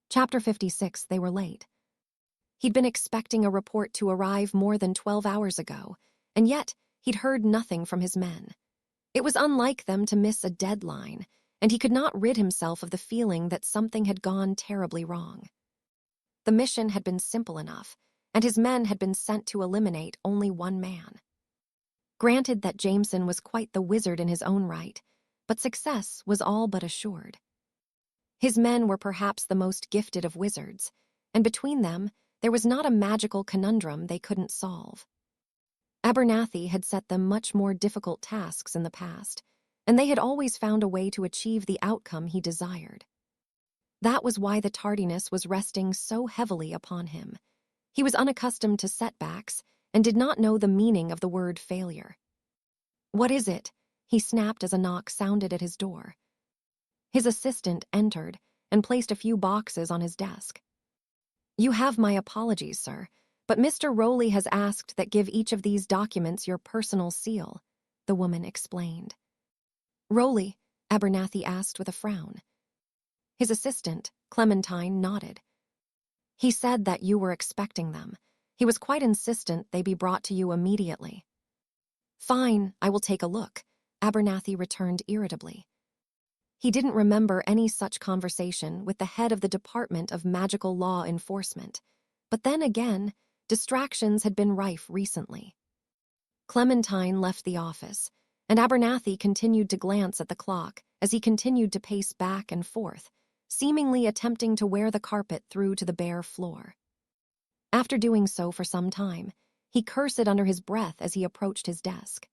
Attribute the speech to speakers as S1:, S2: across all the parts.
S1: Chapter 56, they were late. He'd been expecting a report to arrive more than 12 hours ago, and yet he'd heard nothing from his men. It was unlike them to miss a deadline, and he could not rid himself of the feeling that something had gone terribly wrong. The mission had been simple enough, and his men had been sent to eliminate only one man. Granted that Jameson was quite the wizard in his own right, but success was all but assured. His men were perhaps the most gifted of wizards, and between them, there was not a magical conundrum they couldn't solve. Abernathy had set them much more difficult tasks in the past, and they had always found a way to achieve the outcome he desired. That was why the tardiness was resting so heavily upon him. He was unaccustomed to setbacks and did not know the meaning of the word failure. "What is it?" he snapped as a knock sounded at his door. His assistant entered and placed a few boxes on his desk. "You have my apologies, sir, but Mr. Rowley has asked that give each of these documents your personal seal," the woman explained. "Rowley?" Abernathy asked with a frown. His assistant, Clementine, nodded. "He said that you were expecting them. He was quite insistent they be brought to you immediately." "Fine, I will take a look," Abernathy returned irritably. He didn't remember any such conversation with the head of the Department of Magical Law Enforcement, but then again, distractions had been rife recently. Clementine left the office, and Abernathy continued to glance at the clock as he continued to pace back and forth, seemingly attempting to wear the carpet through to the bare floor. After doing so for some time, he cursed under his breath as he approached his desk.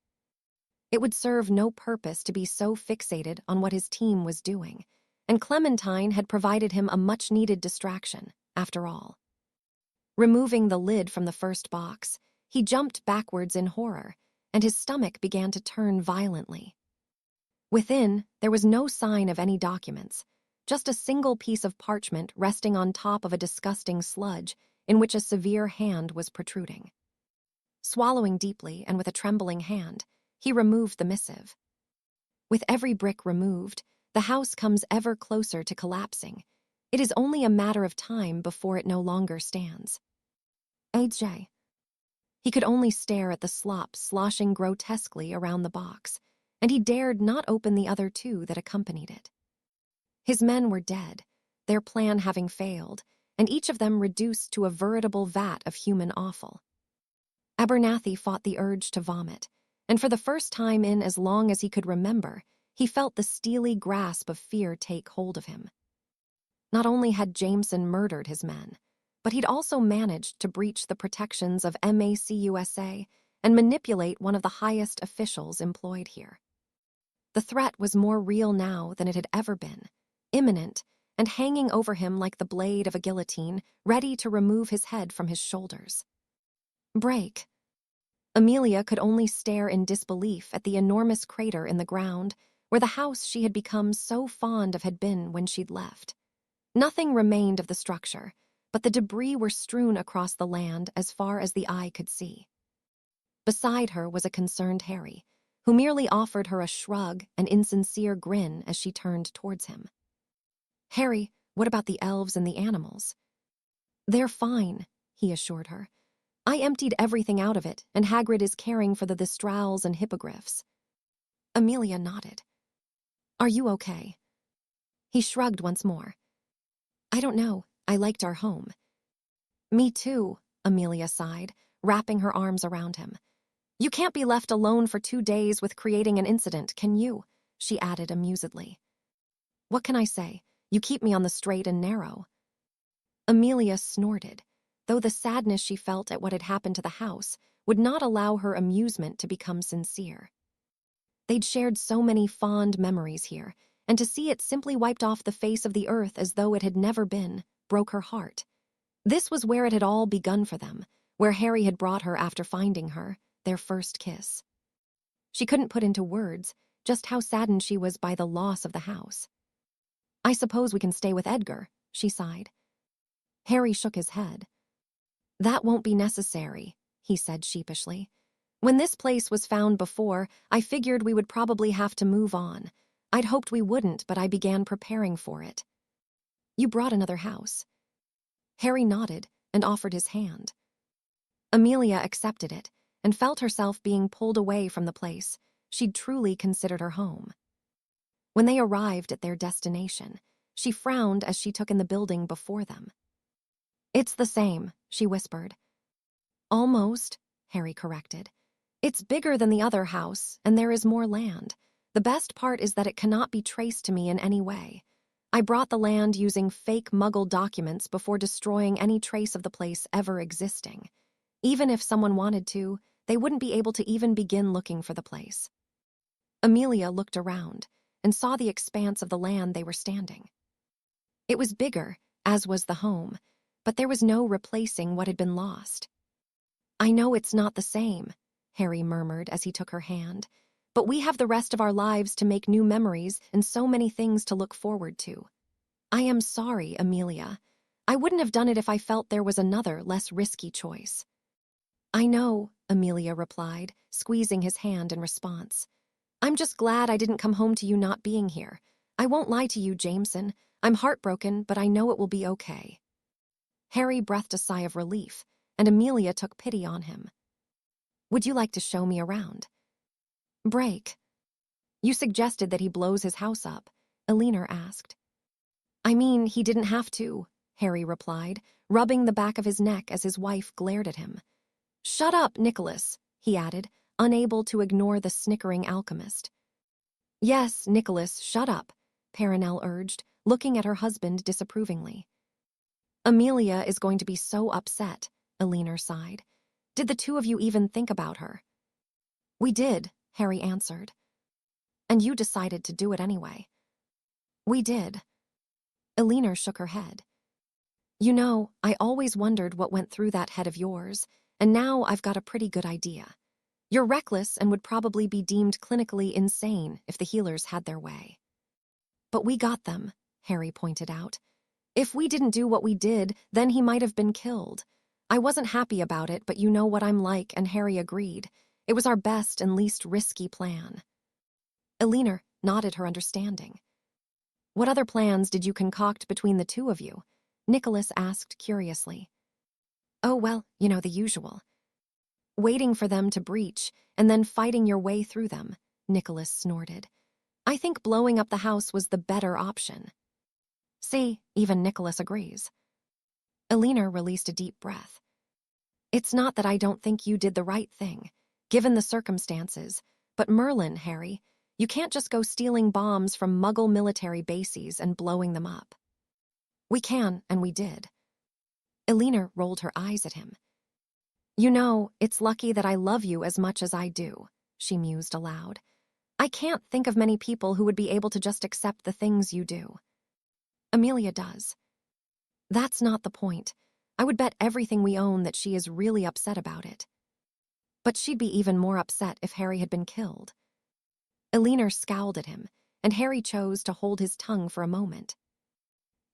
S1: It would serve no purpose to be so fixated on what his team was doing, and Clementine had provided him a much-needed distraction, after all. Removing the lid from the first box, he jumped backwards in horror, and his stomach began to turn violently. Within, there was no sign of any documents, just a single piece of parchment resting on top of a disgusting sludge in which a severe hand was protruding. Swallowing deeply and with a trembling hand, he removed the missive. With every brick removed, the house comes ever closer to collapsing. It is only a matter of time before it no longer stands. AJ. He could only stare at the slop sloshing grotesquely around the box, and he dared not open the other two that accompanied it. His men were dead, their plan having failed, and each of them reduced to a veritable vat of human offal. Abernathy fought the urge to vomit, and for the first time in as long as he could remember, he felt the steely grasp of fear take hold of him. Not only had Jameson murdered his men, but he'd also managed to breach the protections of MACUSA and manipulate one of the highest officials employed here. The threat was more real now than it had ever been, imminent, and hanging over him like the blade of a guillotine, ready to remove his head from his shoulders. Break. Amelia could only stare in disbelief at the enormous crater in the ground where the house she had become so fond of had been when she'd left. Nothing remained of the structure, but the debris were strewn across the land as far as the eye could see. Beside her was a concerned Harry, who merely offered her a shrug and insincere grin as she turned towards him. "Harry, what about the elves and the animals?" "They're fine," he assured her. "I emptied everything out of it, and Hagrid is caring for the Thestrals and hippogriffs." Amelia nodded. "Are you okay?" He shrugged once more. "I don't know. I liked our home." "Me too," Amelia sighed, wrapping her arms around him. "You can't be left alone for 2 days with creating an incident, can you?" she added amusedly. "What can I say? You keep me on the straight and narrow." Amelia snorted, though the sadness she felt at what had happened to the house would not allow her amusement to become sincere. They'd shared so many fond memories here, and to see it simply wiped off the face of the earth as though it had never been broke her heart. This was where it had all begun for them, where Harry had brought her after finding her, their first kiss. She couldn't put into words just how saddened she was by the loss of the house. "I suppose we can stay with Edgar," she sighed. Harry shook his head. "That won't be necessary," he said sheepishly. "When this place was found before, I figured we would probably have to move on. I'd hoped we wouldn't, but I began preparing for it." You brought another house. Harry nodded and offered his hand. Amelia accepted it and felt herself being pulled away from the place she'd truly considered her home. When they arrived at their destination, she frowned as she took in the building before them. It's the same, she whispered. Almost, Harry corrected. It's bigger than the other house, and there is more land. The best part is that it cannot be traced to me in any way. I brought the land using fake Muggle documents before destroying any trace of the place ever existing. Even if someone wanted to, they wouldn't be able to even begin looking for the place. Amelia looked around and saw the expanse of the land they were standing. It was bigger, as was the home, but there was no replacing what had been lost. I know it's not the same, Harry murmured as he took her hand, but we have the rest of our lives to make new memories and so many things to look forward to. I am sorry, Amelia. I wouldn't have done it if I felt there was another, less risky choice. I know, Amelia replied, squeezing his hand in response. I'm just glad I didn't come home to you not being here. I won't lie to you, Jameson. I'm heartbroken, but I know it will be okay. Harry breathed a sigh of relief, and Amelia took pity on him. Would you like to show me around? Break. You suggested that he blows his house up, Elinor asked. I mean, he didn't have to, Harry replied, rubbing the back of his neck as his wife glared at him. Shut up, Nicholas, he added, unable to ignore the snickering alchemist. Yes, Nicholas, shut up, Perenelle urged, looking at her husband disapprovingly. Amelia is going to be so upset, Elinor sighed. Did the two of you even think about her? We did, Harry answered. And you decided to do it anyway. We did. Elinor shook her head. You know, I always wondered what went through that head of yours, and now I've got a pretty good idea. You're reckless and would probably be deemed clinically insane if the healers had their way. But we got them, Harry pointed out. If we didn't do what we did, then he might have been killed. I wasn't happy about it, but you know what I'm like, and Harry agreed. It was our best and least risky plan. Elinor nodded her understanding. What other plans did you concoct between the two of you? Nicholas asked curiously. Oh, well, you know, the usual. Waiting for them to breach and then fighting your way through them, Nicholas snorted. I think blowing up the house was the better option. See, even Nicholas agrees. Elinor released a deep breath. It's not that I don't think you did the right thing, given the circumstances, but Merlin, Harry, you can't just go stealing bombs from Muggle military bases and blowing them up. We can, and we did. Elinor rolled her eyes at him. You know, it's lucky that I love you as much as I do, she mused aloud. I can't think of many people who would be able to just accept the things you do. Amelia does. That's not the point. I would bet everything we own that she is really upset about it. But she'd be even more upset if Harry had been killed. Elinor scowled at him, and Harry chose to hold his tongue for a moment.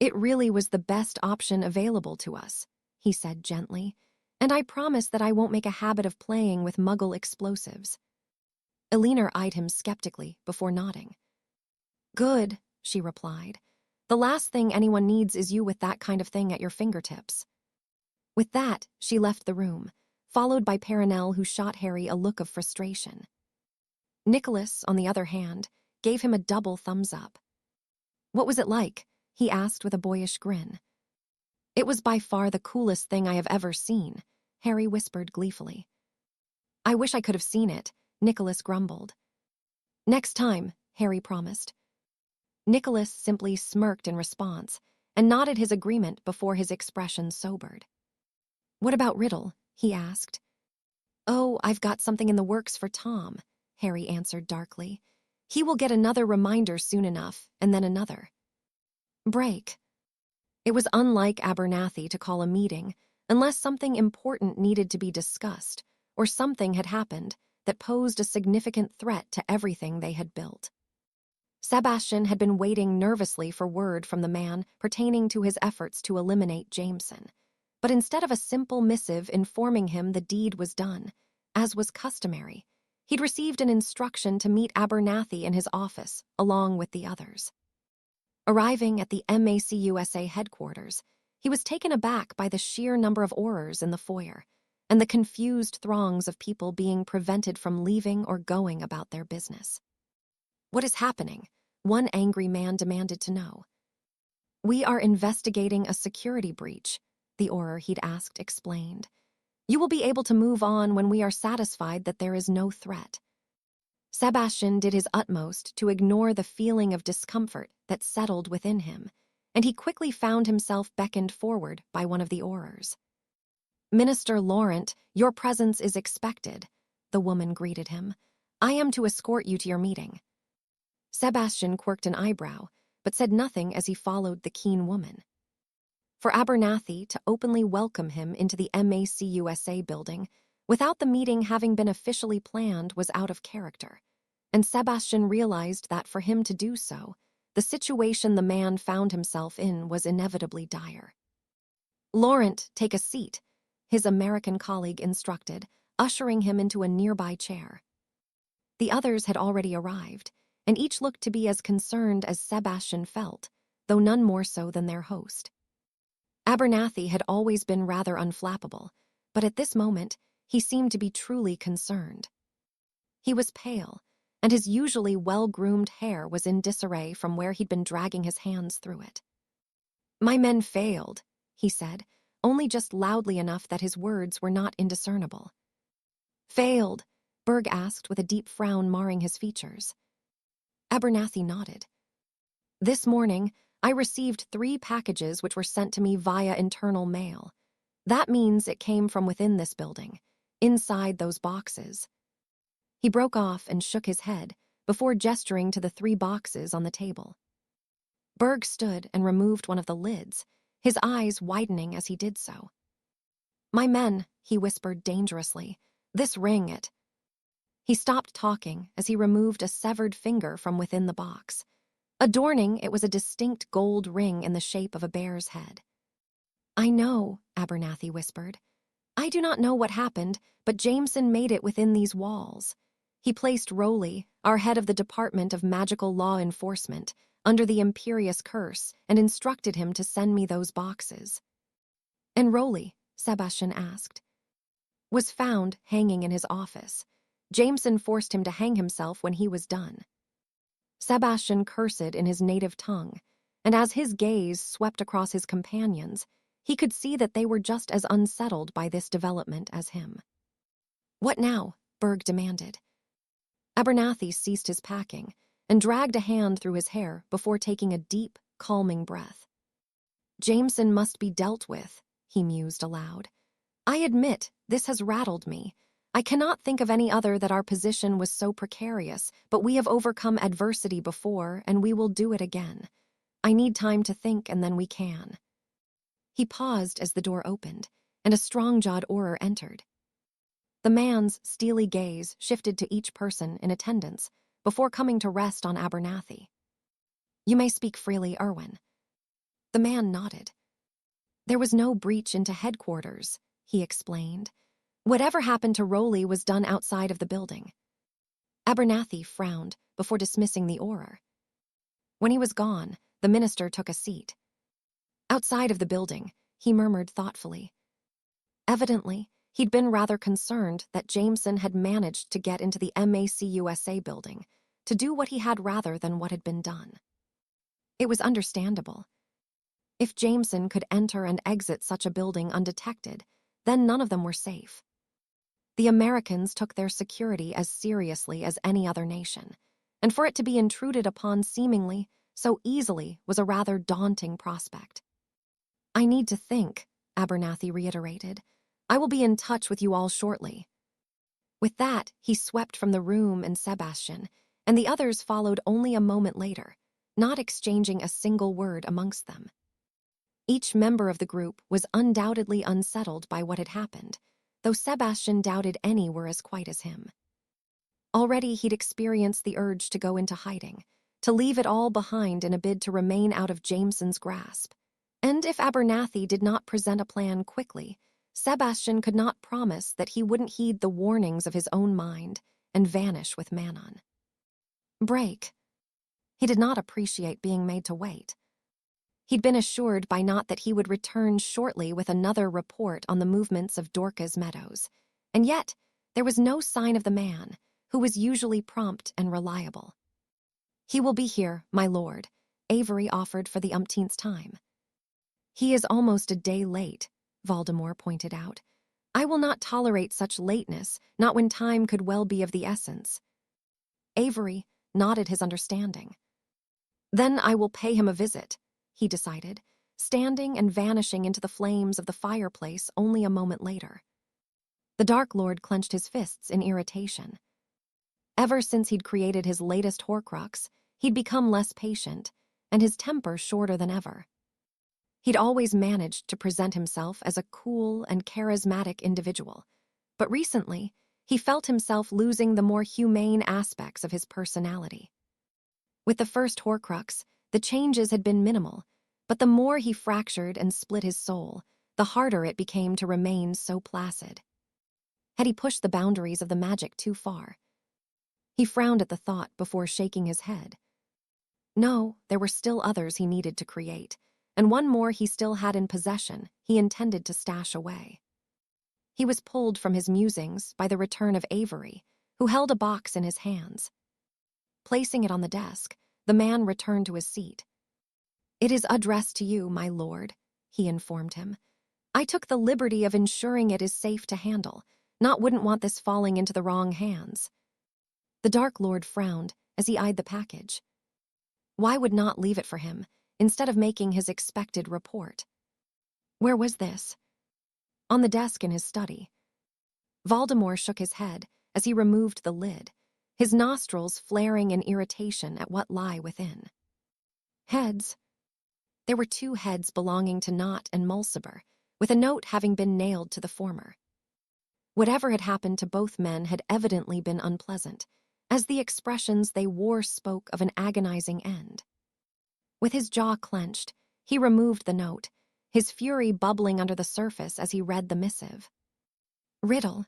S1: It really was the best option available to us, he said gently, and I promise that I won't make a habit of playing with Muggle explosives. Elinor eyed him skeptically before nodding. Good, she replied. The last thing anyone needs is you with that kind of thing at your fingertips. With that, she left the room, followed by Perenelle, who shot Harry a look of frustration. Nicholas, on the other hand, gave him a double thumbs up. What was it like? He asked with a boyish grin. It was by far the coolest thing I have ever seen, Harry whispered gleefully. I wish I could have seen it, Nicholas grumbled. Next time, Harry promised. Nicholas simply smirked in response and nodded his agreement before his expression sobered. What about Riddle? He asked. Oh, I've got something in the works for Tom, Harry answered darkly. He will get another reminder soon enough, and then another. Break. It was unlike Abernathy to call a meeting unless something important needed to be discussed or something had happened that posed a significant threat to everything they had built. Sebastian had been waiting nervously for word from the man pertaining to his efforts to eliminate Jameson, but instead of a simple missive informing him the deed was done, as was customary, he'd received an instruction to meet Abernathy in his office along with the others. Arriving at the MACUSA headquarters, he was taken aback by the sheer number of Aurors in the foyer and the confused throngs of people being prevented from leaving or going about their business. "What is happening?" one angry man demanded to know. "We are investigating a security breach," the Auror he'd asked explained. "You will be able to move on when we are satisfied that there is no threat." Sebastian did his utmost to ignore the feeling of discomfort that settled within him, and he quickly found himself beckoned forward by one of the Aurors. "Minister Laurent, your presence is expected," the woman greeted him. "I am to escort you to your meeting." Sebastian quirked an eyebrow, but said nothing as he followed the keen woman. For Abernathy to openly welcome him into the MACUSA building without the meeting having been officially planned was out of character, and Sebastian realized that for him to do so, the situation the man found himself in was inevitably dire. "Laurent, take a seat," his American colleague instructed, ushering him into a nearby chair. The others had already arrived, and each looked to be as concerned as Sebastian felt, though none more so than their host. Abernathy had always been rather unflappable, but at this moment, he seemed to be truly concerned. He was pale, and his usually well-groomed hair was in disarray from where he'd been dragging his hands through it. "My men failed," he said, only just loudly enough that his words were not indiscernible. "Failed?" Berg asked with a deep frown marring his features. Abernathy nodded. "This morning, I received 3 packages which were sent to me via internal mail. That means it came from within this building, inside those boxes." He broke off and shook his head before gesturing to the 3 boxes on the table. Berg stood and removed one of the lids, his eyes widening as he did so. "My men," he whispered dangerously, "this ring it." He stopped talking as he removed a severed finger from within the box. Adorning it was a distinct gold ring in the shape of a bear's head. "I know," Abernathy whispered. "I do not know what happened, but Jameson made it within these walls. He placed Rowley, our head of the Department of Magical Law Enforcement, under the imperious curse and instructed him to send me those boxes." "And Rowley?" Sebastian asked. "Was found hanging in his office. Jameson forced him to hang himself when he was done." Sebastian cursed in his native tongue, and as his gaze swept across his companions, he could see that they were just as unsettled by this development as him. "What now?" Berg demanded. Abernathy ceased his packing and dragged a hand through his hair before taking a deep, calming breath. "Jameson must be dealt with," he mused aloud. "I admit this has rattled me. I cannot think of any other that our position was so precarious, but we have overcome adversity before, and we will do it again. I need time to think, and then we can." He paused as the door opened, and a strong-jawed Auror entered. The man's steely gaze shifted to each person in attendance before coming to rest on Abernathy. "You may speak freely, Irwin." The man nodded. "There was no breach into headquarters," he explained. "Whatever happened to Rowley was done outside of the building." Abernathy frowned before dismissing the Auror. When he was gone, the minister took a seat. "Outside of the building," he murmured thoughtfully. Evidently, he'd been rather concerned that Jameson had managed to get into the MACUSA building, to do what he had rather than what had been done. It was understandable. If Jameson could enter and exit such a building undetected, then none of them were safe. The Americans took their security as seriously as any other nation, and for it to be intruded upon seemingly so easily was a rather daunting prospect. "I need to think," Abernathy reiterated. "I will be in touch with you all shortly." With that, he swept from the room and Sebastian, and the others followed only a moment later, not exchanging a single word amongst them. Each member of the group was undoubtedly unsettled by what had happened, though Sebastian doubted any were as quite as him. Already he'd experienced the urge to go into hiding, to leave it all behind in a bid to remain out of Jameson's grasp. And if Abernathy did not present a plan quickly, Sebastian could not promise that he wouldn't heed the warnings of his own mind and vanish with Manon. "Break." He did not appreciate being made to wait. He'd been assured by Not that he would return shortly with another report on the movements of Dorca's meadows, and yet there was no sign of the man, who was usually prompt and reliable. "He will be here, my lord," Avery offered for the umpteenth time. "He is almost a day late," Voldemort pointed out. "I will not tolerate such lateness, not when time could well be of the essence." Avery nodded his understanding. "Then I will pay him a visit," he decided, standing and vanishing into the flames of the fireplace only a moment later. The Dark Lord clenched his fists in irritation. Ever since he'd created his latest Horcrux, he'd become less patient, and his temper shorter than ever. He'd always managed to present himself as a cool and charismatic individual, but recently, he felt himself losing the more humane aspects of his personality. With the first Horcrux, the changes had been minimal, but the more he fractured and split his soul, the harder it became to remain so placid. Had he pushed the boundaries of the magic too far? He frowned at the thought before shaking his head. No, there were still others he needed to create, and one more he still had in possession he intended to stash away. He was pulled from his musings by the return of Avery, who held a box in his hands. Placing it on the desk, the man returned to his seat. "It is addressed to you, my lord," he informed him. "I took the liberty of ensuring it is safe to handle, wouldn't want this falling into the wrong hands." The Dark Lord frowned as he eyed the package. Why would Not leave it for him, instead of making his expected report? Where was this? On the desk in his study. Voldemort shook his head as he removed the lid, his nostrils flaring in irritation at what lay within. Heads. There were 2 heads belonging to Not and Mulciber, with a note having been nailed to the former. Whatever had happened to both men had evidently been unpleasant, as the expressions they wore spoke of an agonizing end. With his jaw clenched, he removed the note, his fury bubbling under the surface as he read the missive. "Riddle.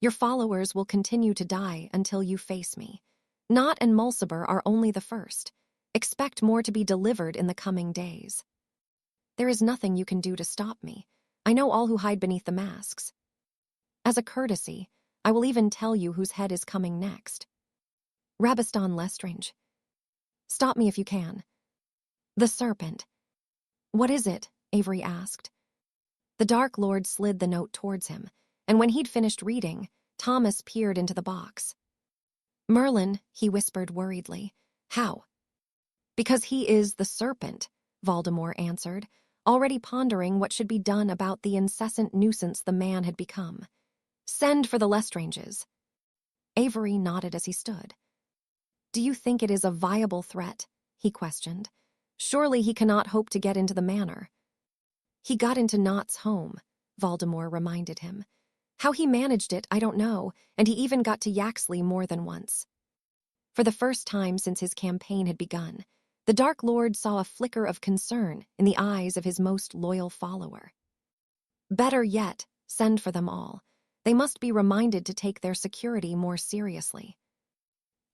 S1: Your followers will continue to die until you face me. Not and Mulciber are only the first. Expect more to be delivered in the coming days. There is nothing you can do to stop me. I know all who hide beneath the masks. As a courtesy, I will even tell you whose head is coming next. Rabaston Lestrange. Stop me if you can. The Serpent." "What is it?" Avery asked. The Dark Lord slid the note towards him, and when he'd finished reading, Thomas peered into the box. "Merlin," he whispered worriedly. "How?" "Because he is the Serpent," Voldemort answered, already pondering what should be done about the incessant nuisance the man had become. "Send for the Lestranges." Avery nodded as he stood. "Do you think it is a viable threat?" he questioned. "Surely he cannot hope to get into the manor." "He got into Not's home," Voldemort reminded him. "How he managed it, I don't know, and he even got to Yaxley more than once." For the first time since his campaign had begun, the Dark Lord saw a flicker of concern in the eyes of his most loyal follower. "Better yet, send for them all. They must be reminded to take their security more seriously."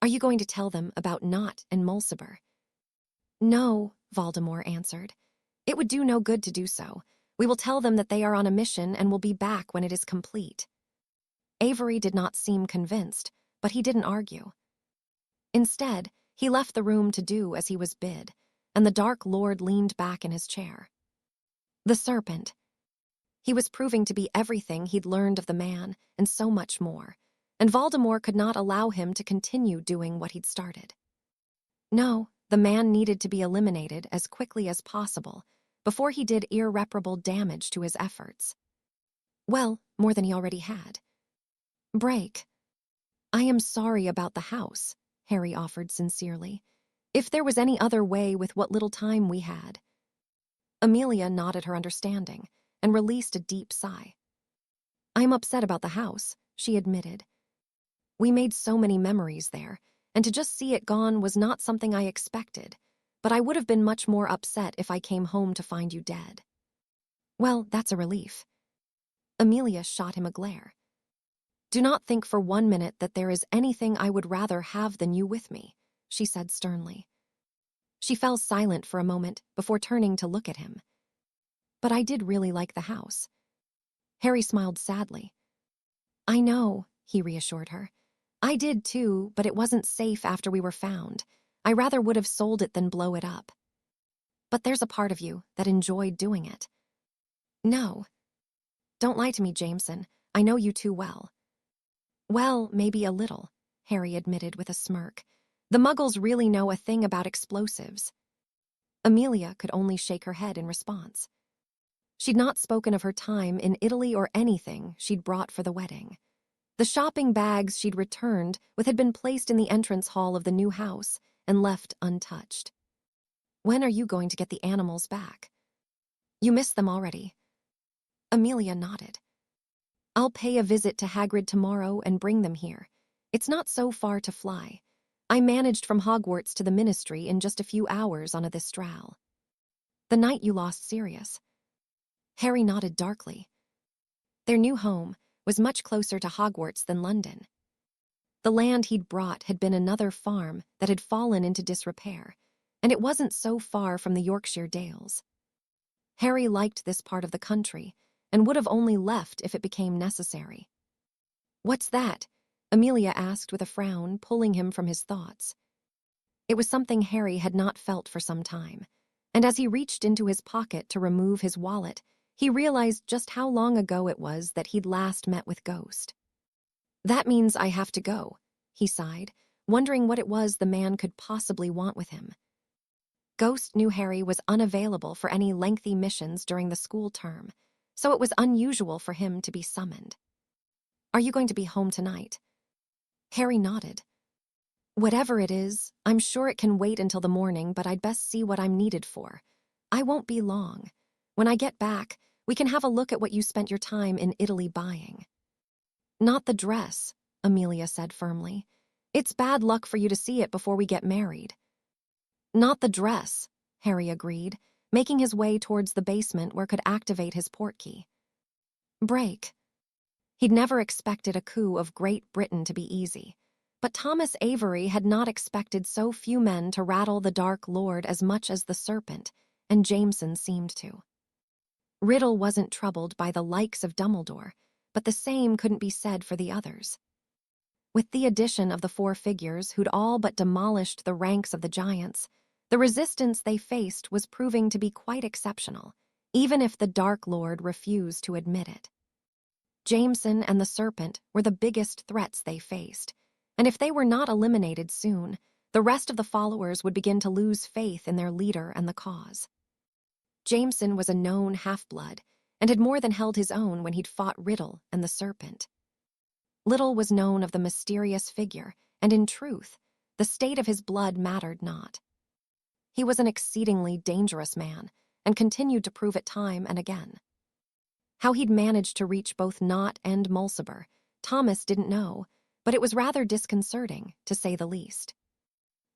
S1: "Are you going to tell them about Not and Mulciber?" "No," Voldemort answered. "It would do no good to do so. We will tell them that they are on a mission and will be back when it is complete." Avery did not seem convinced, but he didn't argue. Instead, he left the room to do as he was bid, and the Dark Lord leaned back in his chair. The Serpent. He was proving to be everything he'd learned of the man, and so much more, and Voldemort could not allow him to continue doing what he'd started. No, the man needed to be eliminated as quickly as possible, before he did irreparable damage to his efforts. Well, more than he already had. "Break. I am sorry about the house," Harry offered sincerely. "If there was any other way with what little time we had." Amelia nodded her understanding and released a deep sigh. "I am upset about the house," she admitted. "We made so many memories there, and to just see it gone was not something I expected, but I would have been much more upset if I came home to find you dead." "Well, that's a relief." Amelia shot him a glare. "Do not think for 1 minute that there is anything I would rather have than you with me," she said sternly. She fell silent for a moment before turning to look at him. But I did really like the house. Harry smiled sadly. I know, he reassured her. I did too, but it wasn't safe after we were found. I rather would have sold it than blow it up. But there's a part of you that enjoyed doing it. No. Don't lie to me, Jameson. I know you too well. Well, maybe a little, Harry admitted with a smirk. The Muggles really know a thing about explosives. Amelia could only shake her head in response. She'd not spoken of her time in Italy or anything she'd brought for the wedding. The shopping bags she'd returned with had been placed in the entrance hall of the new house and left untouched. When are you going to get the animals back? You missed them already. Amelia nodded. I'll pay a visit to Hagrid tomorrow and bring them here. It's not so far to fly. I managed from Hogwarts to the Ministry in just a few hours on a Thistral. The night you lost Sirius. Harry nodded darkly. Their new home was much closer to Hogwarts than London. The land he'd brought had been another farm that had fallen into disrepair, and it wasn't so far from the Yorkshire Dales. Harry liked this part of the country and would have only left if it became necessary. What's that? Amelia asked with a frown, pulling him from his thoughts. It was something Harry had not felt for some time, and as he reached into his pocket to remove his wallet, he realized just how long ago it was that he'd last met with Ghost. That means I have to go, he sighed, wondering what it was the man could possibly want with him. Ghost knew Harry was unavailable for any lengthy missions during the school term, so it was unusual for him to be summoned. Are you going to be home tonight? Harry nodded. Whatever it is, I'm sure it can wait until the morning, but I'd best see what I'm needed for. I won't be long. When I get back, we can have a look at what you spent your time in Italy buying. Not the dress, Amelia said firmly. It's bad luck for you to see it before we get married. Not the dress, Harry agreed, making his way towards the basement where could activate his portkey. Break. He'd never expected a coup of Great Britain to be easy, but Thomas Avery had not expected so few men to rattle the Dark Lord as much as the Serpent, and Jameson seemed to. Riddle wasn't troubled by the likes of Dumbledore, but the same couldn't be said for the others. With the addition of the four figures who'd all but demolished the ranks of the giants, the resistance they faced was proving to be quite exceptional, even if the Dark Lord refused to admit it. Jameson and the Serpent were the biggest threats they faced, and if they were not eliminated soon, the rest of the followers would begin to lose faith in their leader and the cause. Jameson was a known half-blood, and had more than held his own when he'd fought Riddle and the Serpent. Little was known of the mysterious figure, and in truth, the state of his blood mattered not. He was an exceedingly dangerous man, and continued to prove it time and again. How he'd managed to reach both Nott and Mulciber, Thomas didn't know, but it was rather disconcerting, to say the least.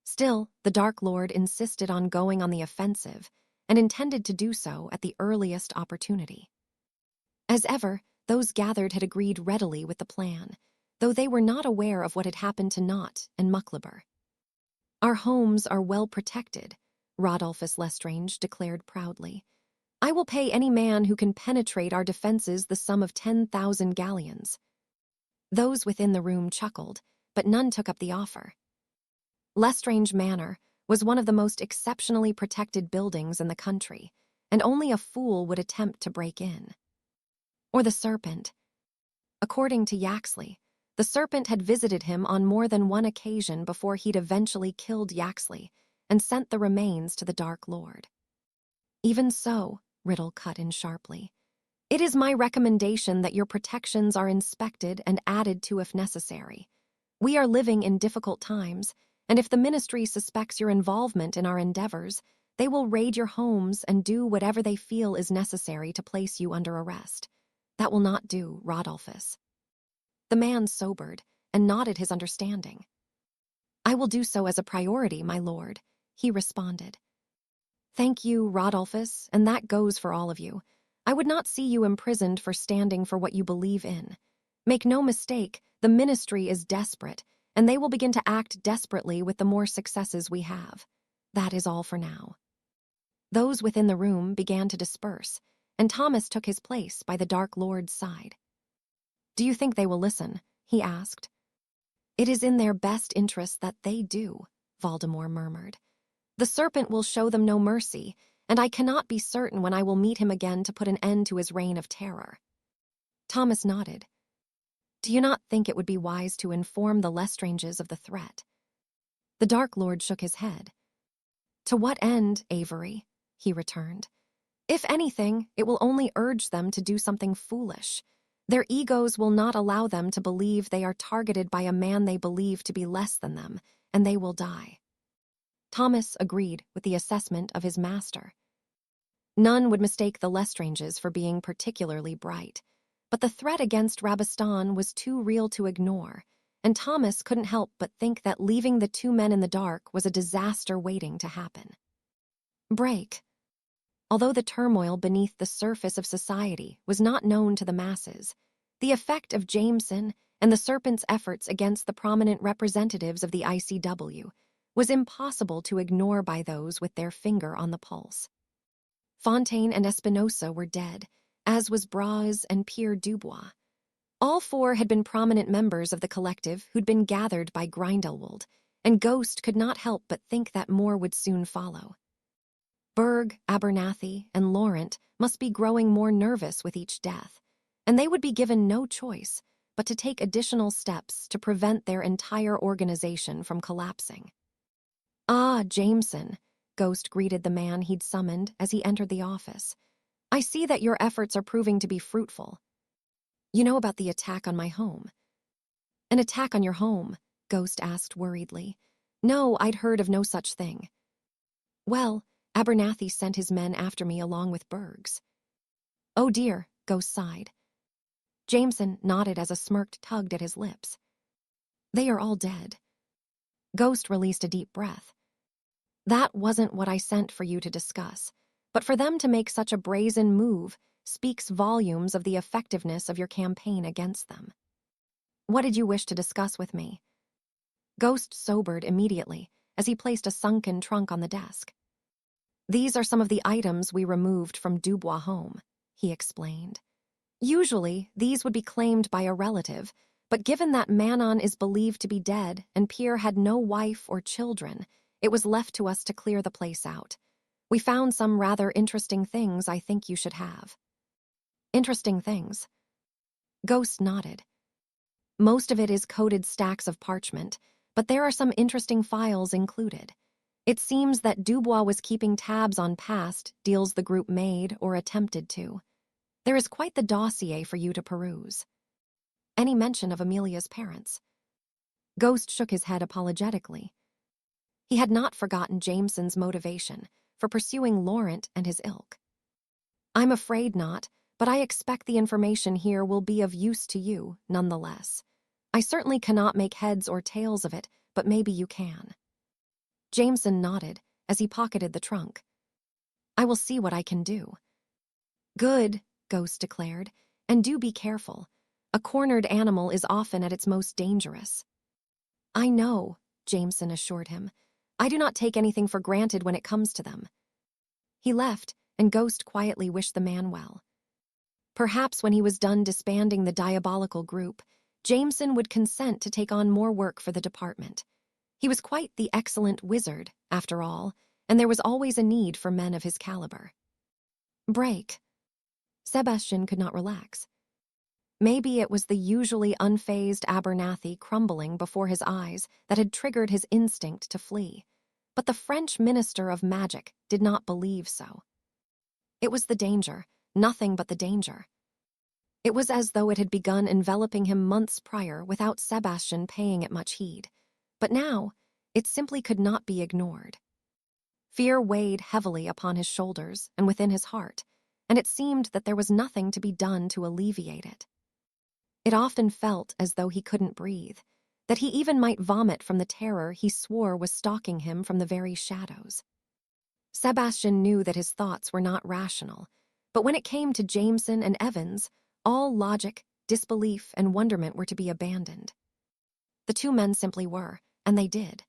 S1: Still, the Dark Lord insisted on going on the offensive, and intended to do so at the earliest opportunity. As ever, those gathered had agreed readily with the plan, though they were not aware of what had happened to Nott and Mucklebur. Our homes are well protected, Rodolphus Lestrange declared proudly. I will pay any man who can penetrate our defenses the sum of 10,000 galleons. Those within the room chuckled, but none took up the offer. Lestrange Manor was one of the most exceptionally protected buildings in the country, and only a fool would attempt to break in. Or the Serpent. According to Yaxley, the Serpent had visited him on more than one occasion before he'd eventually killed Yaxley and sent the remains to the Dark Lord. Even so, Riddle cut in sharply, it is my recommendation that your protections are inspected and added to if necessary. We are living in difficult times, and if the Ministry suspects your involvement in our endeavors, they will raid your homes and do whatever they feel is necessary to place you under arrest. That will not do, Rodolphus. The man sobered and nodded his understanding. I will do so as a priority, my lord, he responded. Thank you, Rodolphus, and that goes for all of you. I would not see you imprisoned for standing for what you believe in. Make no mistake, the Ministry is desperate, and they will begin to act desperately with the more successes we have. That is all for now. Those within the room began to disperse, and Thomas took his place by the Dark Lord's side. "Do you think they will listen?" he asked. "It is in their best interest that they do," Voldemort murmured. "The serpent will show them no mercy, and I cannot be certain when I will meet him again to put an end to his reign of terror." Thomas nodded. "Do you not think it would be wise to inform the Lestranges of the threat?" The Dark Lord shook his head. "To what end, Avery?" he returned. "If anything, it will only urge them to do something foolish. Their egos will not allow them to believe they are targeted by a man they believe to be less than them, and they will die." Thomas agreed with the assessment of his master. None would mistake the Lestranges for being particularly bright, but the threat against Rabastan was too real to ignore, and Thomas couldn't help but think that leaving the two men in the dark was a disaster waiting to happen. Break. Although the turmoil beneath the surface of society was not known to the masses, the effect of Jameson and the Serpent's efforts against the prominent representatives of the ICW was impossible to ignore by those with their finger on the pulse. Fontaine and Espinosa were dead, as was Braz and Pierre Dubois. All four had been prominent members of the collective who'd been gathered by Grindelwald, and Ghost could not help but think that more would soon follow. Berg, Abernathy, and Laurent must be growing more nervous with each death, and they would be given no choice but to take additional steps to prevent their entire organization from collapsing. "Ah, Jameson," Ghost greeted the man he'd summoned as he entered the office. "I see that your efforts are proving to be fruitful. You know about the attack on my home?" "An attack on your home?" Ghost asked worriedly. "No, I'd heard of no such thing." "Well, Abernathy sent his men after me along with Berg's." "Oh dear," Ghost sighed. Jameson nodded as a smirk tugged at his lips. "They are all dead." Ghost released a deep breath. "That wasn't what I sent for you to discuss, but for them to make such a brazen move speaks volumes of the effectiveness of your campaign against them." "What did you wish to discuss with me?" Ghost sobered immediately as he placed a sunken trunk on the desk. "These are some of the items we removed from Dubois' home," he explained. "Usually, these would be claimed by a relative, but given that Manon is believed to be dead and Pierre had no wife or children, it was left to us to clear the place out. We found some rather interesting things I think you should have." "Interesting things?" Ghost nodded. "Most of it is coded stacks of parchment, but there are some interesting files included. It seems that Dubois was keeping tabs on past deals the group made or attempted to. There is quite the dossier for you to peruse." "Any mention of Amelia's parents?" Ghost shook his head apologetically. He had not forgotten Jameson's motivation for pursuing Laurent and his ilk. "I'm afraid not, but I expect the information here will be of use to you, nonetheless. I certainly cannot make heads or tails of it, but maybe you can." Jameson nodded as he pocketed the trunk. "I will see what I can do." "Good," Ghost declared, "and do be careful. A cornered animal is often at its most dangerous." "I know," Jameson assured him. "I do not take anything for granted when it comes to them." He left, and Ghost quietly wished the man well. Perhaps when he was done disbanding the diabolical group, Jameson would consent to take on more work for the department. He was quite the excellent wizard, after all, and there was always a need for men of his caliber. Break. Sebastian could not relax. Maybe it was the usually unfazed Abernathy crumbling before his eyes that had triggered his instinct to flee. But the French minister of magic did not believe so. It was the danger, nothing but the danger. It was as though it had begun enveloping him months prior without Sebastian paying it much heed. But now, it simply could not be ignored. Fear weighed heavily upon his shoulders and within his heart, and it seemed that there was nothing to be done to alleviate it. It often felt as though he couldn't breathe, that he even might vomit from the terror he swore was stalking him from the very shadows. Sebastian knew that his thoughts were not rational, but when it came to Jameson and Evans, all logic, disbelief, and wonderment were to be abandoned. The two men simply were, and they did.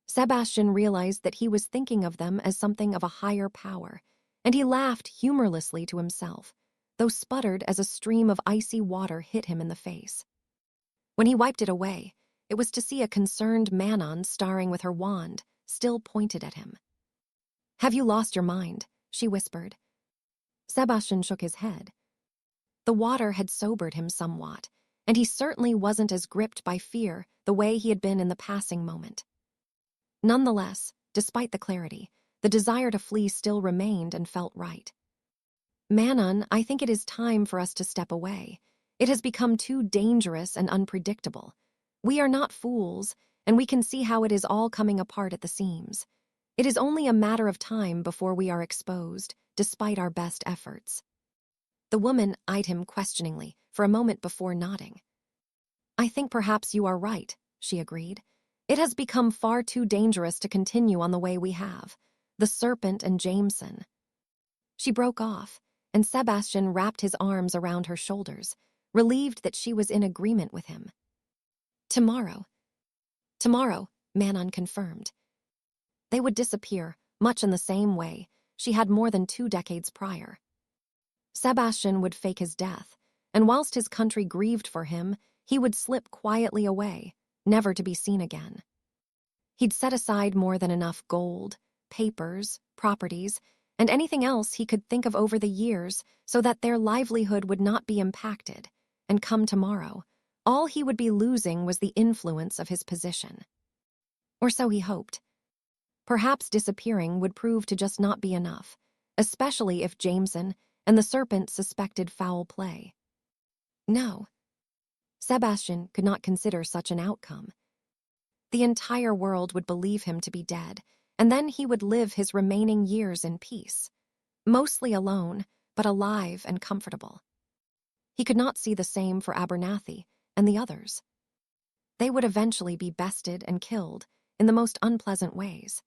S1: Sebastian realized that he was thinking of them as something of a higher power, and he laughed humorlessly to himself, though sputtered as a stream of icy water hit him in the face. When he wiped it away, it was to see a concerned Manon starring with her wand, still pointed at him. "Have you lost your mind?" she whispered. Sebastian shook his head. The water had sobered him somewhat, and he certainly wasn't as gripped by fear the way he had been in the passing moment. Nonetheless, despite the clarity, the desire to flee still remained and felt right. "Manon, I think it is time for us to step away. It has become too dangerous and unpredictable. We are not fools, and we can see how it is all coming apart at the seams. It is only a matter of time before we are exposed, despite our best efforts." The woman eyed him questioningly for a moment before nodding. "I think perhaps you are right," she agreed. "It has become far too dangerous to continue on the way we have. The serpent and Jameson." She broke off, and Sebastian wrapped his arms around her shoulders, relieved that she was in agreement with him. Tomorrow, Manon confirmed. They would disappear, much in the same way she had more than 2 decades prior. Sebastian would fake his death, and whilst his country grieved for him, he would slip quietly away, never to be seen again. He'd set aside more than enough gold, papers, properties, and anything else he could think of over the years so that their livelihood would not be impacted, and come tomorrow, all he would be losing was the influence of his position. Or so he hoped. Perhaps disappearing would prove to just not be enough, especially if Jameson and the serpent suspected foul play. No. Sebastian could not consider such an outcome. The entire world would believe him to be dead, and then he would live his remaining years in peace, mostly alone, but alive and comfortable. He could not see the same for Abernathy and the others. They would eventually be bested and killed in the most unpleasant ways.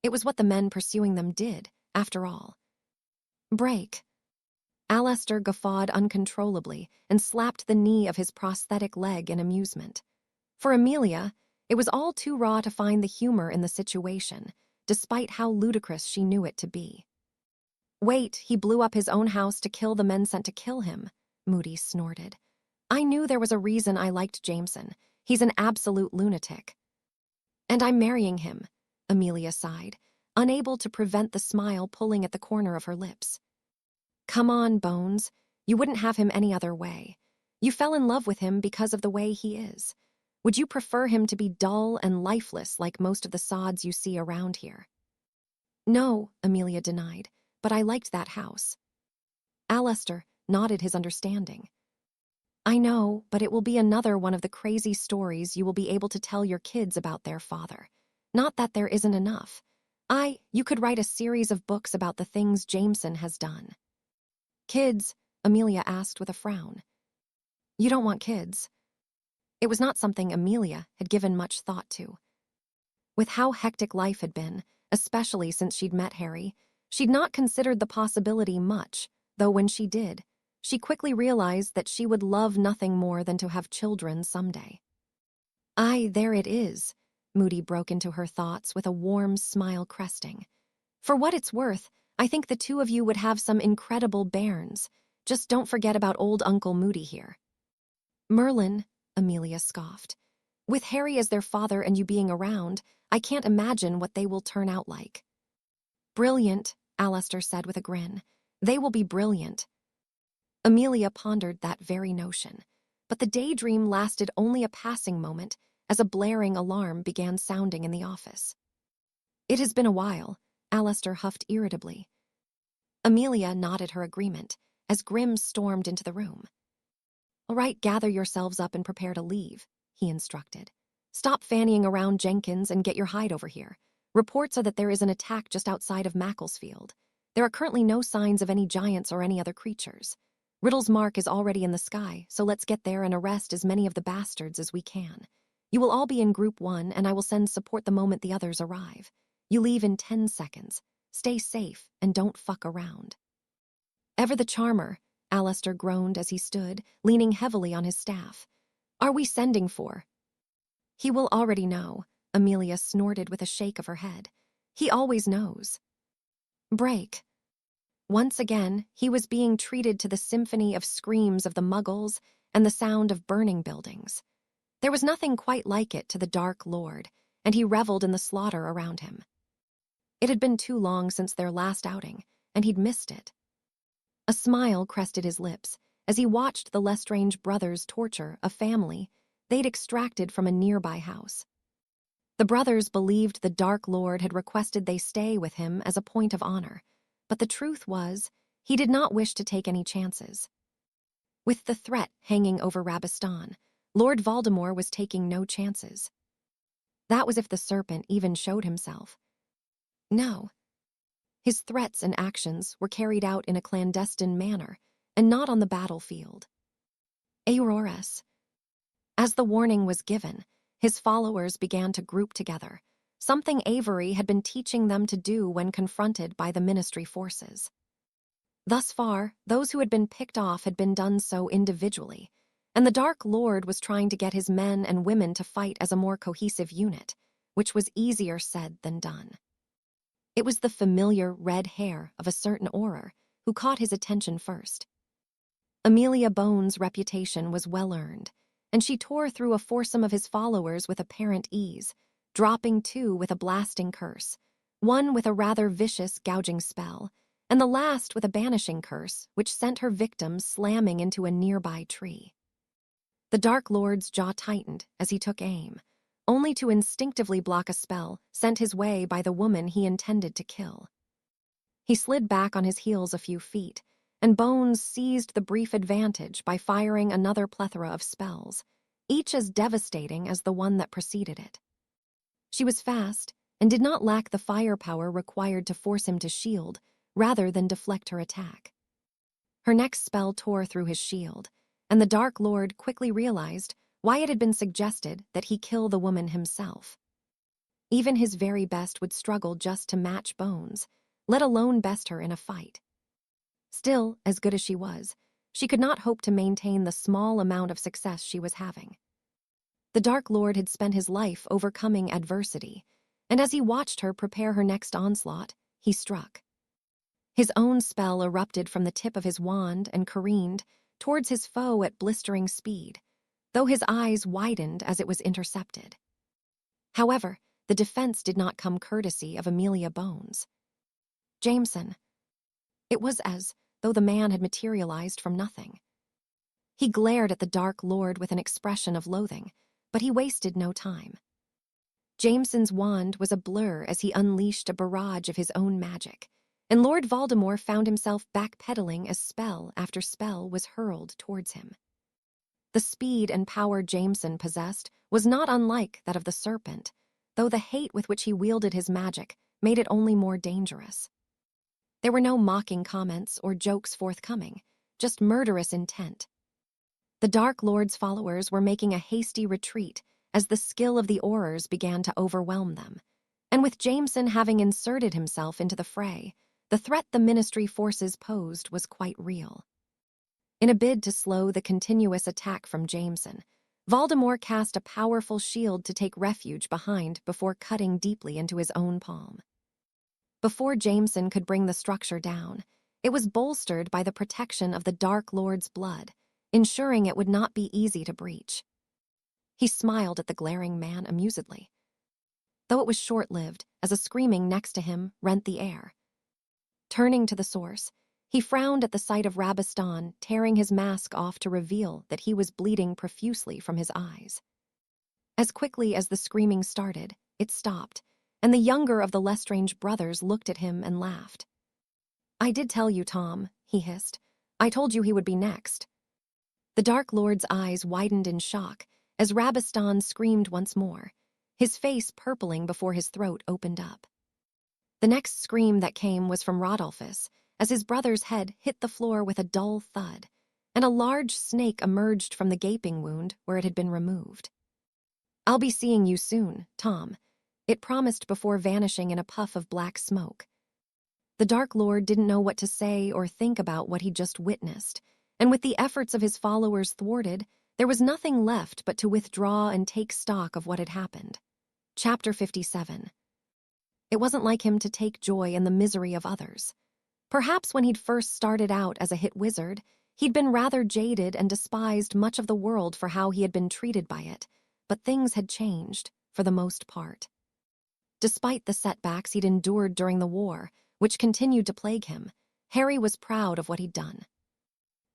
S1: It was what the men pursuing them did, after all. Break. Alistair guffawed uncontrollably and slapped the knee of his prosthetic leg in amusement. For Amelia, it was all too raw to find the humor in the situation, despite how ludicrous she knew it to be. "Wait, he blew up his own house to kill the men sent to kill him," Moody snorted. "I knew there was a reason I liked Jameson. He's an absolute lunatic." "And I'm marrying him," Amelia sighed, unable to prevent the smile pulling at the corner of her lips. "Come on, Bones. You wouldn't have him any other way. You fell in love with him because of the way he is. Would you prefer him to be dull and lifeless like most of the sods you see around here?" "No," Amelia denied, "but I liked that house." Alistair nodded his understanding. "I know, but it will be another one of the crazy stories you will be able to tell your kids about their father. Not that there isn't enough. You could write a series of books about the things Jameson has done." "Kids?" Amelia asked with a frown. "You don't want kids?" It was not something Amelia had given much thought to. With how hectic life had been, especially since she'd met Harry, she'd not considered the possibility much, though when she did, she quickly realized that she would love nothing more than to have children someday. There it is," Moody broke into her thoughts with a warm smile cresting. "For what it's worth, I think the two of you would have some incredible bairns. Just don't forget about old Uncle Moody here." "Merlin," Amelia scoffed. "With Harry as their father and you being around, I can't imagine what they will turn out like." "Brilliant," Alistair said with a grin. "They will be brilliant." Amelia pondered that very notion, but the daydream lasted only a passing moment as a blaring alarm began sounding in the office. "It has been a while," Alistair huffed irritably. Amelia nodded her agreement as Grimm stormed into the room. "All right, gather yourselves up and prepare to leave," he instructed. "Stop fannying around Jenkins and get your hide over here. Reports are that there is an attack just outside of Macclesfield. There are currently no signs of any giants or any other creatures. Riddle's mark is already in the sky, so let's get there and arrest as many of the bastards as we can. You will all be in Group 1, and I will send support the moment the others arrive. You leave in 10 seconds. Stay safe and don't fuck around." "Ever the charmer," Alistair groaned as he stood, leaning heavily on his staff. "Are we sending for?" "He will already know," Amelia snorted with a shake of her head. "He always knows." Break. Once again, he was being treated to the symphony of screams of the Muggles and the sound of burning buildings. There was nothing quite like it to the Dark Lord, and he reveled in the slaughter around him. It had been too long since their last outing, and he'd missed it. A smile crested his lips as he watched the Lestrange brothers torture a family they'd extracted from a nearby house. The brothers believed the Dark Lord had requested they stay with him as a point of honor, but the truth was, he did not wish to take any chances. With the threat hanging over Rabistan, Lord Voldemort was taking no chances. That was if the serpent even showed himself. No. His threats and actions were carried out in a clandestine manner, and not on the battlefield. Aurorus. As the warning was given, his followers began to group together, something Avery had been teaching them to do when confronted by the Ministry forces. Thus far, those who had been picked off had been done so individually, and the Dark Lord was trying to get his men and women to fight as a more cohesive unit, which was easier said than done. It was the familiar red hair of a certain Auror who caught his attention first. Amelia Bones' reputation was well-earned, and she tore through a foursome of his followers with apparent ease, dropping two with a blasting curse, one with a rather vicious gouging spell, and the last with a banishing curse which sent her victim slamming into a nearby tree. The Dark Lord's jaw tightened as he took aim, only to instinctively block a spell sent his way by the woman he intended to kill. He slid back on his heels a few feet, and Bones seized the brief advantage by firing another plethora of spells, each as devastating as the one that preceded it. She was fast and did not lack the firepower required to force him to shield rather than deflect her attack. Her next spell tore through his shield, and the Dark Lord quickly realized why it had been suggested that he kill the woman himself. Even his very best would struggle just to match Bones, let alone best her in a fight. Still, as good as she was, she could not hope to maintain the small amount of success she was having. The Dark Lord had spent his life overcoming adversity, and as he watched her prepare her next onslaught, he struck. His own spell erupted from the tip of his wand and careened towards his foe at blistering speed, though his eyes widened as it was intercepted. However, the defense did not come courtesy of Amelia Bones. Jameson. It was as though the man had materialized from nothing. He glared at the Dark Lord with an expression of loathing, but he wasted no time. Jameson's wand was a blur as he unleashed a barrage of his own magic, and Lord Voldemort found himself backpedaling as spell after spell was hurled towards him. The speed and power Jameson possessed was not unlike that of the serpent, though the hate with which he wielded his magic made it only more dangerous. There were no mocking comments or jokes forthcoming, just murderous intent. The Dark Lord's followers were making a hasty retreat as the skill of the Aurors began to overwhelm them, and with Jameson having inserted himself into the fray, the threat the Ministry forces posed was quite real. In a bid to slow the continuous attack from Jameson, Voldemort cast a powerful shield to take refuge behind before cutting deeply into his own palm. Before Jameson could bring the structure down, it was bolstered by the protection of the Dark Lord's blood, ensuring it would not be easy to breach. He smiled at the glaring man amusedly, though it was short-lived as a screaming next to him rent the air. Turning to the source, he frowned at the sight of Rabistan tearing his mask off to reveal that he was bleeding profusely from his eyes. As quickly as the screaming started, it stopped, and the younger of the Lestrange brothers looked at him and laughed. "I did tell you, Tom," he hissed. "I told you he would be next." The Dark Lord's eyes widened in shock as Rabistan screamed once more, his face purpling before his throat opened up. The next scream that came was from Rodolphus, as his brother's head hit the floor with a dull thud, and a large snake emerged from the gaping wound where it had been removed. "I'll be seeing you soon, Tom," it promised before vanishing in a puff of black smoke. The Dark Lord didn't know what to say or think about what he'd just witnessed, and with the efforts of his followers thwarted, there was nothing left but to withdraw and take stock of what had happened. Chapter 57. It wasn't like him to take joy in the misery of others. Perhaps when he'd first started out as a hit wizard, he'd been rather jaded and despised much of the world for how he had been treated by it, but things had changed, for the most part. Despite the setbacks he'd endured during the war, which continued to plague him, Harry was proud of what he'd done.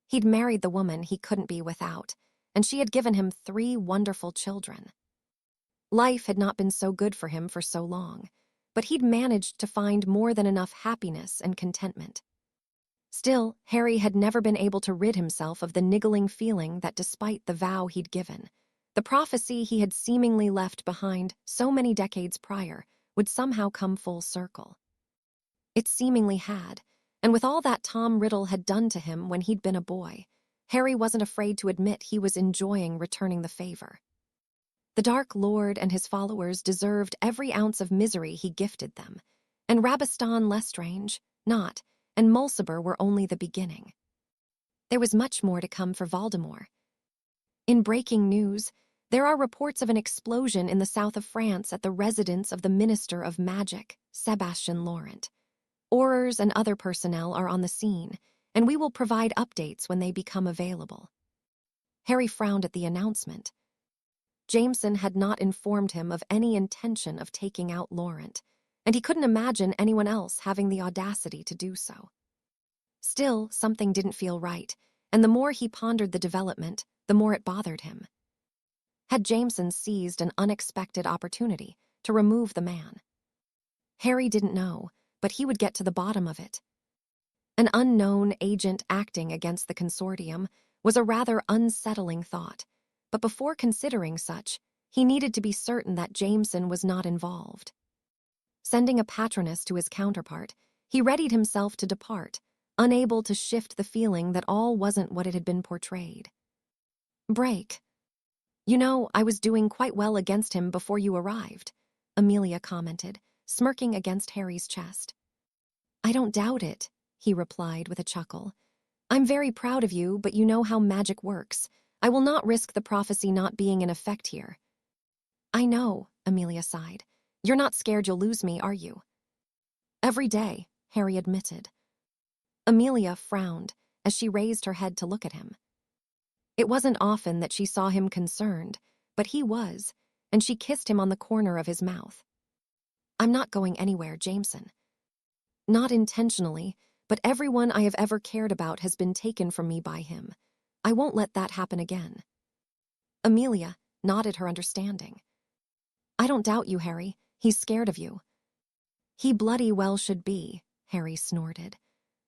S1: He'd married the woman he couldn't be without, and she had given him 3 wonderful children. Life had not been so good for him for so long, but he'd managed to find more than enough happiness and contentment. Still, Harry had never been able to rid himself of the niggling feeling that despite the vow he'd given, the prophecy he had seemingly left behind so many decades prior would somehow come full circle. It seemingly had, and with all that Tom Riddle had done to him when he'd been a boy, Harry wasn't afraid to admit he was enjoying returning the favor. The Dark Lord and his followers deserved every ounce of misery he gifted them, and Rabastan Lestrange, not, and Mulciber were only the beginning. There was much more to come for Voldemort. In breaking news, there are reports of an explosion in the south of France at the residence of the Minister of Magic, Sebastian Laurent. Aurors and other personnel are on the scene, and we will provide updates when they become available. Harry frowned at the announcement. Jameson had not informed him of any intention of taking out Laurent, and he couldn't imagine anyone else having the audacity to do so. Still, something didn't feel right, and the more he pondered the development, the more it bothered him. Had Jameson seized an unexpected opportunity to remove the man? Harry didn't know, but he would get to the bottom of it. An unknown agent acting against the consortium was a rather unsettling thought, but before considering such, he needed to be certain that Jameson was not involved. Sending a patroness to his counterpart, he readied himself to depart, unable to shift the feeling that all wasn't what it had been portrayed. Break. You know, I was doing quite well against him before you arrived, Amelia commented, smirking against Harry's chest. I don't doubt it, he replied with a chuckle. I'm very proud of you, but you know how magic works. I will not risk the prophecy not being in effect here. I know, Amelia sighed. You're not scared you'll lose me, are you? Every day, Harry admitted. Amelia frowned as she raised her head to look at him. It wasn't often that she saw him concerned, but he was, and she kissed him on the corner of his mouth. I'm not going anywhere, Jameson. Not intentionally, but everyone I have ever cared about has been taken from me by him. I won't let that happen again. Amelia nodded her understanding. I don't doubt you, Harry. He's scared of you. He bloody well should be, Harry snorted.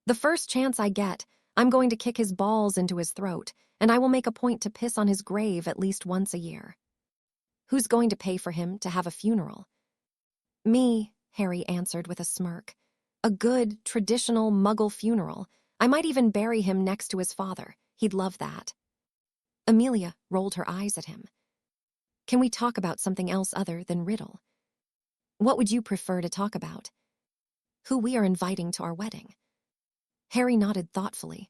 S1: The first chance I get, I'm going to kick his balls into his throat, and I will make a point to piss on his grave at least once a year. Who's going to pay for him to have a funeral? Me, Harry answered with a smirk. A good, traditional Muggle funeral. I might even bury him next to his father. He'd love that. Amelia rolled her eyes at him. Can we talk about something else other than Riddle? What would you prefer to talk about? Who we are inviting to our wedding? Harry nodded thoughtfully.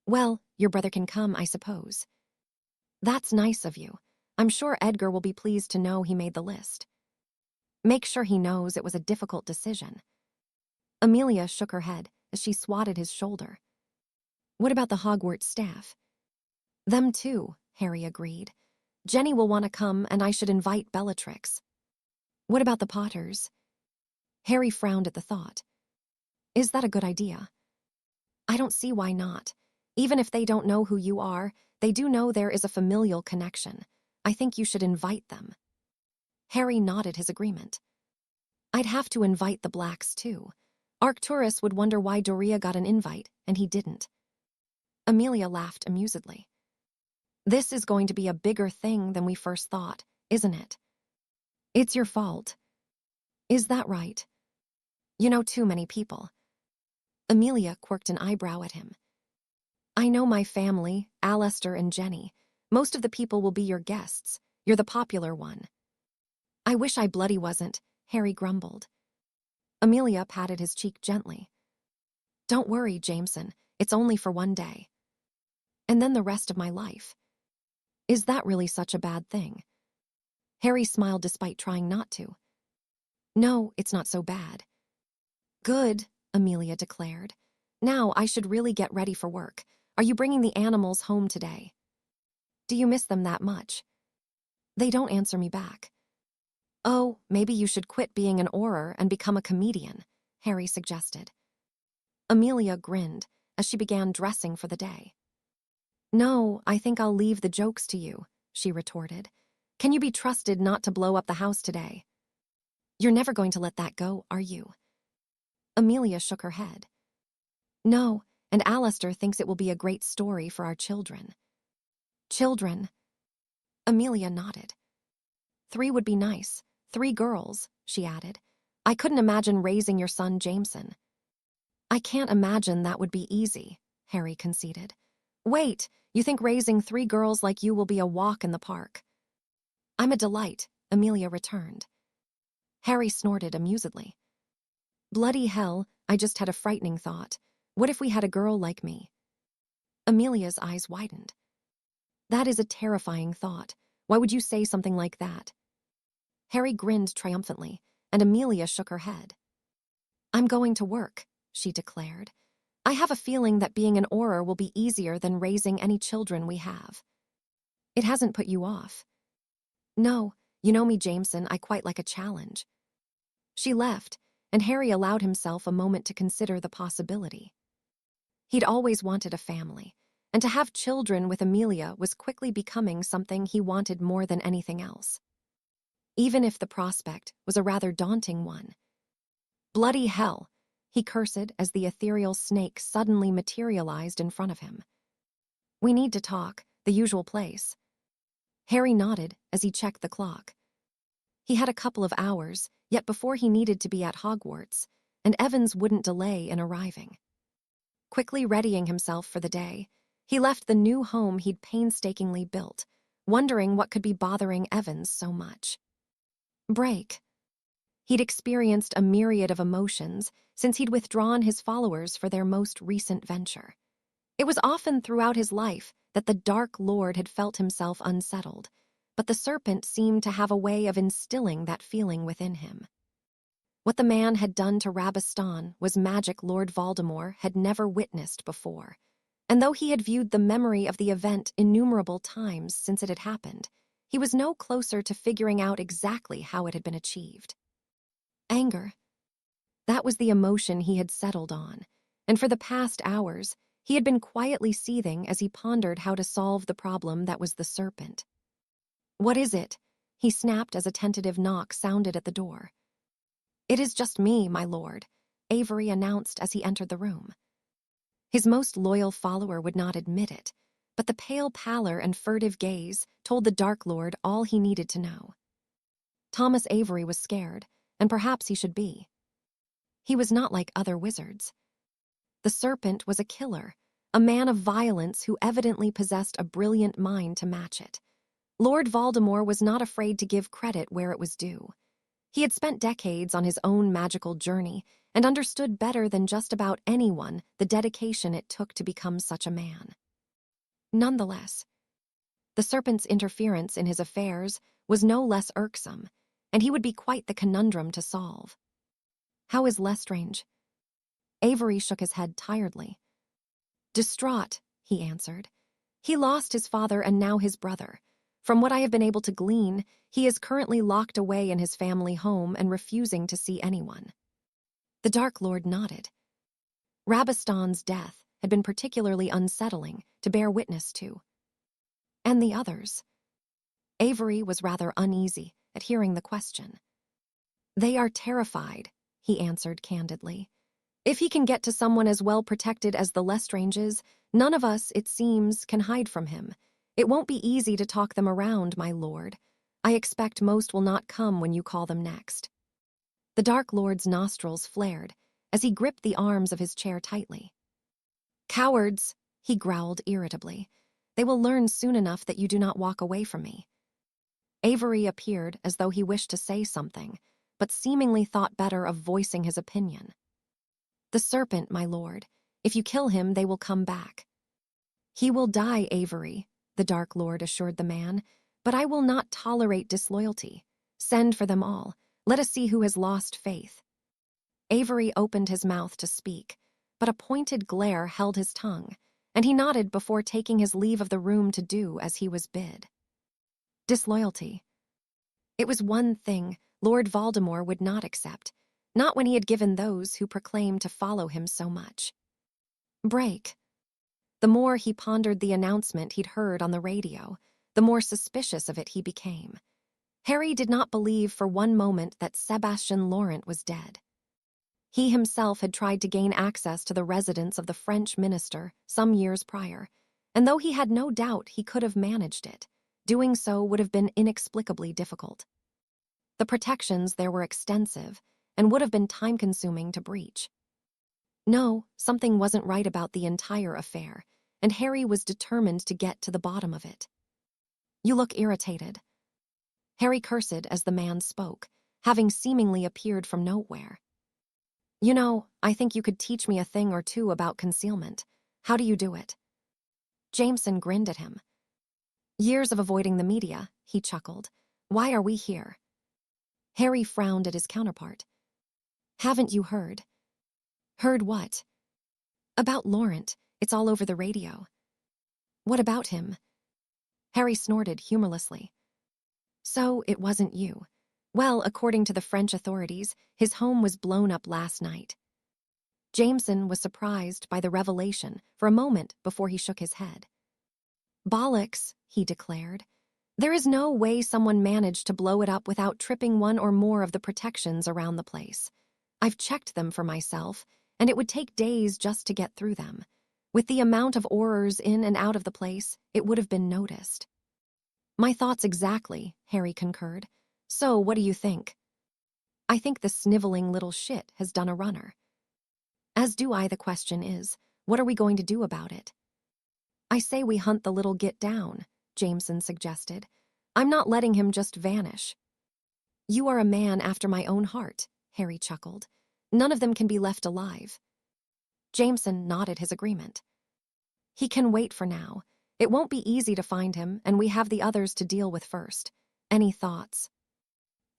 S1: Well, your brother can come, I suppose. That's nice of you. I'm sure Edgar will be pleased to know he made the list. Make sure he knows it was a difficult decision. Amelia shook her head as she swatted his shoulder. What about the Hogwarts staff? Them too, Harry agreed. Jenny will want to come, and I should invite Bellatrix. What about the Potters? Harry frowned at the thought. Is that a good idea? I don't see why not. Even if they don't know who you are, they do know there is a familial connection. I think you should invite them. Harry nodded his agreement. I'd have to invite the Blacks too. Arcturus would wonder why Doria got an invite, and he didn't. Amelia laughed amusedly. This is going to be a bigger thing than we first thought, isn't it? It's your fault. Is that right? You know too many people. Amelia quirked an eyebrow at him. I know my family, Alistair and Jenny. Most of the people will be your guests. You're the popular one. I wish I bloody wasn't, Harry grumbled. Amelia patted his cheek gently. Don't worry, Jameson. It's only for one day. And then the rest of my life. Is that really such a bad thing? Harry smiled despite trying not to. No, it's not so bad. Good, Amelia declared. Now I should really get ready for work. Are you bringing the animals home today? Do you miss them that much? They don't answer me back. Oh, maybe you should quit being an orer and become a comedian, Harry suggested. Amelia grinned as she began dressing for the day. No, I think I'll leave the jokes to you, she retorted. Can you be trusted not to blow up the house today? You're never going to let that go, are you? Amelia shook her head. No, and Alistair thinks it will be a great story for our children. Children? Amelia nodded. 3 would be nice. 3 girls, she added. I couldn't imagine raising your son Jameson. I can't imagine that would be easy, Harry conceded. Wait, you think raising 3 girls like you will be a walk in the park? I'm a delight, Amelia returned. Harry snorted amusedly. Bloody hell, I just had a frightening thought. What if we had a girl like me? Amelia's eyes widened. That is a terrifying thought. Why would you say something like that? Harry grinned triumphantly, and Amelia shook her head. I'm going to work, she declared. I have a feeling that being an orer will be easier than raising any children we have. It hasn't put you off. No, you know me, Jameson, I quite like a challenge. She left, and Harry allowed himself a moment to consider the possibility. He'd always wanted a family, and to have children with Amelia was quickly becoming something he wanted more than anything else. Even if the prospect was a rather daunting one. Bloody hell, he cursed as the ethereal snake suddenly materialized in front of him. We need to talk, the usual place. Harry nodded as he checked the clock. He had a couple of hours, yet before he needed to be at Hogwarts, and Evans wouldn't delay in arriving. Quickly readying himself for the day, he left the new home he'd painstakingly built, wondering what could be bothering Evans so much. Break. He'd experienced a myriad of emotions since he'd withdrawn his followers for their most recent venture. It was often throughout his life that the Dark Lord had felt himself unsettled, but the serpent seemed to have a way of instilling that feeling within him. What the man had done to Rabastan was magic Lord Voldemort had never witnessed before, and though he had viewed the memory of the event innumerable times since it had happened, he was no closer to figuring out exactly how it had been achieved. Anger. That was the emotion he had settled on, and for the past hours, he had been quietly seething as he pondered how to solve the problem that was the serpent. What is it? He snapped as a tentative knock sounded at the door. It is just me, my lord, Avery announced as he entered the room. His most loyal follower would not admit it, but the pale pallor and furtive gaze told the Dark Lord all he needed to know. Thomas Avery was scared, and perhaps he should be. He was not like other wizards. The serpent was a killer, a man of violence who evidently possessed a brilliant mind to match it. Lord Voldemort was not afraid to give credit where it was due. He had spent decades on his own magical journey and understood better than just about anyone the dedication it took to become such a man. Nonetheless, the serpent's interference in his affairs was no less irksome, and he would be quite the conundrum to solve. How is Lestrange? Avery shook his head tiredly. Distraught, he answered. He lost his father and now his brother. From what I have been able to glean, he is currently locked away in his family home and refusing to see anyone. The Dark Lord nodded. Rabastan's death had been particularly unsettling to bear witness to. And the others? Avery was rather uneasy at hearing the question. They are terrified, he answered candidly. If he can get to someone as well protected as the Lestranges, none of us, it seems, can hide from him. It won't be easy to talk them around, my lord. I expect most will not come when you call them next. The Dark Lord's nostrils flared as he gripped the arms of his chair tightly. Cowards, he growled irritably. They will learn soon enough that you do not walk away from me. Avery appeared as though he wished to say something, but seemingly thought better of voicing his opinion. The serpent, my lord. If you kill him, they will come back. He will die, Avery, the Dark Lord assured the man, But I will not tolerate disloyalty. Send for them all. Let us see who has lost faith. Avery opened his mouth to speak, but a pointed glare held his tongue, and he nodded before taking his leave of the room to do as he was bid. Disloyalty. It was one thing Lord Voldemort would not accept, not when he had given those who proclaimed to follow him so much. Break. The more he pondered the announcement he'd heard on the radio, the more suspicious of it he became. Harry did not believe for one moment that Sebastian Laurent was dead. He himself had tried to gain access to the residence of the French minister some years prior, and though he had no doubt he could have managed it, doing so would have been inexplicably difficult. The protections there were extensive and would have been time-consuming to breach. No, something wasn't right about the entire affair, and Harry was determined to get to the bottom of it. You look irritated. Harry cursed as the man spoke, having seemingly appeared from nowhere. You know, I think you could teach me a thing or two about concealment. How do you do it? Jameson grinned at him. Years of avoiding the media, he chuckled. Why are we here? Harry frowned at his counterpart. Haven't you heard? Heard what? About Laurent. It's all over the radio. What about him? Harry snorted humorlessly. So it wasn't you. Well, according to the French authorities, his home was blown up last night. Jameson was surprised by the revelation for a moment before he shook his head. Bollocks, he declared. There is no way someone managed to blow it up without tripping one or more of the protections around the place. I've checked them for myself, and it would take days just to get through them. With the amount of Aurors in and out of the place, it would have been noticed. My thoughts exactly, Harry concurred. So, what do you think? I think the sniveling little shit has done a runner. As do I. The question is, what are we going to do about it? I say we hunt the little git down, Jameson suggested. I'm not letting him just vanish. You are a man after my own heart, Harry chuckled. None of them can be left alive. Jameson nodded his agreement. He can wait for now. It won't be easy to find him, and we have the others to deal with first. Any thoughts?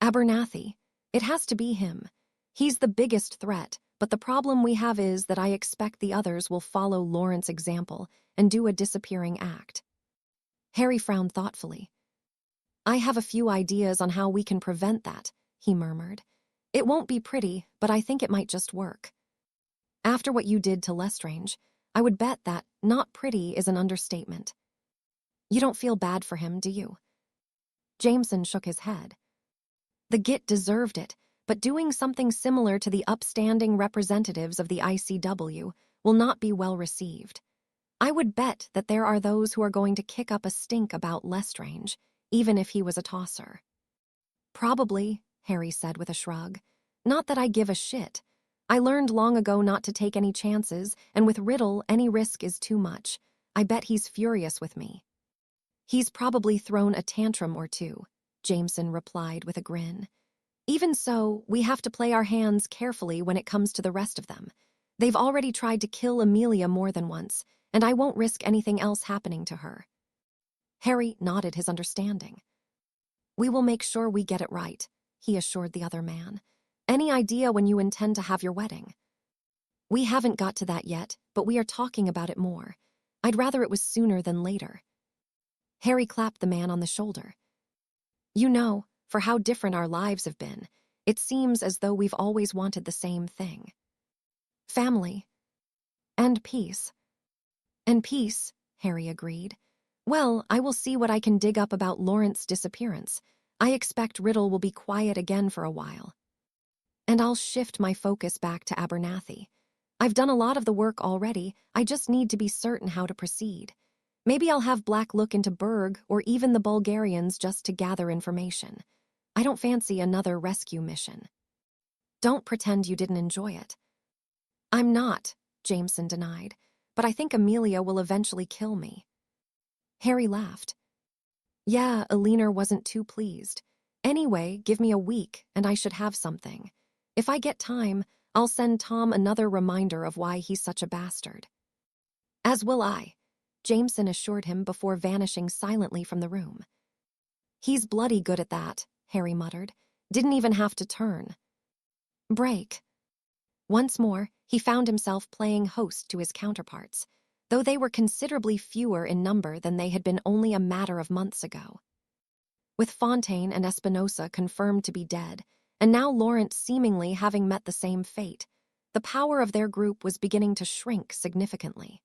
S1: Abernathy. It has to be him. He's the biggest threat, but the problem we have is that I expect the others will follow Laurent's example and do a disappearing act. Harry frowned thoughtfully. I have a few ideas on how we can prevent that, he murmured. It won't be pretty, but I think it might just work. After what you did to Lestrange, I would bet that not pretty is an understatement. You don't feel bad for him, do you? Jameson shook his head. The git deserved it, but doing something similar to the upstanding representatives of the ICW will not be well received. I would bet that there are those who are going to kick up a stink about Lestrange, even if he was a tosser. Probably, Harry said with a shrug. Not that I give a shit. I learned long ago not to take any chances, and with Riddle, any risk is too much. I bet he's furious with me. He's probably thrown a tantrum or two, Jameson replied with a grin. Even so, we have to play our hands carefully when it comes to the rest of them. They've already tried to kill Amelia more than once, and I won't risk anything else happening to her. Harry nodded his understanding. We will make sure we get it right, he assured the other man. Any idea when you intend to have your wedding? We haven't got to that yet, but we are talking about it more. I'd rather it was sooner than later. Harry clapped the man on the shoulder. You know, for how different our lives have been, it seems as though we've always wanted the same thing. Family. And peace. And peace, Harry agreed. Well, I will see what I can dig up about Laurent's disappearance. I expect Riddle will be quiet again for a while. And I'll shift my focus back to Abernathy. I've done a lot of the work already, I just need to be certain how to proceed. Maybe I'll have Black look into Berg or even the Bulgarians just to gather information. I don't fancy another rescue mission. Don't pretend you didn't enjoy it. I'm not, Jameson denied, but I think Amelia will eventually kill me. Harry laughed. Yeah, Alina wasn't too pleased. Anyway, give me a week and I should have something. If I get time, I'll send Tom another reminder of why he's such a bastard. As will I, Jameson assured him before vanishing silently from the room. He's bloody good at that, Harry muttered. Didn't even have to turn. Break. Once more, he found himself playing host to his counterparts, though they were considerably fewer in number than they had been only a matter of months ago. With Fontaine and Espinosa confirmed to be dead, and now Lawrence seemingly having met the same fate, the power of their group was beginning to shrink significantly.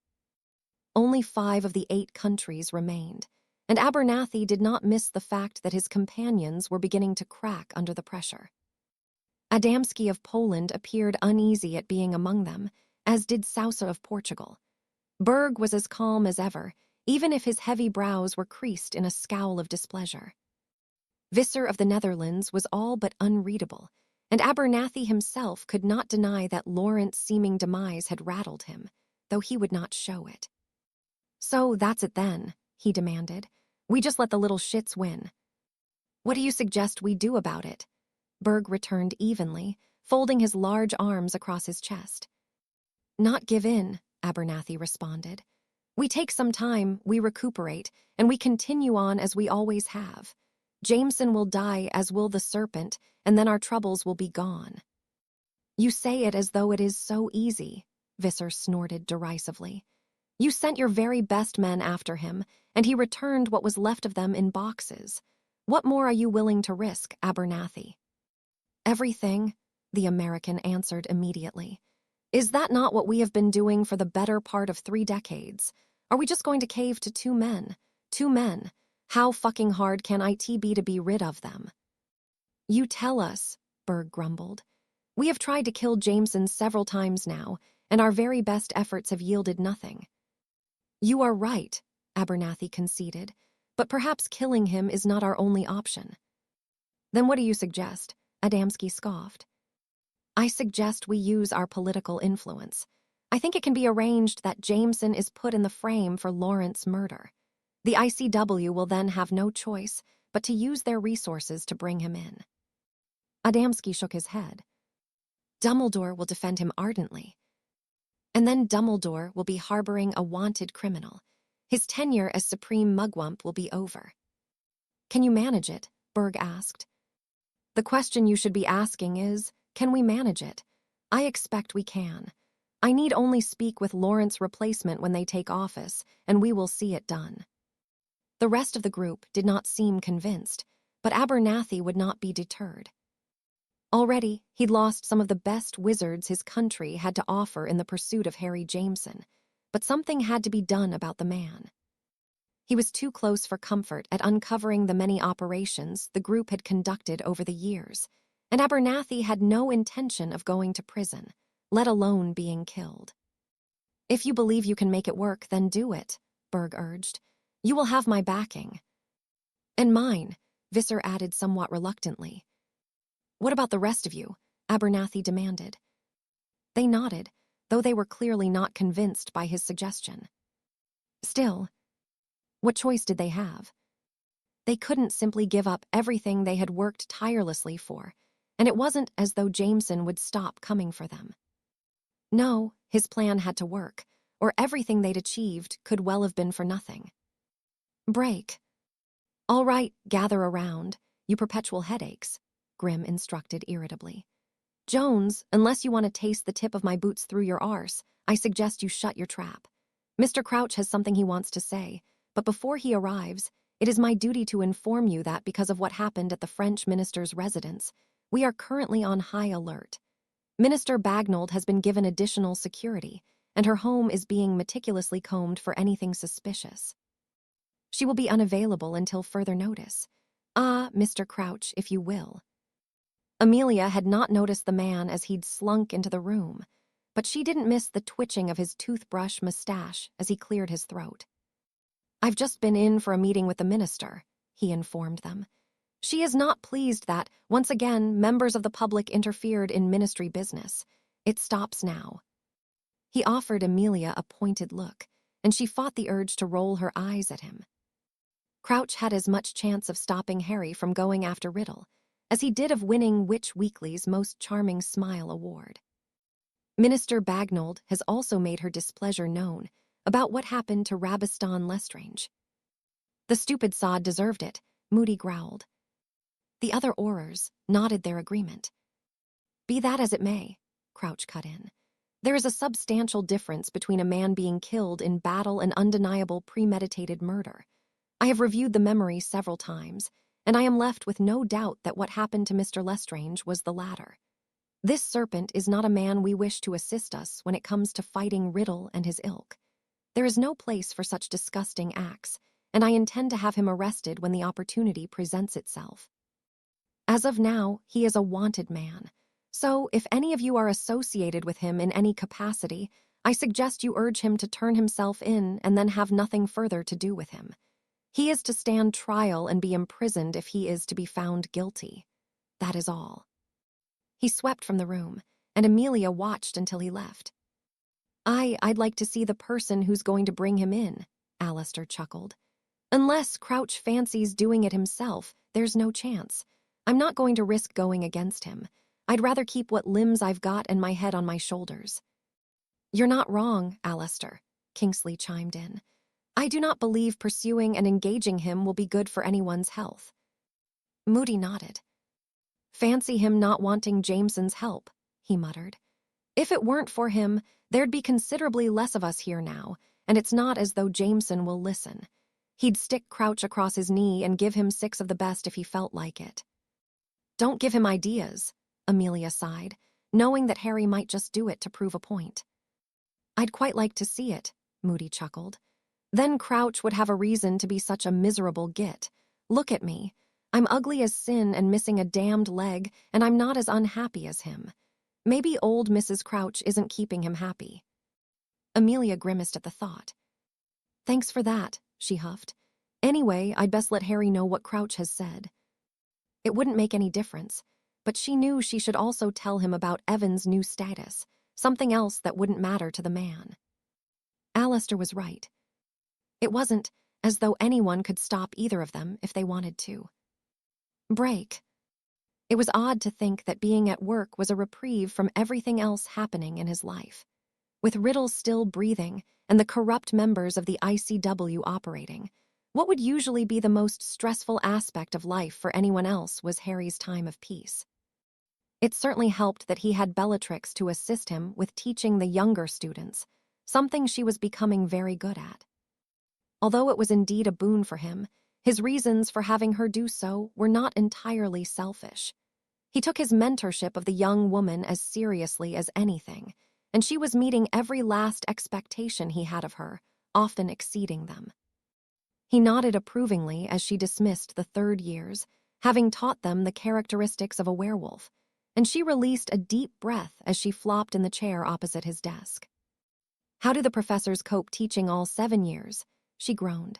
S1: Only 5 of the 8 countries remained, and Abernathy did not miss the fact that his companions were beginning to crack under the pressure. Adamski of Poland appeared uneasy at being among them, as did Sousa of Portugal. Berg was as calm as ever, even if his heavy brows were creased in a scowl of displeasure. Visser of the Netherlands was all but unreadable, and Abernathy himself could not deny that Lawrence's seeming demise had rattled him, though he would not show it. So that's it then, he demanded. We just let the little shits win. What do you suggest we do about it? Berg returned evenly, folding his large arms across his chest. Not give in, Abernathy responded. We take some time, we recuperate, and we continue on as we always have. Jameson will die, as will the serpent, and then our troubles will be gone. You say it as though it is so easy, Visser snorted derisively. You sent your very best men after him, and he returned what was left of them in boxes. What more are you willing to risk, Abernathy? Everything, the American answered immediately. Is that not what we have been doing for the better part of 3 decades? Are we just going to cave to 2 men? 2 men. How fucking hard can it be to be rid of them? You tell us, Berg grumbled. We have tried to kill Jameson several times now, and our very best efforts have yielded nothing. You are right, Abernathy conceded, but perhaps killing him is not our only option. Then what do you suggest? Adamski scoffed. I suggest we use our political influence. I think it can be arranged that Jameson is put in the frame for Lawrence's murder. The ICW will then have no choice but to use their resources to bring him in. Adamski shook his head. Dumbledore will defend him ardently. And then Dumbledore will be harboring a wanted criminal. His tenure as Supreme Mugwump will be over. Can you manage it? Berg asked. The question you should be asking is, can we manage it? I expect we can. I need only speak with Lawrence's replacement when they take office, and we will see it done. The rest of the group did not seem convinced, but Abernathy would not be deterred. Already, he'd lost some of the best wizards his country had to offer in the pursuit of Harry Jameson, but something had to be done about the man. He was too close for comfort at uncovering the many operations the group had conducted over the years, and Abernathy had no intention of going to prison, let alone being killed. If you believe you can make it work, then do it, Berg urged. You will have my backing. And mine, Visser added somewhat reluctantly. What about the rest of you? Abernathy demanded. They nodded, though they were clearly not convinced by his suggestion. Still, what choice did they have? They couldn't simply give up everything they had worked tirelessly for, and it wasn't as though Jameson would stop coming for them. No, his plan had to work, or everything they'd achieved could well have been for nothing. Break. All right, gather around, you perpetual headaches, Grim instructed irritably. Jones, unless you want to taste the tip of my boots through your arse, I suggest you shut your trap. Mr. Crouch has something he wants to say, but before he arrives, it is my duty to inform you that because of what happened at the French minister's residence, we are currently on high alert. Minister Bagnold has been given additional security, and her home is being meticulously combed for anything suspicious. She will be unavailable until further notice. Ah, Mr. Crouch, if you will. Amelia had not noticed the man as he'd slunk into the room, but she didn't miss the twitching of his toothbrush mustache as he cleared his throat. I've just been in for a meeting with the minister, he informed them. She is not pleased that, once again, members of the public interfered in ministry business. It stops now. He offered Amelia a pointed look, and she fought the urge to roll her eyes at him. Crouch had as much chance of stopping Harry from going after Riddle as he did of winning Witch Weekly's Most Charming Smile award. Minister Bagnold has also made her displeasure known about what happened to Rabiston Lestrange. The stupid sod deserved it, Moody growled. The other Aurors nodded their agreement. Be that as it may, Crouch cut in. There is a substantial difference between a man being killed in battle and undeniable premeditated murder. I have reviewed the memory several times, and I am left with no doubt that what happened to Mr. Lestrange was the latter. This serpent is not a man we wish to assist us when it comes to fighting Riddle and his ilk. There is no place for such disgusting acts, and I intend to have him arrested when the opportunity presents itself. As of now, he is a wanted man. So, if any of you are associated with him in any capacity, I suggest you urge him to turn himself in and then have nothing further to do with him. He is to stand trial and be imprisoned if he is to be found guilty. That is all. He swept from the room, and Amelia watched until he left. I'd like to see the person who's going to bring him in, Alistair chuckled. Unless Crouch fancies doing it himself, there's no chance. I'm not going to risk going against him. I'd rather keep what limbs I've got and my head on my shoulders. You're not wrong, Alistair, Kingsley chimed in. I do not believe pursuing and engaging him will be good for anyone's health. Moody nodded. Fancy him not wanting Jameson's help, he muttered. If it weren't for him, there'd be considerably less of us here now, and it's not as though Jameson will listen. He'd stick Crouch across his knee and give him 6 of the best if he felt like it. Don't give him ideas, Amelia sighed, knowing that Harry might just do it to prove a point. I'd quite like to see it, Moody chuckled. Then Crouch would have a reason to be such a miserable git. Look at me. I'm ugly as sin and missing a damned leg, and I'm not as unhappy as him. Maybe old Mrs. Crouch isn't keeping him happy. Amelia grimaced at the thought. Thanks for that, she huffed. Anyway, I'd best let Harry know what Crouch has said. It wouldn't make any difference, but she knew she should also tell him about Evan's new status, something else that wouldn't matter to the man. Alistair was right. It wasn't as though anyone could stop either of them if they wanted to. Break. It was odd to think that being at work was a reprieve from everything else happening in his life. With Riddle still breathing and the corrupt members of the ICW operating, what would usually be the most stressful aspect of life for anyone else was Harry's time of peace. It certainly helped that he had Bellatrix to assist him with teaching the younger students, something she was becoming very good at. Although it was indeed a boon for him, his reasons for having her do so were not entirely selfish. He took his mentorship of the young woman as seriously as anything, and she was meeting every last expectation he had of her, often exceeding them. He nodded approvingly as she dismissed the 3rd years, having taught them the characteristics of a werewolf, and she released a deep breath as she flopped in the chair opposite his desk. How do the professors cope teaching all 7 years? She groaned.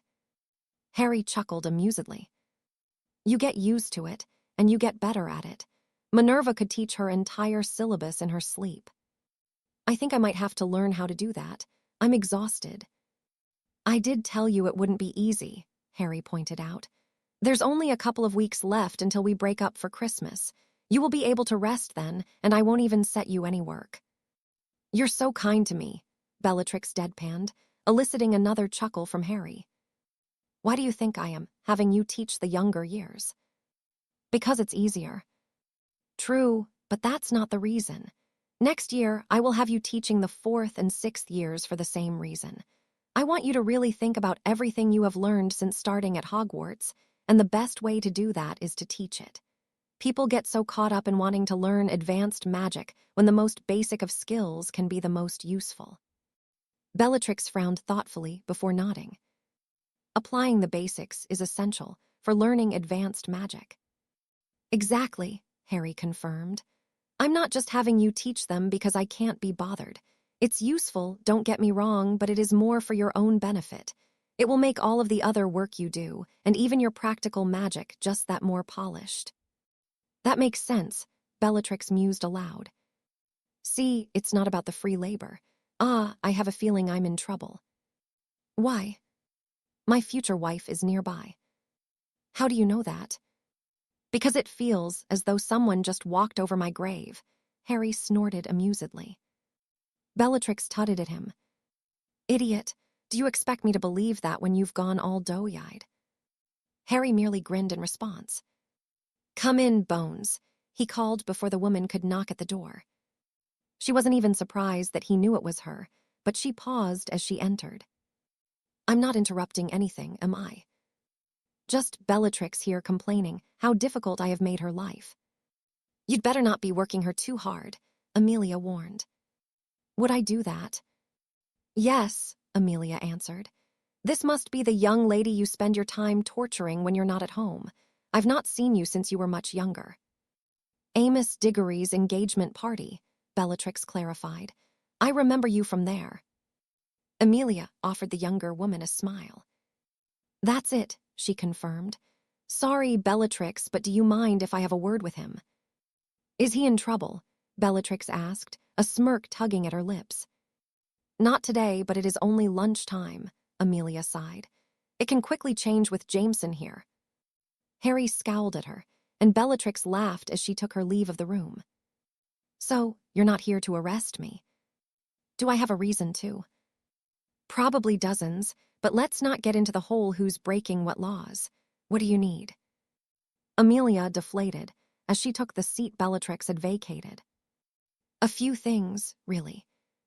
S1: Harry chuckled amusedly. You get used to it, and you get better at it. Minerva could teach her entire syllabus in her sleep. I think I might have to learn how to do that. I'm exhausted. I did tell you it wouldn't be easy, Harry pointed out. There's only a couple of weeks left until we break up for Christmas. You will be able to rest then, and I won't even set you any work. You're so kind to me, Bellatrix deadpanned, eliciting another chuckle from Harry. Why do you think I am, having you teach the younger years? Because it's easier. True, but that's not the reason. Next year, I will have you teaching the 4th and 6th years for the same reason. I want you to really think about everything you have learned since starting at Hogwarts, and the best way to do that is to teach it. People get so caught up in wanting to learn advanced magic when the most basic of skills can be the most useful. Bellatrix frowned thoughtfully before nodding. Applying the basics is essential for learning advanced magic. Exactly, Harry confirmed. I'm not just having you teach them because I can't be bothered. It's useful, don't get me wrong, but it is more for your own benefit. It will make all of the other work you do, and even your practical magic, just that more polished. That makes sense, Bellatrix mused aloud. See, it's not about the free labor. I have a feeling I'm in trouble. Why? My future wife is nearby. How do you know that? Because it feels as though someone just walked over my grave, Harry snorted amusedly. Bellatrix tutted at him. Idiot, do you expect me to believe that when you've gone all doe-eyed? Harry merely grinned in response. "Come in, Bones," he called before the woman could knock at the door. She wasn't even surprised that he knew it was her, but she paused as she entered. "I'm not interrupting anything, am I? Just Bellatrix here complaining how difficult I have made her life." "You'd better not be working her too hard," Amelia warned. "Would I do that?" "Yes," Amelia answered. "This must be the young lady you spend your time torturing when you're not at home. I've not seen you since you were much younger." "Amos Diggory's engagement party," Bellatrix clarified. "I remember you from there." Amelia offered the younger woman a smile. "That's it," she confirmed. "Sorry, Bellatrix, but do you mind if I have a word with him?" "Is he in trouble?" Bellatrix asked, a smirk tugging at her lips. "Not today, but it is only lunchtime," Amelia sighed. "It can quickly change with Jameson here." Harry scowled at her, and Bellatrix laughed as she took her leave of the room. "So, you're not here to arrest me?" "Do I have a reason to?" "Probably dozens, but let's not get into the whole who's breaking what laws. What do you need?" Amelia deflated as she took the seat Bellatrix had vacated. "A few things, really.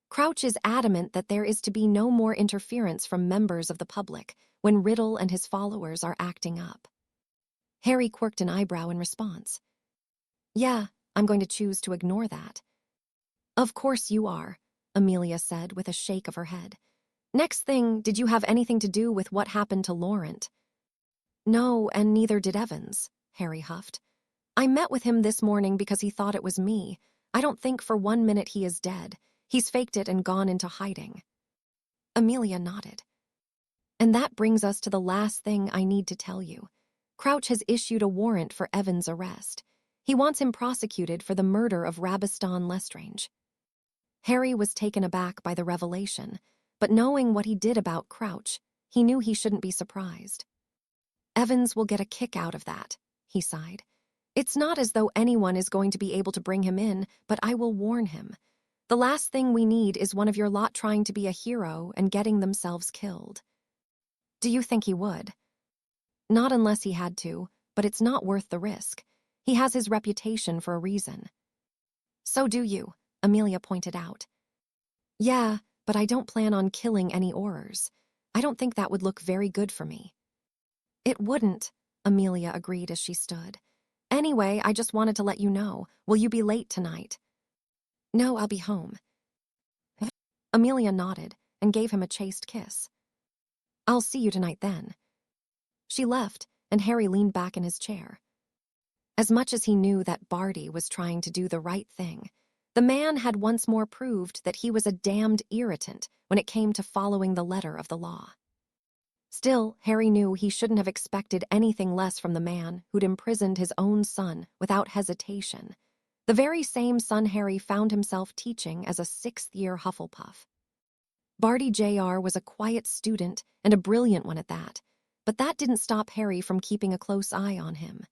S1: Crouch is adamant that there is to be no more interference from members of the public when Riddle and his followers are acting up." Harry quirked an eyebrow in response. "Yeah, I'm going to choose to ignore that." "Of course you are," Amelia said with a shake of her head. "Next thing, did you have anything to do with what happened to Laurent?" "No, and neither did Evans," Harry huffed. "I met with him this morning because he thought it was me. I don't think for 1 minute he is dead. He's faked it and gone into hiding." Amelia nodded. "And that brings us to the last thing I need to tell you. Crouch has issued a warrant for Evans' arrest. He wants him prosecuted for the murder of Rabiston Lestrange." Harry was taken aback by the revelation, but knowing what he did about Crouch, he knew he shouldn't be surprised. "Evans will get a kick out of that," he sighed. "It's not as though anyone is going to be able to bring him in, but I will warn him. The last thing we need is one of your lot trying to be a hero and getting themselves killed." "Do you think he would?" "Not unless he had to, but it's not worth the risk. He has his reputation for a reason." "So do you," Amelia pointed out. "Yeah, but I don't plan on killing any Aurors. I don't think that would look very good for me." "It wouldn't," Amelia agreed as she stood. "Anyway, I just wanted to let you know. Will you be late tonight?" "No, I'll be home." Amelia nodded and gave him a chaste kiss. "I'll see you tonight then." She left, and Harry leaned back in his chair. As much as he knew that Barty was trying to do the right thing, the man had once more proved that he was a damned irritant when it came to following the letter of the law. Still, Harry knew he shouldn't have expected anything less from the man who'd imprisoned his own son without hesitation, the very same son Harry found himself teaching as a sixth-year Hufflepuff. Barty Jr. was a quiet student and a brilliant one at that, but that didn't stop Harry from keeping a close eye on him.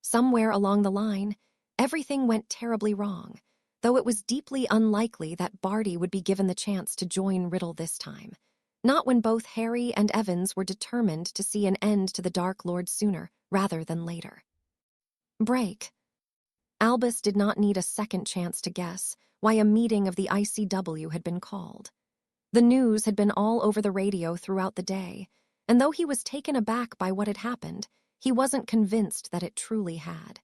S1: Somewhere along the line, everything went terribly wrong, though it was deeply unlikely that Barty would be given the chance to join Riddle this time, not when both Harry and Evans were determined to see an end to the Dark Lord sooner rather than later. Break. Albus did not need a second chance to guess why a meeting of the ICW had been called. The news had been all over the radio throughout the day, and though he was taken aback by what had happened, he wasn't convinced that it truly had.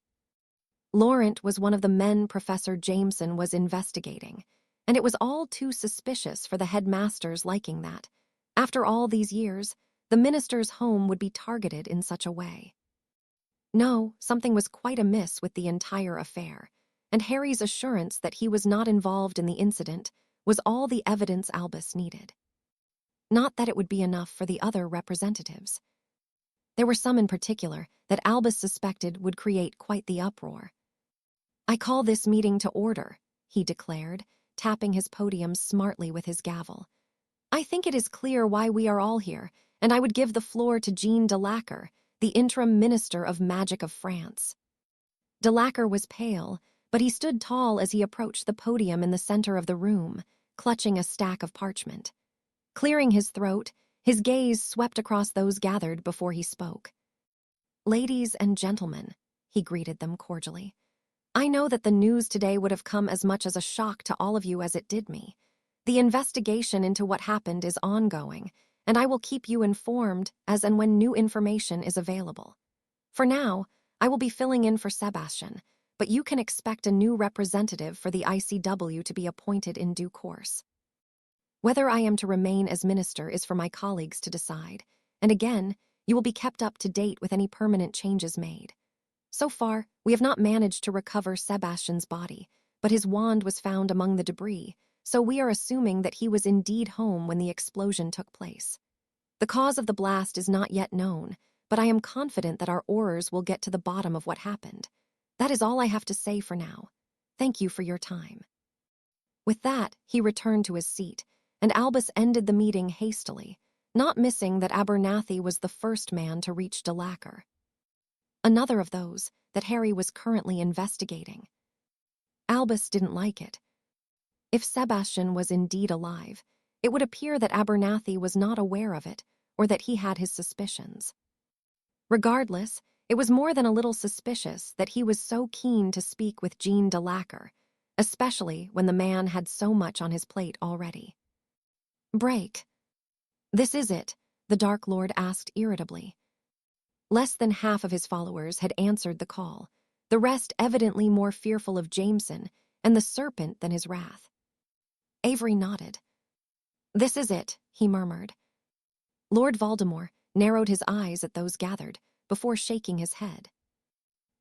S1: Laurent was one of the men Professor Jameson was investigating, and it was all too suspicious for the headmaster's liking that. After all these years, the minister's home would be targeted in such a way. No, something was quite amiss with the entire affair, and Harry's assurance that he was not involved in the incident was all the evidence Albus needed. Not that it would be enough for the other representatives. There were some in particular that Albus suspected would create quite the uproar. "I call this meeting to order," he declared, tapping his podium smartly with his gavel. "I think it is clear why we are all here, and I would give the floor to Jean Delacour, the interim minister of magic of France." Delacour was pale, but he stood tall as he approached the podium in the center of the room, clutching a stack of parchment. Clearing his throat, his gaze swept across those gathered before he spoke. "Ladies and gentlemen," he greeted them cordially. "I know that the news today would have come as much as a shock to all of you as it did me. The investigation into what happened is ongoing, and I will keep you informed as and when new information is available. For now, I will be filling in for Sebastian, but you can expect a new representative for the ICW to be appointed in due course. Whether I am to remain as minister is for my colleagues to decide, and again, you will be kept up to date with any permanent changes made. So far, we have not managed to recover Sebastian's body, but his wand was found among the debris, so we are assuming that he was indeed home when the explosion took place. The cause of the blast is not yet known, but I am confident that our Aurors will get to the bottom of what happened. That is all I have to say for now. Thank you for your time." With that, he returned to his seat, and Albus ended the meeting hastily, not missing that Abernathy was the first man to reach DeLacker. Another of those that Harry was currently investigating. Albus didn't like it. If Sebastian was indeed alive, it would appear that Abernathy was not aware of it, or that he had his suspicions. Regardless, it was more than a little suspicious that he was so keen to speak with Jean DeLacker, especially when the man had so much on his plate already. "Break. This is it," the Dark Lord asked irritably. Less than half of his followers had answered the call, the rest evidently more fearful of Jameson and the serpent than his wrath. Avery nodded. "This is it," he murmured. Lord Voldemort narrowed his eyes at those gathered, before shaking his head.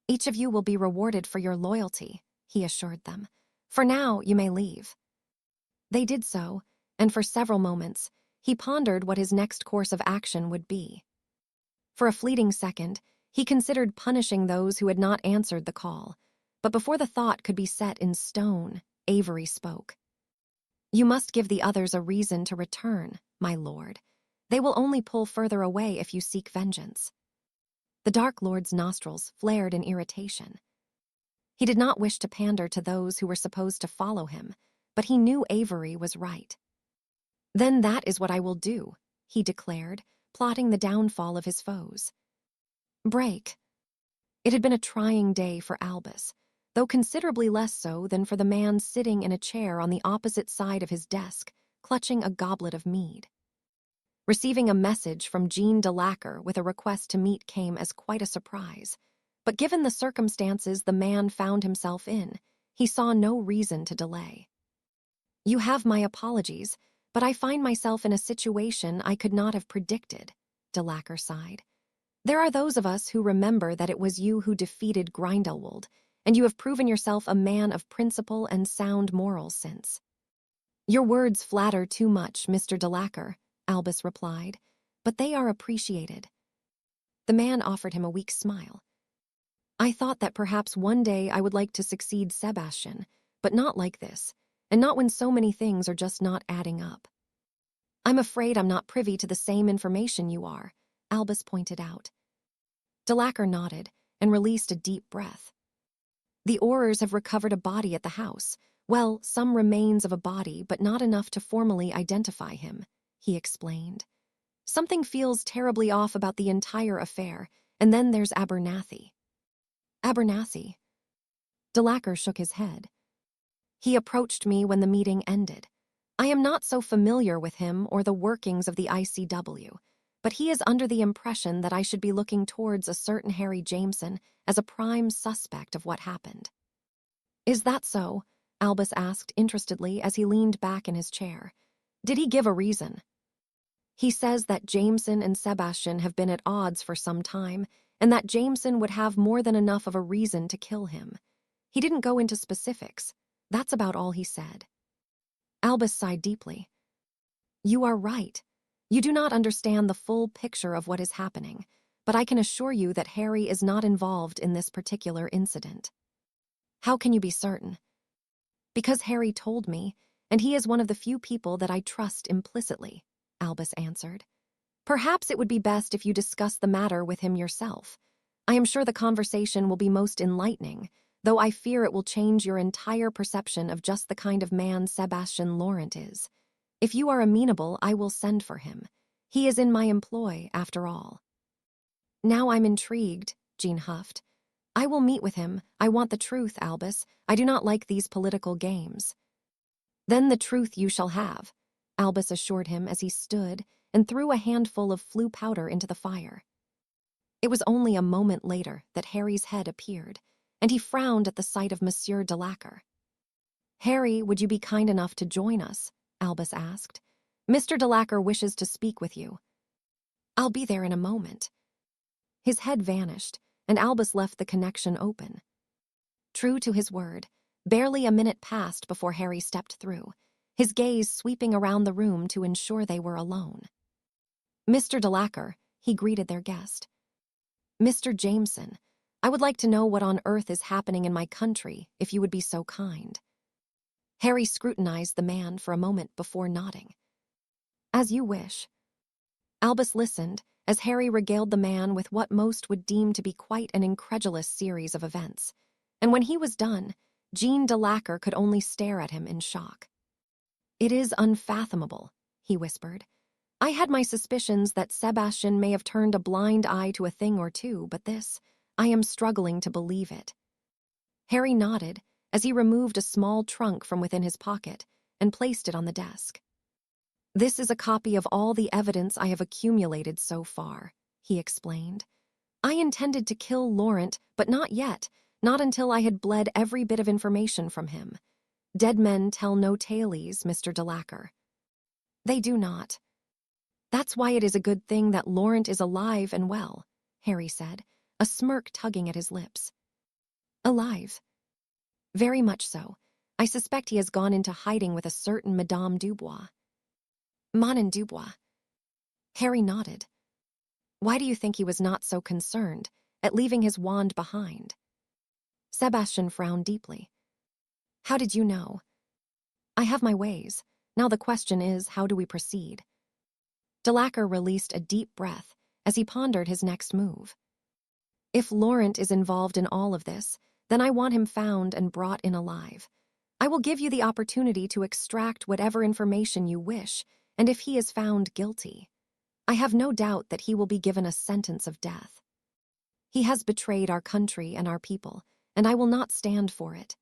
S1: "Each of you will be rewarded for your loyalty," he assured them. "For now, you may leave." They did so, and for several moments, he pondered what his next course of action would be. For a fleeting second, he considered punishing those who had not answered the call, but before the thought could be set in stone, Avery spoke. "You must give the others a reason to return, my lord. They will only pull further away if you seek vengeance." The Dark Lord's nostrils flared in irritation. He did not wish to pander to those who were supposed to follow him, but he knew Avery was right. "Then that is what I will do," he declared, plotting the downfall of his foes. Break. It had been a trying day for Albus, though considerably less so than for the man sitting in a chair on the opposite side of his desk, clutching a goblet of mead. Receiving a message from Jean DeLacker with a request to meet came as quite a surprise, but given the circumstances the man found himself in, he saw no reason to delay. "You have my apologies, but I find myself in a situation I could not have predicted," DeLacker sighed. "There are those of us who remember that it was you who defeated Grindelwald, and you have proven yourself a man of principle and sound morals since." "Your words flatter too much, Mr. DeLacker," Albus replied, "but they are appreciated." The man offered him a weak smile. "I thought that perhaps one day I would like to succeed Sebastian, but not like this, and not when so many things are just not adding up." "I'm afraid I'm not privy to the same information you are," Albus pointed out. DeLacker nodded and released a deep breath. "The Aurors have recovered a body at the house. Well, some remains of a body, but not enough to formally identify him," he explained. "Something feels terribly off about the entire affair, and then there's Abernathy." "Abernathy?" DeLacker shook his head. "He approached me when the meeting ended. I am not so familiar with him or the workings of the ICW, but he is under the impression that I should be looking towards a certain Harry Jameson as a prime suspect of what happened." "Is that so?" Albus asked interestedly as he leaned back in his chair. "Did he give a reason?" "He says that Jameson and Sebastian have been at odds for some time, and that Jameson would have more than enough of a reason to kill him. He didn't go into specifics. That's about all he said." Albus sighed deeply. "You are right. You do not understand the full picture of what is happening, but I can assure you that Harry is not involved in this particular incident." "How can you be certain?" "Because Harry told me, and he is one of the few people that I trust implicitly," Albus answered. "Perhaps it would be best if you discuss the matter with him yourself. I am sure the conversation will be most enlightening, though I fear it will change your entire perception of just the kind of man Sebastian Laurent is. If you are amenable, I will send for him. He is in my employ, after all." Now I'm intrigued, Jean huffed. I will meet with him. I want the truth, Albus. I do not like these political games. Then the truth you shall have, Albus assured him as he stood and threw a handful of flue powder into the fire. It was only a moment later that Harry's head appeared, and he frowned at the sight of Monsieur de Lacre. Harry, would you be kind enough to join us? Albus asked. Mr. de Lacre wishes to speak with you. I'll be there in a moment. His head vanished, and Albus left the connection open. True to his word, barely a minute passed before Harry stepped through, his gaze sweeping around the room to ensure they were alone. Mr. de Lacre, he greeted their guest. Mr. Jameson, I would like to know what on earth is happening in my country, if you would be so kind. Harry scrutinized the man for a moment before nodding. As you wish. Albus listened as Harry regaled the man with what most would deem to be quite an incredulous series of events, and when he was done, Jean de Lacre could only stare at him in shock. It is unfathomable, he whispered. I had my suspicions that Sebastian may have turned a blind eye to a thing or two, but this, I am struggling to believe it. Harry nodded as he removed a small trunk from within his pocket and placed it on the desk. This is a copy of all the evidence I have accumulated so far, he explained. I intended to kill Laurent, but not yet, not until I had bled every bit of information from him. Dead men tell no tales, Mr. de Lacre. They do not. That's why it is a good thing that Laurent is alive and well, Harry said, a smirk tugging at his lips. Alive? Very much so. I suspect he has gone into hiding with a certain Madame Dubois. Manon Dubois. Harry nodded. Why do you think he was not so concerned at leaving his wand behind? Sebastian frowned deeply. How did you know? I have my ways. Now the question is, how do we proceed? De Lacre released a deep breath as he pondered his next move. If Laurent is involved in all of this, then I want him found and brought in alive. I will give you the opportunity to extract whatever information you wish, and if he is found guilty, I have no doubt that he will be given a sentence of death. He has betrayed our country and our people, and I will not stand for it.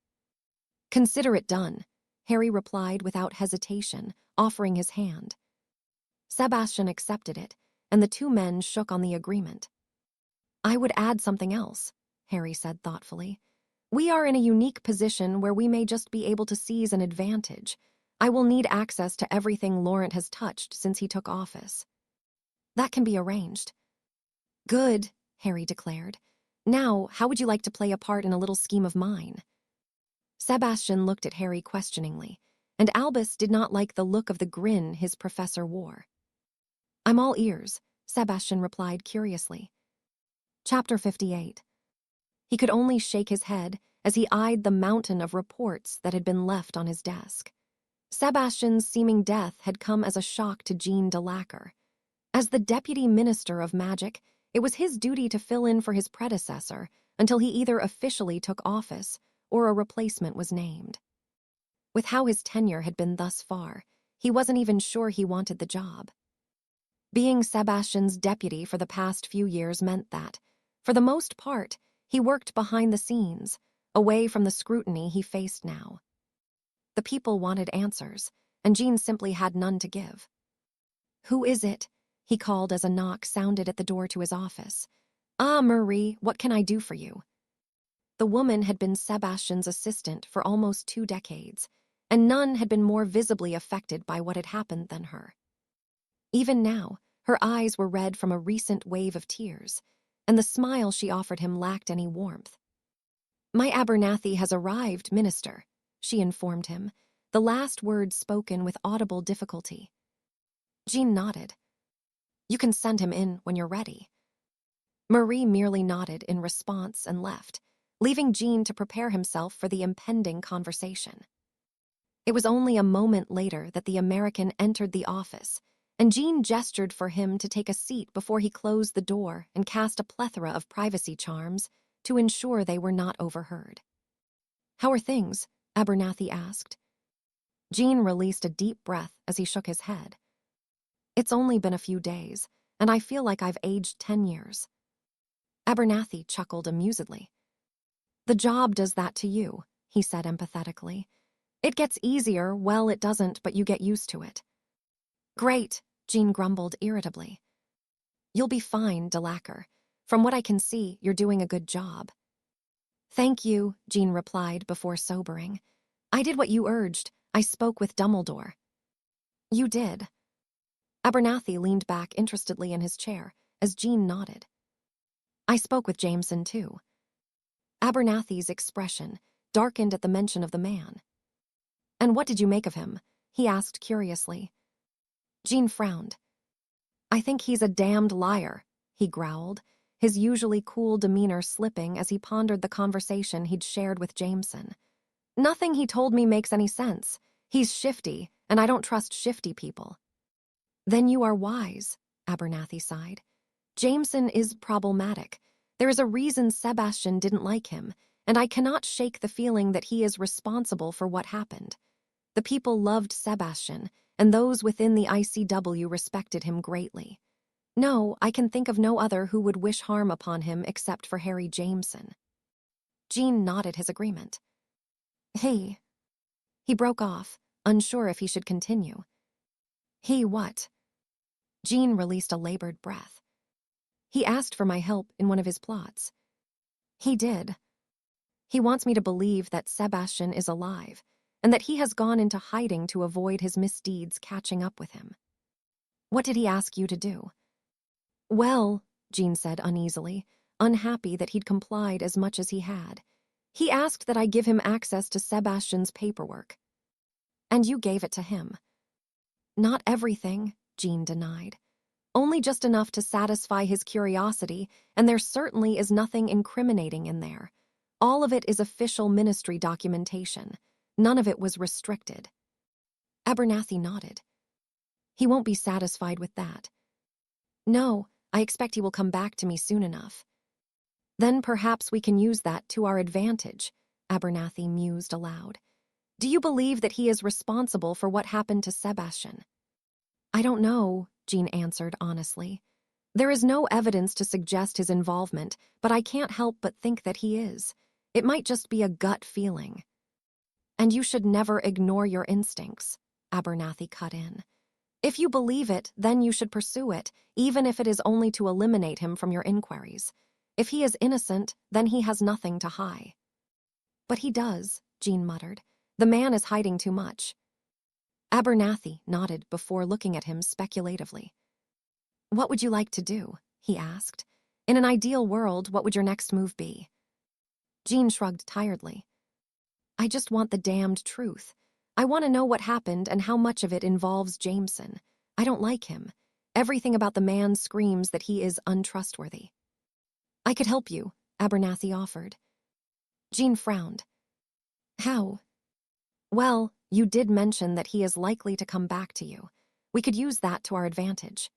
S1: Consider it done, Harry replied without hesitation, offering his hand. Sebastian accepted it, and the two men shook on the agreement. I would add something else, Harry said thoughtfully. We are in a unique position where we may just be able to seize an advantage. I will need access to everything Laurent has touched since he took office. That can be arranged. Good, Harry declared. Now, how would you like to play a part in a little scheme of mine? Sebastian looked at Harry questioningly, and Albus did not like the look of the grin his professor wore. I'm all ears, Sebastian replied curiously. Chapter 58. He could only shake his head as he eyed the mountain of reports that had been left on his desk. Sebastian's seeming death had come as a shock to Jean de Lacre. As the deputy minister of magic, it was his duty to fill in for his predecessor until he either officially took office or a replacement was named. With how his tenure had been thus far, he wasn't even sure he wanted the job. Being Sebastian's deputy for the past few years meant that, for the most part, he worked behind the scenes, away from the scrutiny he faced now. The people wanted answers, and Jean simply had none to give. Who is it? He called as a knock sounded at the door to his office. Ah, Marie, what can I do for you? The woman had been Sebastian's assistant for almost 2 decades, and none had been more visibly affected by what had happened than her. Even now, her eyes were red from a recent wave of tears, and the smile she offered him lacked any warmth. My Abernathy has arrived, Minister, she informed him, the last words spoken with audible difficulty. Jean nodded. You can send him in when you're ready. Marie merely nodded in response and left, leaving Jean to prepare himself for the impending conversation. It was only a moment later that the American entered the office, and Jean gestured for him to take a seat before he closed the door and cast a plethora of privacy charms to ensure they were not overheard. How are things? Abernathy asked. Jean released a deep breath as he shook his head. It's only been a few days, and I feel like I've aged 10 years. Abernathy chuckled amusedly. The job does that to you, he said empathetically. It gets easier, well, it doesn't, but you get used to it. Great, Jean grumbled irritably. You'll be fine, DeLacker. From what I can see, you're doing a good job. Thank you, Jean replied before sobering. I did what you urged. I spoke with Dumbledore. You did. Abernathy leaned back interestedly in his chair as Jean nodded. I spoke with Jameson, too. Abernathy's expression darkened at the mention of the man. And what did you make of him? He asked curiously. Jean frowned. I think he's a damned liar, he growled, his usually cool demeanor slipping as he pondered the conversation he'd shared with Jameson. Nothing he told me makes any sense. He's shifty, and I don't trust shifty people. Then you are wise, Abernathy sighed. Jameson is problematic. There is a reason Sebastian didn't like him, and I cannot shake the feeling that he is responsible for what happened. The people loved Sebastian, and those within the ICW respected him greatly. No, I can think of no other who would wish harm upon him except for Harry Jameson. Jean nodded his agreement. He broke off, unsure if he should continue. He what? Jean released a labored breath. He asked for my help in one of his plots. He did. He wants me to believe that Sebastian is alive, and that he has gone into hiding to avoid his misdeeds catching up with him. What did he ask you to do? Well, Jean said uneasily, unhappy that he'd complied as much as he had. He asked that I give him access to Sebastian's paperwork. And you gave it to him. Not everything, Jean denied. Only just enough to satisfy his curiosity, and there certainly is nothing incriminating in there. All of it is official ministry documentation. None of it was restricted. Abernathy nodded. He won't be satisfied with that. No, I expect he will come back to me soon enough. Then perhaps we can use that to our advantage, Abernathy mused aloud. Do you believe that he is responsible for what happened to Sebastian? I don't know, Jean answered honestly. There is no evidence to suggest his involvement, but I can't help but think that he is. It might just be a gut feeling. And you should never ignore your instincts, Abernathy cut in. If you believe it, then you should pursue it, even if it is only to eliminate him from your inquiries. If he is innocent, then he has nothing to hide. But he does, Jean muttered. The man is hiding too much. Abernathy nodded before looking at him speculatively. What would you like to do? He asked. In an ideal world, what would your next move be? Jean shrugged tiredly. I just want the damned truth. I want to know what happened and how much of it involves Jameson. I don't like him. Everything about the man screams that he is untrustworthy. I could help you, Abernathy offered. Jean frowned. How? Well, you did mention that he is likely to come back to you. We could use that to our advantage.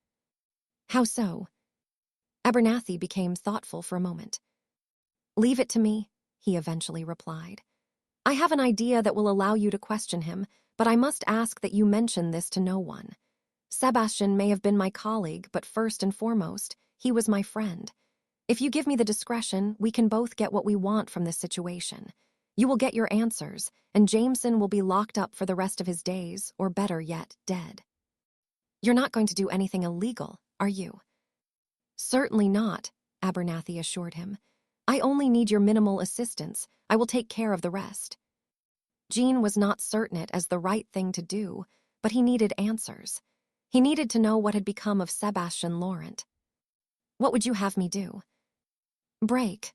S1: How so? Abernathy became thoughtful for a moment. Leave it to me, he eventually replied. I have an idea that will allow you to question him, but I must ask that you mention this to no one. Sebastian may have been my colleague, but first and foremost, he was my friend. If you give me the discretion, we can both get what we want from this situation. You will get your answers, and Jameson will be locked up for the rest of his days, or better yet, dead. You're not going to do anything illegal, are you? Certainly not, Abernathy assured him. I only need your minimal assistance. I will take care of the rest. Jean was not certain it as the right thing to do, but he needed answers. He needed to know what had become of Sebastian Laurent. What would you have me do? Break.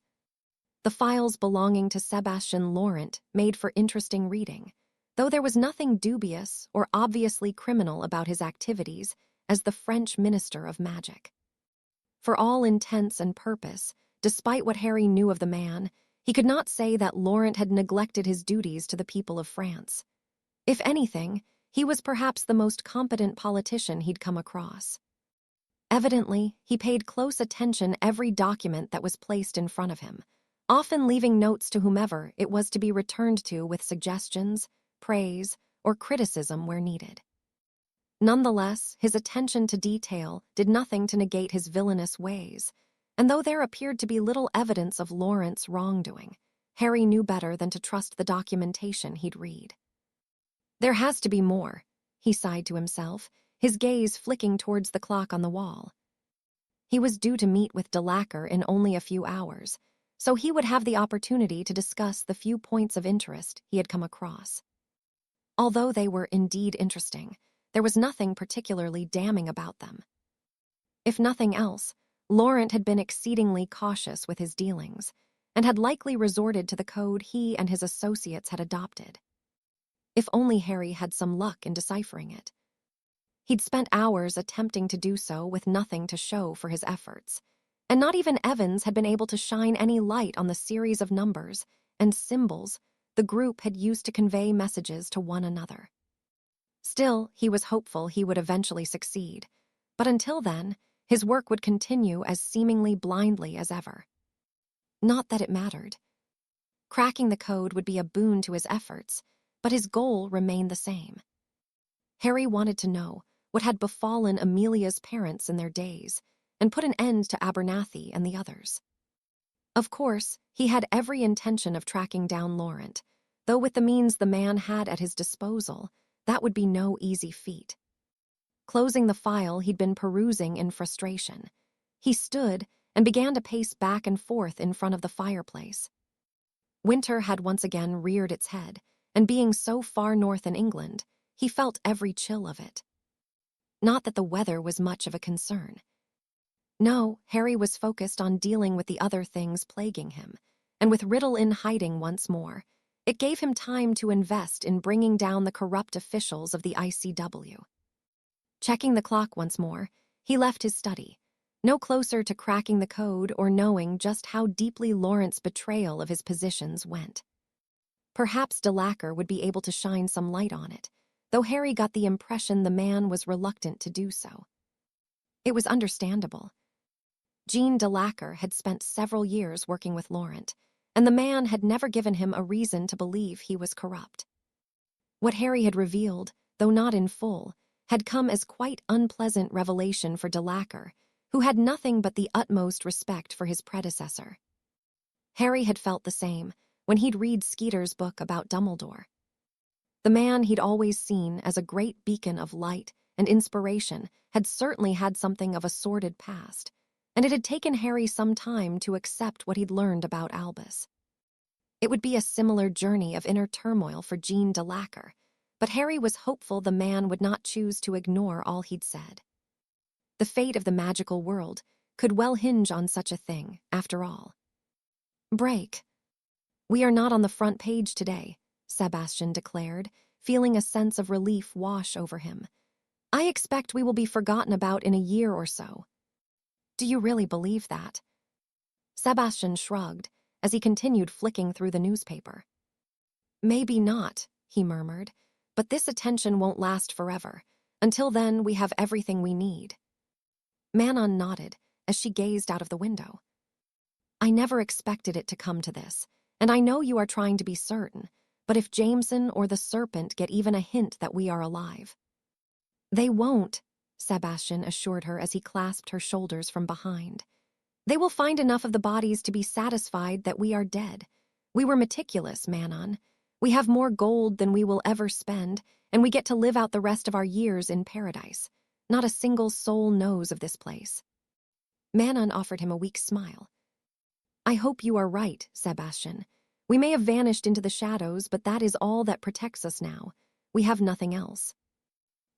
S1: The files belonging to Sebastian Laurent made for interesting reading, though there was nothing dubious or obviously criminal about his activities as the French Minister of Magic. For all intents and purpose, despite what Harry knew of the man, he could not say that Laurent had neglected his duties to the people of France. If anything, he was perhaps the most competent politician he'd come across. Evidently, he paid close attention to every document that was placed in front of him, often leaving notes to whomever it was to be returned to with suggestions, praise, or criticism where needed. Nonetheless, his attention to detail did nothing to negate his villainous ways. And though there appeared to be little evidence of Lawrence's wrongdoing, Harry knew better than to trust the documentation he'd read. There has to be more, he sighed to himself, his gaze flicking towards the clock on the wall. He was due to meet with DeLacker in only a few hours, so he would have the opportunity to discuss the few points of interest he had come across. Although they were indeed interesting, there was nothing particularly damning about them. If nothing else, Laurent had been exceedingly cautious with his dealings, and had likely resorted to the code he and his associates had adopted. If only Harry had some luck in deciphering it. He'd spent hours attempting to do so with nothing to show for his efforts, and not even Evans had been able to shine any light on the series of numbers and symbols the group had used to convey messages to one another. Still, he was hopeful he would eventually succeed, but until then, his work would continue as seemingly blindly as ever. Not that it mattered. Cracking the code would be a boon to his efforts, but his goal remained the same. Harry wanted to know what had befallen Amelia's parents in their days, and put an end to Abernathy and the others. Of course, he had every intention of tracking down Laurent, though with the means the man had at his disposal, that would be no easy feat. Closing the file he'd been perusing in frustration, he stood and began to pace back and forth in front of the fireplace. Winter had once again reared its head, and being so far north in England, he felt every chill of it. Not that the weather was much of a concern. No, Harry was focused on dealing with the other things plaguing him, and with Riddle in hiding once more, it gave him time to invest in bringing down the corrupt officials of the ICW. Checking the clock once more, he left his study, no closer to cracking the code or knowing just how deeply Lawrence's betrayal of his positions went. Perhaps DeLacker would be able to shine some light on it, though Harry got the impression the man was reluctant to do so. It was understandable. Jean DeLacker had spent several years working with Laurent, and the man had never given him a reason to believe he was corrupt. What Harry had revealed, though not in full, had come as quite unpleasant revelation for DeLacker, who had nothing but the utmost respect for his predecessor. Harry had felt the same when he'd read Skeeter's book about Dumbledore. The man he'd always seen as a great beacon of light and inspiration had certainly had something of a sordid past, and it had taken Harry some time to accept what he'd learned about Albus. It would be a similar journey of inner turmoil for Jean DeLacker, but Harry was hopeful the man would not choose to ignore all he'd said. The fate of the magical world could well hinge on such a thing, after all. Break. We are not on the front page today, Sebastian declared, feeling a sense of relief wash over him. I expect we will be forgotten about in a year or so. Do you really believe that? Sebastian shrugged as he continued flicking through the newspaper. Maybe not, he murmured, but this attention won't last forever. Until then, we have everything we need. Manon nodded as she gazed out of the window. I never expected it to come to this, and I know you are trying to be certain, but if Jameson or the Serpent get even a hint that we are alive. They won't, Sebastian assured her as he clasped her shoulders from behind. They will find enough of the bodies to be satisfied that we are dead. We were meticulous, Manon. We have more gold than we will ever spend, and we get to live out the rest of our years in paradise. Not a single soul knows of this place. Manon offered him a weak smile. I hope you are right, Sebastian. We may have vanished into the shadows, but that is all that protects us now. We have nothing else.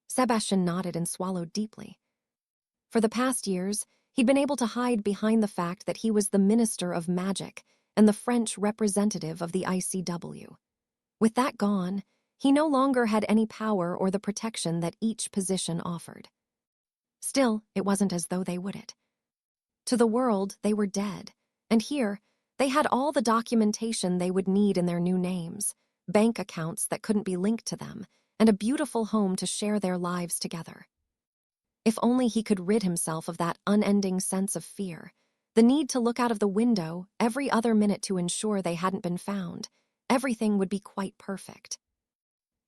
S1: Sebastian nodded and swallowed deeply. For the past years, he'd been able to hide behind the fact that he was the Minister of Magic and the French representative of the ICW. With that gone, he no longer had any power or the protection that each position offered. Still, it wasn't as though they wouldn't. To the world, they were dead, and here, they had all the documentation they would need in their new names, bank accounts that couldn't be linked to them, and a beautiful home to share their lives together. If only he could rid himself of that unending sense of fear, the need to look out of the window every other minute to ensure they hadn't been found, everything would be quite perfect.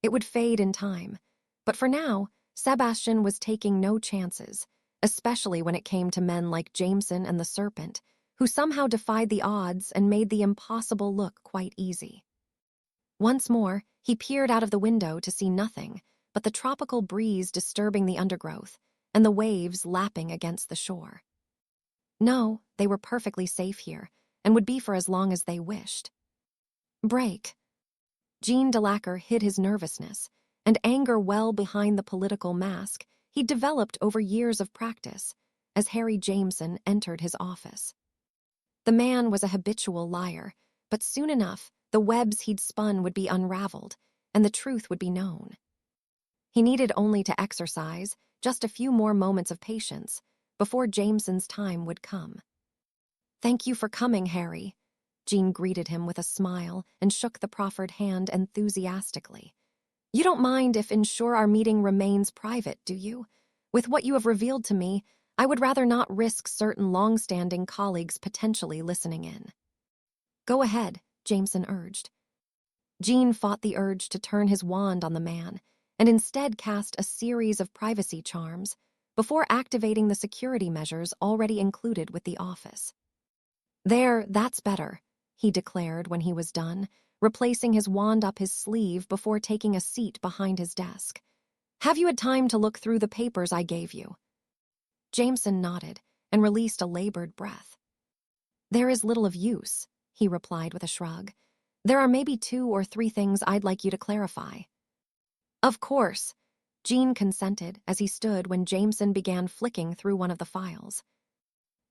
S1: It would fade in time, but for now, Sebastian was taking no chances, especially when it came to men like Jameson and the Serpent, who somehow defied the odds and made the impossible look quite easy. Once more, he peered out of the window to see nothing but the tropical breeze disturbing the undergrowth and the waves lapping against the shore. No, they were perfectly safe here and would be for as long as they wished. Break. Jean DeLacker hid his nervousness and anger well behind the political mask he'd developed over years of practice as Harry Jameson entered his office. The man was a habitual liar, but soon enough, the webs he'd spun would be unraveled, and the truth would be known. He needed only to exercise just a few more moments of patience before Jameson's time would come. "Thank you for coming, Harry." Jean greeted him with a smile and shook the proffered hand enthusiastically. "You don't mind if ensure our meeting remains private, do you? With what you have revealed to me, I would rather not risk certain long-standing colleagues potentially listening in." "Go ahead," Jameson urged. Jean fought the urge to turn his wand on the man and instead cast a series of privacy charms before activating the security measures already included with the office. "There, that's better," he declared when he was done, replacing his wand up his sleeve before taking a seat behind his desk. "Have you had time to look through the papers I gave you?" Jameson nodded and released a labored breath. "There is little of use," he replied with a shrug. "There are maybe 2 or 3 things I'd like you to clarify." "Of course," Jean consented as he stood when Jameson began flicking through one of the files.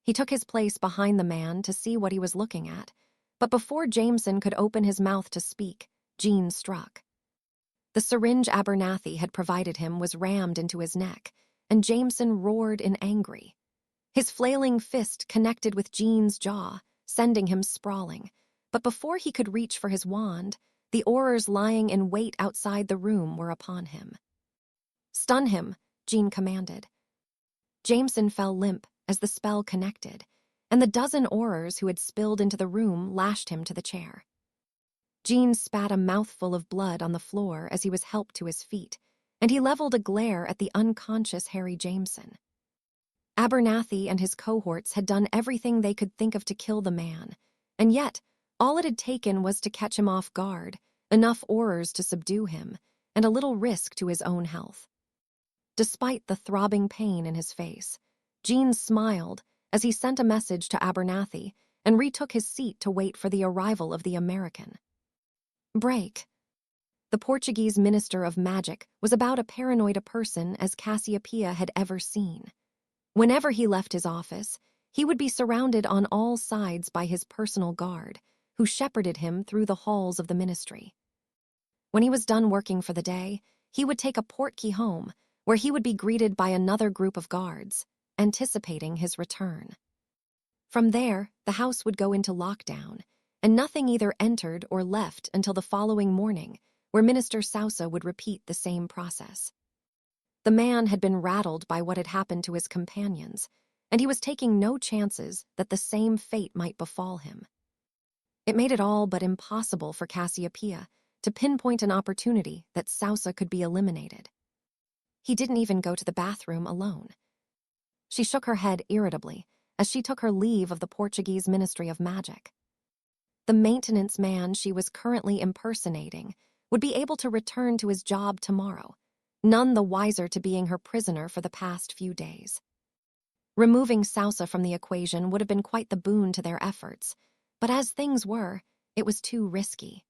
S1: He took his place behind the man to see what he was looking at, but before Jameson could open his mouth to speak, Jean struck. The syringe Abernathy had provided him was rammed into his neck, and Jameson roared in anger. His flailing fist connected with Jean's jaw, sending him sprawling, but before he could reach for his wand, the Aurors lying in wait outside the room were upon him. "Stun him," Jean commanded. Jameson fell limp as the spell connected, and the dozen Aurors who had spilled into the room lashed him to the chair. Jean spat a mouthful of blood on the floor as he was helped to his feet, and he leveled a glare at the unconscious Harry Jameson. Abernathy and his cohorts had done everything they could think of to kill the man, and yet all it had taken was to catch him off guard, enough Aurors to subdue him, and a little risk to his own health. Despite the throbbing pain in his face, Jean smiled as he sent a message to Abernathy and retook his seat to wait for the arrival of the American. Break. The Portuguese Minister of Magic was about as paranoid a person as Cassiopeia had ever seen. Whenever he left his office, he would be surrounded on all sides by his personal guard, who shepherded him through the halls of the ministry. When he was done working for the day, he would take a portkey home, where he would be greeted by another group of guards, anticipating his return. From there, the house would go into lockdown, and nothing either entered or left until the following morning, where Minister Sousa would repeat the same process. The man had been rattled by what had happened to his companions, and he was taking no chances that the same fate might befall him. It made it all but impossible for Cassiopeia to pinpoint an opportunity that Sousa could be eliminated. He didn't even go to the bathroom alone. She shook her head irritably as she took her leave of the Portuguese Ministry of Magic. The maintenance man she was currently impersonating would be able to return to his job tomorrow, none the wiser to being her prisoner for the past few days. Removing Sousa from the equation would have been quite the boon to their efforts, but as things were, it was too risky.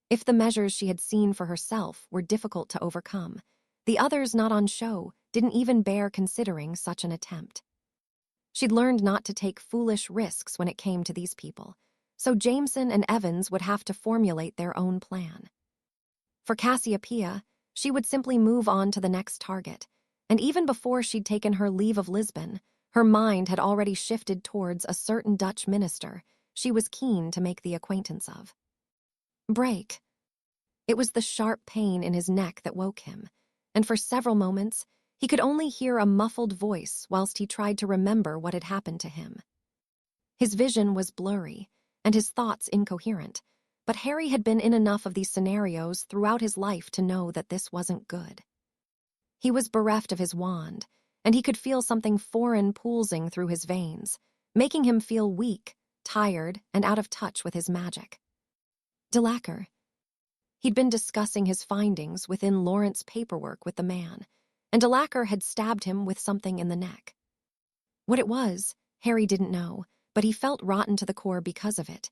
S1: If the measures she had seen for herself were difficult to overcome, the others not on show didn't even bear considering such an attempt. She'd learned not to take foolish risks when it came to these people, so Jameson and Evans would have to formulate their own plan. For Cassiopeia, she would simply move on to the next target, and even before she'd taken her leave of Lisbon, her mind had already shifted towards a certain Dutch minister she was keen to make the acquaintance of. Break. It was the sharp pain in his neck that woke him, and for several moments, he could only hear a muffled voice whilst he tried to remember what had happened to him. His vision was blurry, and his thoughts incoherent, but Harry had been in enough of these scenarios throughout his life to know that this wasn't good. He was bereft of his wand, and he could feel something foreign pulsing through his veins, making him feel weak, tired, and out of touch with his magic. DeLacker. He'd been discussing his findings within Lawrence's paperwork with the man, and DeLacker had stabbed him with something in the neck. What it was, Harry didn't know, but he felt rotten to the core because of it.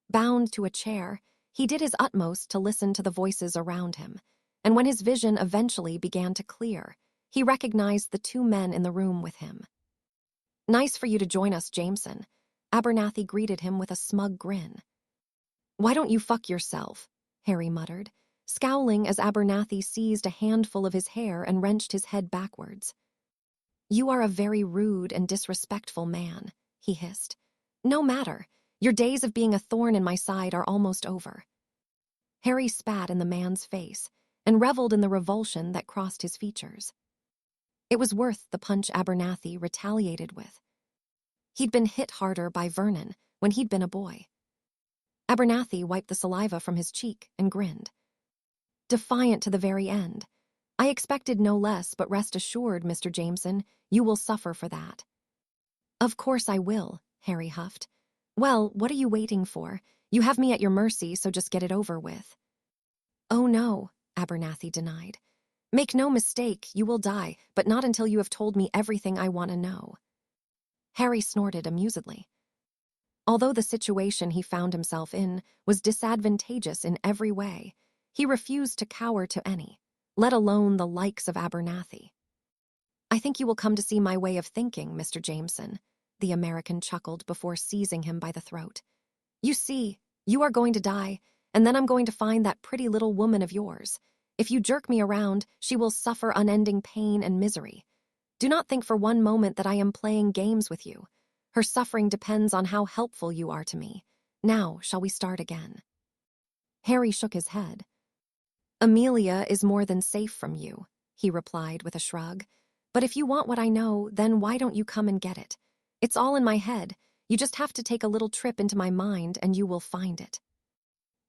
S1: Bound to a chair, he did his utmost to listen to the voices around him, and when his vision eventually began to clear, he recognized the two men in the room with him. "Nice for you to join us, Jameson," Abernathy greeted him with a smug grin. "Why don't you fuck yourself?" Harry muttered, scowling as Abernathy seized a handful of his hair and wrenched his head backwards. "You are a very rude and disrespectful man," he hissed. "No matter. Your days of being a thorn in my side are almost over." Harry spat in the man's face and reveled in the revulsion that crossed his features. It was worth the punch Abernathy retaliated with. He'd been hit harder by Vernon when he'd been a boy. Abernathy wiped the saliva from his cheek and grinned. Defiant to the very end. "I expected no less, but rest assured, Mr. Jameson, you will suffer for that." "Of course I will," Harry huffed. "Well, what are you waiting for? You have me at your mercy, so just get it over with." "Oh no," Abernathy denied. "Make no mistake, you will die, but not until you have told me everything I want to know." Harry snorted amusedly. Although the situation he found himself in was disadvantageous in every way, he refused to cower to any, let alone the likes of Abernathy. "I think you will come to see my way of thinking, Mr. Jameson," the American chuckled before seizing him by the throat. "You see, you are going to die, and then I'm going to find that pretty little woman of yours. If you jerk me around, she will suffer unending pain and misery. Do not think for one moment that I am playing games with you. Her suffering depends on how helpful you are to me. Now, shall we start again?" Harry shook his head. "Amelia is more than safe from you," he replied with a shrug. "But if you want what I know, then why don't you come and get it? It's all in my head. You just have to take a little trip into my mind and you will find it."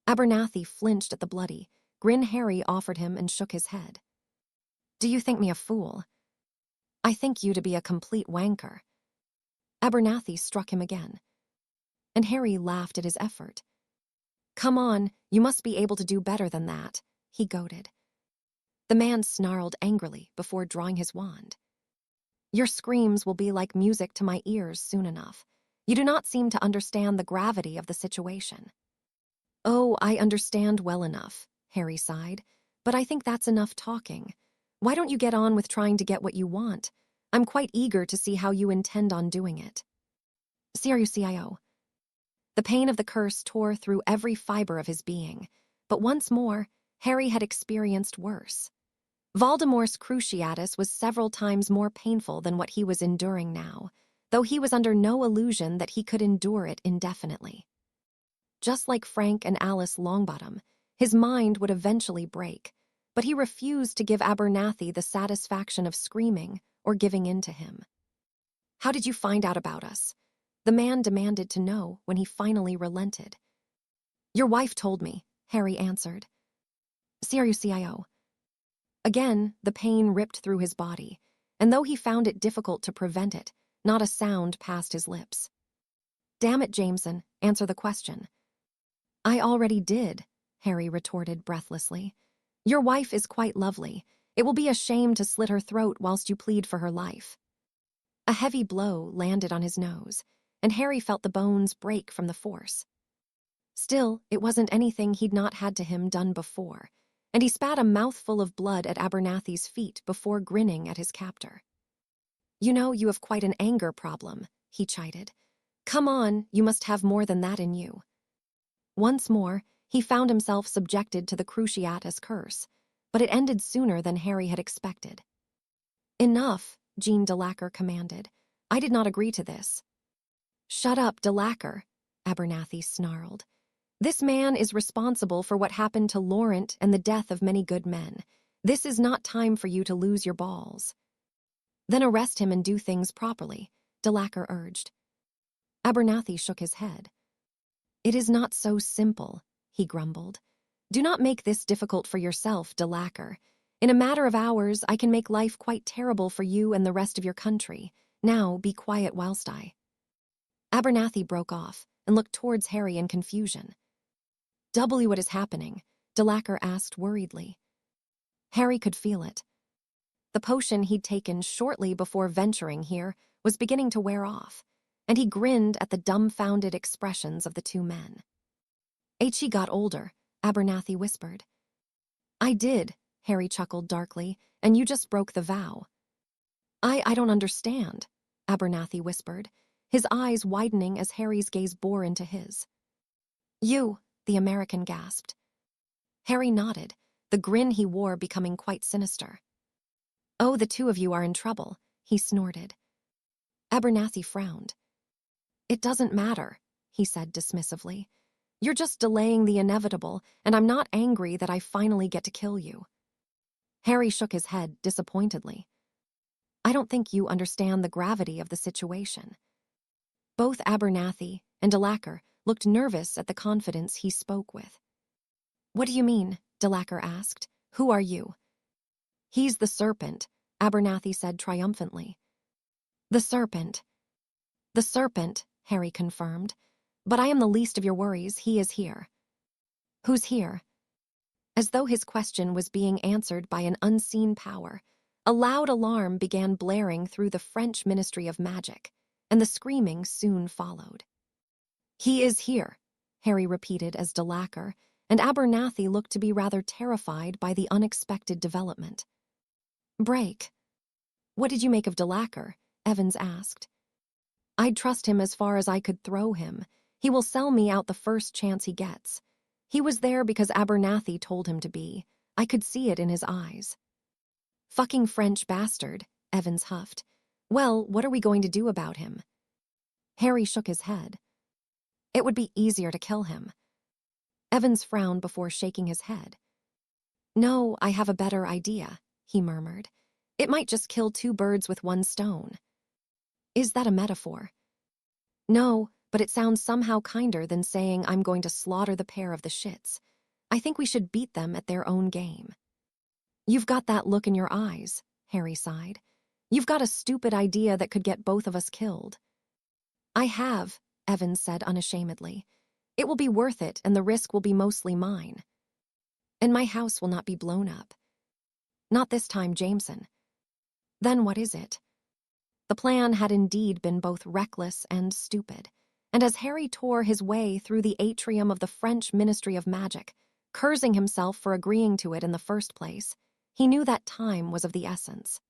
S1: Abernathy flinched at the bloody grin Harry offered him and shook his head. "Do you think me a fool?" "I think you to be a complete wanker." Abernathy struck him again, and Harry laughed at his effort. "Come on, you must be able to do better than that," he goaded. The man snarled angrily before drawing his wand. "Your screams will be like music to my ears soon enough. You do not seem to understand the gravity of the situation." "Oh, I understand well enough," Harry sighed, "but I think that's enough talking. Why don't you get on with trying to get what you want? I'm quite eager to see how you intend on doing it." "CRUCIO." The pain of the curse tore through every fiber of his being, but once more, Harry had experienced worse. Voldemort's cruciatus was several times more painful than what he was enduring now, though he was under no illusion that he could endure it indefinitely. Just like Frank and Alice Longbottom, his mind would eventually break, but he refused to give Abernathy the satisfaction of screaming or giving in to him. "How did you find out about us?" the man demanded to know when he finally relented. "Your wife told me," Harry answered. "CRUCIO." Again, the pain ripped through his body, and though he found it difficult to prevent it, not a sound passed his lips. "Damn it, Jameson, answer the question." "I already did," Harry retorted breathlessly. "Your wife is quite lovely. It will be a shame to slit her throat whilst you plead for her life." A heavy blow landed on his nose, and Harry felt the bones break from the force. Still, it wasn't anything he'd not had to him done before, and he spat a mouthful of blood at Abernathy's feet before grinning at his captor. "You know you have quite an anger problem," he chided. "Come on, you must have more than that in you." Once more, he found himself subjected to the Cruciatus curse, but it ended sooner than Harry had expected. "Enough," Jean DeLacker commanded. "I did not agree to this." "Shut up, DeLacker," Abernathy snarled. "This man is responsible for what happened to Laurent and the death of many good men. This is not time for you to lose your balls." "Then arrest him and do things properly," DeLacker urged. Abernathy shook his head. "It is not so simple," he grumbled. "Do not make this difficult for yourself, DeLacker. In a matter of hours, I can make life quite terrible for you and the rest of your country. Now, be quiet whilst I—" Abernathy broke off and looked towards Harry in confusion. "What is happening?" Delacour asked worriedly. Harry could feel it. The potion he'd taken shortly before venturing here was beginning to wear off, and he grinned at the dumbfounded expressions of the two men. "She got older," Abernathy whispered. "I did," Harry chuckled darkly, "and you just broke the vow." I don't understand," Abernathy whispered, his eyes widening as Harry's gaze bore into his. "You," the American gasped. Harry nodded, the grin he wore becoming quite sinister. "Oh, the two of you are in trouble," he snorted. Abernathy frowned. "It doesn't matter," he said dismissively. "You're just delaying the inevitable, and I'm not angry that I finally get to kill you." Harry shook his head disappointedly. "I don't think you understand the gravity of the situation." Both Abernathy and Delacour looked nervous at the confidence he spoke with. "What do you mean?" Delacour asked. "Who are you?" "He's the serpent," Abernathy said triumphantly. "The serpent." "The serpent," Harry confirmed. "But I am the least of your worries. He is here." "Who's here?" As though his question was being answered by an unseen power, a loud alarm began blaring through the French Ministry of Magic, and the screaming soon followed. "He is here," Harry repeated as Delacour and Abernathy looked to be rather terrified by the unexpected development. "Break." "What did you make of Delacour?" Evans asked. "I'd trust him as far as I could throw him. He will sell me out the first chance he gets. He was there because Abernathy told him to be. I could see it in his eyes." "Fucking French bastard," Evans huffed. "Well, what are we going to do about him?" Harry shook his head. "It would be easier to kill him." Evans frowned before shaking his head. "No, I have a better idea," he murmured. "It might just kill two birds with one stone." "Is that a metaphor?" "No, but it sounds somehow kinder than saying I'm going to slaughter the pair of the shits. I think we should beat them at their own game." "You've got that look in your eyes," Harry sighed. "You've got a stupid idea that could get both of us killed." "I have," Evans said unashamedly. "It will be worth it, and the risk will be mostly mine. And my house will not be blown up." "Not this time, Jameson." "Then what is it?" The plan had indeed been both reckless and stupid, and as Harry tore his way through the atrium of the French Ministry of Magic, cursing himself for agreeing to it in the first place, he knew that time was of the essence.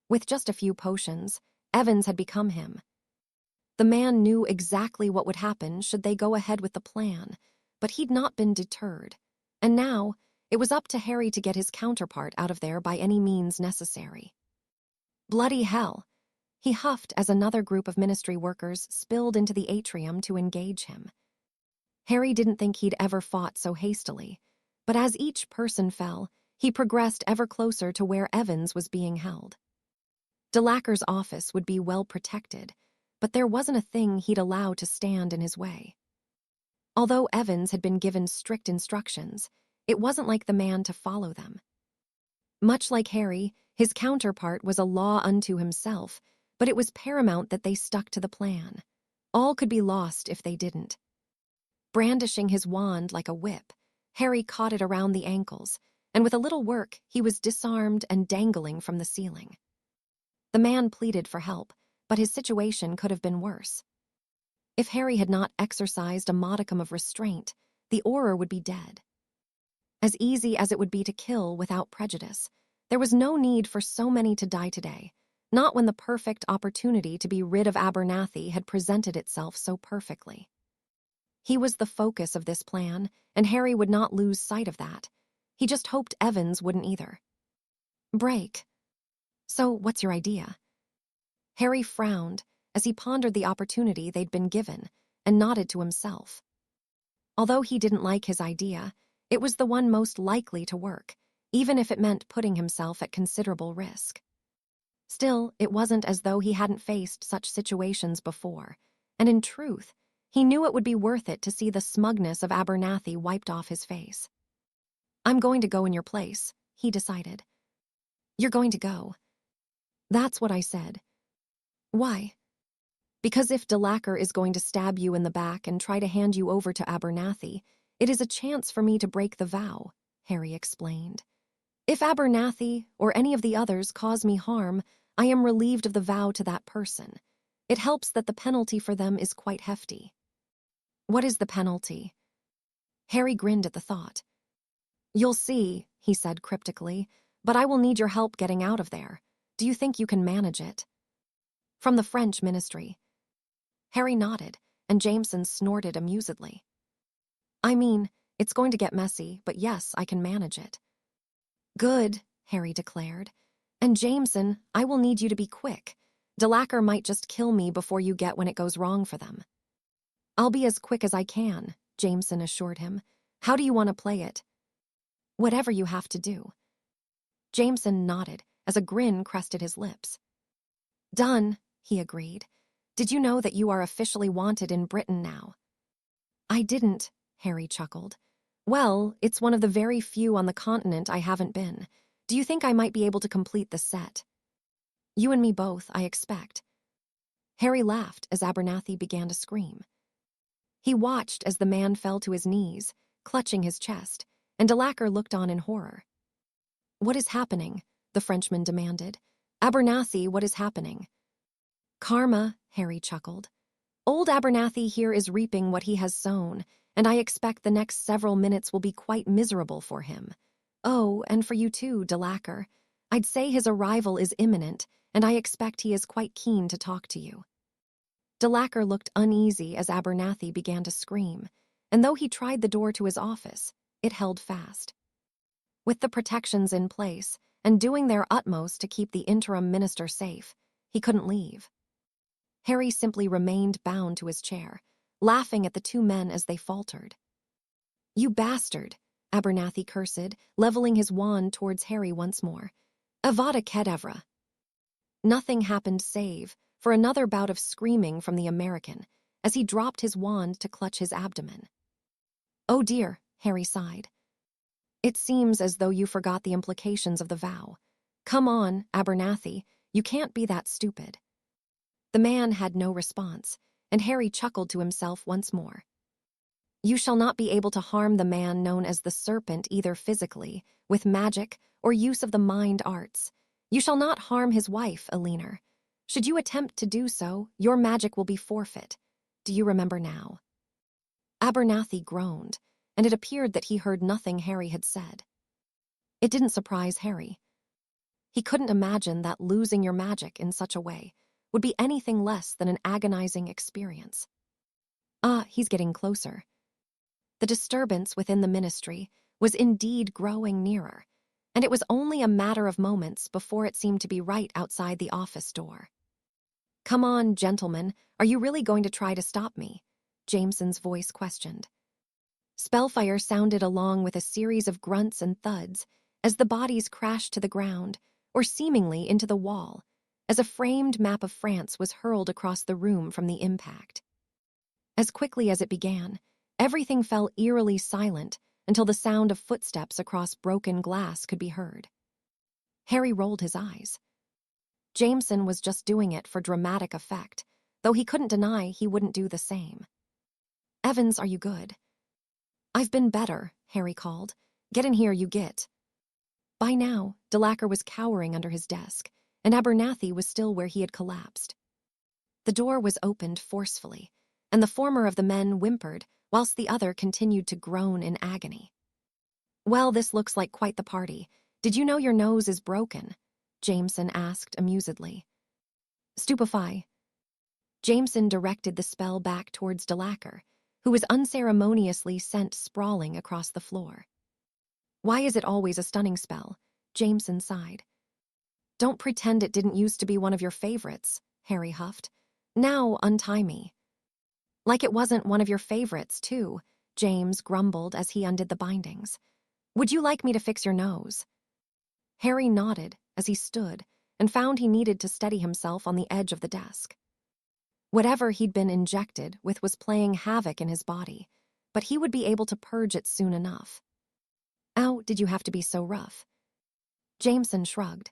S1: With just a few potions, Evans had become him. The man knew exactly what would happen should they go ahead with the plan, but he'd not been deterred, and now it was up to Harry to get his counterpart out of there by any means necessary. "Bloody hell!" He huffed as another group of ministry workers spilled into the atrium to engage him. Harry didn't think he'd ever fought so hastily, but as each person fell, he progressed ever closer to where Evans was being held. Delacour's office would be well protected, but there wasn't a thing he'd allow to stand in his way. Although Evans had been given strict instructions, it wasn't like the man to follow them. Much like Harry, his counterpart was a law unto himself, but it was paramount that they stuck to the plan. All could be lost if they didn't. Brandishing his wand like a whip, Harry caught it around the ankles, and with a little work, he was disarmed and dangling from the ceiling. The man pleaded for help, but his situation could have been worse. If Harry had not exercised a modicum of restraint, the Auror would be dead. As easy as it would be to kill without prejudice, there was no need for so many to die today, not when the perfect opportunity to be rid of Abernathy had presented itself so perfectly. He was the focus of this plan, and Harry would not lose sight of that. He just hoped Evans wouldn't either. "Break. So, what's your idea?" Harry frowned as he pondered the opportunity they'd been given and nodded to himself. Although he didn't like his idea, it was the one most likely to work, even if it meant putting himself at considerable risk. Still, it wasn't as though he hadn't faced such situations before, and in truth, he knew it would be worth it to see the smugness of Abernathy wiped off his face. "I'm going to go in your place," he decided. You're going to go. That's what I said. Why? Because if DeLacker is going to stab you in the back and try to hand you over to Abernathy, it is a chance for me to break the vow, Harry explained. If Abernathy or any of the others cause me harm, I am relieved of the vow to that person. It helps that the penalty for them is quite hefty. What is the penalty? Harry grinned at the thought. You'll see, he said cryptically, but I will need your help getting out of there. Do you think you can manage it? From the French ministry. Harry nodded, and Jameson snorted amusedly. I mean, it's going to get messy, but yes, I can manage it. Good, Harry declared. And Jameson, I will need you to be quick. DeLacker might just kill me before you get when it goes wrong for them. I'll be as quick as I can, Jameson assured him. How do you want to play it? Whatever you have to do. Jameson nodded as a grin crested his lips. Done, he agreed. Did you know that you are officially wanted in Britain now? I didn't, Harry chuckled. Well, it's one of the very few on the continent I haven't been. Do you think I might be able to complete the set? You and me both, I expect. Harry laughed as Abernathy began to scream. He watched as the man fell to his knees, clutching his chest, and DeLacker looked on in horror. What is happening? The Frenchman demanded. Abernathy, what is happening? Karma, Harry chuckled. Old Abernathy here is reaping what he has sown, and I expect the next several minutes will be quite miserable for him. Oh, and for you too, DeLacker. I'd say his arrival is imminent, and I expect he is quite keen to talk to you. DeLacker looked uneasy as Abernathy began to scream, and though he tried the door to his office, it held fast. With the protections in place, and doing their utmost to keep the interim minister safe, he couldn't leave. Harry simply remained bound to his chair, laughing at the two men as they faltered. You bastard, Abernathy cursed, leveling his wand towards Harry once more. Avada Kedavra. Nothing happened save for another bout of screaming from the American as he dropped his wand to clutch his abdomen. Oh dear, Harry sighed. It seems as though you forgot the implications of the vow. Come on, Abernathy, you can't be that stupid. The man had no response, and Harry chuckled to himself once more. You shall not be able to harm the man known as the Serpent either physically, with magic, or use of the mind arts. You shall not harm his wife, Alinar. Should you attempt to do so, your magic will be forfeit. Do you remember now? Abernathy groaned, and it appeared that he heard nothing Harry had said. It didn't surprise Harry. He couldn't imagine that losing your magic in such a way would be anything less than an agonizing experience. He's getting closer. The disturbance within the ministry was indeed growing nearer, and it was only a matter of moments before it seemed to be right outside the office door. Come on, gentlemen, are you really going to try to stop me? Jameson's voice questioned. Spellfire sounded along with a series of grunts and thuds as the bodies crashed to the ground, or seemingly into the wall, as a framed map of France was hurled across the room from the impact. As quickly as it began, everything fell eerily silent until the sound of footsteps across broken glass could be heard. Harry rolled his eyes. Jameson was just doing it for dramatic effect, though he couldn't deny he wouldn't do the same. Evans, are you good? I've been better, Harry called. Get in here, you git. By now, DeLacker was cowering under his desk, and Abernathy was still where he had collapsed. The door was opened forcefully, and the former of the men whimpered, whilst the other continued to groan in agony. Well, this looks like quite the party. Did you know your nose is broken? Jameson asked amusedly. Stupefy. Jameson directed the spell back towards DeLacker, who was unceremoniously sent sprawling across the floor. Why is it always a stunning spell? Jameson sighed. Don't pretend it didn't used to be one of your favorites, Harry huffed. Now untie me. Like it wasn't one of your favorites, too, James grumbled as he undid the bindings. Would you like me to fix your nose? Harry nodded as he stood and found he needed to steady himself on the edge of the desk. Whatever he'd been injected with was playing havoc in his body, but he would be able to purge it soon enough. Ow, did you have to be so rough? Jameson shrugged.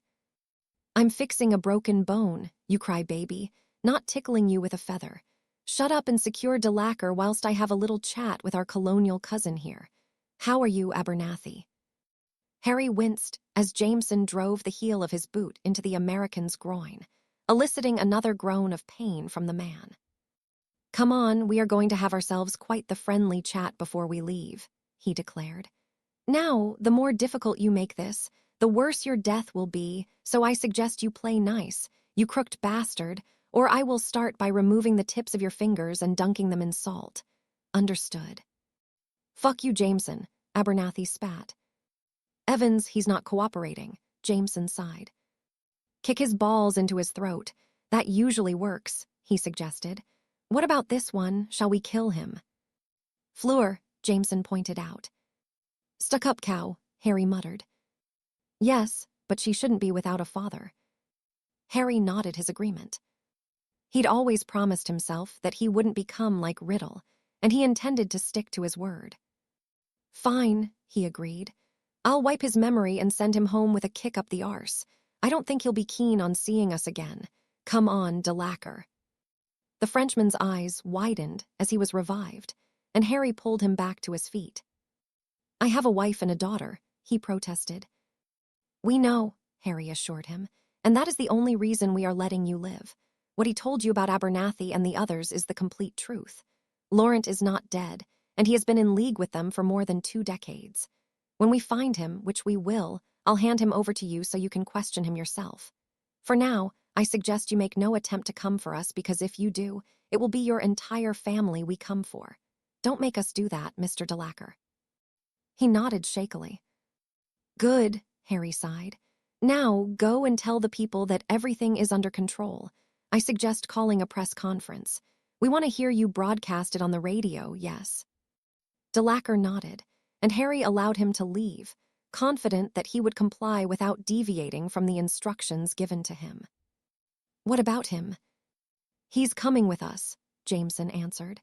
S1: I'm fixing a broken bone, you cry baby, not tickling you with a feather. Shut up and secure Delacker whilst I have a little chat with our colonial cousin here. How are you, Abernathy? Harry winced as Jameson drove the heel of his boot into the American's groin, eliciting another groan of pain from the man. Come on, we are going to have ourselves quite the friendly chat before we leave, he declared. Now, the more difficult you make this, the worse your death will be, so I suggest you play nice, you crooked bastard, or I will start by removing the tips of your fingers and dunking them in salt. Understood. Fuck you, Jameson, Abernathy spat. Evans, he's not cooperating, Jameson sighed. Kick his balls into his throat. That usually works, he suggested. What about this one? Shall we kill him? Fleur, Jameson pointed out. Stuck-up cow, Harry muttered. Yes, but she shouldn't be without a father. Harry nodded his agreement. He'd always promised himself that he wouldn't become like Riddle, and he intended to stick to his word. Fine, he agreed. I'll wipe his memory and send him home with a kick up the arse. I don't think he'll be keen on seeing us again. Come on, Delacker. The Frenchman's eyes widened as he was revived, and Harry pulled him back to his feet. I have a wife and a daughter, he protested. We know, Harry assured him, and that is the only reason we are letting you live. What he told you about Abernathy and the others is the complete truth. Laurent is not dead, and he has been in league with them for more than 2 decades. When we find him, which we will, I'll hand him over to you so you can question him yourself. For now, I suggest you make no attempt to come for us because if you do, it will be your entire family we come for. Don't make us do that, Mr. Delacker. He nodded shakily. Good, Harry sighed. Now, go and tell the people that everything is under control. I suggest calling a press conference. We want to hear you broadcast it on the radio, yes. Delacker nodded, and Harry allowed him to leave, confident that he would comply without deviating from the instructions given to him. What about him? He's coming with us, Jameson answered.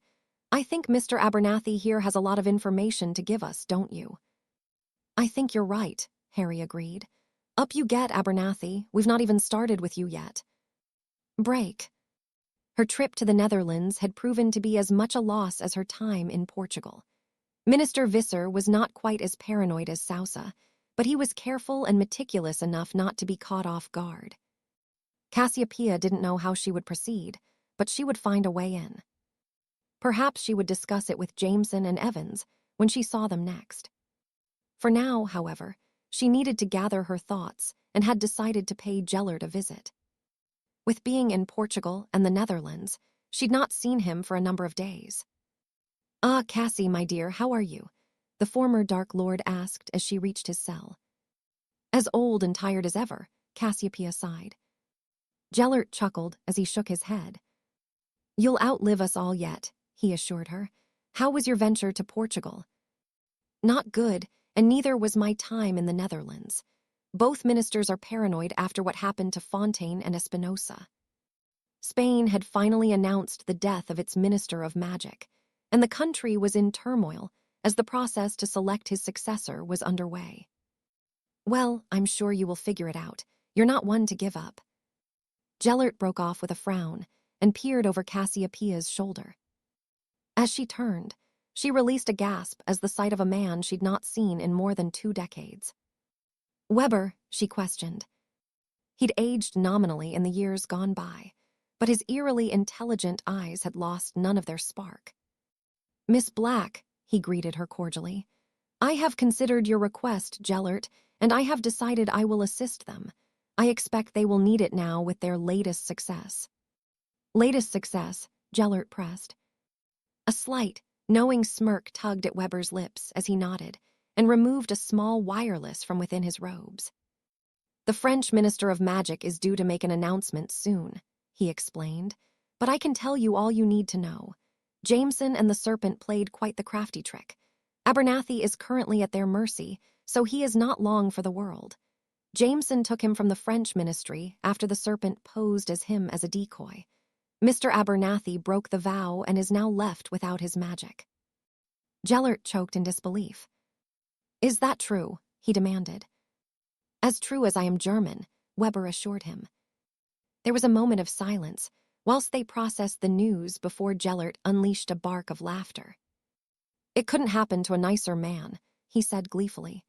S1: I think Mr. Abernathy here has a lot of information to give us, don't you? I think you're right, Harry agreed. Up you get, Abernathy. We've not even started with you yet. Break. Her trip to the Netherlands had proven to be as much a loss as her time in Portugal. Minister Visser was not quite as paranoid as Sousa, but he was careful and meticulous enough not to be caught off guard. Cassiopeia didn't know how she would proceed, but she would find a way in. Perhaps she would discuss it with Jameson and Evans when she saw them next. For now, however, she needed to gather her thoughts and had decided to pay Gellert a visit. With being in Portugal and the Netherlands, she'd not seen him for a number of days. Ah, Cassie, my dear, how are you? The former Dark Lord asked as she reached his cell. As old and tired as ever, Cassiopeia sighed. Gellert chuckled as he shook his head. You'll outlive us all yet, he assured her. How was your venture to Portugal? Not good, and neither was my time in the Netherlands. Both ministers are paranoid after what happened to Fontaine and Espinosa. Spain had finally announced the death of its Minister of Magic, and the country was in turmoil as the process to select his successor was underway. Well, I'm sure you will figure it out. You're not one to give up. Gellert broke off with a frown and peered over Cassiopeia's shoulder. As she turned, she released a gasp as the sight of a man she'd not seen in more than 2 decades. Weber, she questioned. He'd aged nominally in the years gone by, but his eerily intelligent eyes had lost none of their spark. Miss Black, he greeted her cordially. I have considered your request, Gellert, and I have decided I will assist them. I expect they will need it now with their latest success. Latest success, Gellert pressed. A slight, knowing smirk tugged at Weber's lips as he nodded and removed a small wireless from within his robes. The French Minister of Magic is due to make an announcement soon, he explained, but I can tell you all you need to know. Jameson and the Serpent played quite the crafty trick. Abernathy is currently at their mercy, so he is not long for the world. Jameson took him from the French ministry after the Serpent posed as him as a decoy. Mr. Abernathy broke the vow and is now left without his magic. Gellert choked in disbelief. Is that true? He demanded. As true as I am German, Weber assured him. There was a moment of silence, whilst they processed the news before Gellert unleashed a bark of laughter. It couldn't happen to a nicer man, he said gleefully.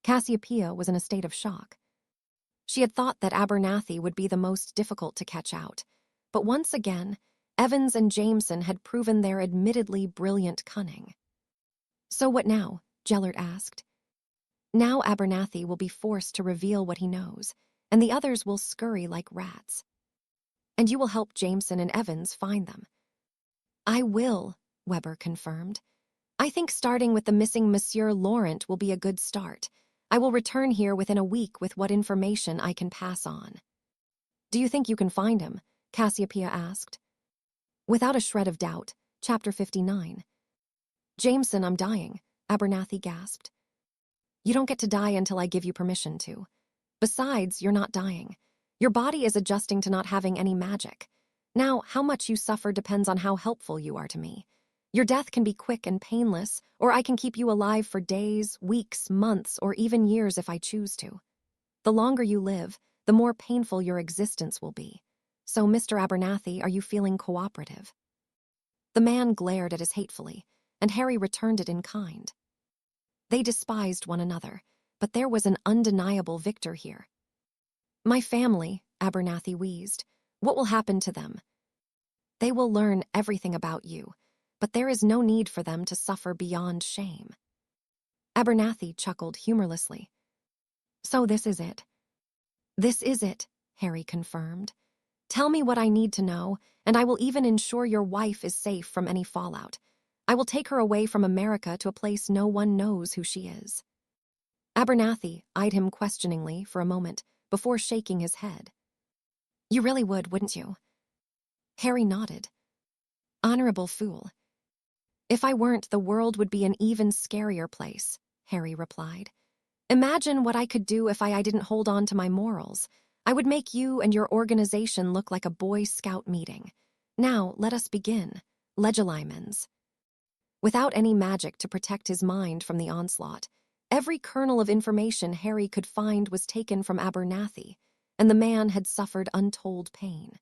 S1: Cassiopeia was in a state of shock. She had thought that Abernathy would be the most difficult to catch out, but once again, Evans and Jameson had proven their admittedly brilliant cunning. So what now? Gellert asked. Now Abernathy will be forced to reveal what he knows, and the others will scurry like rats. And you will help Jameson and Evans find them. I will, Weber confirmed. I think starting with the missing Monsieur Laurent will be a good start. I will return here within a week with what information I can pass on. Do you think you can find him? Cassiopeia asked. Without a shred of doubt. Chapter 59. Jameson, I'm dying, Abernathy gasped. You don't get to die until I give you permission to. Besides, you're not dying. Your body is adjusting to not having any magic. Now, how much you suffer depends on how helpful you are to me. Your death can be quick and painless, or I can keep you alive for days, weeks, months, or even years if I choose to. The longer you live, the more painful your existence will be. So, Mr. Abernathy, are you feeling cooperative? The man glared at us hatefully, and Harry returned it in kind. They despised one another, but there was an undeniable victor here. My family, Abernathy wheezed. What will happen to them? They will learn everything about you, but there is no need for them to suffer beyond shame. Abernathy chuckled humorlessly. So this is it. This is it, Harry confirmed. Tell me what I need to know, and I will even ensure your wife is safe from any fallout. I will take her away from America to a place no one knows who she is. Abernathy eyed him questioningly for a moment before shaking his head. You really would, wouldn't you? Harry nodded. Honorable fool. If I weren't, the world would be an even scarier place, Harry replied. Imagine what I could do if I didn't hold on to my morals. I would make you and your organization look like a Boy Scout meeting. Now, let us begin. Legilimens. Without any magic to protect his mind from the onslaught, every kernel of information Harry could find was taken from Abernathy, and the man had suffered untold pain.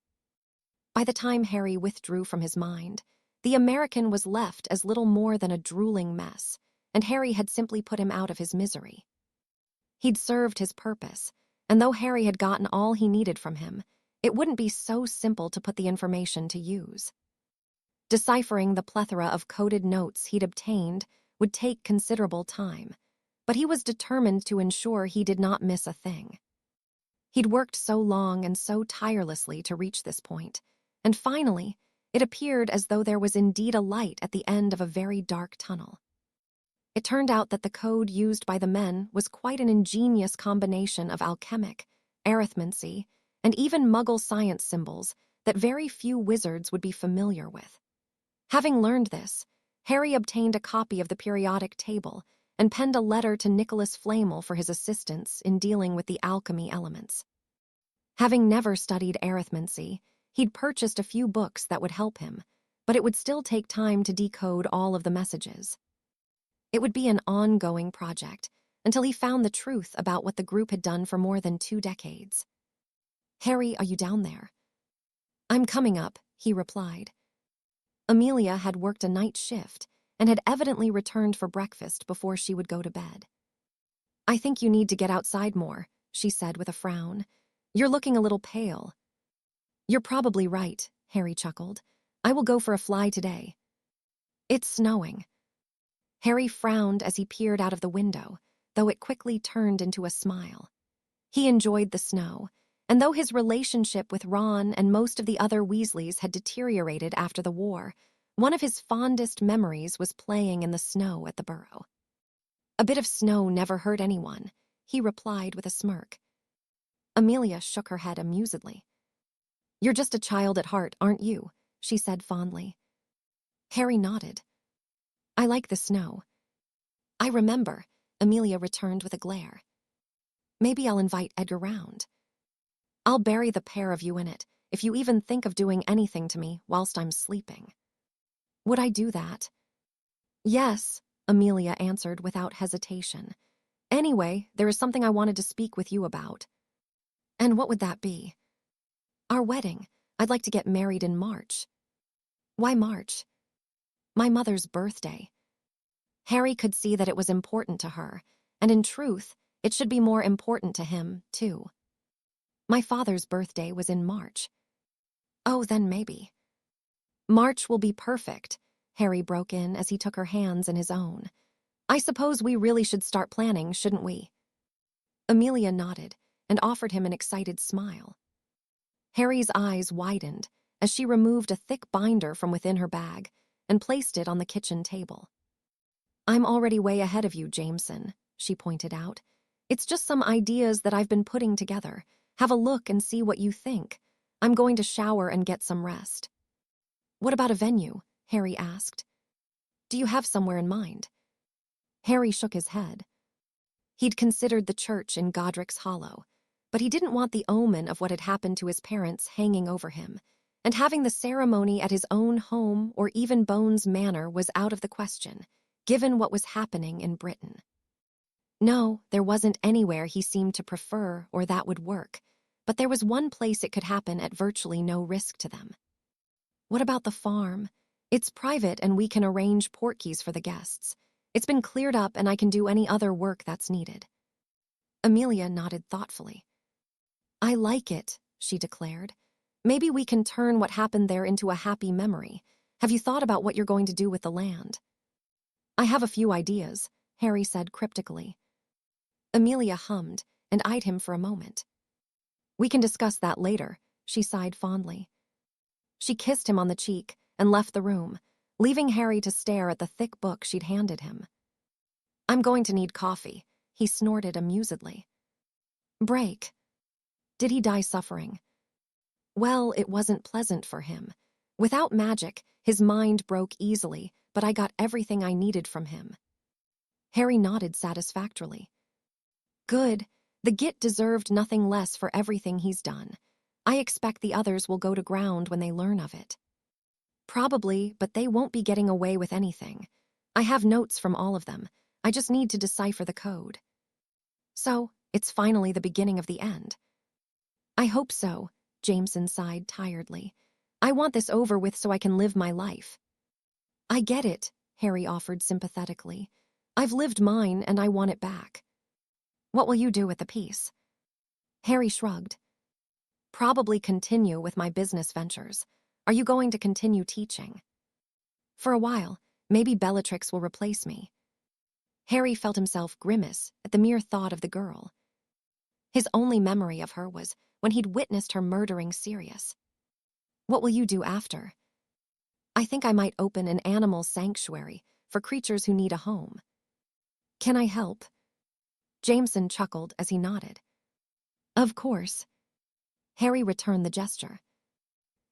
S1: By the time Harry withdrew from his mind, the American was left as little more than a drooling mess, and Harry had simply put him out of his misery. He'd served his purpose, and though Harry had gotten all he needed from him, it wouldn't be so simple to put the information to use. Deciphering the plethora of coded notes he'd obtained would take considerable time, but he was determined to ensure he did not miss a thing. He'd worked so long and so tirelessly to reach this point, and finally, it appeared as though there was indeed a light at the end of a very dark tunnel. It turned out that the code used by the men was quite an ingenious combination of alchemic, arithmancy, and even Muggle science symbols that very few wizards would be familiar with. Having learned this, Harry obtained a copy of the periodic table and penned a letter to Nicholas Flamel for his assistance in dealing with the alchemy elements. Having never studied arithmancy, he'd purchased a few books that would help him, but it would still take time to decode all of the messages. It would be an ongoing project until he found the truth about what the group had done for more than 2 decades. Harry, are you down there? I'm coming up, he replied. Amelia had worked a night shift and had evidently returned for breakfast before she would go to bed. I think you need to get outside more, she said with a frown. You're looking a little pale. You're probably right, Harry chuckled. I will go for a fly today. It's snowing. Harry frowned as he peered out of the window, though it quickly turned into a smile. He enjoyed the snow, and though his relationship with Ron and most of the other Weasleys had deteriorated after the war, one of his fondest memories was playing in the snow at the Burrow. A bit of snow never hurt anyone, he replied with a smirk. Amelia shook her head amusedly. You're just a child at heart, aren't you? She said fondly. Harry nodded. I like the snow. I remember, Amelia returned with a glare. Maybe I'll invite Edgar round. I'll bury the pair of you in it, if you even think of doing anything to me whilst I'm sleeping. Would I do that? Yes, Amelia answered without hesitation. Anyway, there is something I wanted to speak with you about. And what would that be? Our wedding. I'd like to get married in March. Why March? My mother's birthday. Harry could see that it was important to her, and in truth, it should be more important to him, too. My father's birthday was in March. Oh, then maybe. March will be perfect, Harry broke in as he took her hands in his own. I suppose we really should start planning, shouldn't we? Amelia nodded and offered him an excited smile. Harry's eyes widened as she removed a thick binder from within her bag and placed it on the kitchen table. I'm already way ahead of you, Jameson, she pointed out. It's just some ideas that I've been putting together. Have a look and see what you think. I'm going to shower and get some rest. What about a venue? Harry asked. Do you have somewhere in mind? Harry shook his head. He'd considered the church in Godric's Hollow, but he didn't want the omen of what had happened to his parents hanging over him, and having the ceremony at his own home or even Bones Manor was out of the question, given what was happening in Britain. No, there wasn't anywhere he seemed to prefer or that would work, but there was one place it could happen at virtually no risk to them. What about the farm? It's private and we can arrange portkeys for the guests. It's been cleared up and I can do any other work that's needed. Amelia nodded thoughtfully. I like it, she declared. Maybe we can turn what happened there into a happy memory. Have you thought about what you're going to do with the land? I have a few ideas, Harry said cryptically. Amelia hummed and eyed him for a moment. We can discuss that later, she sighed fondly. She kissed him on the cheek and left the room, leaving Harry to stare at the thick book she'd handed him. I'm going to need coffee, he snorted amusedly. Break. Did he die suffering? Well, it wasn't pleasant for him. Without magic, his mind broke easily, but I got everything I needed from him. Harry nodded satisfactorily. Good. The Git deserved nothing less for everything he's done. I expect the others will go to ground when they learn of it. Probably, but they won't be getting away with anything. I have notes from all of them. I just need to decipher the code. So, it's finally the beginning of the end. I hope so, Jameson sighed tiredly. I want this over with so I can live my life. I get it, Harry offered sympathetically. I've lived mine and I want it back. What will you do with the piece? Harry shrugged. Probably continue with my business ventures. Are you going to continue teaching? For a while, maybe Bellatrix will replace me. Harry felt himself grimace at the mere thought of the girl. His only memory of her was when he'd witnessed her murdering Sirius. What will you do after? I think I might open an animal sanctuary for creatures who need a home. Can I help? Jameson chuckled as he nodded. Of course. Harry returned the gesture.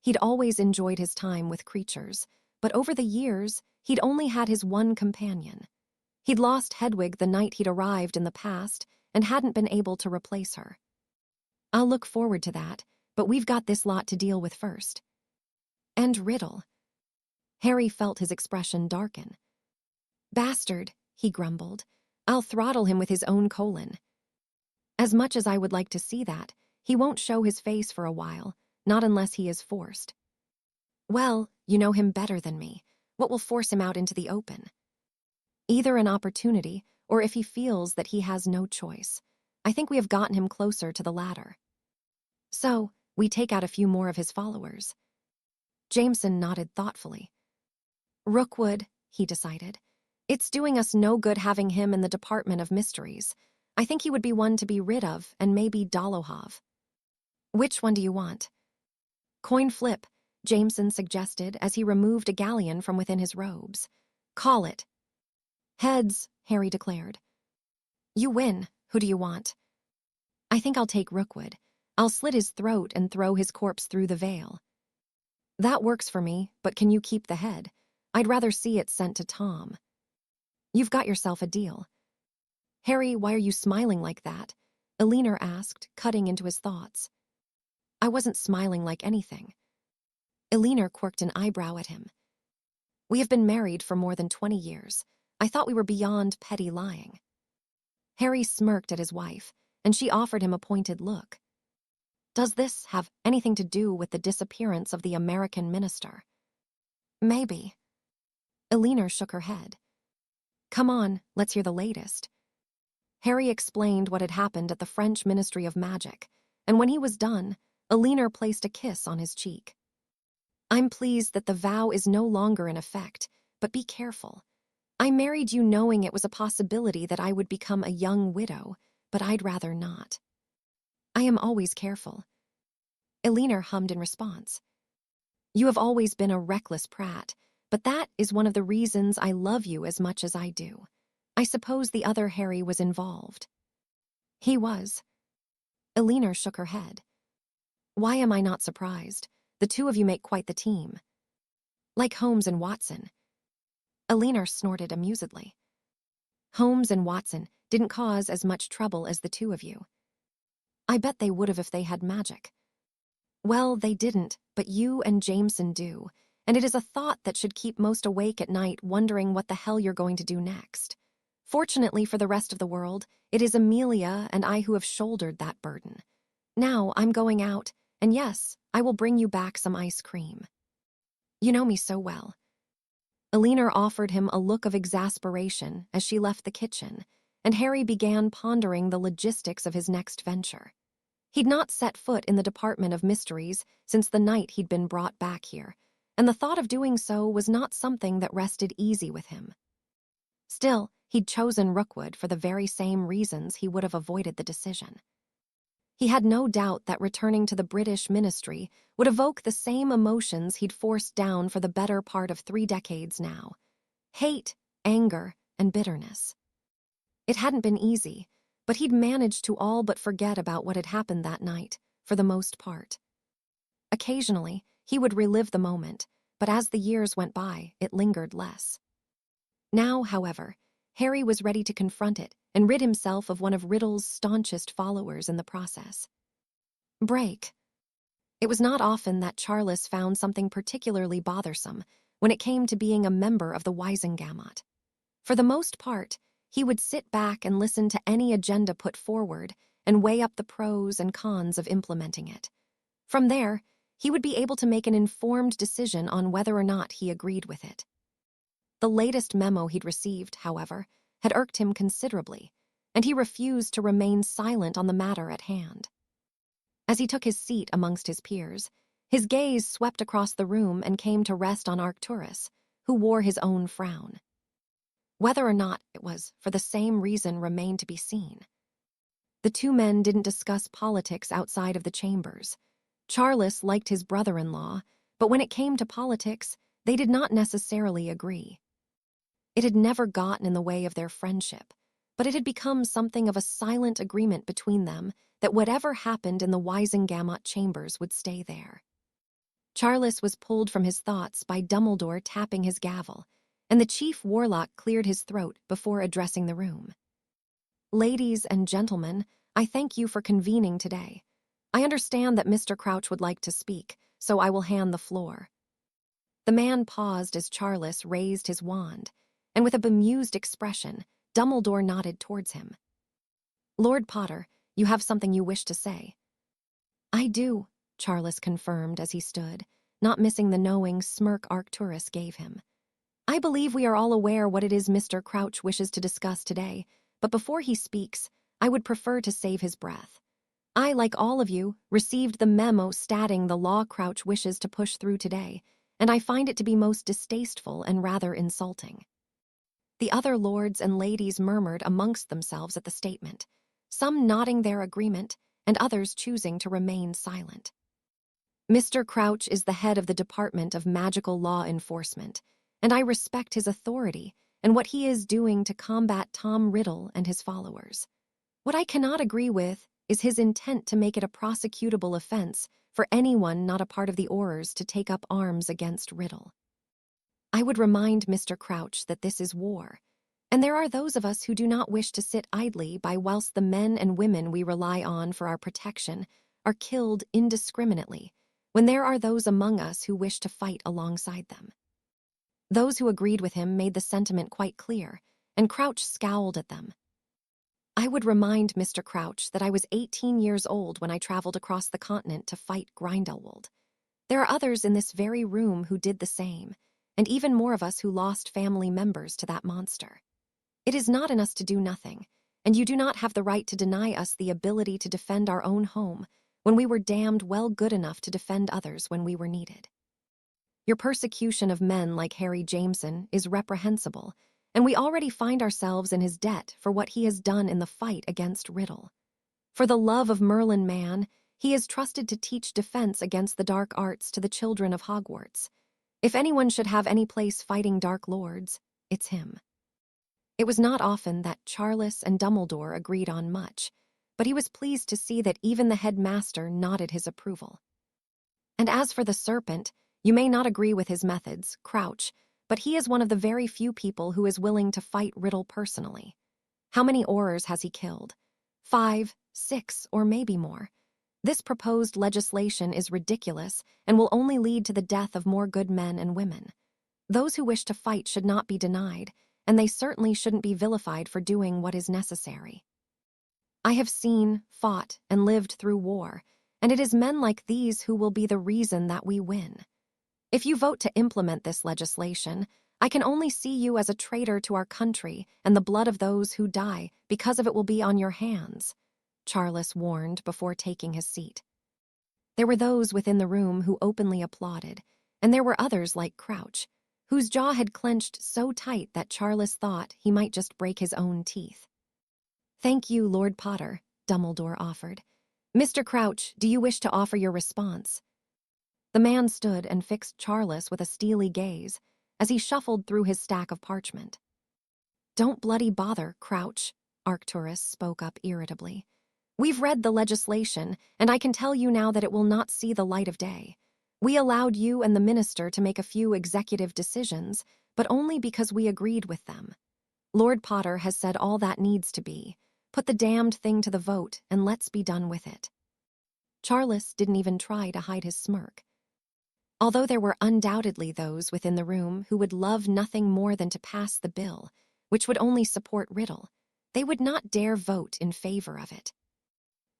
S1: He'd always enjoyed his time with creatures, but over the years, he'd only had his one companion. He'd lost Hedwig the night he'd arrived in the past and hadn't been able to replace her. I'll look forward to that, but we've got this lot to deal with first. And Riddle. Harry felt his expression darken. Bastard, he grumbled. I'll throttle him with his own colon. As much as I would like to see that, he won't show his face for a while, not unless he is forced. Well, you know him better than me. What will force him out into the open? Either an opportunity, or if he feels that he has no choice. I think we have gotten him closer to the latter. So, we take out a few more of his followers. Jameson nodded thoughtfully. Rookwood, he decided. It's doing us no good having him in the Department of Mysteries. I think he would be one to be rid of, and maybe Dolohov. Which one do you want? Coin flip, Jameson suggested as he removed a galleon from within his robes. Call it. Heads, Harry declared. You win. Who do you want? I think I'll take Rookwood. I'll slit his throat and throw his corpse through the veil. That works for me, but can you keep the head? I'd rather see it sent to Tom. You've got yourself a deal. Harry, why are you smiling like that? Elinor asked, cutting into his thoughts. I wasn't smiling like anything. Elinor quirked an eyebrow at him. We have been married for more than 20 years. I thought we were beyond petty lying. Harry smirked at his wife, and she offered him a pointed look. Does this have anything to do with the disappearance of the American minister? Maybe. Elinor shook her head. Come on, let's hear the latest. Harry explained what had happened at the French Ministry of Magic, and when he was done, Elinor placed a kiss on his cheek. I'm pleased that the vow is no longer in effect, but be careful. I married you knowing it was a possibility that I would become a young widow, but I'd rather not. I am always careful. Elinor hummed in response. You have always been a reckless prat, but that is one of the reasons I love you as much as I do. I suppose the other Harry was involved. He was. Elinor shook her head. Why am I not surprised? The two of you make quite the team. Like Holmes and Watson. Elinor snorted amusedly. Holmes and Watson didn't cause as much trouble as the two of you. I bet they would have if they had magic. Well, they didn't, but you and Jameson do, and it is a thought that should keep most awake at night wondering what the hell you're going to do next. Fortunately for the rest of the world, it is Amelia and I who have shouldered that burden. Now I'm going out, and yes, I will bring you back some ice cream. You know me so well. Elinor offered him a look of exasperation as she left the kitchen, and Harry began pondering the logistics of his next venture. He'd not set foot in the Department of Mysteries since the night he'd been brought back here, and the thought of doing so was not something that rested easy with him. Still, he'd chosen Rookwood for the very same reasons he would have avoided the decision. He had no doubt that returning to the British ministry would evoke the same emotions he'd forced down for the better part of 3 decades now. Hate, anger, and bitterness. It hadn't been easy, but he'd managed to all but forget about what had happened that night, for the most part. Occasionally, he would relive the moment, but as the years went by, it lingered less. Now, however, Harry was ready to confront it and rid himself of one of Riddle's staunchest followers in the process. Break. It was not often that Charles found something particularly bothersome when it came to being a member of the Wisengamot. For the most part, he would sit back and listen to any agenda put forward and weigh up the pros and cons of implementing it. From there, he would be able to make an informed decision on whether or not he agreed with it. The latest memo he'd received, however, had irked him considerably, and he refused to remain silent on the matter at hand. As he took his seat amongst his peers, his gaze swept across the room and came to rest on Arcturus, who wore his own frown. Whether or not it was for the same reason remained to be seen. The two men didn't discuss politics outside of the chambers. Charles liked his brother-in-law, but when it came to politics, they did not necessarily agree. It had never gotten in the way of their friendship, but it had become something of a silent agreement between them that whatever happened in the Wisengamot chambers would stay there. Charles was pulled from his thoughts by Dumbledore tapping his gavel, and the chief warlock cleared his throat before addressing the room. Ladies and gentlemen, I thank you for convening today. I understand that Mr. Crouch would like to speak, so I will hand the floor. The man paused as Charles raised his wand, and with a bemused expression, Dumbledore nodded towards him. Lord Potter, you have something you wish to say. I do, Charles confirmed as he stood, not missing the knowing smirk Arcturus gave him. I believe we are all aware what it is Mr. Crouch wishes to discuss today, but before he speaks, I would prefer to save his breath. I, like all of you, received the memo stating the law Crouch wishes to push through today, and I find it to be most distasteful and rather insulting. The other lords and ladies murmured amongst themselves at the statement, some nodding their agreement and others choosing to remain silent. Mr. Crouch is the head of the Department of Magical Law Enforcement, and I respect his authority and what he is doing to combat Tom Riddle and his followers. What I cannot agree with is his intent to make it a prosecutable offense for anyone not a part of the Aurors to take up arms against Riddle. I would remind Mr. Crouch that this is war, and there are those of us who do not wish to sit idly by whilst the men and women we rely on for our protection are killed indiscriminately, when there are those among us who wish to fight alongside them. Those who agreed with him made the sentiment quite clear, and Crouch scowled at them. I would remind Mr. Crouch that I was 18 years old when I traveled across the continent to fight Grindelwald. There are others in this very room who did the same, and even more of us who lost family members to that monster. It is not in us to do nothing, and you do not have the right to deny us the ability to defend our own home when we were damned well good enough to defend others when we were needed. Your persecution of men like Harry Jameson is reprehensible, and we already find ourselves in his debt for what he has done in the fight against Riddle. For the love of Merlin man, he is trusted to teach defense against the dark arts to the children of Hogwarts. If anyone should have any place fighting dark lords, it's him. It was not often that Charles and Dumbledore agreed on much, but he was pleased to see that even the headmaster nodded his approval. And as for the serpent, you may not agree with his methods, Crouch, but he is one of the very few people who is willing to fight Riddle personally. How many Aurors has he killed? 5, 6, or maybe more. This proposed legislation is ridiculous and will only lead to the death of more good men and women. Those who wish to fight should not be denied, and they certainly shouldn't be vilified for doing what is necessary. I have seen, fought, and lived through war, and it is men like these who will be the reason that we win. If you vote to implement this legislation, I can only see you as a traitor to our country and the blood of those who die because of it will be on your hands, Charles warned before taking his seat. There were those within the room who openly applauded, and there were others like Crouch, whose jaw had clenched so tight that Charles thought he might just break his own teeth. "Thank you, Lord Potter," Dumbledore offered. "Mr. Crouch, do you wish to offer your response?" The man stood and fixed Charles with a steely gaze as he shuffled through his stack of parchment. "Don't bloody bother, Crouch," Arcturus spoke up irritably. "We've read the legislation, and I can tell you now that it will not see the light of day. We allowed you and the minister to make a few executive decisions, but only because we agreed with them. Lord Potter has said all that needs to be. Put the damned thing to the vote, and let's be done with it." Charles didn't even try to hide his smirk. Although there were undoubtedly those within the room who would love nothing more than to pass the bill, which would only support Riddle, they would not dare vote in favor of it.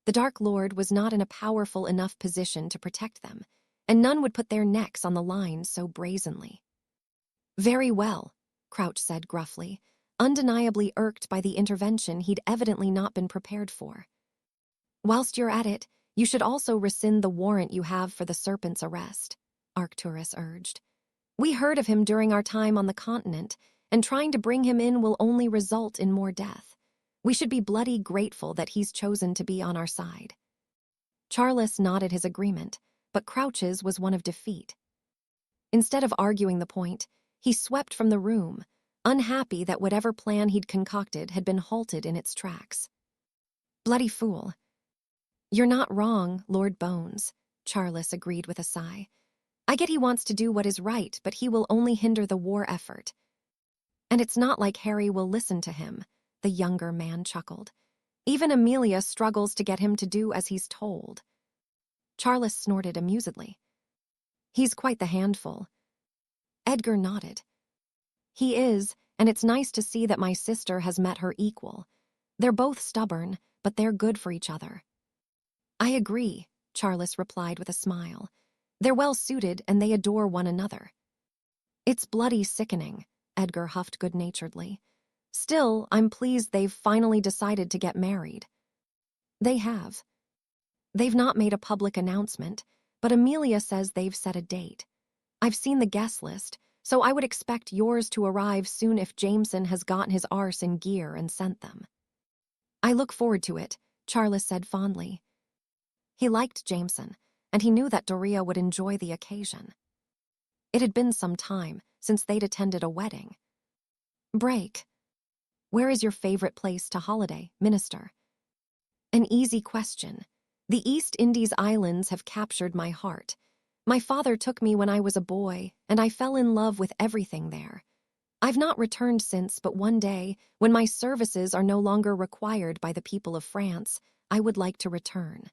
S1: The Dark Lord was not in a powerful enough position to protect them, and none would put their necks on the line so brazenly. "Very well," Crouch said gruffly, undeniably irked by the intervention he'd evidently not been prepared for. "Whilst you're at it, you should also rescind the warrant you have for the serpent's arrest," Arcturus urged. "We heard of him during our time on the continent, and trying to bring him in will only result in more death. We should be bloody grateful that he's chosen to be on our side." Charles nodded his agreement, but Crouch's was one of defeat. Instead of arguing the point, he swept from the room, unhappy that whatever plan he'd concocted had been halted in its tracks. "Bloody fool." "You're not wrong, Lord Bones," Charles agreed with a sigh. "I get he wants to do what is right, but he will only hinder the war effort. And it's not like Harry will listen to him," the younger man chuckled. "Even Amelia struggles to get him to do as he's told." Charles snorted amusedly. "He's quite the handful." Edgar nodded. "He is, and it's nice to see that my sister has met her equal. They're both stubborn, but they're good for each other." "I agree," Charles replied with a smile. "They're well suited and they adore one another." "It's bloody sickening," Edgar huffed good-naturedly. "Still, I'm pleased they've finally decided to get married." "They have. They've not made a public announcement, but Amelia says they've set a date. I've seen the guest list, so I would expect yours to arrive soon if Jameson has gotten his arse in gear and sent them." "I look forward to it," Charles said fondly. He liked Jameson, and he knew that Doria would enjoy the occasion. It had been some time since they'd attended a wedding. "Break. Where is your favorite place to holiday, Minister?" An easy question. The East Indies Islands have captured my heart. My father took me when I was a boy, and I fell in love with everything there. I've not returned since, but one day, when my services are no longer required by the people of France, I would like to return.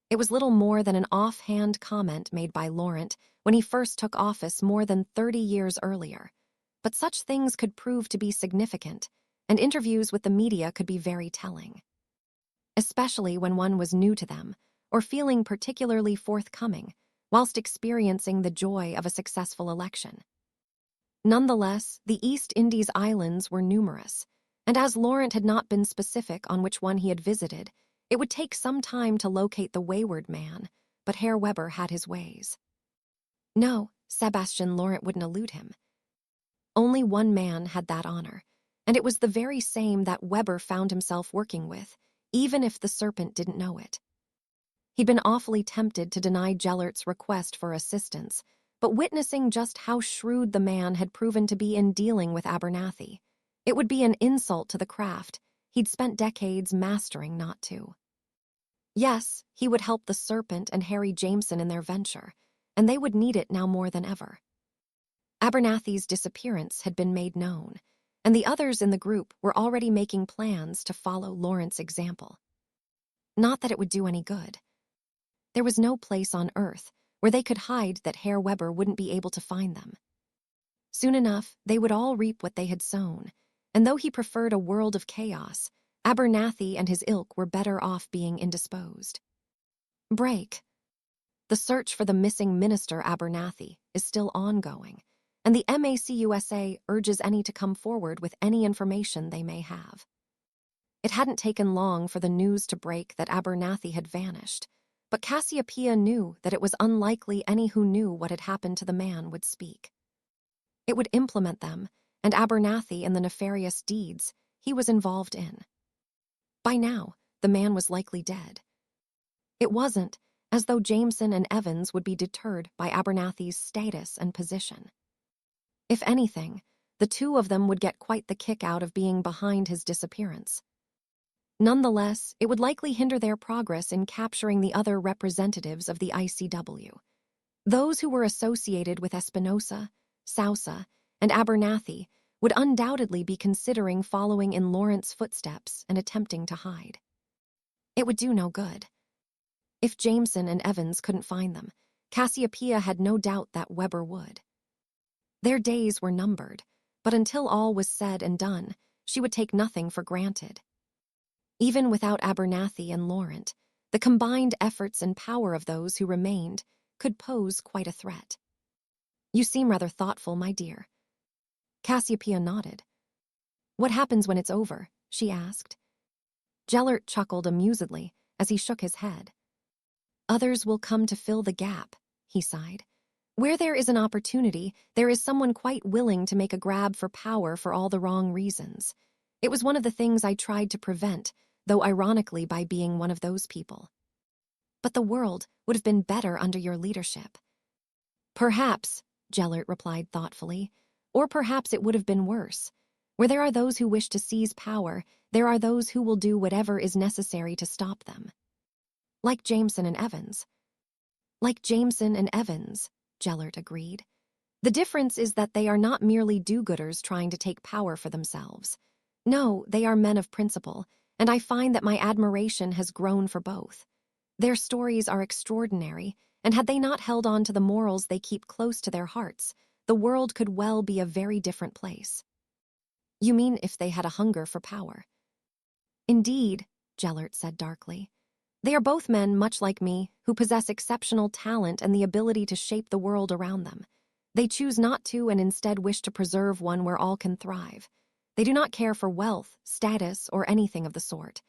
S1: It was little more than an offhand comment made by Laurent when he first took office more than 30 years earlier. But such things could prove to be significant, and interviews with the media could be very telling, especially when one was new to them or feeling particularly forthcoming whilst experiencing the joy of a successful election. Nonetheless, the East Indies islands were numerous, and as Laurent had not been specific on which one he had visited, it would take some time to locate the wayward man, but Herr Weber had his ways. No, Sebastian Laurent wouldn't elude him. Only one man had that honor, and it was the very same that Weber found himself working with, even if the serpent didn't know it. He'd been awfully tempted to deny Gellert's request for assistance, but witnessing just how shrewd the man had proven to be in dealing with Abernathy, it would be an insult to the craft he'd spent decades mastering not to. Yes, he would help the serpent and Harry Jameson in their venture, and they would need it now more than ever. Abernathy's disappearance had been made known, and the others in the group were already making plans to follow Laurent's example. Not that it would do any good. There was no place on Earth where they could hide that Herr Weber wouldn't be able to find them. Soon enough, they would all reap what they had sown, and though he preferred a world of chaos, Abernathy and his ilk were better off being indisposed. Break. The search for the missing Minister Abernathy is still ongoing, and the MACUSA urges any to come forward with any information they may have. It hadn't taken long for the news to break that Abernathy had vanished, but Cassiopeia knew that it was unlikely any who knew what had happened to the man would speak. It would implement them, and Abernathy in the nefarious deeds he was involved in. By now, the man was likely dead. It wasn't as though Jameson and Evans would be deterred by Abernathy's status and position. If anything, the two of them would get quite the kick out of being behind his disappearance. Nonetheless, it would likely hinder their progress in capturing the other representatives of the ICW. Those who were associated with Espinosa, Sousa, and Abernathy would undoubtedly be considering following in Laurent's footsteps and attempting to hide. It would do no good. If Jameson and Evans couldn't find them, Cassiopeia had no doubt that Weber would. Their days were numbered, but until all was said and done, she would take nothing for granted. Even without Abernathy and Laurent, the combined efforts and power of those who remained could pose quite a threat. You seem rather thoughtful, my dear. Cassiopeia nodded. What happens when it's over? She asked. Gellert chuckled amusedly as he shook his head. Others will come to fill the gap, he sighed. Where there is an opportunity, there is someone quite willing to make a grab for power for all the wrong reasons. It was one of the things I tried to prevent, though ironically by being one of those people. But the world would have been better under your leadership. Perhaps, Gellert replied thoughtfully, or perhaps it would have been worse. Where there are those who wish to seize power, there are those who will do whatever is necessary to stop them. Like Jameson and Evans. Like Jameson and Evans, Gellert agreed. The difference is that they are not merely do-gooders trying to take power for themselves. No, they are men of principle, and I find that my admiration has grown for both. Their stories are extraordinary, and had they not held on to the morals they keep close to their hearts, the world could well be a very different place. You mean if they had a hunger for power? Indeed, Gellert said darkly. They are both men much like me, who possess exceptional talent and the ability to shape the world around them. They choose not to and instead wish to preserve one where all can thrive. They do not care for wealth, status, or anything of the sort.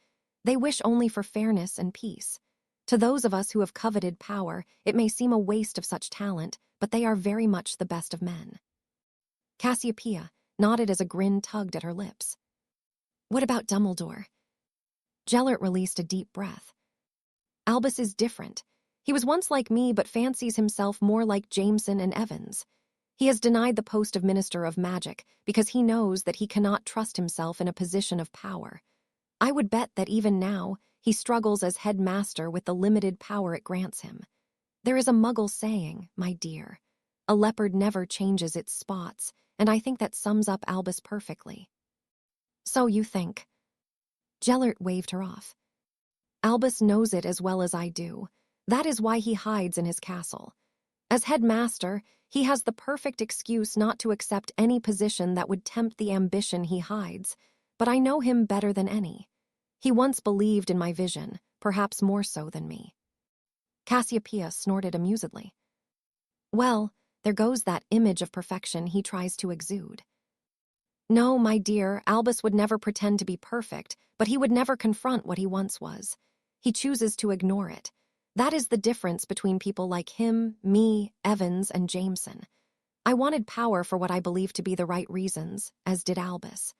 S1: They wish only for fairness and peace. To those of us who have coveted power, it may seem a waste of such talent, but they are very much the best of men. Cassiopeia nodded as a grin tugged at her lips. What about Dumbledore? Gellert released a deep breath. Albus is different. He was once like me but fancies himself more like Jameson and Evans. He has denied the post of Minister of Magic because he knows that he cannot trust himself in a position of power. I would bet that even now, he struggles as headmaster with the limited power it grants him. There is a Muggle saying, my dear, a leopard never changes its spots, and I think that sums up Albus perfectly. So you think. Gellert waved her off. Albus knows it as well as I do. That is why he hides in his castle. As headmaster, he has the perfect excuse not to accept any position that would tempt the ambition he hides, but I know him better than any. He once believed in my vision, perhaps more so than me. Cassiopeia snorted amusedly. Well, there goes that image of perfection he tries to exude. No, my dear, Albus would never pretend to be perfect, but he would never confront what he once was. He chooses to ignore it. That is the difference between people like him, me, Evans, and Jameson. I wanted power for what I believed to be the right reasons, as did Albus.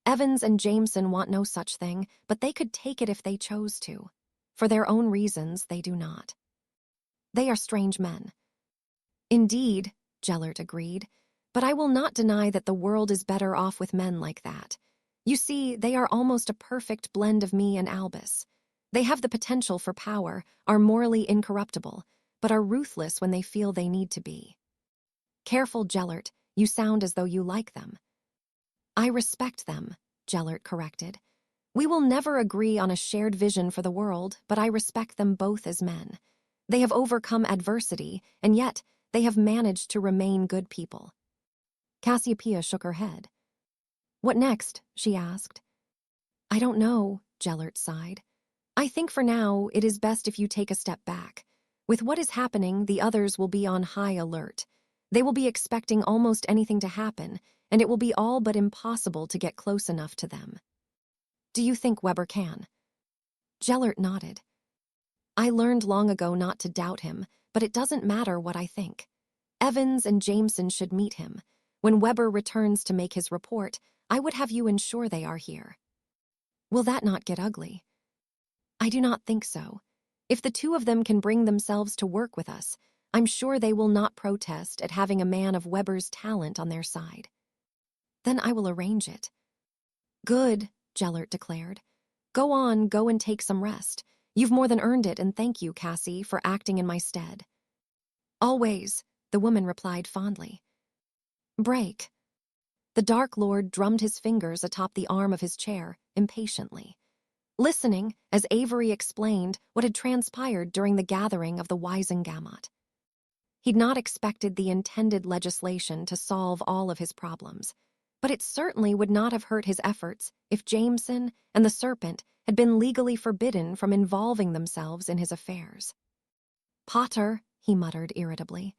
S1: Evans and Jameson want no such thing, but they could take it if they chose to. For their own reasons, they do not. They are strange men. Indeed, Gellert agreed, but I will not deny that the world is better off with men like that. You see, they are almost a perfect blend of me and Albus. They have the potential for power, are morally incorruptible, but are ruthless when they feel they need to be. Careful, Gellert, you sound as though you like them. I respect them, Gellert corrected. We will never agree on a shared vision for the world, but I respect them both as men. They have overcome adversity, and yet they have managed to remain good people. Cassiopeia shook her head. What next? She asked. I don't know, Gellert sighed. I think for now it is best if you take a step back. With what is happening, the others will be on high alert. They will be expecting almost anything to happen, and it will be all but impossible to get close enough to them. Do you think Weber can? Gellert nodded. I learned long ago not to doubt him, but it doesn't matter what I think. Evans and Jameson should meet him. When Weber returns to make his report, I would have you ensure they are here. Will that not get ugly? I do not think so. If the two of them can bring themselves to work with us, I'm sure they will not protest at having a man of Weber's talent on their side. Then I will arrange it. Good, Gellert declared. Go on, go and take some rest. You've more than earned it, and thank you, Cassie, for acting in my stead. Always, the woman replied fondly. Break. The Dark Lord drummed his fingers atop the arm of his chair, impatiently, listening as Avery explained what had transpired during the gathering of the Wisengamot. He'd not expected the intended legislation to solve all of his problems, but it certainly would not have hurt his efforts if Jameson and the Serpent had been legally forbidden from involving themselves in his affairs. Potter, he muttered irritably,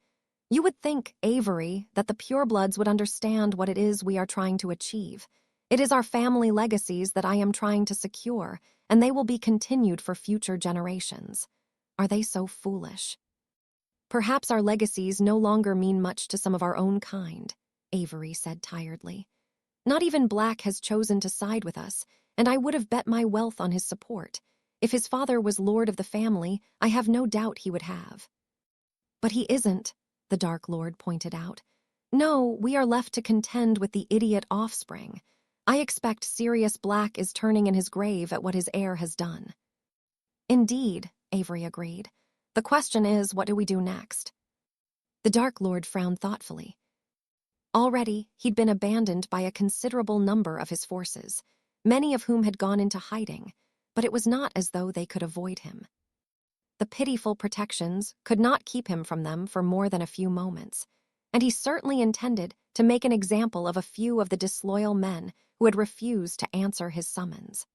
S1: you would think, Avery, that the purebloods would understand what it is we are trying to achieve. It is our family legacies that I am trying to secure, and they will be continued for future generations. Are they so foolish? Perhaps our legacies no longer mean much to some of our own kind, Avery said tiredly. Not even Black has chosen to side with us, and I would have bet my wealth on his support. If his father was lord of the family, I have no doubt he would have. But he isn't, the Dark Lord pointed out. No, we are left to contend with the idiot offspring. I expect Sirius Black is turning in his grave at what his heir has done. Indeed, Avery agreed. The question is, what do we do next? The Dark Lord frowned thoughtfully. Already, he'd been abandoned by a considerable number of his forces, many of whom had gone into hiding, but it was not as though they could avoid him. The pitiful protections could not keep him from them for more than a few moments, and he certainly intended to make an example of a few of the disloyal men who had refused to answer his summons.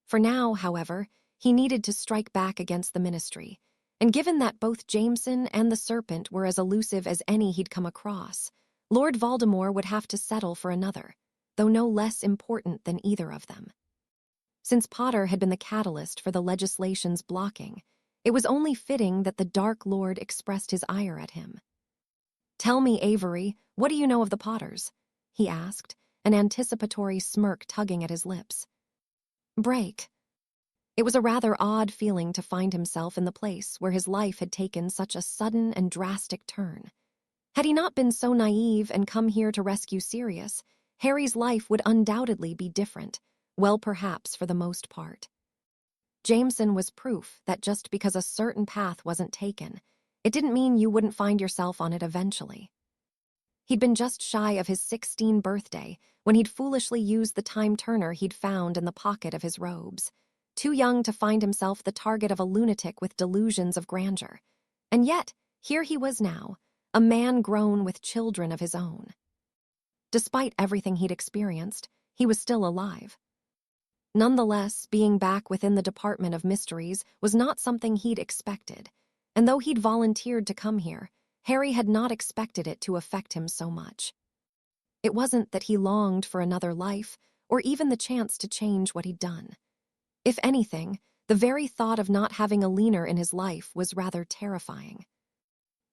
S1: For now, however, he needed to strike back against the ministry, and given that both Jameson and the Serpent were as elusive as any he'd come across, Lord Voldemort would have to settle for another, though no less important than either of them. Since Potter had been the catalyst for the legislation's blocking, it was only fitting that the Dark Lord expressed his ire at him. Tell me, Avery, what do you know of the Potters? He asked, an anticipatory smirk tugging at his lips. Break. It was a rather odd feeling to find himself in the place where his life had taken such a sudden and drastic turn. Had he not been so naive and come here to rescue Sirius, Harry's life would undoubtedly be different, well, perhaps for the most part. Jameson was proof that just because a certain path wasn't taken, it didn't mean you wouldn't find yourself on it eventually. He'd been just shy of his 16th birthday when he'd foolishly used the time-turner he'd found in the pocket of his robes, too young to find himself the target of a lunatic with delusions of grandeur. And yet, here he was now, a man grown with children of his own. Despite everything he'd experienced, he was still alive. Nonetheless, being back within the Department of Mysteries was not something he'd expected, and though he'd volunteered to come here, Harry had not expected it to affect him so much. It wasn't that he longed for another life, or even the chance to change what he'd done. If anything, the very thought of not having a linger in his life was rather terrifying.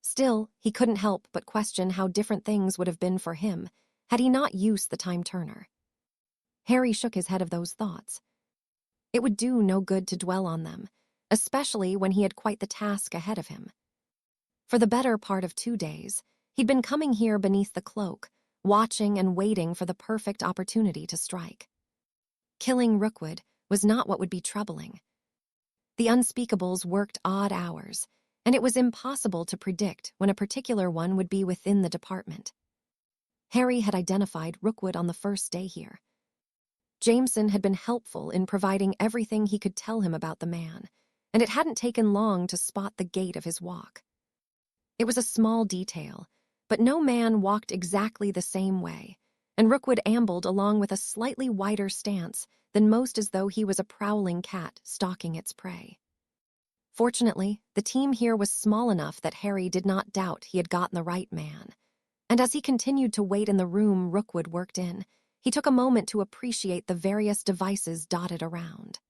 S1: Still, he couldn't help but question how different things would have been for him had he not used the time turner. Harry shook his head of those thoughts. It would do no good to dwell on them, especially when he had quite the task ahead of him. For the better part of 2 days, he'd been coming here beneath the cloak, watching and waiting for the perfect opportunity to strike. Killing Rookwood was not what would be troubling. The Unspeakables worked odd hours, and it was impossible to predict when a particular one would be within the department. Harry had identified Rookwood on the first day here. Jameson had been helpful in providing everything he could tell him about the man, and it hadn't taken long to spot the gait of his walk. It was a small detail, but no man walked exactly the same way, and Rookwood ambled along with a slightly wider stance than most, as though he was a prowling cat stalking its prey. Fortunately, the team here was small enough that Harry did not doubt he had gotten the right man, and as he continued to wait in the room Rookwood worked in, he took a moment to appreciate the various devices dotted around.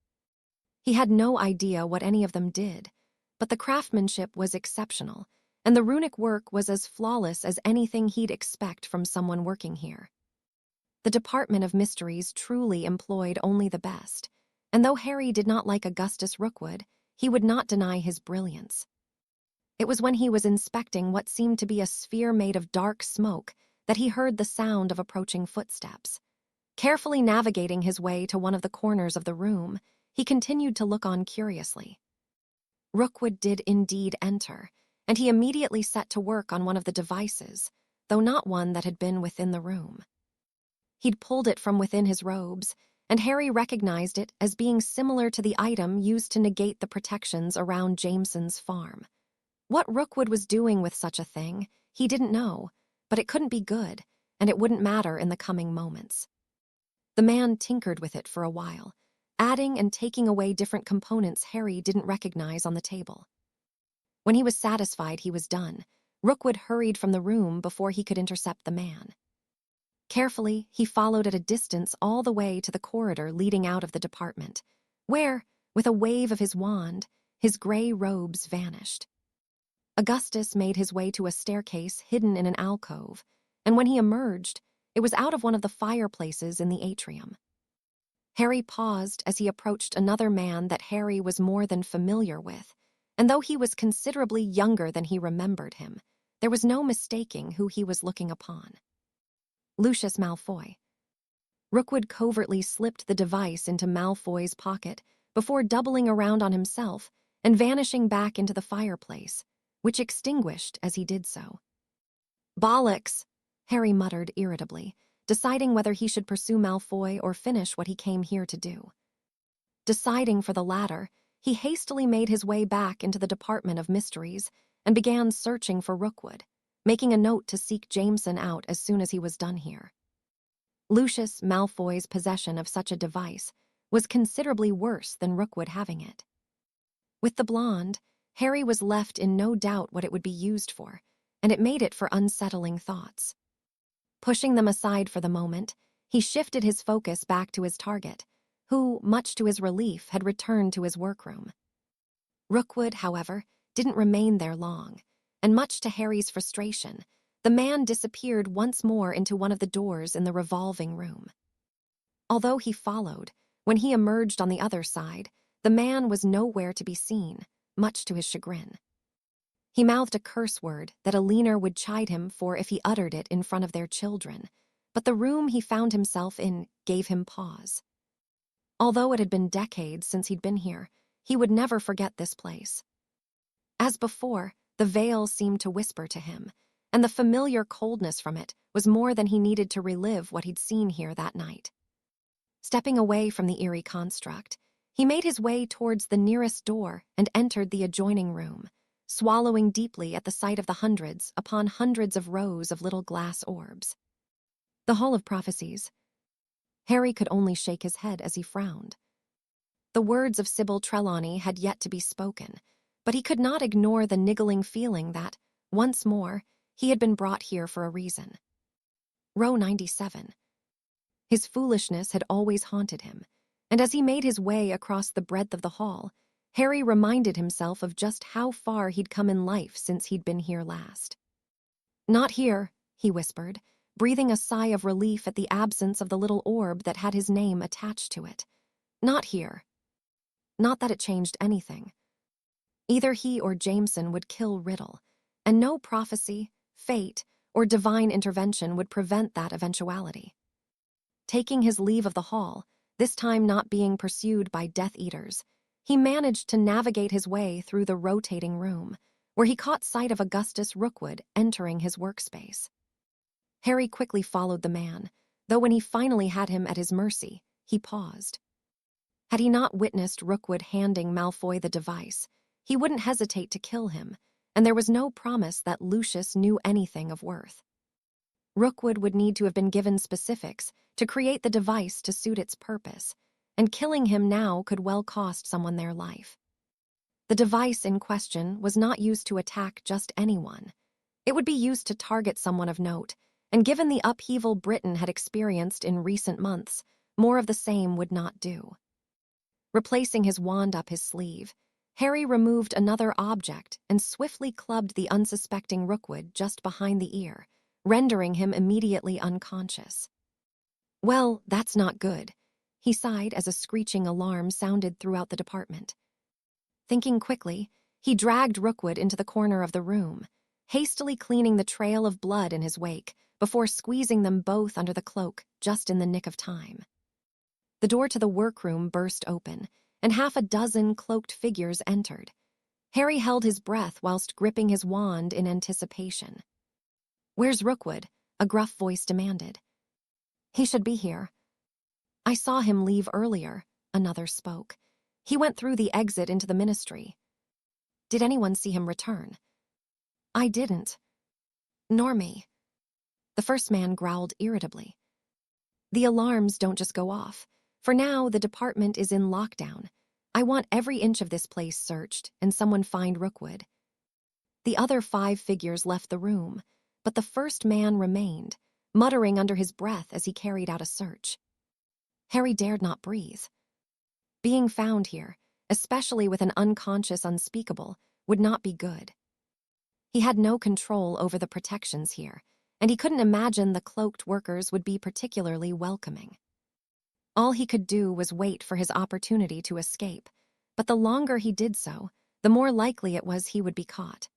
S1: He had no idea what any of them did, but the craftsmanship was exceptional, and the runic work was as flawless as anything he'd expect from someone working here. The Department of Mysteries truly employed only the best, and though Harry did not like Augustus Rookwood, he would not deny his brilliance. It was when he was inspecting what seemed to be a sphere made of dark smoke that he heard the sound of approaching footsteps. Carefully navigating his way to one of the corners of the room, he continued to look on curiously. Rookwood did indeed enter, and he immediately set to work on one of the devices, though not one that had been within the room. He'd pulled it from within his robes, and Harry recognized it as being similar to the item used to negate the protections around Jameson's farm. What Rookwood was doing with such a thing, he didn't know, but it couldn't be good, and it wouldn't matter in the coming moments. The man tinkered with it for a while, adding and taking away different components Harry didn't recognize on the table. When he was satisfied he was done, Rookwood hurried from the room before he could intercept the man. Carefully, he followed at a distance all the way to the corridor leading out of the department, where, with a wave of his wand, his gray robes vanished. Augustus made his way to a staircase hidden in an alcove, and when he emerged, it was out of one of the fireplaces in the atrium. Harry paused as he approached another man that Harry was more than familiar with, and though he was considerably younger than he remembered him, there was no mistaking who he was looking upon. Lucius Malfoy. Rookwood covertly slipped the device into Malfoy's pocket before doubling around on himself and vanishing back into the fireplace, which extinguished as he did so. "Bollocks!" Harry muttered irritably, deciding whether he should pursue Malfoy or finish what he came here to do. Deciding for the latter, he hastily made his way back into the Department of Mysteries and began searching for Rookwood, making a note to seek Jameson out as soon as he was done here. Lucius Malfoy's possession of such a device was considerably worse than Rookwood having it. With the blonde, Harry was left in no doubt what it would be used for, and it made it for unsettling thoughts. Pushing them aside for the moment, he shifted his focus back to his target, who, much to his relief, had returned to his workroom. Rookwood, however, didn't remain there long, and much to Harry's frustration, the man disappeared once more into one of the doors in the revolving room. Although he followed, when he emerged on the other side, the man was nowhere to be seen, much to his chagrin. He mouthed a curse word that a linger would chide him for if he uttered it in front of their children, but the room he found himself in gave him pause. Although it had been decades since he'd been here, he would never forget this place. As before, the veil seemed to whisper to him, and the familiar coldness from it was more than he needed to relive what he'd seen here that night. Stepping away from the eerie construct, he made his way towards the nearest door and entered the adjoining room, swallowing deeply at the sight of the hundreds upon hundreds of rows of little glass orbs. The Hall of Prophecies. Harry could only shake his head as he frowned. The words of Sybil Trelawney had yet to be spoken, but he could not ignore the niggling feeling that, once more, he had been brought here for a reason. Row 97. His foolishness had always haunted him, and as he made his way across the breadth of the hall, Harry reminded himself of just how far he'd come in life since he'd been here last. "Not here," he whispered, breathing a sigh of relief at the absence of the little orb that had his name attached to it. "Not here." Not that it changed anything. Either he or Jameson would kill Riddle, and no prophecy, fate, or divine intervention would prevent that eventuality. Taking his leave of the hall, this time not being pursued by Death Eaters, he managed to navigate his way through the rotating room, where he caught sight of Augustus Rookwood entering his workspace. Harry quickly followed the man, though when he finally had him at his mercy, he paused. Had he not witnessed Rookwood handing Malfoy the device, he wouldn't hesitate to kill him, and there was no promise that Lucius knew anything of worth. Rookwood would need to have been given specifics to create the device to suit its purpose, and killing him now could well cost someone their life. The device in question was not used to attack just anyone. It would be used to target someone of note, and given the upheaval Britain had experienced in recent months, more of the same would not do. Replacing his wand up his sleeve, Harry removed another object and swiftly clubbed the unsuspecting Rookwood just behind the ear, rendering him immediately unconscious. "Well, that's not good," he sighed as a screeching alarm sounded throughout the department. Thinking quickly, he dragged Rookwood into the corner of the room, hastily cleaning the trail of blood in his wake before squeezing them both under the cloak just in the nick of time. The door to the workroom burst open, and half a dozen cloaked figures entered. Harry held his breath whilst gripping his wand in anticipation. "Where's Rookwood?" a gruff voice demanded. "He should be here." "I saw him leave earlier," another spoke. "He went through the exit into the ministry." "Did anyone see him return?" "I didn't." "Nor me." The first man growled irritably. "The alarms don't just go off. For now, the department is in lockdown. I want every inch of this place searched and someone find Rookwood." The other 5 figures left the room, but the first man remained, muttering under his breath as he carried out a search. Harry dared not breathe. Being found here, especially with an unconscious Unspeakable, would not be good. He had no control over the protections here, and he couldn't imagine the cloaked workers would be particularly welcoming. All he could do was wait for his opportunity to escape, but the longer he did so, the more likely it was he would be caught.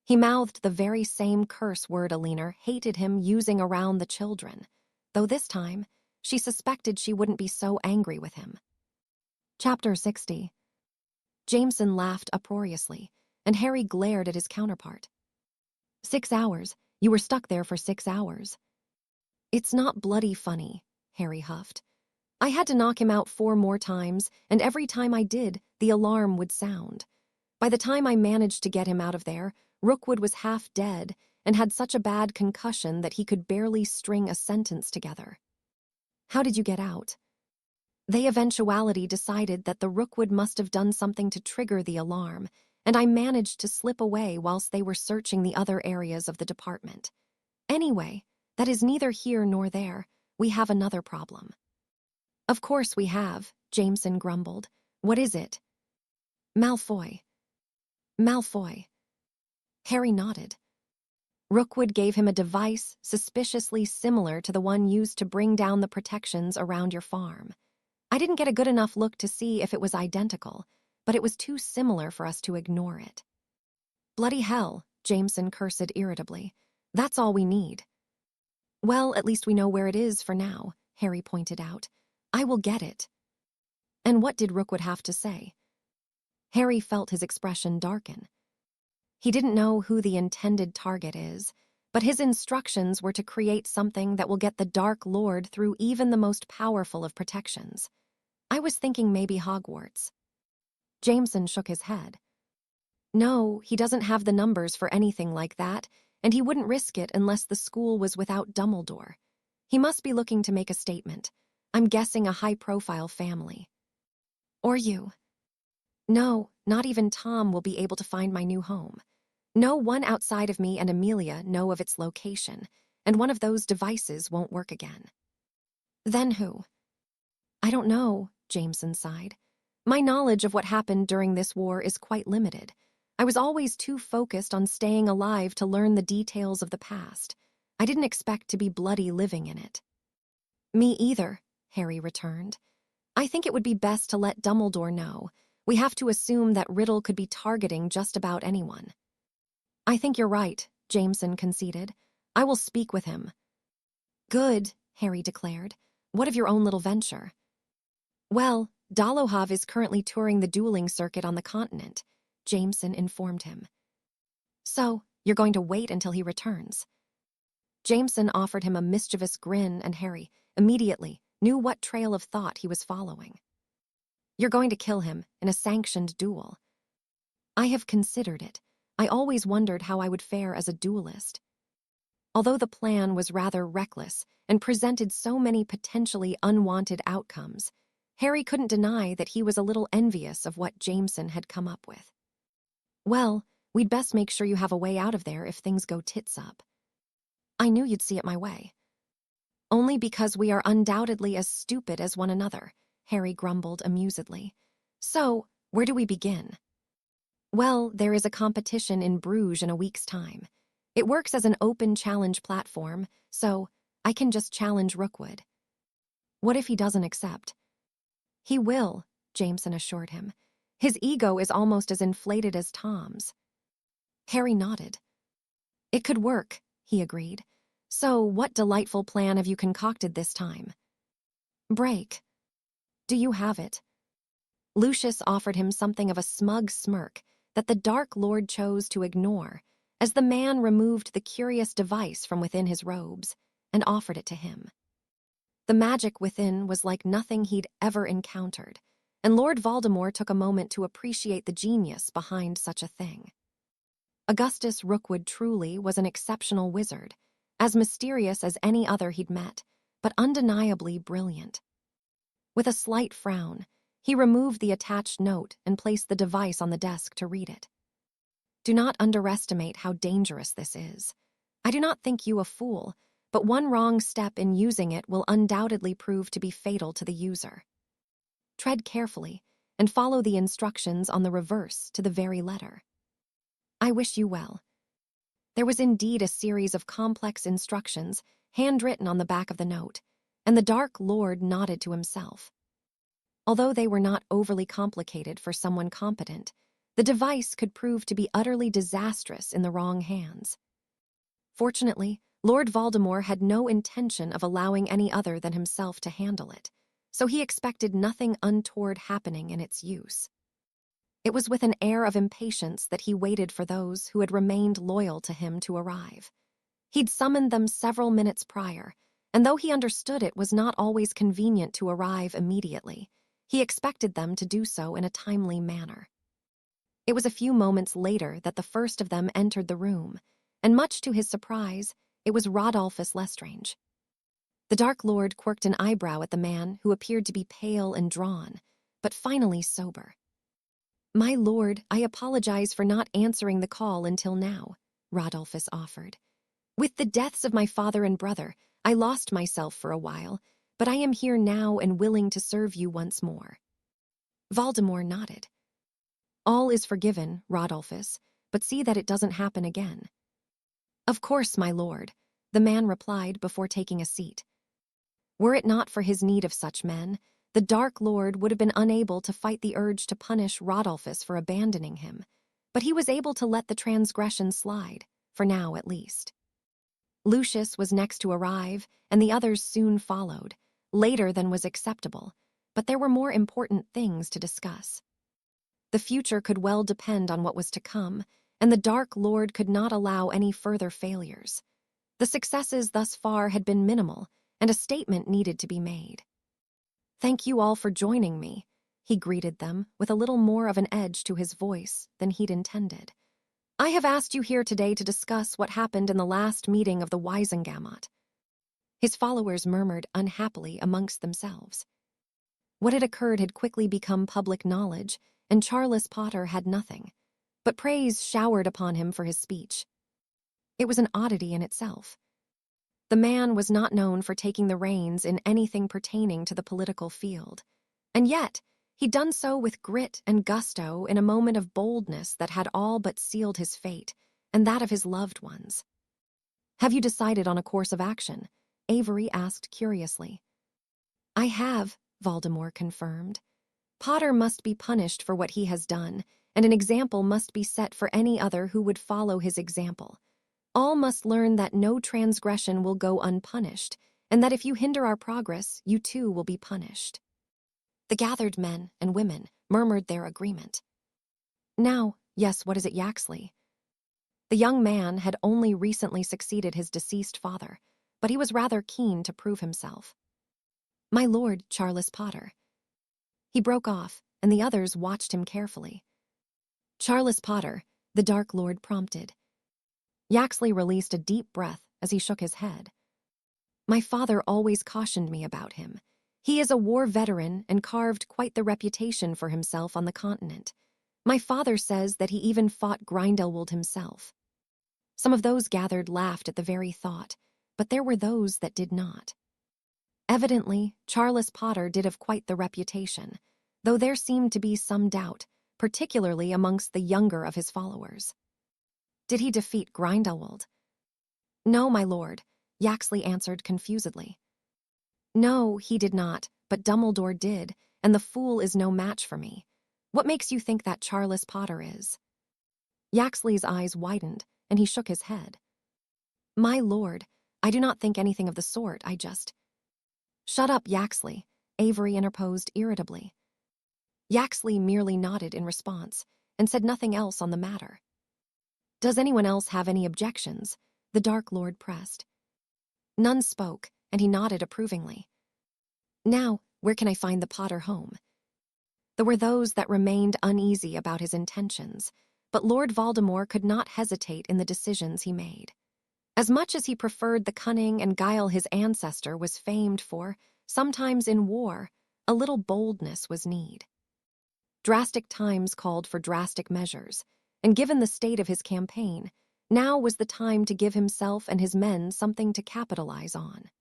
S1: He mouthed the very same curse word Alina hated him using around the children, though this time, she suspected she wouldn't be so angry with him. Chapter 60. Jameson laughed uproariously, and Harry glared at his counterpart. 6 hours. You were stuck there for 6 hours. It's not bloody funny, Harry huffed. I had to knock him out 4 more times, and every time I did, the alarm would sound. By the time I managed to get him out of there, Rookwood was half dead and had such a bad concussion that he could barely string a sentence together. How did you get out? They eventuality decided that the Rookwood must have done something to trigger the alarm, and I managed to slip away whilst they were searching the other areas of the department. Anyway, that is neither here nor there. We have another problem. Of course we have, Jameson grumbled. What is it? Malfoy. Malfoy. Harry nodded. Rookwood gave him a device suspiciously similar to the one used to bring down the protections around your farm. I didn't get a good enough look to see if it was identical, but it was too similar for us to ignore it. Bloody hell, Jameson cursed irritably. That's all we need. Well, at least we know where it is for now, Harry pointed out. I will get it. And what did Rookwood have to say? Harry felt his expression darken. He didn't know who the intended target is, but his instructions were to create something that will get the Dark Lord through even the most powerful of protections. I was thinking maybe Hogwarts. Jameson shook his head. No, he doesn't have the numbers for anything like that, and he wouldn't risk it unless the school was without Dumbledore. He must be looking to make a statement. I'm guessing a high-profile family. Or you. No, not even Tom will be able to find my new home. No one outside of me and Amelia know of its location, and one of those devices won't work again. Then who? I don't know, Jameson sighed. My knowledge of what happened during this war is quite limited. I was always too focused on staying alive to learn the details of the past. I didn't expect to be bloody living in it. Me either, Harry returned. I think it would be best to let Dumbledore know. We have to assume that Riddle could be targeting just about anyone. I think you're right, Jameson conceded. I will speak with him. Good, Harry declared. What of your own little venture? Well, Dolohov is currently touring the dueling circuit on the continent, Jameson informed him. So, you're going to wait until he returns? Jameson offered him a mischievous grin, and Harry immediately knew what trail of thought he was following. You're going to kill him in a sanctioned duel. I have considered it. I always wondered how I would fare as a duelist. Although the plan was rather reckless and presented so many potentially unwanted outcomes, Harry couldn't deny that he was a little envious of what Jameson had come up with. Well, we'd best make sure you have a way out of there if things go tits up. I knew you'd see it my way. Only because we are undoubtedly as stupid as one another, Harry grumbled amusedly. So, where do we begin? Well, there is a competition in Bruges in a week's time. It works as an open challenge platform, so I can just challenge Rookwood. What if he doesn't accept? He will, Jameson assured him. His ego is almost as inflated as Tom's. Harry nodded. It could work, he agreed. So, what delightful plan have you concocted this time? Break. Do you have it? Lucius offered him something of a smug smirk that the Dark Lord chose to ignore as the man removed the curious device from within his robes and offered it to him. The magic within was like nothing he'd ever encountered, and Lord Voldemort took a moment to appreciate the genius behind such a thing. Augustus Rookwood truly was an exceptional wizard, as mysterious as any other he'd met, but undeniably brilliant. With a slight frown, he removed the attached note and placed the device on the desk to read it. Do not underestimate how dangerous this is. I do not think you a fool, but one wrong step in using it will undoubtedly prove to be fatal to the user. Tread carefully and follow the instructions on the reverse to the very letter. I wish you well. There was indeed a series of complex instructions handwritten on the back of the note, and the Dark Lord nodded to himself. Although they were not overly complicated for someone competent, the device could prove to be utterly disastrous in the wrong hands. Fortunately, Lord Voldemort had no intention of allowing any other than himself to handle it, so he expected nothing untoward happening in its use. It was with an air of impatience that he waited for those who had remained loyal to him to arrive. He'd summoned them several minutes prior, and though he understood it was not always convenient to arrive immediately, he expected them to do so in a timely manner. It was a few moments later that the first of them entered the room, and much to his surprise, it was Rodolphus Lestrange. The Dark Lord quirked an eyebrow at the man, who appeared to be pale and drawn, but finally sober. My lord, I apologize for not answering the call until now, Rodolphus offered. With the deaths of my father and brother, I lost myself for a while, but I am here now and willing to serve you once more. Voldemort nodded. All is forgiven, Rodolphus, but see that it doesn't happen again. Of course, my lord, the man replied before taking a seat. Were it not for his need of such men, the Dark Lord would have been unable to fight the urge to punish Rodolphus for abandoning him, but he was able to let the transgression slide, for now at least. Lucius was next to arrive, and the others soon followed, later than was acceptable, but there were more important things to discuss. The future could well depend on what was to come, and the Dark Lord could not allow any further failures. The successes thus far had been minimal, and a statement needed to be made. Thank you all for joining me, he greeted them with a little more of an edge to his voice than he'd intended. I have asked you here today to discuss what happened in the last meeting of the Wisengamot. His followers murmured unhappily amongst themselves. What had occurred had quickly become public knowledge, and Charles Potter had nothing but praise showered upon him for his speech. It was an oddity in itself. The man was not known for taking the reins in anything pertaining to the political field, and yet he'd done so with grit and gusto in a moment of boldness that had all but sealed his fate and that of his loved ones. "Have you decided on a course of action?" Avery asked curiously. "I have," Voldemort confirmed. "Potter must be punished for what he has done, and an example must be set for any other who would follow his example. All must learn that no transgression will go unpunished, and that if you hinder our progress, you too will be punished." The gathered men and women murmured their agreement. "Now, yes, what is it, Yaxley?" The young man had only recently succeeded his deceased father, but he was rather keen to prove himself. "My lord, Charles Potter." He broke off, and the others watched him carefully. "Charles Potter," the Dark Lord prompted. Yaxley released a deep breath as he shook his head. "My father always cautioned me about him. He is a war veteran and carved quite the reputation for himself on the continent. My father says that he even fought Grindelwald himself." Some of those gathered laughed at the very thought, but there were those that did not. Evidently, Charles Potter did have quite the reputation, though there seemed to be some doubt, particularly amongst the younger of his followers. "Did he defeat Grindelwald?" "No, my lord," Yaxley answered confusedly. "No, he did not, but Dumbledore did, and the fool is no match for me. What makes you think that Charles Potter is?" Yaxley's eyes widened, and he shook his head. "My lord, I do not think anything of the sort, I just—" "Shut up, Yaxley," Avery interposed irritably. Yaxley merely nodded in response, and said nothing else on the matter. "Does anyone else have any objections?" the Dark Lord pressed. None spoke, and he nodded approvingly. "Now, where can I find the Potter home?" There were those that remained uneasy about his intentions, but Lord Voldemort could not hesitate in the decisions he made. As much as he preferred the cunning and guile his ancestor was famed for, sometimes in war, a little boldness was need. Drastic times called for drastic measures, and given the state of his campaign, now was the time to give himself and his men something to capitalize on.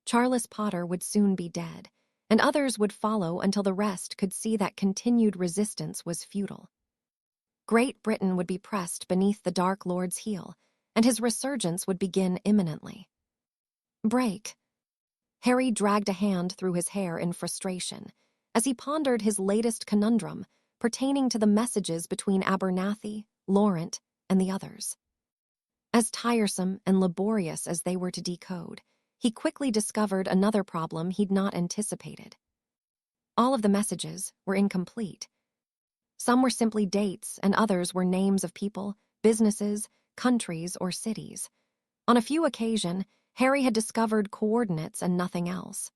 S1: Charles Potter would soon be dead, and others would follow until the rest could see that continued resistance was futile. Great Britain would be pressed beneath the Dark Lord's heel, and his resurgence would begin imminently. Break. Harry dragged a hand through his hair in frustration as he pondered his latest conundrum pertaining to the messages between Abernathy, Laurent, and the others. As tiresome and laborious as they were to decode, he quickly discovered another problem he'd not anticipated. All of the messages were incomplete. Some were simply dates, and others were names of people, businesses, countries, or cities. On a few occasions, Harry had discovered coordinates and nothing else.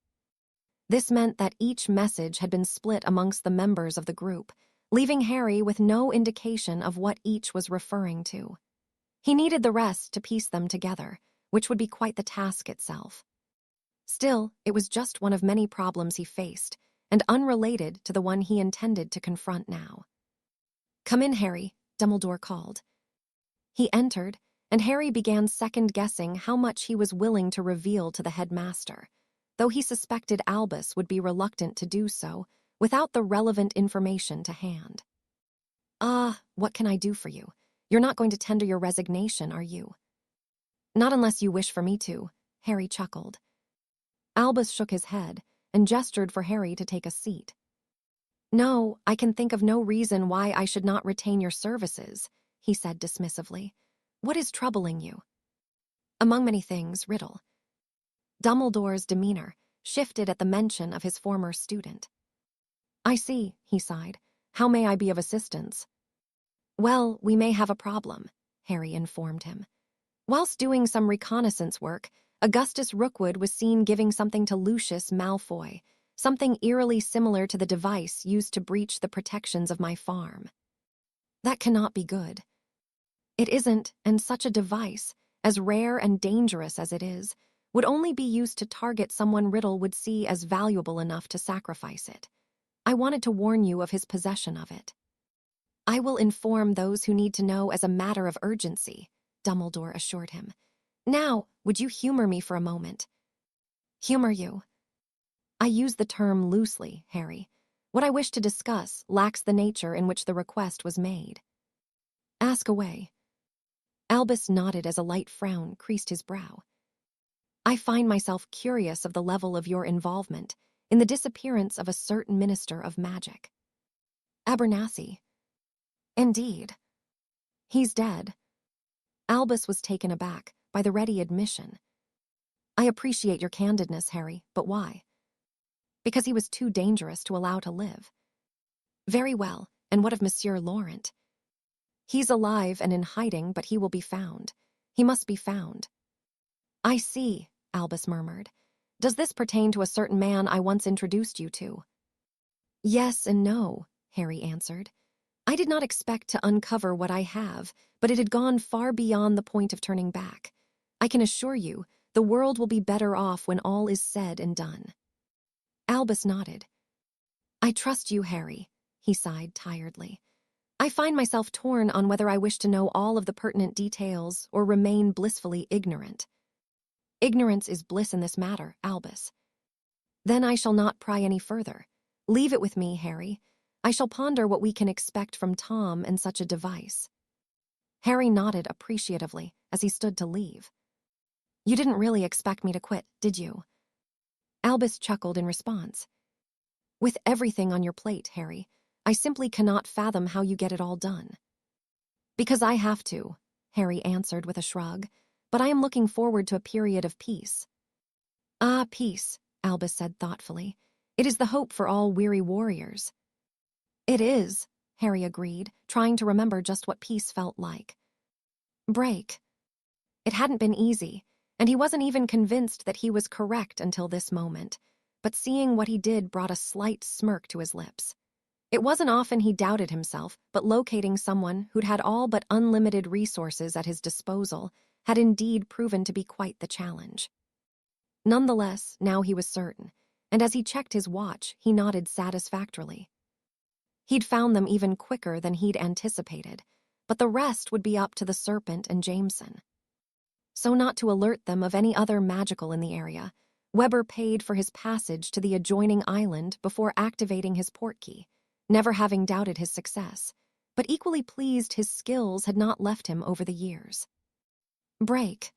S1: This meant that each message had been split amongst the members of the group, leaving Harry with no indication of what each was referring to. He needed the rest to piece them together, which would be quite the task itself. Still, it was just one of many problems he faced, and unrelated to the one he intended to confront now. "Come in, Harry," Dumbledore called. He entered, and Harry began second-guessing how much he was willing to reveal to the headmaster, though he suspected Albus would be reluctant to do so without the relevant information to hand. What can I do for you? You're not going to tender your resignation, are you?" "Not unless you wish for me to," Harry chuckled. Albus shook his head and gestured for Harry to take a seat. "No, I can think of no reason why I should not retain your services," he said dismissively. "What is troubling you?" "Among many things, Riddle." Dumbledore's demeanor shifted at the mention of his former student. "I see," he sighed. "How may I be of assistance?" "Well, we may have a problem," Harry informed him. "Whilst doing some reconnaissance work, Augustus Rookwood was seen giving something to Lucius Malfoy, something eerily similar to the device used to breach the protections of my farm." "That cannot be good." "It isn't, and such a device, as rare and dangerous as it is, would only be used to target someone Riddle would see as valuable enough to sacrifice it. I wanted to warn you of his possession of it. I will inform those who need to know as a matter of urgency, Dumbledore assured him. Now, would you humor me for a moment? Humor you? I use the term loosely, Harry. What I wish to discuss lacks the nature in which the request was made. Ask away. Albus nodded as a light frown creased his brow. I find myself curious of the level of your involvement in the disappearance of a certain minister of magic. Abernathy. Indeed. He's dead. Albus was taken aback by the ready admission. I appreciate your candidness, Harry, but why? Because he was too dangerous to allow to live. Very well, and what of Monsieur Laurent? He's alive and in hiding, but he will be found. He must be found. I see, Albus murmured. Does this pertain to a certain man I once introduced you to? Yes and no, Harry answered. I did not expect to uncover what I have, but it had gone far beyond the point of turning back. I can assure you, the world will be better off when all is said and done. Albus nodded. I trust you, Harry, he sighed tiredly. I find myself torn on whether I wish to know all of the pertinent details or remain blissfully ignorant. Ignorance is bliss in this matter, Albus. Then I shall not pry any further. Leave it with me, Harry. I shall ponder what we can expect from Tom and such a device. Harry nodded appreciatively as he stood to leave. You didn't really expect me to quit, did you? Albus chuckled in response. With everything on your plate, Harry, I simply cannot fathom how you get it all done. Because I have to, Harry answered with a shrug, but I am looking forward to a period of peace. Ah, peace, Albus said thoughtfully. It is the hope for all weary warriors. It is, Harry agreed, trying to remember just what peace felt like. Break. It hadn't been easy, and he wasn't even convinced that he was correct until this moment, but seeing what he did brought a slight smirk to his lips. It wasn't often he doubted himself, but locating someone who'd had all but unlimited resources at his disposal had indeed proven to be quite the challenge. Nonetheless, now he was certain, and as he checked his watch, he nodded satisfactorily. He'd found them even quicker than he'd anticipated, but the rest would be up to the Serpent and Jameson. So not to alert them of any other magical in the area, Weber paid for his passage to the adjoining island before activating his portkey, never having doubted his success, but equally pleased his skills had not left him over the years. Break.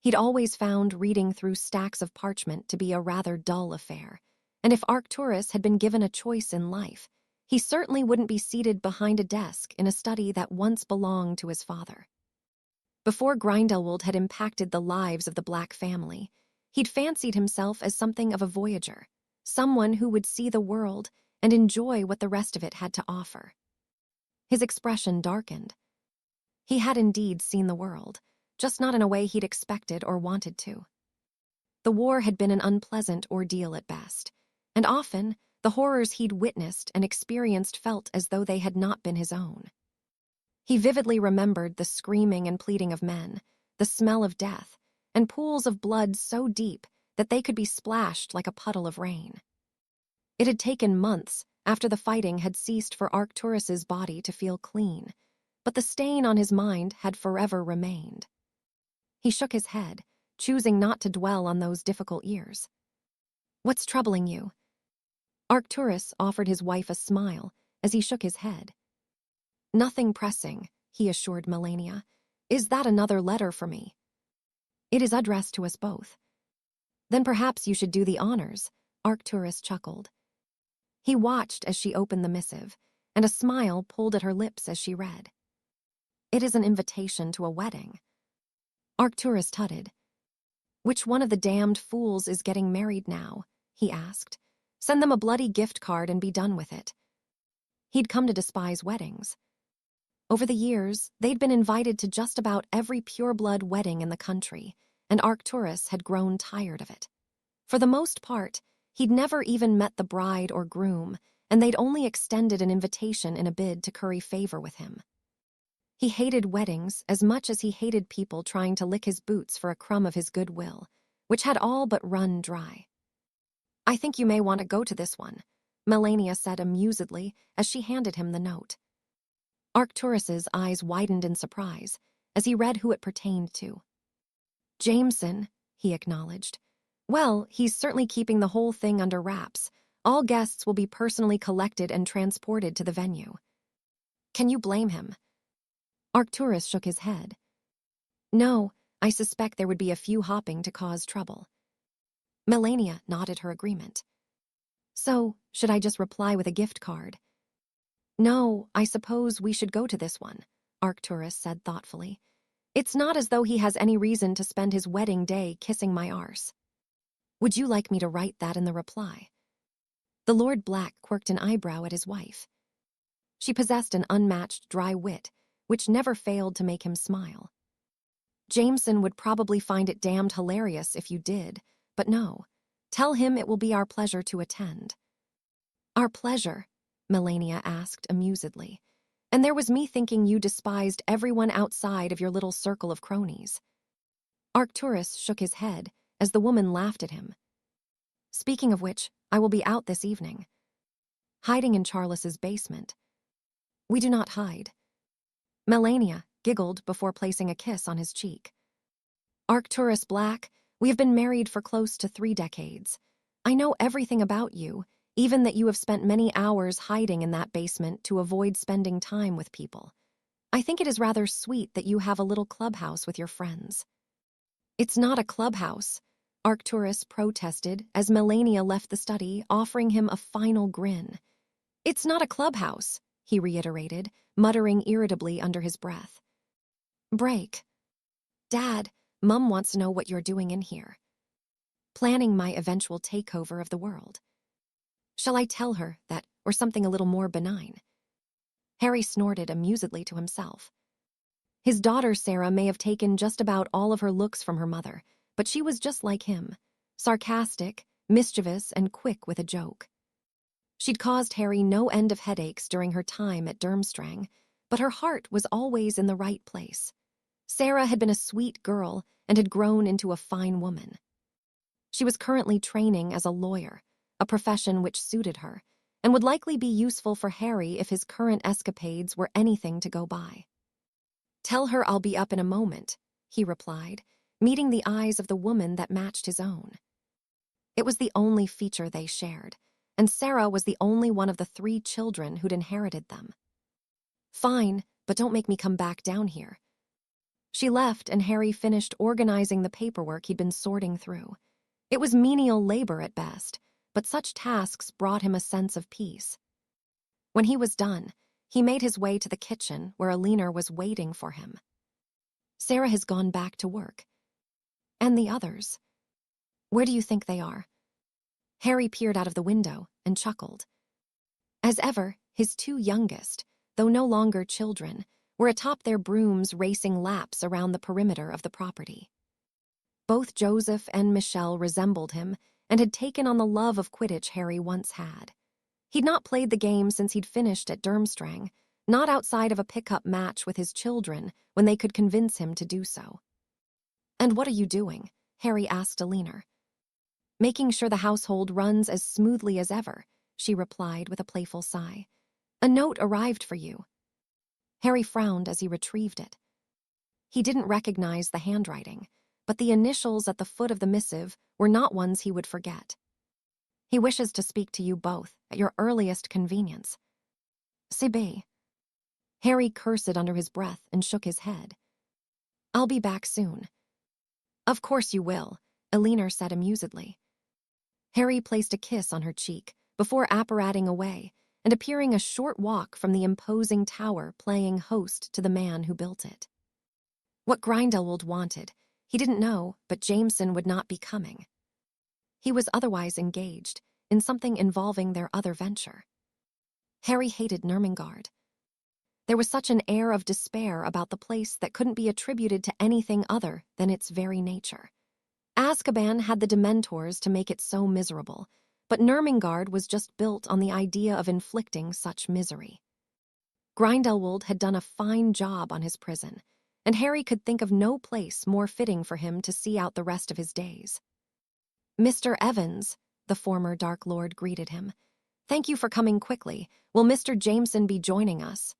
S1: He'd always found reading through stacks of parchment to be a rather dull affair, and if Arcturus had been given a choice in life, he certainly wouldn't be seated behind a desk in a study that once belonged to his father. Before Grindelwald had impacted the lives of the Black family, he'd fancied himself as something of a voyager, someone who would see the world and enjoy what the rest of it had to offer. His expression darkened. He had indeed seen the world, just not in a way he'd expected or wanted to. The war had been an unpleasant ordeal at best, and often the horrors he'd witnessed and experienced felt as though they had not been his own. He vividly remembered the screaming and pleading of men, the smell of death, and pools of blood so deep that they could be splashed like a puddle of rain. It had taken months after the fighting had ceased for Arcturus's body to feel clean, but the stain on his mind had forever remained. He shook his head, choosing not to dwell on those difficult years. What's troubling you? Arcturus offered his wife a smile as he shook his head. Nothing pressing, he assured Melania. Is that another letter for me? It is addressed to us both. Then perhaps you should do the honors, Arcturus chuckled. He watched as she opened the missive, and a smile pulled at her lips as she read. It is an invitation to a wedding. Arcturus tutted. Which one of the damned fools is getting married now? He asked. Send them a bloody gift card and be done with it. He'd come to despise weddings. Over the years, they'd been invited to just about every pureblood wedding in the country, and Arcturus had grown tired of it. For the most part, he'd never even met the bride or groom, and they'd only extended an invitation in a bid to curry favor with him. He hated weddings as much as he hated people trying to lick his boots for a crumb of his goodwill, which had all but run dry. "I think you may want to go to this one," Melania said amusedly as she handed him the note. Arcturus's eyes widened in surprise as he read who it pertained to. "Jameson," he acknowledged. "Well, he's certainly keeping the whole thing under wraps. All guests will be personally collected and transported to the venue." "Can you blame him?" Arcturus shook his head. "No, I suspect there would be a few hopping to cause trouble." Melania nodded her agreement. "So, should I just reply with a gift card?" "No, I suppose we should go to this one," Arcturus said thoughtfully. "It's not as though he has any reason to spend his wedding day kissing my arse." "Would you like me to write that in the reply?" The Lord Black quirked an eyebrow at his wife. She possessed an unmatched dry wit, which never failed to make him smile. "Jameson would probably find it damned hilarious if you did, but no. Tell him it will be our pleasure to attend." "Our pleasure?" Melania asked amusedly. "And there was me thinking you despised everyone outside of your little circle of cronies." Arcturus shook his head as the woman laughed at him. "Speaking of which, I will be out this evening." "Hiding in Charles's basement." "We do not hide." Melania giggled before placing a kiss on his cheek. "Arcturus Black, we have been married for close to 3 decades. I know everything about you, even that you have spent many hours hiding in that basement to avoid spending time with people. I think it is rather sweet that you have a little clubhouse with your friends." "It's not a clubhouse," Arcturus protested as Melania left the study, offering him a final grin. "It's not a clubhouse," he reiterated, muttering irritably under his breath. "Break. Dad, Mum wants to know what you're doing in here." "Planning my eventual takeover of the world." "Shall I tell her that, or something a little more benign?" Harry snorted amusedly to himself. His daughter Sarah may have taken just about all of her looks from her mother, but she was just like him, sarcastic, mischievous, and quick with a joke. She'd caused Harry no end of headaches during her time at Durmstrang, but her heart was always in the right place. Sarah had been a sweet girl and had grown into a fine woman. She was currently training as a lawyer, a profession which suited her, and would likely be useful for Harry if his current escapades were anything to go by. "Tell her I'll be up in a moment," he replied, meeting the eyes of the woman that matched his own. It was the only feature they shared, and Sarah was the only one of the 3 children who'd inherited them. "Fine, but don't make me come back down here." She left, and Harry finished organizing the paperwork he'd been sorting through. It was menial labor at best, but such tasks brought him a sense of peace. When he was done, he made his way to the kitchen where Alina was waiting for him. "Sarah has gone back to work. And the others? Where do you think they are?" Harry peered out of the window and chuckled. As ever, his 2 youngest, though no longer children, were atop their brooms racing laps around the perimeter of the property. Both Joseph and Michelle resembled him and had taken on the love of Quidditch Harry once had. He'd not played the game since he'd finished at Durmstrang, not outside of a pickup match with his children when they could convince him to do so. "And what are you doing?" Harry asked Alina. "Making sure the household runs as smoothly as ever," she replied with a playful sigh. "A note arrived for you." Harry frowned as he retrieved it. He didn't recognize the handwriting, but the initials at the foot of the missive were not ones he would forget. "He wishes to speak to you both at your earliest convenience." "CB." Harry cursed under his breath and shook his head. "I'll be back soon." "Of course you will," Alina said amusedly. Harry placed a kiss on her cheek before apparating away and appearing a short walk from the imposing tower playing host to the man who built it. What Grindelwald wanted, he didn't know, but Jameson would not be coming. He was otherwise engaged in something involving their other venture. Harry hated Nurmengard. There was such an air of despair about the place that couldn't be attributed to anything other than its very nature. Azkaban had the Dementors to make it so miserable, but Nurmengard was just built on the idea of inflicting such misery. Grindelwald had done a fine job on his prison, and Harry could think of no place more fitting for him to see out the rest of his days. Mr. Evans, the former Dark Lord greeted him. Thank you for coming quickly. Will Mr. Jameson be joining us?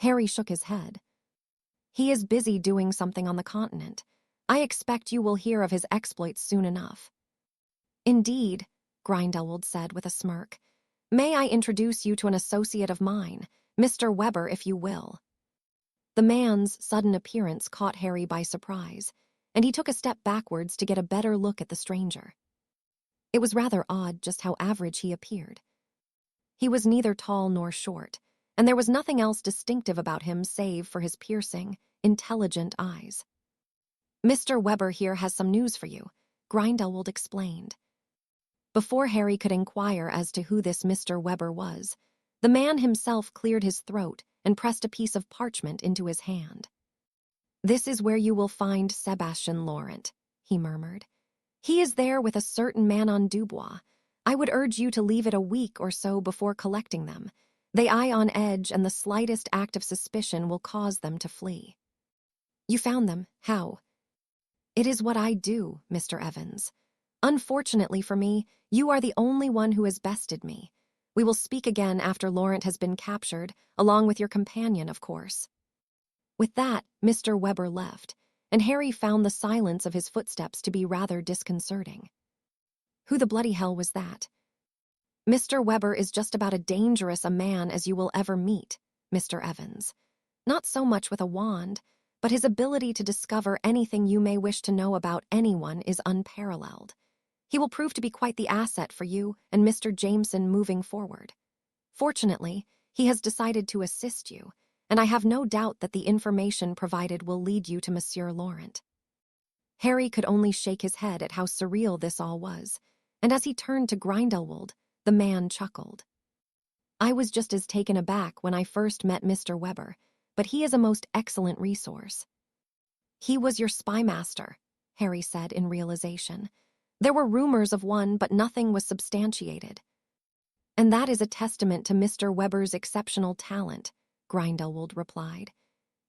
S1: Harry shook his head. He is busy doing something on the continent. I expect you will hear of his exploits soon enough. Indeed, Grindelwald said with a smirk. May I introduce you to an associate of mine, Mr. Weber, if you will. The man's sudden appearance caught Harry by surprise, and he took a step backwards to get a better look at the stranger. It was rather odd just how average he appeared. He was neither tall nor short, and there was nothing else distinctive about him save for his piercing, intelligent eyes. Mr. Weber here has some news for you, Grindelwald explained. Before Harry could inquire as to who this Mr. Weber was, the man himself cleared his throat and pressed a piece of parchment into his hand. This is where you will find Sebastian Laurent, he murmured. He is there with a certain Manon Dubois. I would urge you to leave it a week or so before collecting them. They eye on edge, and the slightest act of suspicion will cause them to flee. You found them. How? It is what I do, Mr. Evans. Unfortunately for me, you are the only one who has bested me. We will speak again after Laurent has been captured, along with your companion, of course. With that, Mr. Weber left, and Harry found the silence of his footsteps to be rather disconcerting. Who the bloody hell was that? Mr. Weber is just about as dangerous a man as you will ever meet, Mr. Evans. Not so much with a wand, but his ability to discover anything you may wish to know about anyone is unparalleled. He will prove to be quite the asset for you and Mr. Jameson moving forward. Fortunately, he has decided to assist you, and I have no doubt that the information provided will lead you to Monsieur Laurent. Harry could only shake his head at how surreal this all was, and as he turned to Grindelwald, the man chuckled. I was just as taken aback when I first met Mr. Weber, but he is a most excellent resource. He was your spy master, Harry said in realization. There were rumors of one, but nothing was substantiated. And that is a testament to Mr. Weber's exceptional talent, Grindelwald replied.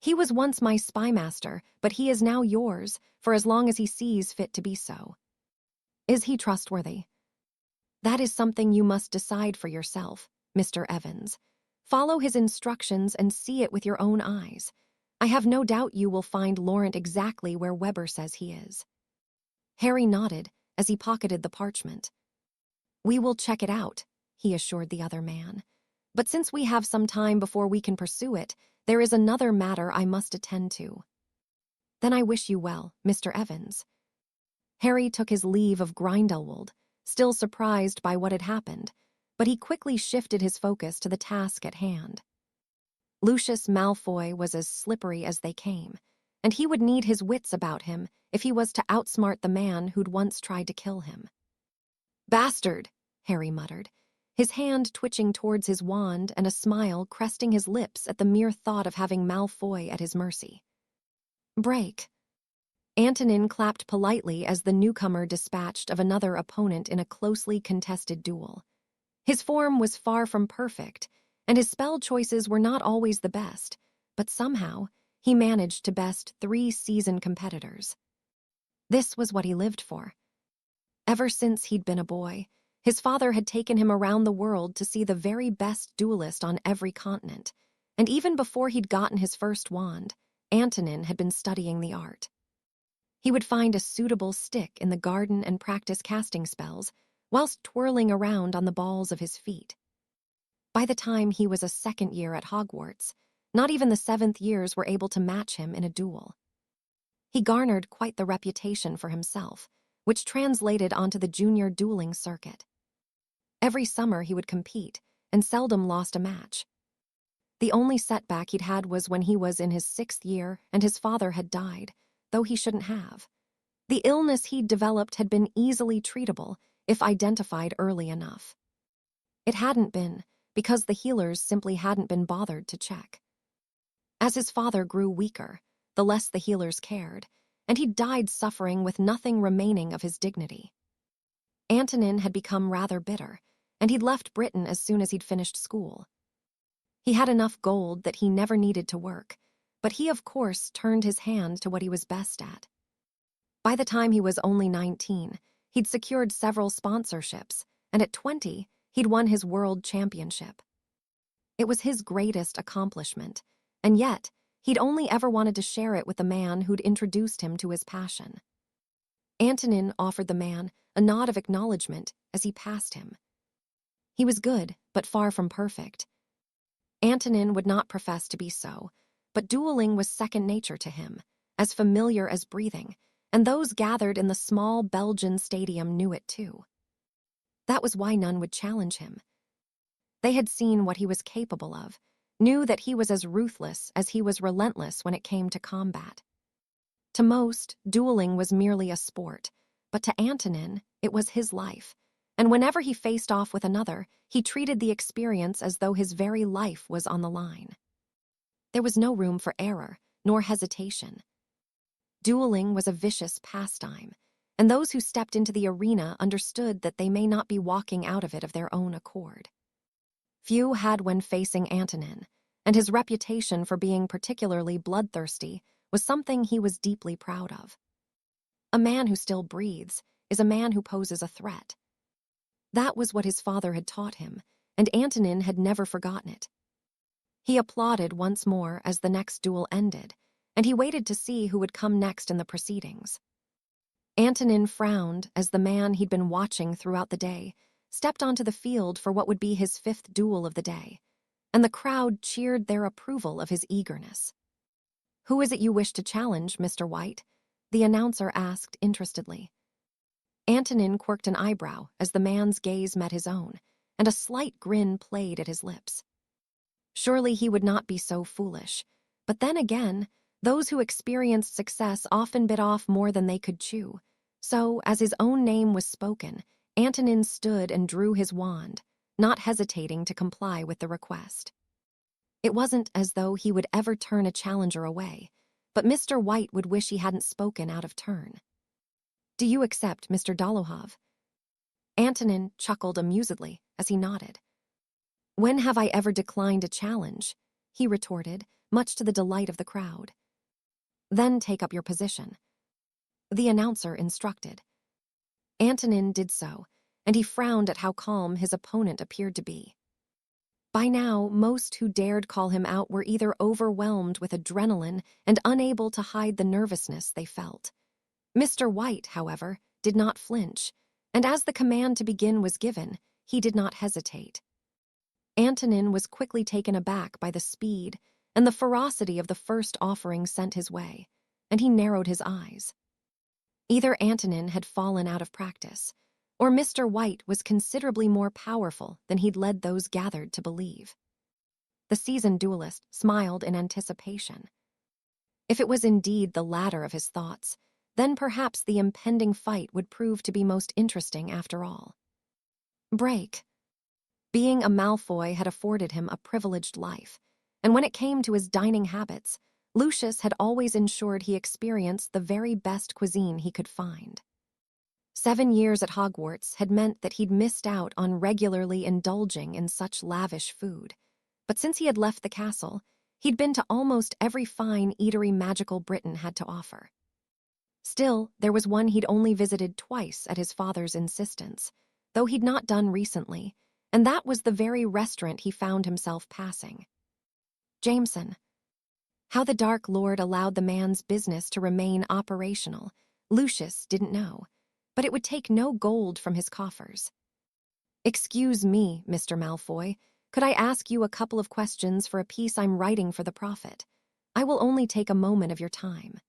S1: He was once my spy master, but he is now yours, for as long as he sees fit to be so. Is he trustworthy? That is something you must decide for yourself, Mr. Evans. Follow his instructions and see it with your own eyes. I have no doubt you will find Laurent exactly where Weber says he is. Harry nodded as he pocketed the parchment. We will check it out, he assured the other man. But since we have some time before we can pursue it, there is another matter I must attend to. Then I wish you well, Mr. Evans. Harry took his leave of Grindelwald, still surprised by what had happened, but he quickly shifted his focus to the task at hand. Lucius Malfoy was as slippery as they came, and he would need his wits about him if he was to outsmart the man who'd once tried to kill him. Bastard, Harry muttered, his hand twitching towards his wand and a smile cresting his lips at the mere thought of having Malfoy at his mercy. Break. Antonin clapped politely as the newcomer dispatched of another opponent in a closely contested duel. His form was far from perfect, and his spell choices were not always the best, but somehow he managed to best 3 seasoned competitors. This was what he lived for. Ever since he'd been a boy, his father had taken him around the world to see the very best duelist on every continent, and even before he'd gotten his first wand, Antonin had been studying the art. He would find a suitable stick in the garden and practice casting spells, whilst twirling around on the balls of his feet. By the time he was a second year at Hogwarts, not even the 7th years were able to match him in a duel. He garnered quite the reputation for himself, which translated onto the junior dueling circuit. Every summer he would compete, and seldom lost a match. The only setback he'd had was when he was in his 6th year and his father had died, though he shouldn't have. The illness he'd developed had been easily treatable if identified early enough. It hadn't been, because the healers simply hadn't been bothered to check. As his father grew weaker, the less the healers cared, and he died suffering with nothing remaining of his dignity. Antonin had become rather bitter, and he'd left Britain as soon as he'd finished school. He had enough gold that he never needed to work, but he of course turned his hand to what he was best at. By the time he was only 19, He'd secured several sponsorships, and at 20, he'd won his world championship. It was his greatest accomplishment, and yet, he'd only ever wanted to share it with the man who'd introduced him to his passion. Antonin offered the man a nod of acknowledgement as he passed him. He was good, but far from perfect. Antonin would not profess to be so, but dueling was second nature to him, as familiar as breathing, and those gathered in the small Belgian stadium knew it too. That was why none would challenge him. They had seen what he was capable of, knew that he was as ruthless as he was relentless when it came to combat. To most, dueling was merely a sport, but to Antonin, it was his life, and whenever he faced off with another, he treated the experience as though his very life was on the line. There was no room for error, nor hesitation. Dueling was a vicious pastime, and those who stepped into the arena understood that they may not be walking out of it of their own accord. Few had when facing Antonin, and his reputation for being particularly bloodthirsty was something he was deeply proud of. A man who still breathes is a man who poses a threat. That was what his father had taught him, and Antonin had never forgotten it. He applauded once more as the next duel ended, and he waited to see who would come next in the proceedings. Antonin frowned as the man he'd been watching throughout the day stepped onto the field for what would be his fifth duel of the day, and the crowd cheered their approval of his eagerness. "Who is it you wish to challenge, Mr. White?" the announcer asked interestedly. Antonin quirked an eyebrow as the man's gaze met his own, and a slight grin played at his lips. Surely he would not be so foolish, but then again, those who experienced success often bit off more than they could chew. So, as his own name was spoken, Antonin stood and drew his wand, not hesitating to comply with the request. It wasn't as though he would ever turn a challenger away, but Mr. White would wish he hadn't spoken out of turn. "Do you accept, Mr. Dolohov?" Antonin chuckled amusedly as he nodded. "When have I ever declined a challenge?" he retorted, much to the delight of the crowd. "Then take up your position," the announcer instructed. Antonin did so, and he frowned at how calm his opponent appeared to be. By now, most who dared call him out were either overwhelmed with adrenaline and unable to hide the nervousness they felt. Mr. White, however, did not flinch, and as the command to begin was given, he did not hesitate. Antonin was quickly taken aback by the speed and the ferocity of the first offering sent his way, and he narrowed his eyes. Either Antonin had fallen out of practice, or Mr. White was considerably more powerful than he'd led those gathered to believe. The seasoned duelist smiled in anticipation. If it was indeed the latter of his thoughts, then perhaps the impending fight would prove to be most interesting after all. Break. Being a Malfoy had afforded him a privileged life, and when it came to his dining habits, Lucius had always ensured he experienced the very best cuisine he could find. 7 years at Hogwarts had meant that he'd missed out on regularly indulging in such lavish food, but since he had left the castle, he'd been to almost every fine eatery magical Britain had to offer. Still, there was one he'd only visited twice at his father's insistence, though he'd not done recently, and that was the very restaurant he found himself passing. Jameson. How the Dark Lord allowed the man's business to remain operational, Lucius didn't know, but it would take no gold from his coffers. "Excuse me, Mr. Malfoy, could I ask you a couple of questions for a piece I'm writing for the Prophet? I will only take a moment of your time."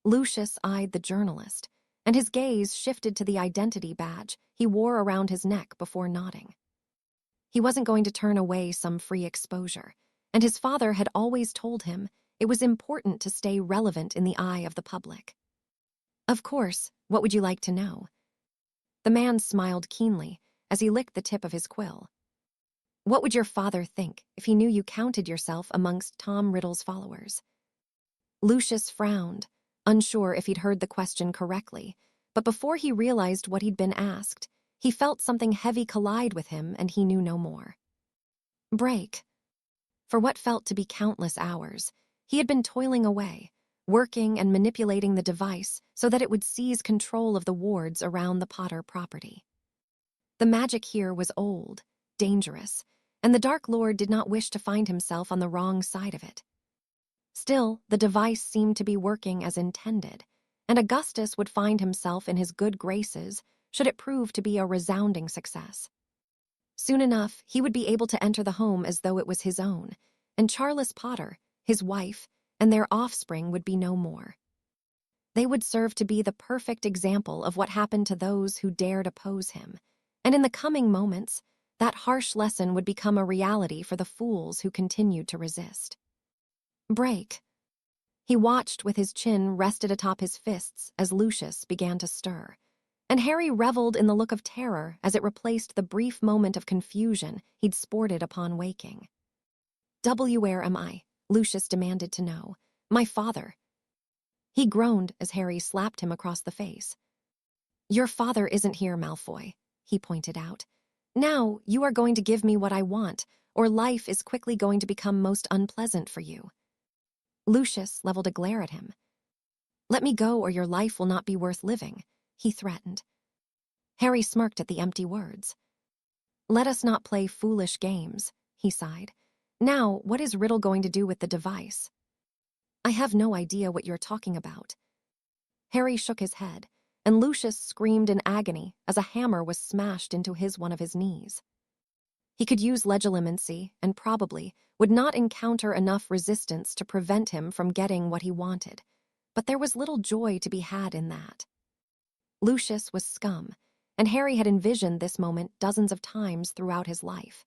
S1: Lucius eyed the journalist, and his gaze shifted to the identity badge he wore around his neck before nodding. He wasn't going to turn away some free exposure, and his father had always told him it was important to stay relevant in the eye of the public. "Of course, what would you like to know?" The man smiled keenly as he licked the tip of his quill. "What would your father think if he knew you counted yourself amongst Tom Riddle's followers?" Lucius frowned, unsure if he'd heard the question correctly, but before he realized what he'd been asked, he felt something heavy collide with him and he knew no more. Break. For what felt to be countless hours, he had been toiling away, working and manipulating the device so that it would seize control of the wards around the Potter property. The magic here was old, dangerous, and the Dark Lord did not wish to find himself on the wrong side of it. Still, the device seemed to be working as intended, and Augustus would find himself in his good graces should it prove to be a resounding success. Soon enough, he would be able to enter the home as though it was his own, and Charles Potter, his wife, and their offspring would be no more. They would serve to be the perfect example of what happened to those who dared oppose him, and in the coming moments, that harsh lesson would become a reality for the fools who continued to resist. Break. He watched with his chin rested atop his fists as Lucius began to stir, and Harry reveled in the look of terror as it replaced the brief moment of confusion he'd sported upon waking. "Where am I?" Lucius demanded to know. "My father." He groaned as Harry slapped him across the face. "Your father isn't here, Malfoy," he pointed out. "Now you are going to give me what I want, or life is quickly going to become most unpleasant for you." Lucius leveled a glare at him. "Let me go or your life will not be worth living," he threatened. Harry smirked at the empty words. "Let us not play foolish games," he sighed. "Now, what is Riddle going to do with the device?" "I have no idea what you're talking about." Harry shook his head, and Lucius screamed in agony as a hammer was smashed into one of his knees. He could use legilimency and probably would not encounter enough resistance to prevent him from getting what he wanted, but there was little joy to be had in that. Lucius was scum, and Harry had envisioned this moment dozens of times throughout his life.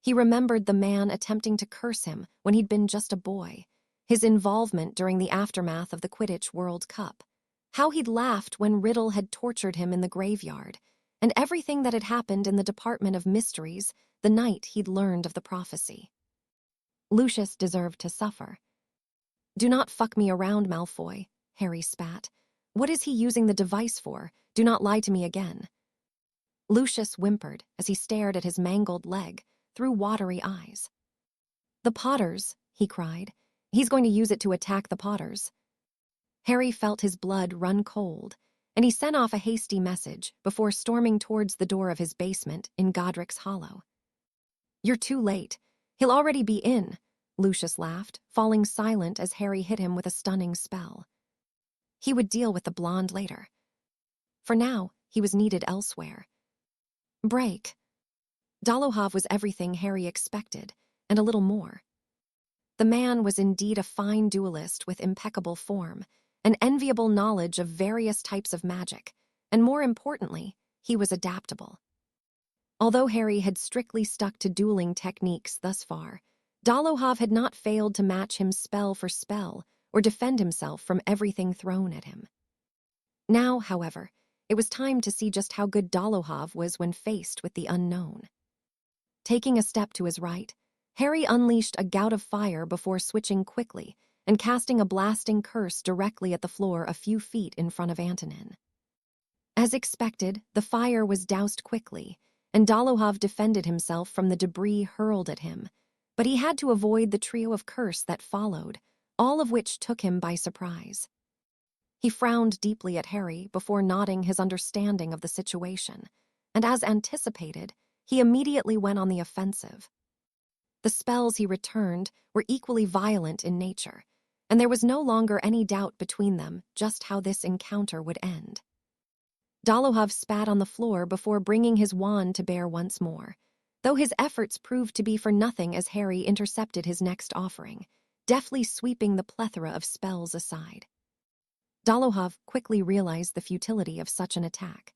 S1: He remembered the man attempting to curse him when he'd been just a boy, his involvement during the aftermath of the Quidditch World Cup, how he'd laughed when Riddle had tortured him in the graveyard, and everything that had happened in the Department of Mysteries the night he'd learned of the prophecy. Lucius deserved to suffer. "Do not fuck me around, Malfoy," Harry spat. "What is he using the device for? Do not lie to me again." Lucius whimpered as he stared at his mangled leg through watery eyes. "The Potters," he cried. "He's going to use it to attack the Potters." Harry felt his blood run cold, and he sent off a hasty message before storming towards the door of his basement in Godric's Hollow. "You're too late. He'll already be in," Lucius laughed, falling silent as Harry hit him with a stunning spell. He would deal with the blonde later. For now, he was needed elsewhere. Break. Dolohov was everything Harry expected, and a little more. The man was indeed a fine duelist with impeccable form, an enviable knowledge of various types of magic, and more importantly, he was adaptable. Although Harry had strictly stuck to dueling techniques thus far, Dolohov had not failed to match him spell for spell or defend himself from everything thrown at him. Now, however, it was time to see just how good Dolohov was when faced with the unknown. Taking a step to his right, Harry unleashed a gout of fire before switching quickly and casting a blasting curse directly at the floor a few feet in front of Antonin. As expected, the fire was doused quickly, and Dolohov defended himself from the debris hurled at him, but he had to avoid the trio of curse that followed, all of which took him by surprise. He frowned deeply at Harry before nodding his understanding of the situation, and as anticipated, he immediately went on the offensive. The spells he returned were equally violent in nature, and there was no longer any doubt between them just how this encounter would end. Dolohov spat on the floor before bringing his wand to bear once more, though his efforts proved to be for nothing as Harry intercepted his next offering, deftly sweeping the plethora of spells aside. Dolohov quickly realized the futility of such an attack.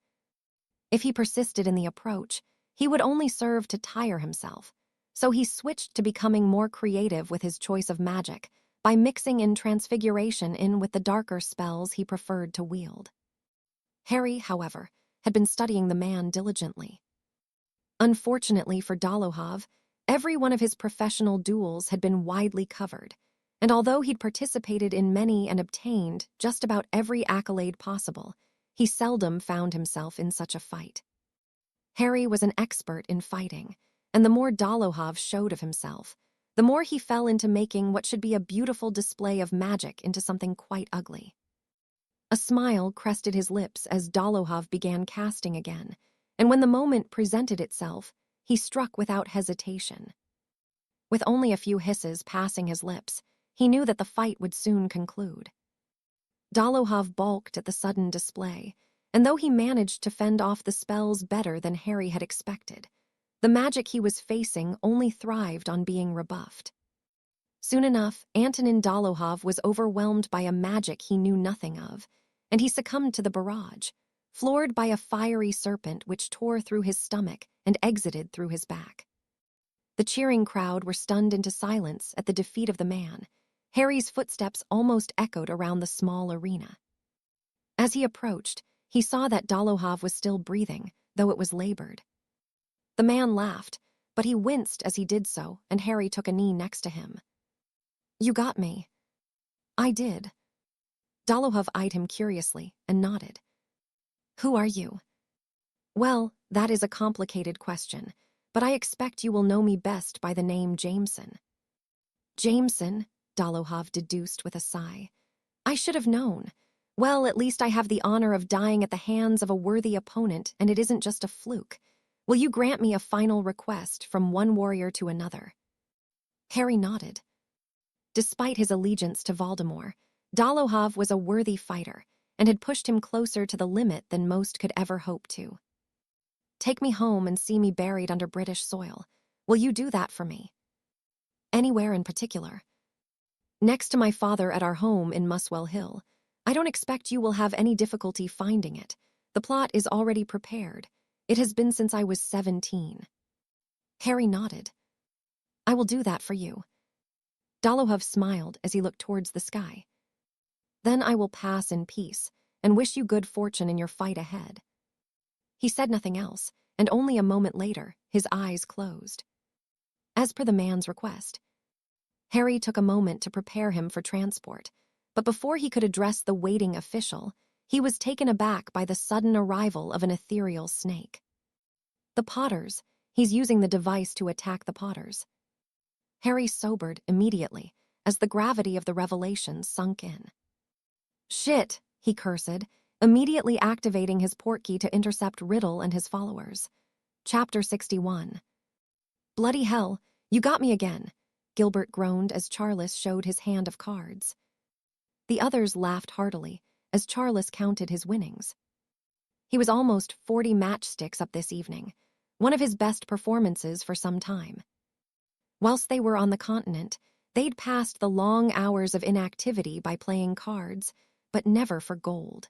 S1: If he persisted in the approach, he would only serve to tire himself, so he switched to becoming more creative with his choice of magic by mixing in transfiguration in with the darker spells he preferred to wield. Harry, however, had been studying the man diligently. Unfortunately for Dolohov, every one of his professional duels had been widely covered, and although he'd participated in many and obtained just about every accolade possible, he seldom found himself in such a fight. Harry was an expert in fighting, and the more Dolohov showed of himself, the more he fell into making what should be a beautiful display of magic into something quite ugly. A smile crested his lips as Dolohov began casting again, and when the moment presented itself, he struck without hesitation. With only a few hisses passing his lips, he knew that the fight would soon conclude. Dolohov balked at the sudden display, and though he managed to fend off the spells better than Harry had expected, the magic he was facing only thrived on being rebuffed. Soon enough, Antonin Dolohov was overwhelmed by a magic he knew nothing of, and he succumbed to the barrage, floored by a fiery serpent which tore through his stomach and exited through his back. The cheering crowd were stunned into silence at the defeat of the man. Harry's footsteps almost echoed around the small arena. As he approached, he saw that Dolohov was still breathing, though it was labored. The man laughed, but he winced as he did so, and Harry took a knee next to him. "You got me." "I did." Dolohov eyed him curiously and nodded. "Who are you?" "Well, that is a complicated question, but I expect you will know me best by the name Jameson." "Jameson," Dolohov deduced with a sigh. "I should have known. Well, at least I have the honor of dying at the hands of a worthy opponent, and it isn't just a fluke. Will you grant me a final request from one warrior to another?" Harry nodded. Despite his allegiance to Voldemort, Dolohov was a worthy fighter and had pushed him closer to the limit than most could ever hope to. "Take me home and see me buried under British soil. Will you do that for me?" "Anywhere in particular?" "Next to my father at our home in Muswell Hill. I don't expect you will have any difficulty finding it. The plot is already prepared. It has been since I was 17. Harry nodded. "I will do that for you." Dolohov smiled as he looked towards the sky. "Then I will pass in peace and wish you good fortune in your fight ahead." He said nothing else, and only a moment later, his eyes closed. As per the man's request, Harry took a moment to prepare him for transport, but before he could address the waiting official, he was taken aback by the sudden arrival of an ethereal snake. "The Potters. He's using the device to attack the Potters." Harry sobered immediately as the gravity of the revelation sunk in. "Shit," he cursed, immediately activating his portkey to intercept Riddle and his followers. Chapter 61. "Bloody hell, you got me again," Gilbert groaned as Charles showed his hand of cards. The others laughed heartily as Charles counted his winnings. He was almost 40 matchsticks up this evening, one of his best performances for some time. Whilst they were on the continent, they'd passed the long hours of inactivity by playing cards, but never for gold.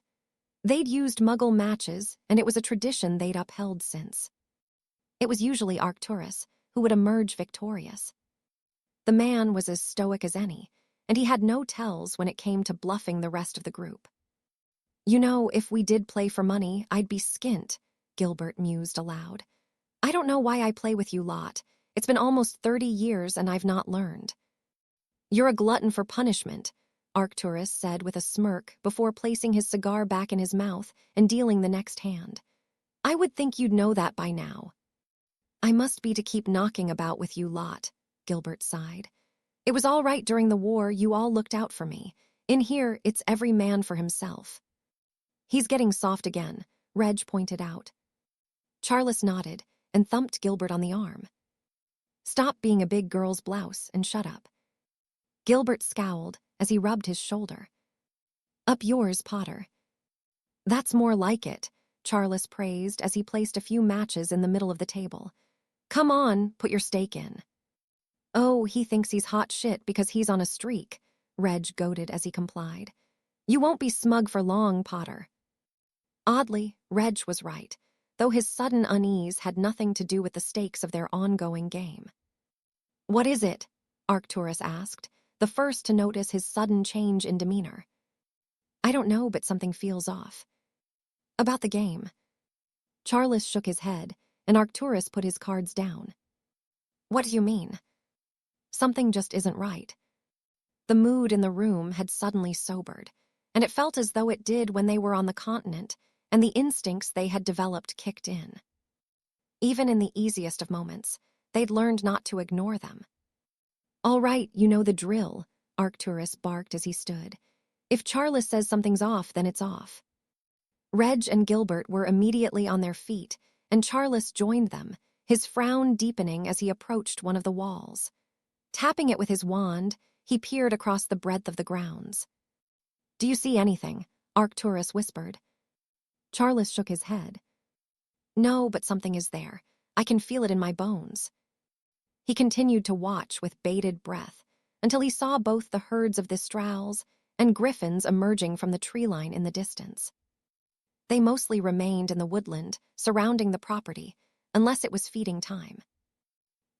S1: They'd used Muggle matches, and it was a tradition they'd upheld since. It was usually Arcturus who would emerge victorious. The man was as stoic as any, and he had no tells when it came to bluffing the rest of the group. "You know, if we did play for money, I'd be skint," Gilbert mused aloud. "I don't know why I play with you lot. It's been almost 30 years and I've not learned." "You're a glutton for punishment," Arcturus said with a smirk before placing his cigar back in his mouth and dealing the next hand. "I would think you'd know that by now." "I must be to keep knocking about with you lot," Gilbert sighed. "It was all right during the war, you all looked out for me. In here, it's every man for himself." "He's getting soft again," Reg pointed out. Charles nodded and thumped Gilbert on the arm. "Stop being a big girl's blouse and shut up." Gilbert scowled as he rubbed his shoulder. "Up yours, Potter." "That's more like it," Charles praised as he placed a few matches in the middle of the table. "Come on, put your stake in." "Oh, he thinks he's hot shit because he's on a streak," Reg goaded as he complied. "You won't be smug for long, Potter." Oddly, Reg was right, though his sudden unease had nothing to do with the stakes of their ongoing game. "What is it?" Arcturus asked, the first to notice his sudden change in demeanor. "I don't know, but something feels off." "About the game." Charles shook his head, and Arcturus put his cards down. "What do you mean?" "Something just isn't right." The mood in the room had suddenly sobered, and it felt as though it did when they were on the continent, and the instincts they had developed kicked in. Even in the easiest of moments, they'd learned not to ignore them. All right, you know the drill, Arcturus barked as he stood. If Charles says something's off, then it's off. Reg and Gilbert were immediately on their feet, and Charles joined them, his frown deepening as he approached one of the walls. Tapping it with his wand, he peered across the breadth of the grounds. Do you see anything? Arcturus whispered. Charles shook his head. No, but something is there. I can feel it in my bones. He continued to watch with bated breath until he saw both the herds of the Strauls and griffins emerging from the tree line in the distance. They mostly remained in the woodland surrounding the property, unless it was feeding time.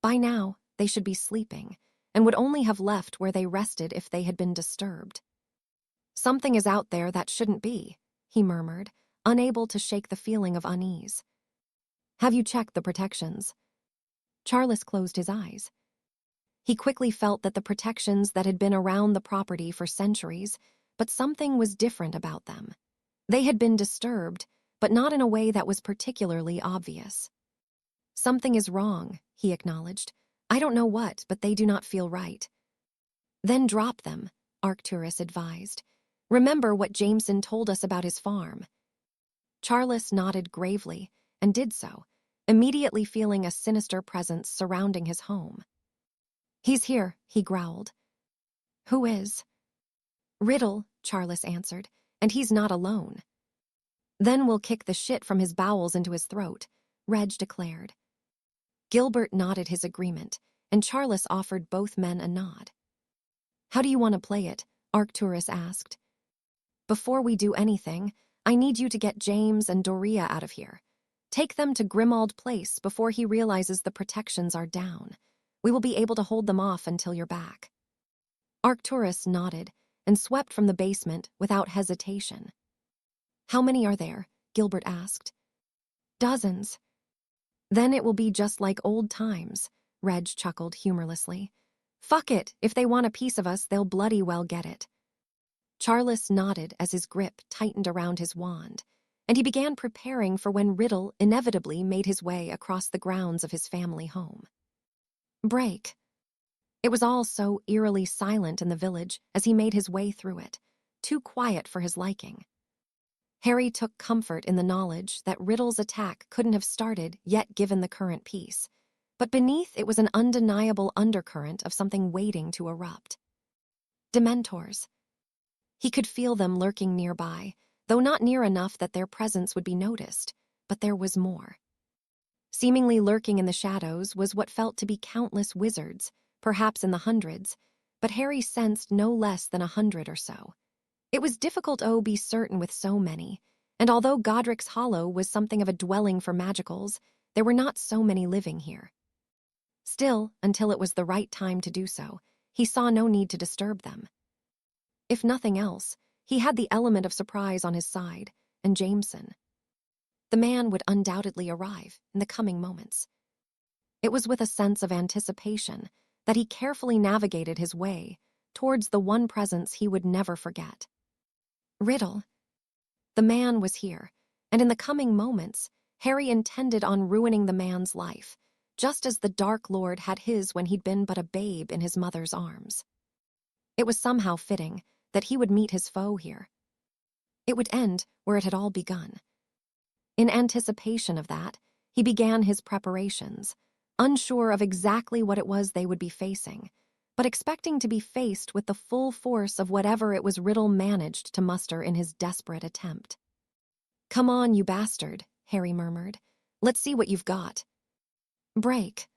S1: By now, they should be sleeping, and would only have left where they rested if they had been disturbed. Something is out there that shouldn't be, he murmured, unable to shake the feeling of unease. Have you checked the protections? Charles closed his eyes. He quickly felt that the protections that had been around the property for centuries, but something was different about them. They had been disturbed, but not in a way that was particularly obvious. Something is wrong, he acknowledged. I don't know what, but they do not feel right. Then drop them, Arcturus advised. Remember what Jameson told us about his farm. Charles nodded gravely, and did so, immediately feeling a sinister presence surrounding his home. He's here, he growled. Who is? Riddle, Charles answered, and he's not alone. Then we'll kick the shit from his bowels into his throat, Reg declared. Gilbert nodded his agreement, and Charles offered both men a nod. How do you want to play it? Arcturus asked. Before we do anything, I need you to get James and Doria out of here. Take them to Grimald Place before he realizes the protections are down. We will be able to hold them off until you're back. Arcturus nodded and swept from the basement without hesitation. How many are there? Gilbert asked. Dozens. Then it will be just like old times, Reg chuckled humorlessly. Fuck it, if they want a piece of us, they'll bloody well get it. Charles nodded as his grip tightened around his wand, and he began preparing for when Riddle inevitably made his way across the grounds of his family home. Break. It was all so eerily silent in the village as he made his way through it, too quiet for his liking. Harry took comfort in the knowledge that Riddle's attack couldn't have started yet given the current peace, but beneath it was an undeniable undercurrent of something waiting to erupt. Dementors. He could feel them lurking nearby, though not near enough that their presence would be noticed, but there was more. Seemingly lurking in the shadows was what felt to be countless wizards, perhaps in the hundreds, but Harry sensed no less than 100 or so. It was difficult to be certain with so many, and although Godric's Hollow was something of a dwelling for magicals, there were not so many living here. Still, until it was the right time to do so, he saw no need to disturb them. If nothing else, he had the element of surprise on his side, and Jameson. The man would undoubtedly arrive in the coming moments. It was with a sense of anticipation that he carefully navigated his way towards the one presence he would never forget. Riddle. The man was here, and in the coming moments, Harry intended on ruining the man's life, just as the Dark Lord had his when he'd been but a babe in his mother's arms. It was somehow fitting that he would meet his foe here. It would end where it had all begun. In anticipation of that, he began his preparations, unsure of exactly what it was they would be facing, but expecting to be faced with the full force of whatever it was Riddle managed to muster in his desperate attempt. Come on, you bastard, Harry murmured. Let's see what you've got. Break.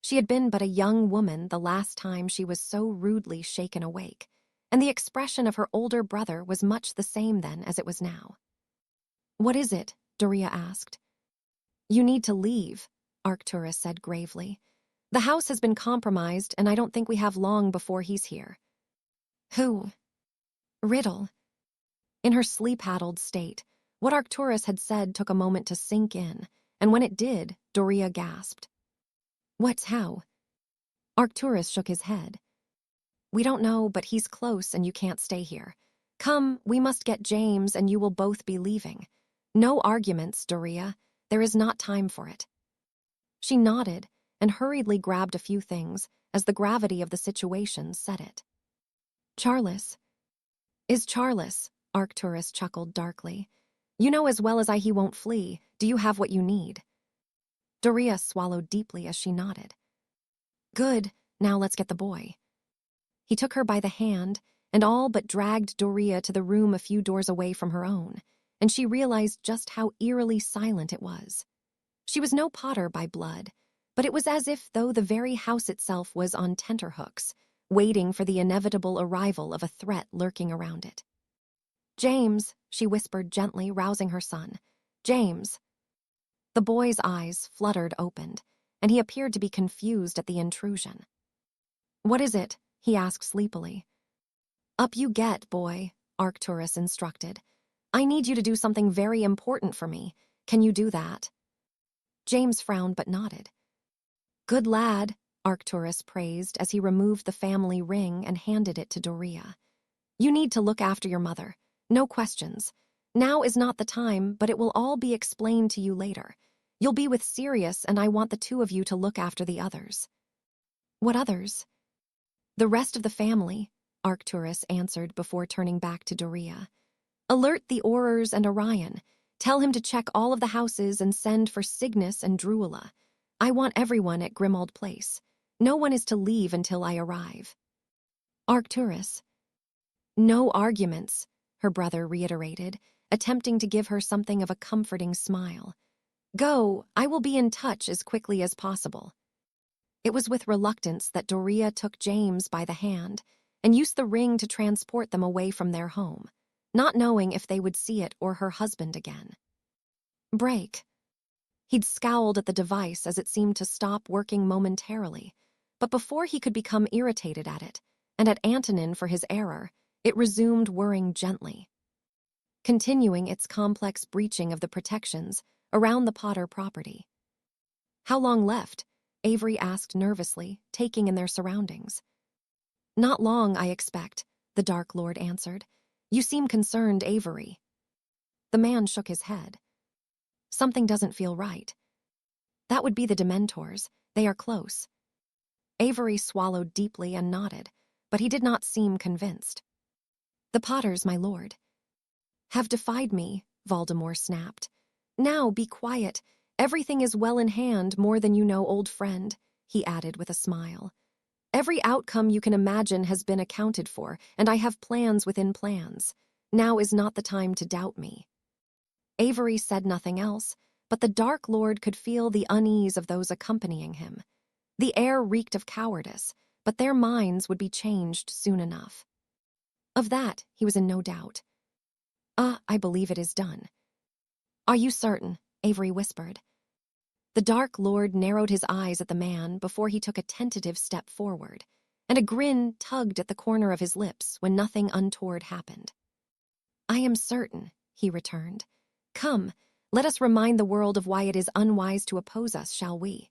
S1: She had been but a young woman the last time she was so rudely shaken awake, and the expression of her older brother was much the same then as it was now. What is it? Doria asked. You need to leave, Arcturus said gravely. The house has been compromised, and I don't think we have long before he's here. Who? Riddle. In her sleep-addled state, what Arcturus had said took a moment to sink in, and when it did, Doria gasped. What's how? Arcturus shook his head. We don't know, but he's close and you can't stay here. Come, we must get James and you will both be leaving. No arguments, Doria. There is not time for it. She nodded, and hurriedly grabbed a few things as the gravity of the situation said it. Charles. Is Charles, Arcturus chuckled darkly. You know as well as I he won't flee. Do you have what you need? Doria swallowed deeply as she nodded. Good, now let's get the boy. He took her by the hand and all but dragged Doria to the room a few doors away from her own, and she realized just how eerily silent it was. She was no Potter by blood, but it was as if though the very house itself was on tenterhooks, waiting for the inevitable arrival of a threat lurking around it. James, she whispered gently, rousing her son. James. The boy's eyes fluttered opened, and he appeared to be confused at the intrusion. What is it? He asked sleepily. Up you get, boy, Arcturus instructed. I need you to do something very important for me. Can you do that? James frowned but nodded. Good lad, Arcturus praised as he removed the family ring and handed it to Doria. You need to look after your mother. No questions. Now is not the time, but it will all be explained to you later. You'll be with Sirius, and I want the two of you to look after the others. What others? The rest of the family, Arcturus answered before turning back to Doria. Alert the Aurors and Orion. Tell him to check all of the houses and send for Cygnus and Drusilla. I want everyone at Grimmauld Place. No one is to leave until I arrive. Arcturus. No arguments, her brother reiterated, attempting to give her something of a comforting smile. Go, I will be in touch as quickly as possible. It was with reluctance that Doria took James by the hand and used the ring to transport them away from their home, not knowing if they would see it or her husband again. Break. He'd scowled at the device as it seemed to stop working momentarily, but before he could become irritated at it, and at Antonin for his error, it resumed whirring gently, continuing its complex breaching of the protections around the Potter property. How long left? Avery asked nervously, taking in their surroundings. Not long, I expect, the Dark Lord answered. You seem concerned, Avery. The man shook his head. Something doesn't feel right. That would be the Dementors. They are close. Avery swallowed deeply and nodded, but he did not seem convinced. The Potters, my lord, have defied me, Voldemort snapped. Now be quiet. Everything is well in hand, more than you know, old friend, he added with a smile. Every outcome you can imagine has been accounted for, and I have plans within plans. Now is not the time to doubt me. Avery said nothing else, but the Dark Lord could feel the unease of those accompanying him. The air reeked of cowardice, but their minds would be changed soon enough. Of that, he was in no doubt. I believe it is done. Are you certain? Avery whispered. The Dark Lord narrowed his eyes at the man before he took a tentative step forward, and a grin tugged at the corner of his lips when nothing untoward happened. I am certain, he returned. Come, let us remind the world of why it is unwise to oppose us, shall we?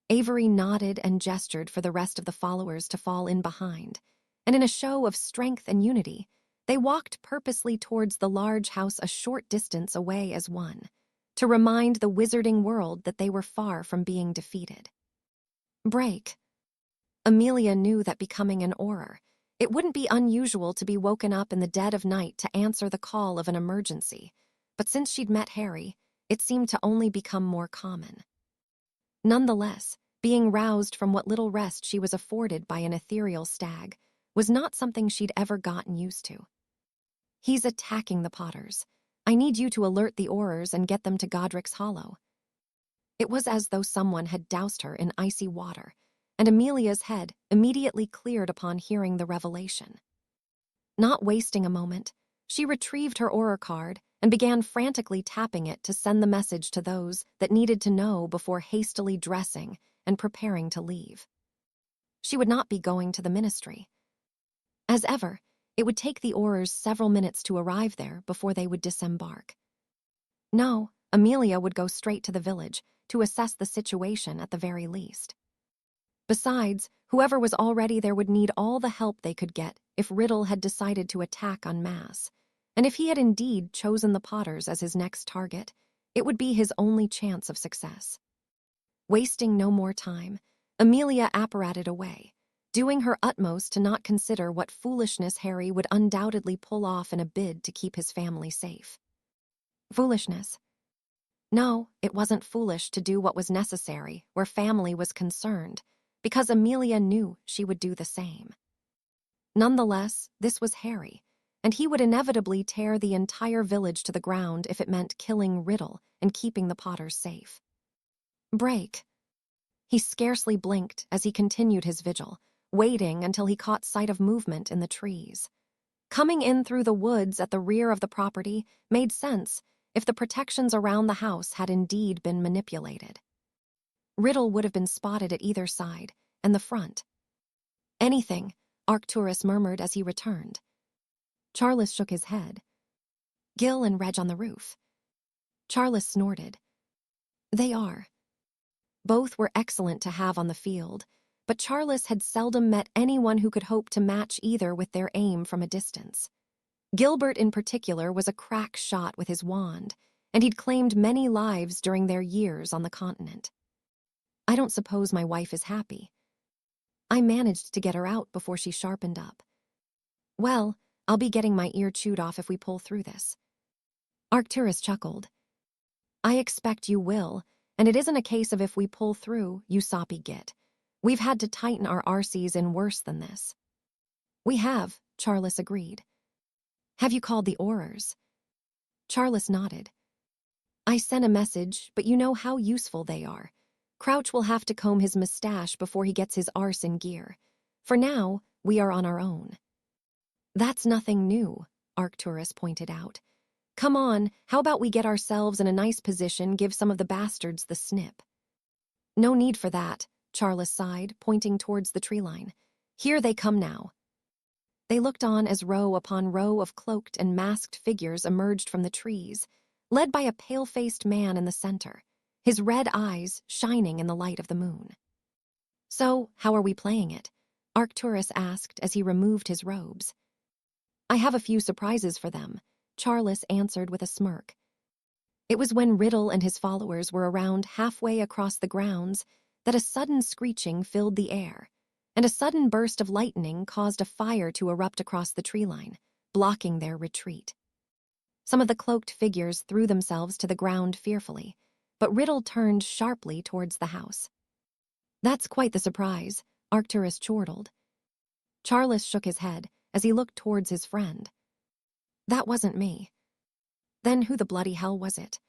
S1: Avery nodded and gestured for the rest of the followers to fall in behind, and in a show of strength and unity, they walked purposely towards the large house a short distance away as one, to remind the wizarding world that they were far from being defeated. Break. Amelia knew that becoming an Auror, it wouldn't be unusual to be woken up in the dead of night to answer the call of an emergency, but since she'd met Harry, it seemed to only become more common. Nonetheless, being roused from what little rest she was afforded by an ethereal stag was not something she'd ever gotten used to. He's attacking the Potters. I need you to alert the Aurors and get them to Godric's Hollow. It was as though someone had doused her in icy water, and Amelia's head immediately cleared upon hearing the revelation. Not wasting a moment, she retrieved her Auror card and began frantically tapping it to send the message to those that needed to know before hastily dressing and preparing to leave. She would not be going to the ministry. As ever, it would take the Aurors several minutes to arrive there before they would disembark. No, Amelia would go straight to the village to assess the situation at the very least. Besides, whoever was already there would need all the help they could get if Riddle had decided to attack en masse, and if he had indeed chosen the Potters as his next target, it would be his only chance of success. Wasting no more time, Amelia apparated away, doing her utmost to not consider what foolishness Harry would undoubtedly pull off in a bid to keep his family safe. Foolishness? No, it wasn't foolish to do what was necessary where family was concerned, because Amelia knew she would do the same. Nonetheless, this was Harry, and he would inevitably tear the entire village to the ground if it meant killing Riddle and keeping the Potters safe. Break. He scarcely blinked as he continued his vigil, waiting until he caught sight of movement in the trees. Coming in through the woods at the rear of the property made sense if the protections around the house had indeed been manipulated. Riddle would have been spotted at either side, and the front. Anything, Arcturus murmured as he returned. Charles shook his head. Gil and Reg on the roof. Charles snorted. They are. Both were excellent to have on the field, but Charles had seldom met anyone who could hope to match either with their aim from a distance. Gilbert in particular was a crack shot with his wand, and he'd claimed many lives during their years on the continent. I don't suppose my wife is happy. I managed to get her out before she sharpened up. Well, I'll be getting my ear chewed off if we pull through this. Arcturus chuckled. I expect you will, and it isn't a case of if we pull through, you soppy git. We've had to tighten our RCs in worse than this. We have, Charles agreed. Have you called the Aurors? Charles nodded. I sent a message, but you know how useful they are. Crouch will have to comb his mustache before he gets his arse in gear. For now, we are on our own. That's nothing new, Arcturus pointed out. Come on, how about we get ourselves in a nice position, give some of the bastards the snip? No need for that, Charles sighed, pointing towards the tree line. Here they come now. They looked on as row upon row of cloaked and masked figures emerged from the trees, led by a pale-faced man in the center, his red eyes shining in the light of the moon. So, how are we playing it? Arcturus asked as he removed his robes. I have a few surprises for them, Charles answered with a smirk. It was when Riddle and his followers were around halfway across the grounds that a sudden screeching filled the air, and a sudden burst of lightning caused a fire to erupt across the tree line, blocking their retreat. Some of the cloaked figures threw themselves to the ground fearfully, but Riddle turned sharply towards the house. That's quite the surprise, Arcturus chortled. Charles shook his head as he looked towards his friend. That wasn't me. Then who the bloody hell was it?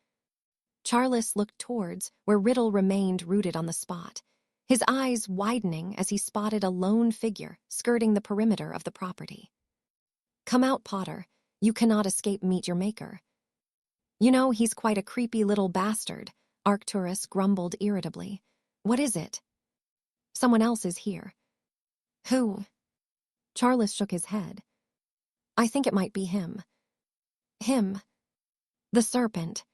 S1: Charles looked towards where Riddle remained rooted on the spot, his eyes widening as he spotted a lone figure skirting the perimeter of the property. Come out, Potter. You cannot escape meet your maker. You know, he's quite a creepy little bastard, Arcturus grumbled irritably. What is it? Someone else is here. Who? Charles shook his head. I think it might be him. Him. The serpent.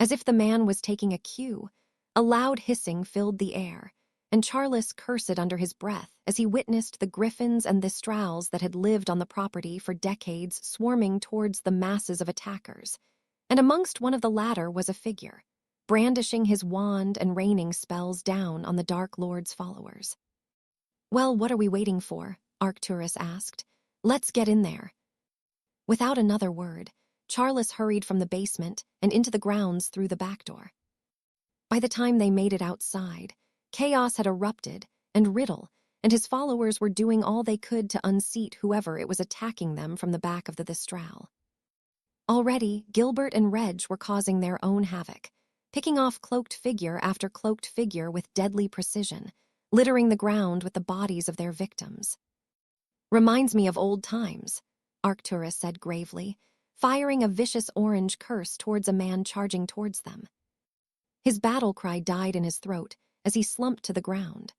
S1: As if the man was taking a cue, a loud hissing filled the air, and Charles cursed under his breath as he witnessed the griffins and the strals that had lived on the property for decades swarming towards the masses of attackers, and amongst one of the latter was a figure, brandishing his wand and raining spells down on the Dark Lord's followers. Well, what are we waiting for? Arcturus asked. Let's get in there. Without another word, Charles hurried from the basement and into the grounds through the back door. By the time they made it outside, chaos had erupted, and Riddle and his followers were doing all they could to unseat whoever it was attacking them from the back of the Thistral. Already, Gilbert and Reg were causing their own havoc, picking off cloaked figure after cloaked figure with deadly precision, littering the ground with the bodies of their victims. Reminds me of old times, Arcturus said gravely, firing a vicious orange curse towards a man charging towards them. His battle cry died in his throat as he slumped to the ground.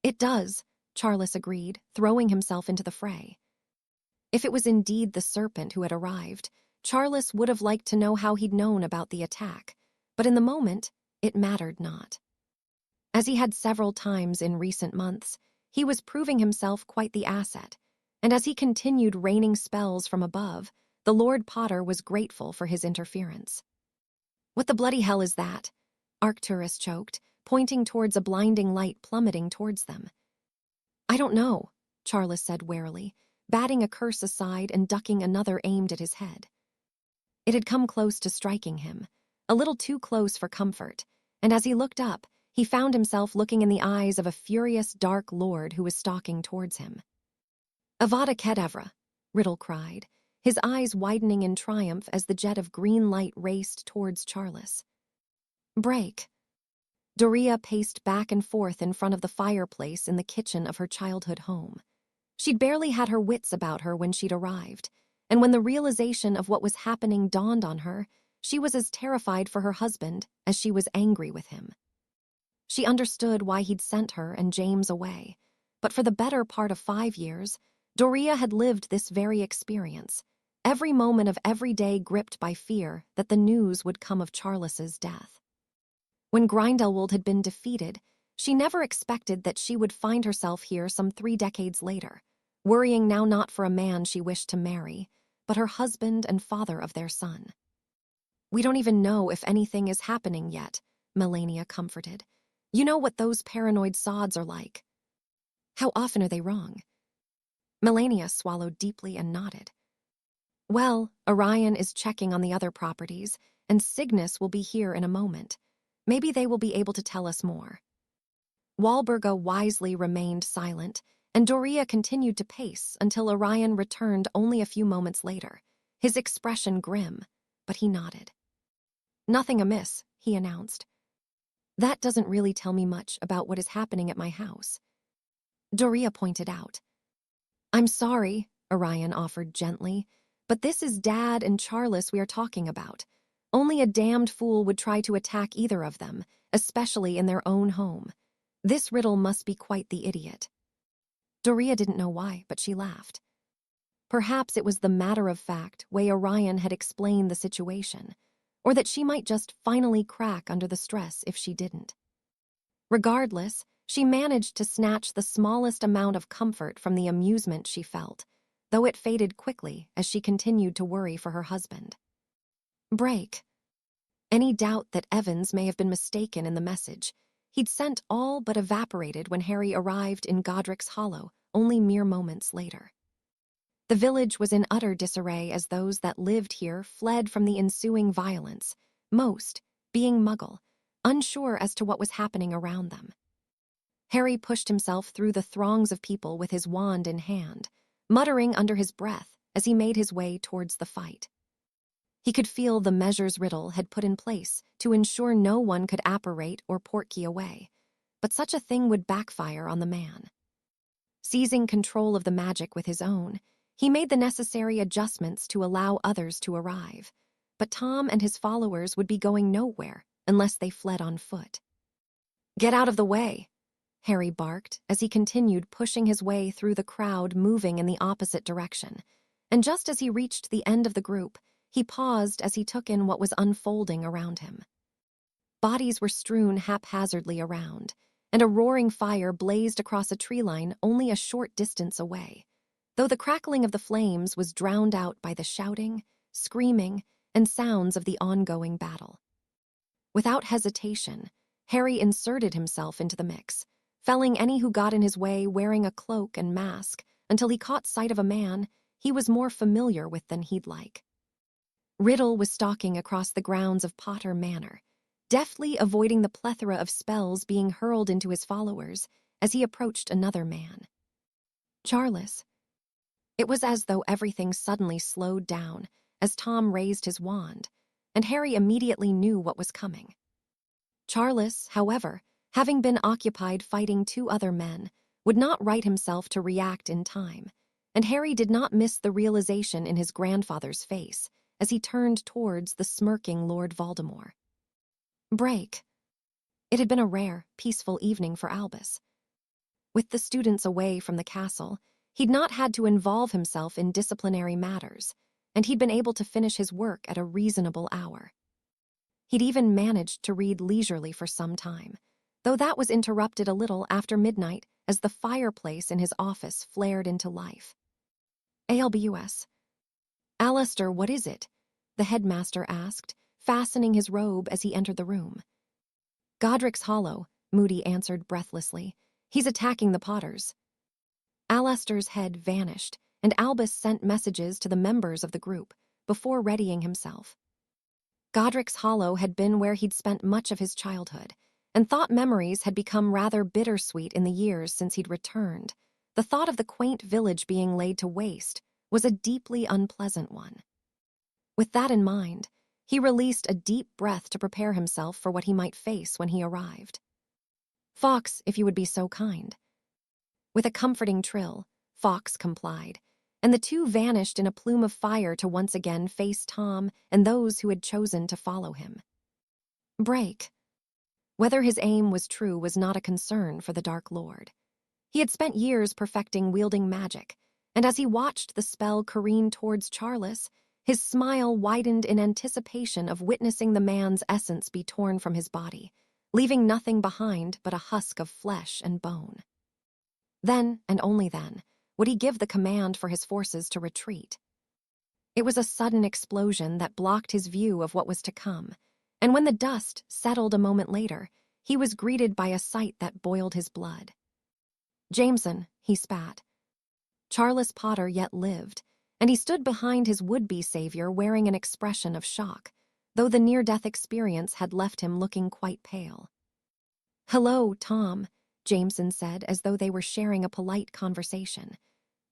S1: It does, Charles agreed, throwing himself into the fray. If it was indeed the serpent who had arrived, Charles would have liked to know how he'd known about the attack, but in the moment, it mattered not. As he had several times in recent months, he was proving himself quite the asset, and as he continued raining spells from above, the Lord Potter was grateful for his interference. What the bloody hell is that? Arcturus choked, pointing towards a blinding light plummeting towards them. "I don't know," Charles said warily, batting a curse aside and ducking another aimed at his head. It had come close to striking him, a little too close for comfort, and as he looked up, he found himself looking in the eyes of a furious dark lord who was stalking towards him. "Avada Kedavra," Riddle cried, his eyes widening in triumph as the jet of green light raced towards Charles. "Break." Doria paced back and forth in front of the fireplace in the kitchen of her childhood home. She'd barely had her wits about her when she'd arrived, and when the realization of what was happening dawned on her, she was as terrified for her husband as she was angry with him. She understood why he'd sent her and James away, but for the better part of 5 years, Doria had lived this very experience, every moment of every day gripped by fear that the news would come of Charles's death. When Grindelwald had been defeated, she never expected that she would find herself here some 3 decades later, worrying now not for a man she wished to marry, but her husband and father of their son. "We don't even know if anything is happening yet," Melania comforted. "You know what those paranoid sods are like." "How often are they wrong?" Melania swallowed deeply and nodded. "Well, Orion is checking on the other properties, and Cygnus will be here in a moment. Maybe they will be able to tell us more." Walburga wisely remained silent, and Doria continued to pace until Orion returned only a few moments later, his expression grim, but he nodded. "Nothing amiss," he announced. "That doesn't really tell me much about what is happening at my house," Doria pointed out. "I'm sorry," Orion offered gently, "but this is Dad and Charles we are talking about. Only a damned fool would try to attack either of them, especially in their own home. This Riddle must be quite the idiot." Doria didn't know why, but she laughed. Perhaps it was the matter-of-fact way Orion had explained the situation, or that she might just finally crack under the stress if she didn't. Regardless, she managed to snatch the smallest amount of comfort from the amusement she felt, though it faded quickly as she continued to worry for her husband. Break. Any doubt that Evans may have been mistaken in the message he'd sent all but evaporated when Harry arrived in Godric's Hollow only mere moments later. The village was in utter disarray as those that lived here fled from the ensuing violence, most being Muggle, unsure as to what was happening around them. Harry pushed himself through the throngs of people with his wand in hand, muttering under his breath as he made his way towards the fight. He could feel the measures Riddle had put in place to ensure no one could apparate or portkey away, but such a thing would backfire on the man. Seizing control of the magic with his own, he made the necessary adjustments to allow others to arrive, but Tom and his followers would be going nowhere unless they fled on foot. "Get out of the way," Harry barked as he continued pushing his way through the crowd moving in the opposite direction, and just as he reached the end of the group, he paused as he took in what was unfolding around him. Bodies were strewn haphazardly around, and a roaring fire blazed across a tree line only a short distance away, though the crackling of the flames was drowned out by the shouting, screaming, and sounds of the ongoing battle. Without hesitation, Harry inserted himself into the mix, felling any who got in his way wearing a cloak and mask until he caught sight of a man he was more familiar with than he'd like. Riddle was stalking across the grounds of Potter Manor, deftly avoiding the plethora of spells being hurled into his followers as he approached another man. Charles. It was as though everything suddenly slowed down as Tom raised his wand, and Harry immediately knew what was coming. Charles, however, having been occupied fighting 2 other men, would not right himself to react in time, and Harry did not miss the realization in his grandfather's face as he turned towards the smirking Lord Voldemort. Break. It had been a rare, peaceful evening for Albus. With the students away from the castle, he'd not had to involve himself in disciplinary matters, and he'd been able to finish his work at a reasonable hour. He'd even managed to read leisurely for some time, though that was interrupted a little after midnight as the fireplace in his office flared into life. ALBUS. "Alistair, what is it?" the headmaster asked, fastening his robe as he entered the room. "Godric's Hollow," Moody answered breathlessly. "He's attacking the Potters." Alastair's head vanished, and Albus sent messages to the members of the group before readying himself. Godric's Hollow had been where he'd spent much of his childhood, and thought memories had become rather bittersweet in the years since he'd returned. The thought of the quaint village being laid to waste was a deeply unpleasant one. With that in mind, he released a deep breath to prepare himself for what he might face when he arrived. "Fox, if you would be so kind." With a comforting trill, Fox complied, and the two vanished in a plume of fire to once again face Tom and those who had chosen to follow him. Break. Whether his aim was true was not a concern for the Dark Lord. He had spent years perfecting wielding magic, and as he watched the spell careen towards Charles, his smile widened in anticipation of witnessing the man's essence be torn from his body, leaving nothing behind but a husk of flesh and bone. Then, and only then, would he give the command for his forces to retreat. It was a sudden explosion that blocked his view of what was to come, and when the dust settled a moment later, he was greeted by a sight that boiled his blood. "Jameson," he spat. Charles Potter yet lived, and he stood behind his would-be savior wearing an expression of shock, though the near-death experience had left him looking quite pale. "Hello, Tom," Jameson said as though they were sharing a polite conversation.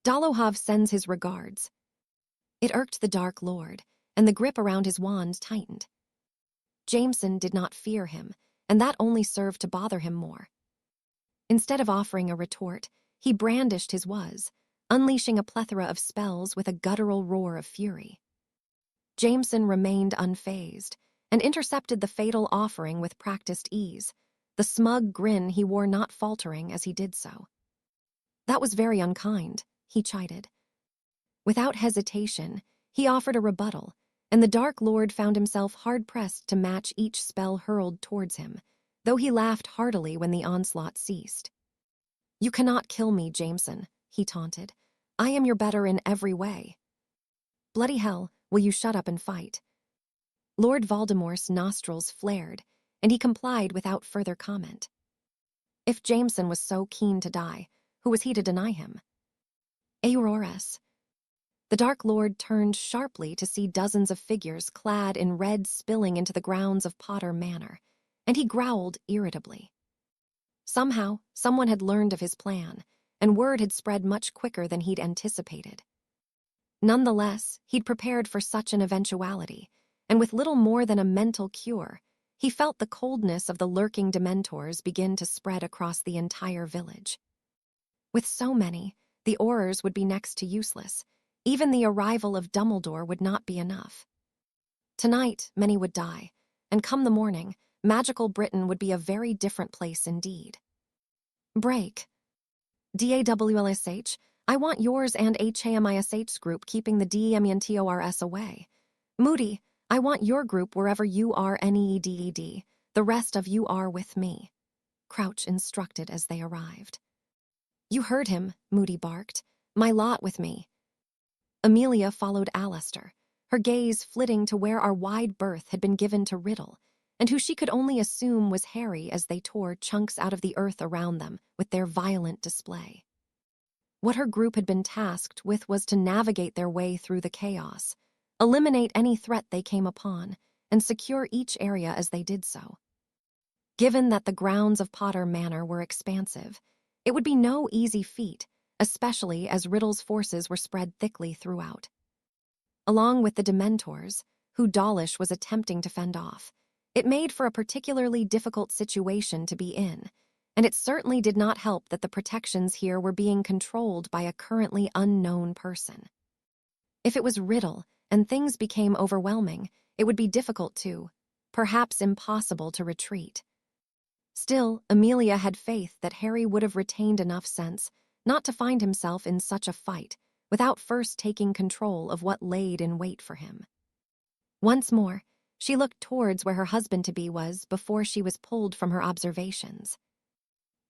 S1: "Dolohov sends his regards." It irked the Dark Lord, and the grip around his wand tightened. Jameson did not fear him, and that only served to bother him more. Instead of offering a retort, he brandished his was, unleashing a plethora of spells with a guttural roar of fury. Jameson remained unfazed, and intercepted the fatal offering with practiced ease, the smug grin he wore not faltering as he did so. "That was very unkind," he chided. Without hesitation, he offered a rebuttal, and the Dark Lord found himself hard-pressed to match each spell hurled towards him, though he laughed heartily when the onslaught ceased. "You cannot kill me, Jameson," he taunted. "I am your better in every way." "Bloody hell, will you shut up and fight?" Lord Voldemort's nostrils flared, and he complied without further comment. If Jameson was so keen to die, who was he to deny him? "Aurores." The Dark Lord turned sharply to see dozens of figures clad in red spilling into the grounds of Potter Manor, and he growled irritably. Somehow, someone had learned of his plan, and word had spread much quicker than he'd anticipated. Nonetheless, he'd prepared for such an eventuality, and with little more than a mental cure, he felt the coldness of the lurking Dementors begin to spread across the entire village. With so many, the Aurors would be next to useless. Even the arrival of Dumbledore would not be enough. Tonight, many would die, and come the morning, magical Britain would be a very different place indeed. Break. DAWLSH, I want yours and HAMISH's group keeping the DEMENTORS away. Moody, I want your group wherever you are NEEDED. The rest of you are with me. Crouch instructed as they arrived. You heard him, Moody barked. My lot with me. Amelia followed Alastair, her gaze flitting to where our wide berth had been given to Riddle, and who she could only assume was Harry as they tore chunks out of the earth around them with their violent display. What her group had been tasked with was to navigate their way through the chaos, eliminate any threat they came upon, and secure each area as they did so. Given that the grounds of Potter Manor were expansive, it would be no easy feat, especially as Riddle's forces were spread thickly throughout. Along with the Dementors, who Dawlish was attempting to fend off, it made for a particularly difficult situation to be in, and it certainly did not help that the protections here were being controlled by a currently unknown person. If it was Riddle and things became overwhelming, it would be difficult to, perhaps impossible to retreat. Still, Amelia had faith that Harry would have retained enough sense not to find himself in such a fight without first taking control of what laid in wait for him. Once more, she looked towards where her husband-to-be was before she was pulled from her observations.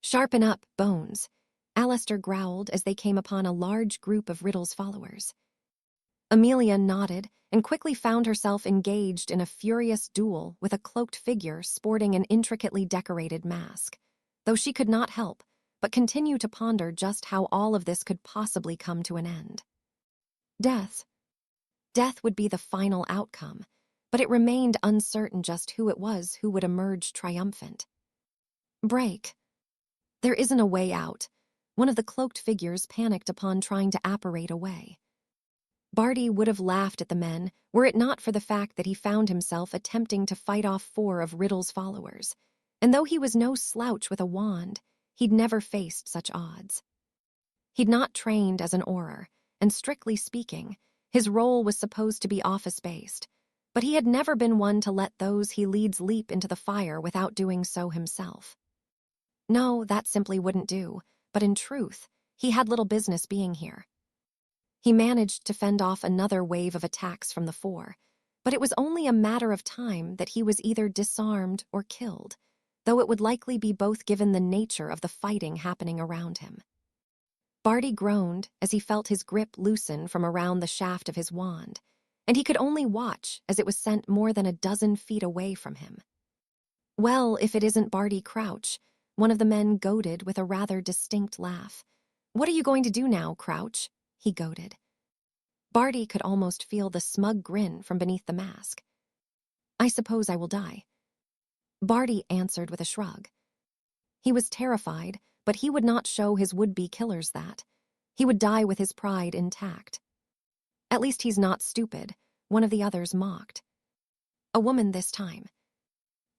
S1: Sharpen up, Bones, Alastair growled as they came upon a large group of Riddle's followers. Amelia nodded and quickly found herself engaged in a furious duel with a cloaked figure sporting an intricately decorated mask. though she could not help but continue to ponder just how all of this could possibly come to an end. Death. Death would be the final outcome, but it remained uncertain just who it was who would emerge triumphant. Break. There isn't a way out. One of the cloaked figures panicked upon trying to apparate away. Barty would have laughed at the men were it not for the fact that he found himself attempting to fight off 4 of Riddle's followers, and though he was no slouch with a wand, he'd never faced such odds. He'd not trained as an Auror, and strictly speaking, his role was supposed to be office-based, but he had never been one to let those he leads leap into the fire without doing so himself. No, that simply wouldn't do, but in truth, he had little business being here. He managed to fend off another wave of attacks from the 4, but it was only a matter of time that he was either disarmed or killed, though it would likely be both given the nature of the fighting happening around him. Barty groaned as he felt his grip loosen from around the shaft of his wand, and he could only watch as it was sent more than a dozen feet away from him. Well, if it isn't Barty Crouch, one of the men goaded with a rather distinct laugh. "What are you going to do now, Crouch?" he goaded. Barty could almost feel the smug grin from beneath the mask. "I suppose I will die." Barty answered with a shrug. He was terrified, but he would not show his would-be killers that. He would die with his pride intact. "At least he's not stupid," one of the others mocked. "A woman this time."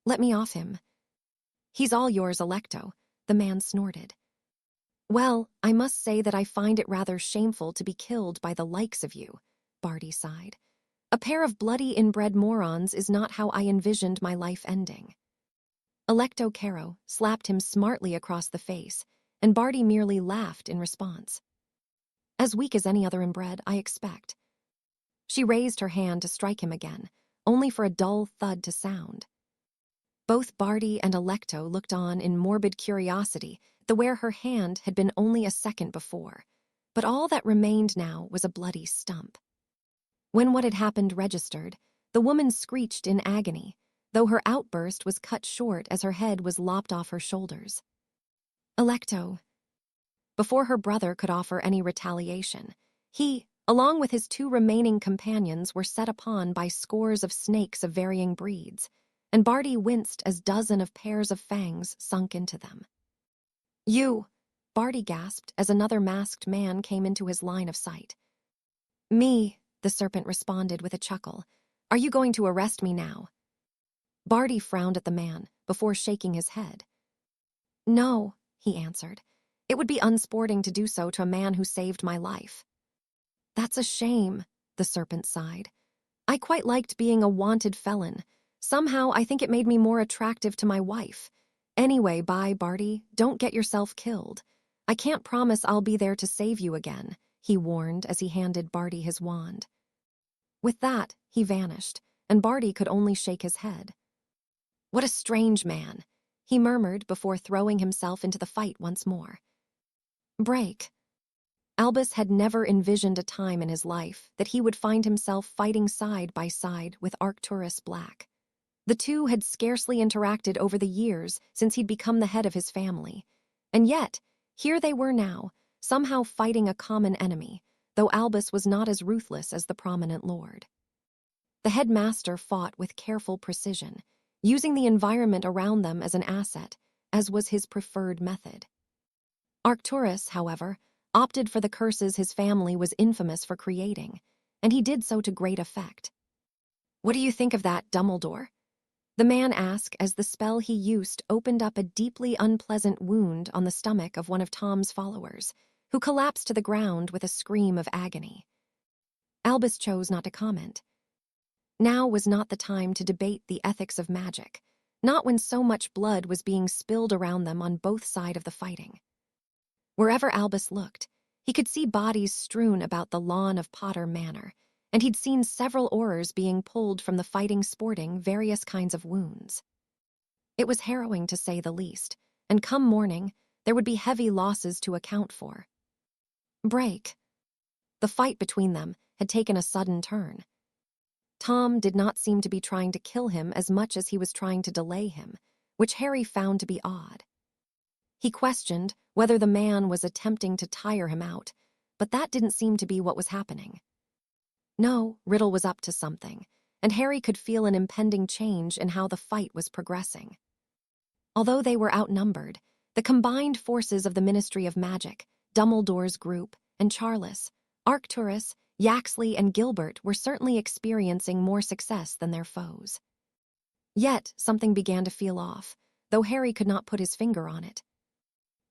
S1: "Let me off him." "He's all yours, Electo," the man snorted. "Well, I must say that I find it rather shameful to be killed by the likes of you," Barty sighed. "A pair of bloody inbred morons is not how I envisioned my life ending." Electo Caro slapped him smartly across the face, and Barty merely laughed in response. "As weak as any other inbred, I expect." She raised her hand to strike him again, only for a dull thud to sound. Both Barty and Electo looked on in morbid curiosity the where her hand had been only a second before, but all that remained now was a bloody stump. When what had happened registered, the woman screeched in agony, though her outburst was cut short as her head was lopped off her shoulders. "Electo." Before her brother could offer any retaliation, he, along with his 2 remaining companions, were set upon by scores of snakes of varying breeds, and Barty winced as dozens of pairs of fangs sunk into them. "You," Barty gasped as another masked man came into his line of sight. "Me," the serpent responded with a chuckle. "Are you going to arrest me now?" Barty frowned at the man before shaking his head. "No," he answered. "It would be unsporting to do so to a man who saved my life." "That's a shame," the serpent sighed. "I quite liked being a wanted felon. Somehow I think it made me more attractive to my wife. Anyway, bye, Barty. Don't get yourself killed. I can't promise I'll be there to save you again," he warned as he handed Barty his wand. With that, he vanished, and Barty could only shake his head. "What a strange man," he murmured before throwing himself into the fight once more. Break. Albus had never envisioned a time in his life that he would find himself fighting side by side with Arcturus Black. The 2 had scarcely interacted over the years since he'd become the head of his family, and yet, here they were now, somehow fighting a common enemy, though Albus was not as ruthless as the prominent lord. The headmaster fought with careful precision, using the environment around them as an asset, as was his preferred method. Arcturus, however, opted for the curses his family was infamous for creating, and he did so to great effect. "What do you think of that, Dumbledore?" the man asked as the spell he used opened up a deeply unpleasant wound on the stomach of one of Tom's followers, who collapsed to the ground with a scream of agony. Albus chose not to comment. Now was not the time to debate the ethics of magic, not when so much blood was being spilled around them on both sides of the fighting. Wherever Albus looked, he could see bodies strewn about the lawn of Potter Manor, and he'd seen several Aurors being pulled from the fighting sporting various kinds of wounds. It was harrowing to say the least, and come morning, there would be heavy losses to account for. Break. The fight between them had taken a sudden turn. Tom did not seem to be trying to kill him as much as he was trying to delay him, which Harry found to be odd. He questioned whether the man was attempting to tire him out, but that didn't seem to be what was happening. No, Riddle was up to something, and Harry could feel an impending change in how the fight was progressing. Although they were outnumbered, the combined forces of the Ministry of Magic, Dumbledore's group, and Charles, Arcturus, Yaxley, and Gilbert were certainly experiencing more success than their foes. Yet, something began to feel off, though Harry could not put his finger on it.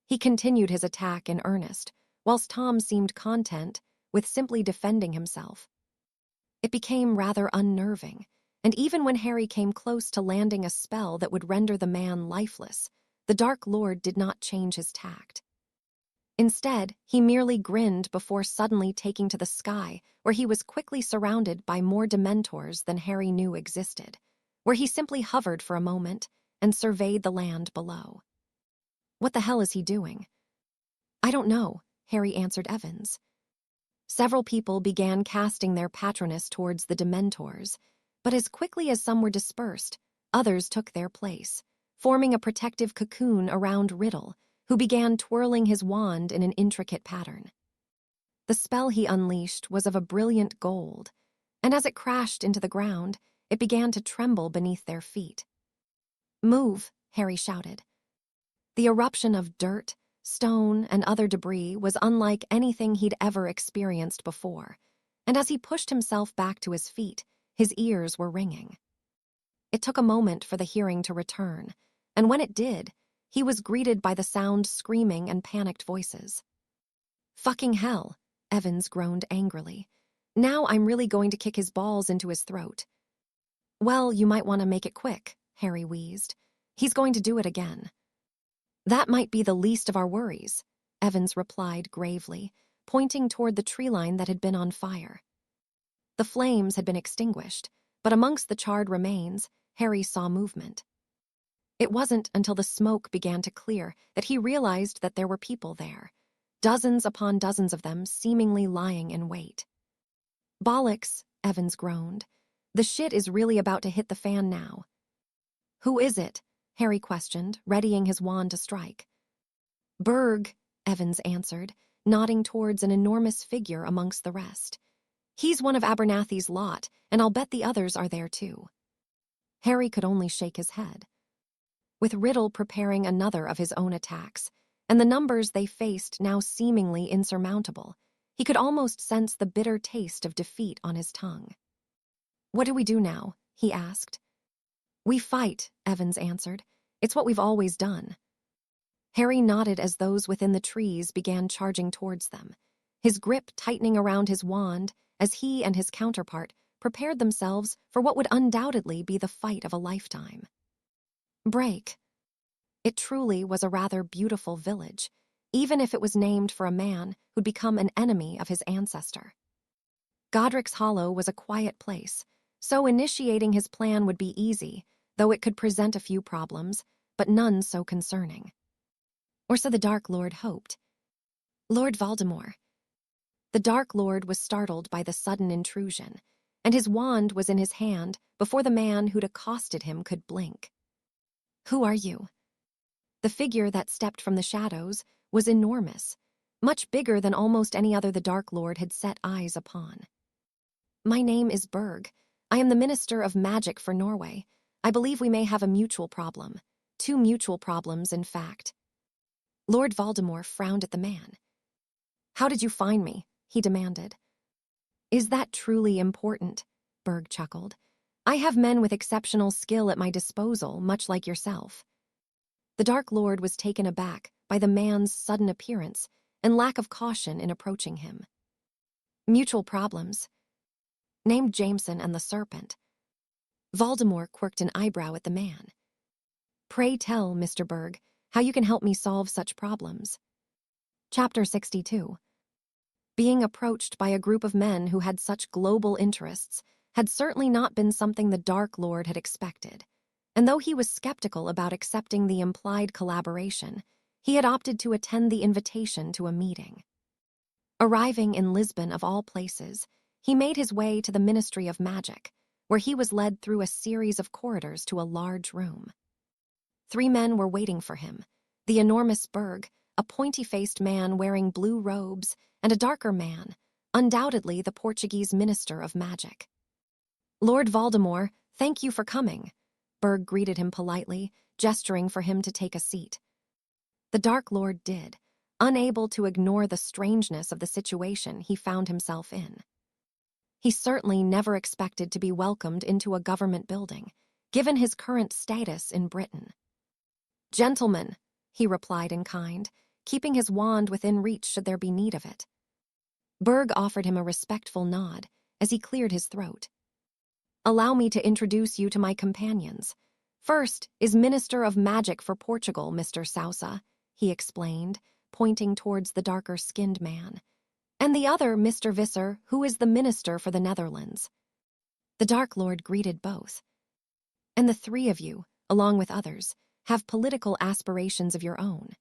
S1: He continued his attack in earnest, whilst Tom seemed content with simply defending himself. It became rather unnerving, and even when Harry came close to landing a spell that would render the man lifeless, the Dark Lord did not change his tact. Instead, he merely grinned before suddenly taking to the sky, where he was quickly surrounded by more Dementors than Harry knew existed, where he simply hovered for a moment and surveyed the land below. What the hell is he doing? I don't know, Harry answered Evans. Several people began casting their patronus towards the Dementors, but as quickly as some were dispersed, others took their place, forming a protective cocoon around Riddle, who began twirling his wand in an intricate pattern. The spell he unleashed was of a brilliant gold, and as it crashed into the ground, it began to tremble beneath their feet. "Move," Harry shouted. The eruption of dirt, stone, and other debris was unlike anything he'd ever experienced before, and as he pushed himself back to his feet, his ears were ringing. It took a moment for the hearing to return, and when it did, he was greeted by the sound screaming and panicked voices. "Fucking hell," Evans groaned angrily. "Now I'm really going to kick his balls into his throat." "Well, you might want to make it quick," Harry wheezed. "He's going to do it again." "That might be the least of our worries," Evans replied gravely, pointing toward the tree line that had been on fire. The flames had been extinguished, but amongst the charred remains, Harry saw movement. It wasn't until the smoke began to clear that he realized that there were people there, dozens upon dozens of them seemingly lying in wait. "Bollocks," Evans groaned. "The shit is really about to hit the fan now." "Who is it?" Harry questioned, readying his wand to strike. "Berg," Evans answered, nodding towards an enormous figure amongst the rest. "He's one of Abernathy's lot, and I'll bet the others are there too." Harry could only shake his head. With Riddle preparing another of his own attacks, and the numbers they faced now seemingly insurmountable, he could almost sense the bitter taste of defeat on his tongue. "What do we do now?" he asked. "We fight," Evans answered. "It's what we've always done." Harry nodded as those within the trees began charging towards them, his grip tightening around his wand as he and his counterpart prepared themselves for what would undoubtedly be the fight of a lifetime. Break. It truly was a rather beautiful village, even if it was named for a man who'd become an enemy of his ancestor. Godric's Hollow was a quiet place, so initiating his plan would be easy, though it could present a few problems, but none so concerning. Or so the Dark Lord hoped. Lord Voldemort. The Dark Lord was startled by the sudden intrusion, and his wand was in his hand before the man who'd accosted him could blink. "Who are you?" The figure that stepped from the shadows was enormous, much bigger than almost any other the Dark Lord had set eyes upon. "My name is Berg. I am the Minister of Magic for Norway. I believe we may have a mutual problem. 2 mutual problems, in fact." Lord Voldemort frowned at the man. "How did you find me?" he demanded. "Is that truly important?" Berg chuckled. "I have men with exceptional skill at my disposal, much like yourself." The Dark Lord was taken aback by the man's sudden appearance and lack of caution in approaching him. "Mutual problems. Named Jameson and the Serpent." Voldemort quirked an eyebrow at the man. "Pray tell, Mr. Berg, how you can help me solve such problems." Chapter 62. Being approached by a group of men who had such global interests had certainly not been something the Dark Lord had expected, and though he was skeptical about accepting the implied collaboration, he had opted to attend the invitation to a meeting. Arriving in Lisbon of all places, he made his way to the Ministry of Magic, where he was led through a series of corridors to a large room. 3 men were waiting for him, The enormous Berg, a pointy-faced man wearing blue robes, and a darker man, undoubtedly the Portuguese minister of magic. "Lord Voldemort, thank you for coming," Berg greeted him politely, gesturing for him to take a seat. The Dark Lord did, unable to ignore the strangeness of the situation he found himself in. He certainly never expected to be welcomed into a government building, given his current status in Britain. "Gentlemen," he replied in kind, keeping his wand within reach should there be need of it. Berg offered him a respectful nod as he cleared his throat. "Allow me to introduce you to my companions. First is Minister of Magic for Portugal, Mr. Sousa," he explained, pointing towards the darker-skinned man. "And the other, Mr. Visser, who is the Minister for the Netherlands." The Dark Lord greeted both. "And the three of you, along with others, have political aspirations of your own."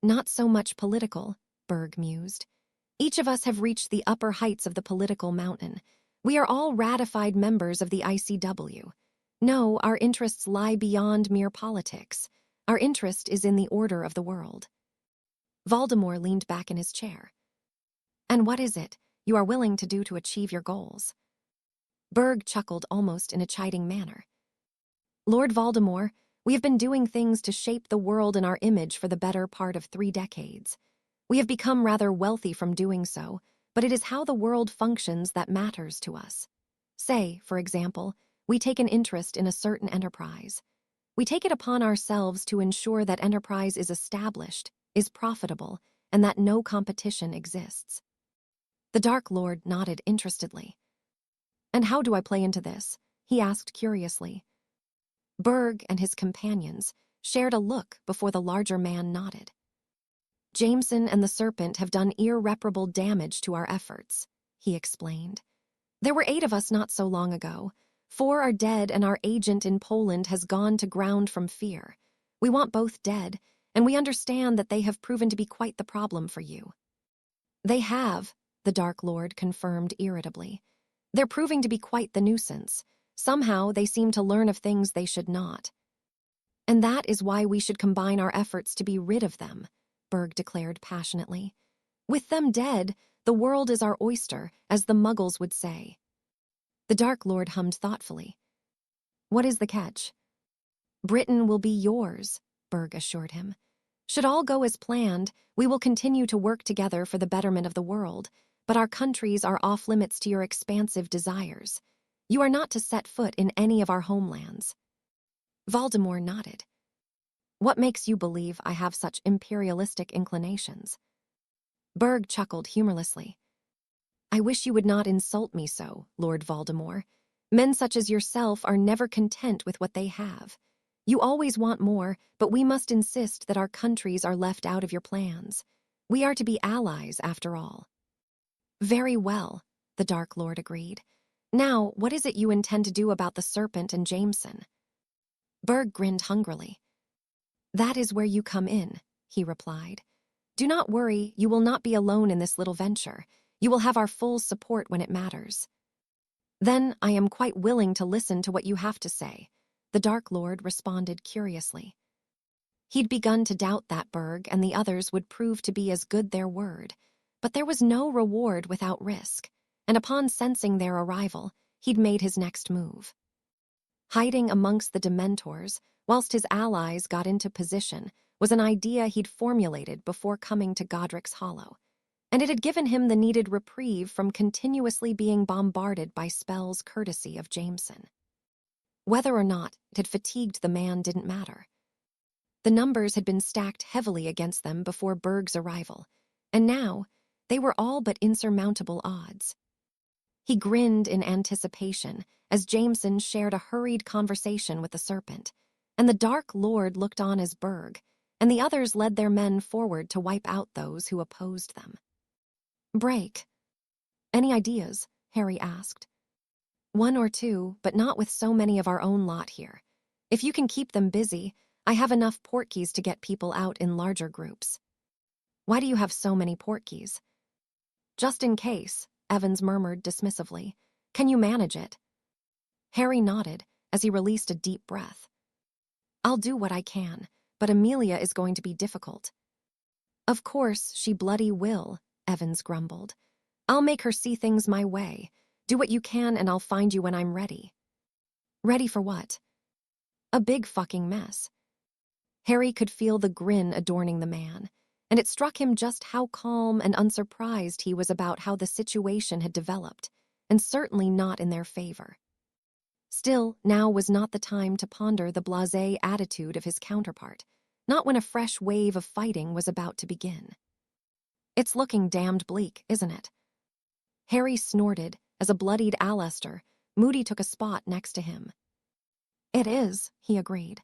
S1: "Not so much political," Berg mused. "Each of us have reached the upper heights of the political mountain. We are all ratified members of the ICW. No, our interests lie beyond mere politics. Our interest is in the order of the world." Voldemort leaned back in his chair. "And what is it you are willing to do to achieve your goals?" Berg chuckled almost in a chiding manner. "Lord Voldemort, we have been doing things to shape the world in our image for the better part of 3 decades. We have become rather wealthy from doing so, but it is how the world functions that matters to us. Say, for example, we take an interest in a certain enterprise. We take it upon ourselves to ensure that enterprise is established, is profitable, and that no competition exists." The Dark Lord nodded interestedly. "And how do I play into this?" he asked curiously. Berg and his companions shared a look before the larger man nodded. "Jameson and the Serpent have done irreparable damage to our efforts," he explained. "There were 8 of us not so long ago. 4 are dead and our agent in Poland has gone to ground from fear. We want both dead, and we understand that they have proven to be quite the problem for you." "They have," the Dark Lord confirmed irritably. "They're proving to be quite the nuisance. Somehow they seem to learn of things they should not. And that is why we should combine our efforts to be rid of them," Berg declared passionately. "With them dead, the world is our oyster, as the Muggles would say." The Dark Lord hummed thoughtfully. "What is the catch?" "Britain will be yours," Berg assured him. "Should all go as planned, we will continue to work together for the betterment of the world, but our countries are off-limits to your expansive desires. You are not to set foot in any of our homelands." Voldemort nodded. "What makes you believe I have such imperialistic inclinations?" Berg chuckled humorlessly. "I wish you would not insult me so, Lord Voldemort. Men such as yourself are never content with what they have. You always want more, but we must insist that our countries are left out of your plans. We are to be allies, after all." "Very well," the Dark Lord agreed. "Now, what is it you intend to do about the Serpent and Jameson?" Berg grinned hungrily. "That is where you come in," he replied. "Do not worry, you will not be alone in this little venture. You will have our full support when it matters." "Then I am quite willing to listen to what you have to say," the Dark Lord responded curiously. He'd begun to doubt that Berg and the others would prove to be as good their word, but there was no reward without risk, and upon sensing their arrival, he'd made his next move. Hiding amongst the Dementors, whilst his allies got into position, was an idea he'd formulated before coming to Godric's Hollow, and it had given him the needed reprieve from continuously being bombarded by spells courtesy of Jameson. Whether or not it had fatigued the man didn't matter. The numbers had been stacked heavily against them before Berg's arrival, and now they were all but insurmountable odds. He grinned in anticipation as Jameson shared a hurried conversation with the Serpent, and the Dark Lord looked on as Berg, and the others led their men forward to wipe out those who opposed them. "Break. Any ideas?" Harry asked. "1 or 2, but not with so many of our own lot here. If you can keep them busy, I have enough portkeys to get people out in larger groups." "Why do you have so many portkeys?" "Just in case," Evans murmured dismissively. "Can you manage it?" Harry nodded as he released a deep breath. "I'll do what I can, but Amelia is going to be difficult. Of course, she bloody will, Evans grumbled. I'll make her see things my way. Do what you can and I'll find you when I'm ready. Ready for what? A big fucking mess. Harry could feel the grin adorning the man, and it struck him just how calm and unsurprised he was about how the situation had developed, and certainly not in their favor. Still, now was not the time to ponder the blasé attitude of his counterpart, not when a fresh wave of fighting was about to begin. It's looking damned bleak, isn't it? Harry snorted as a bloodied Alastair, Moody took a spot next to him. It is, he agreed.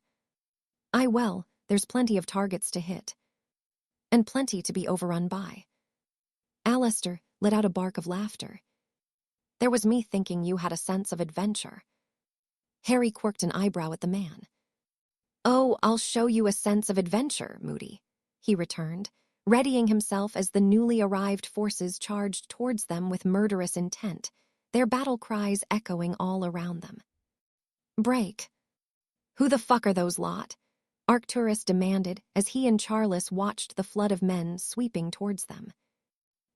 S1: Well, there's plenty of targets to hit. And plenty to be overrun by. Alastair let out a bark of laughter. There was me thinking you had a sense of adventure. Harry quirked an eyebrow at the man. Oh, I'll show you a sense of adventure, Moody, he returned, readying himself as the newly arrived forces charged towards them with murderous intent, their battle cries echoing all around them. Break. Who the fuck are those lot? Arcturus demanded as he and Charles watched the flood of men sweeping towards them.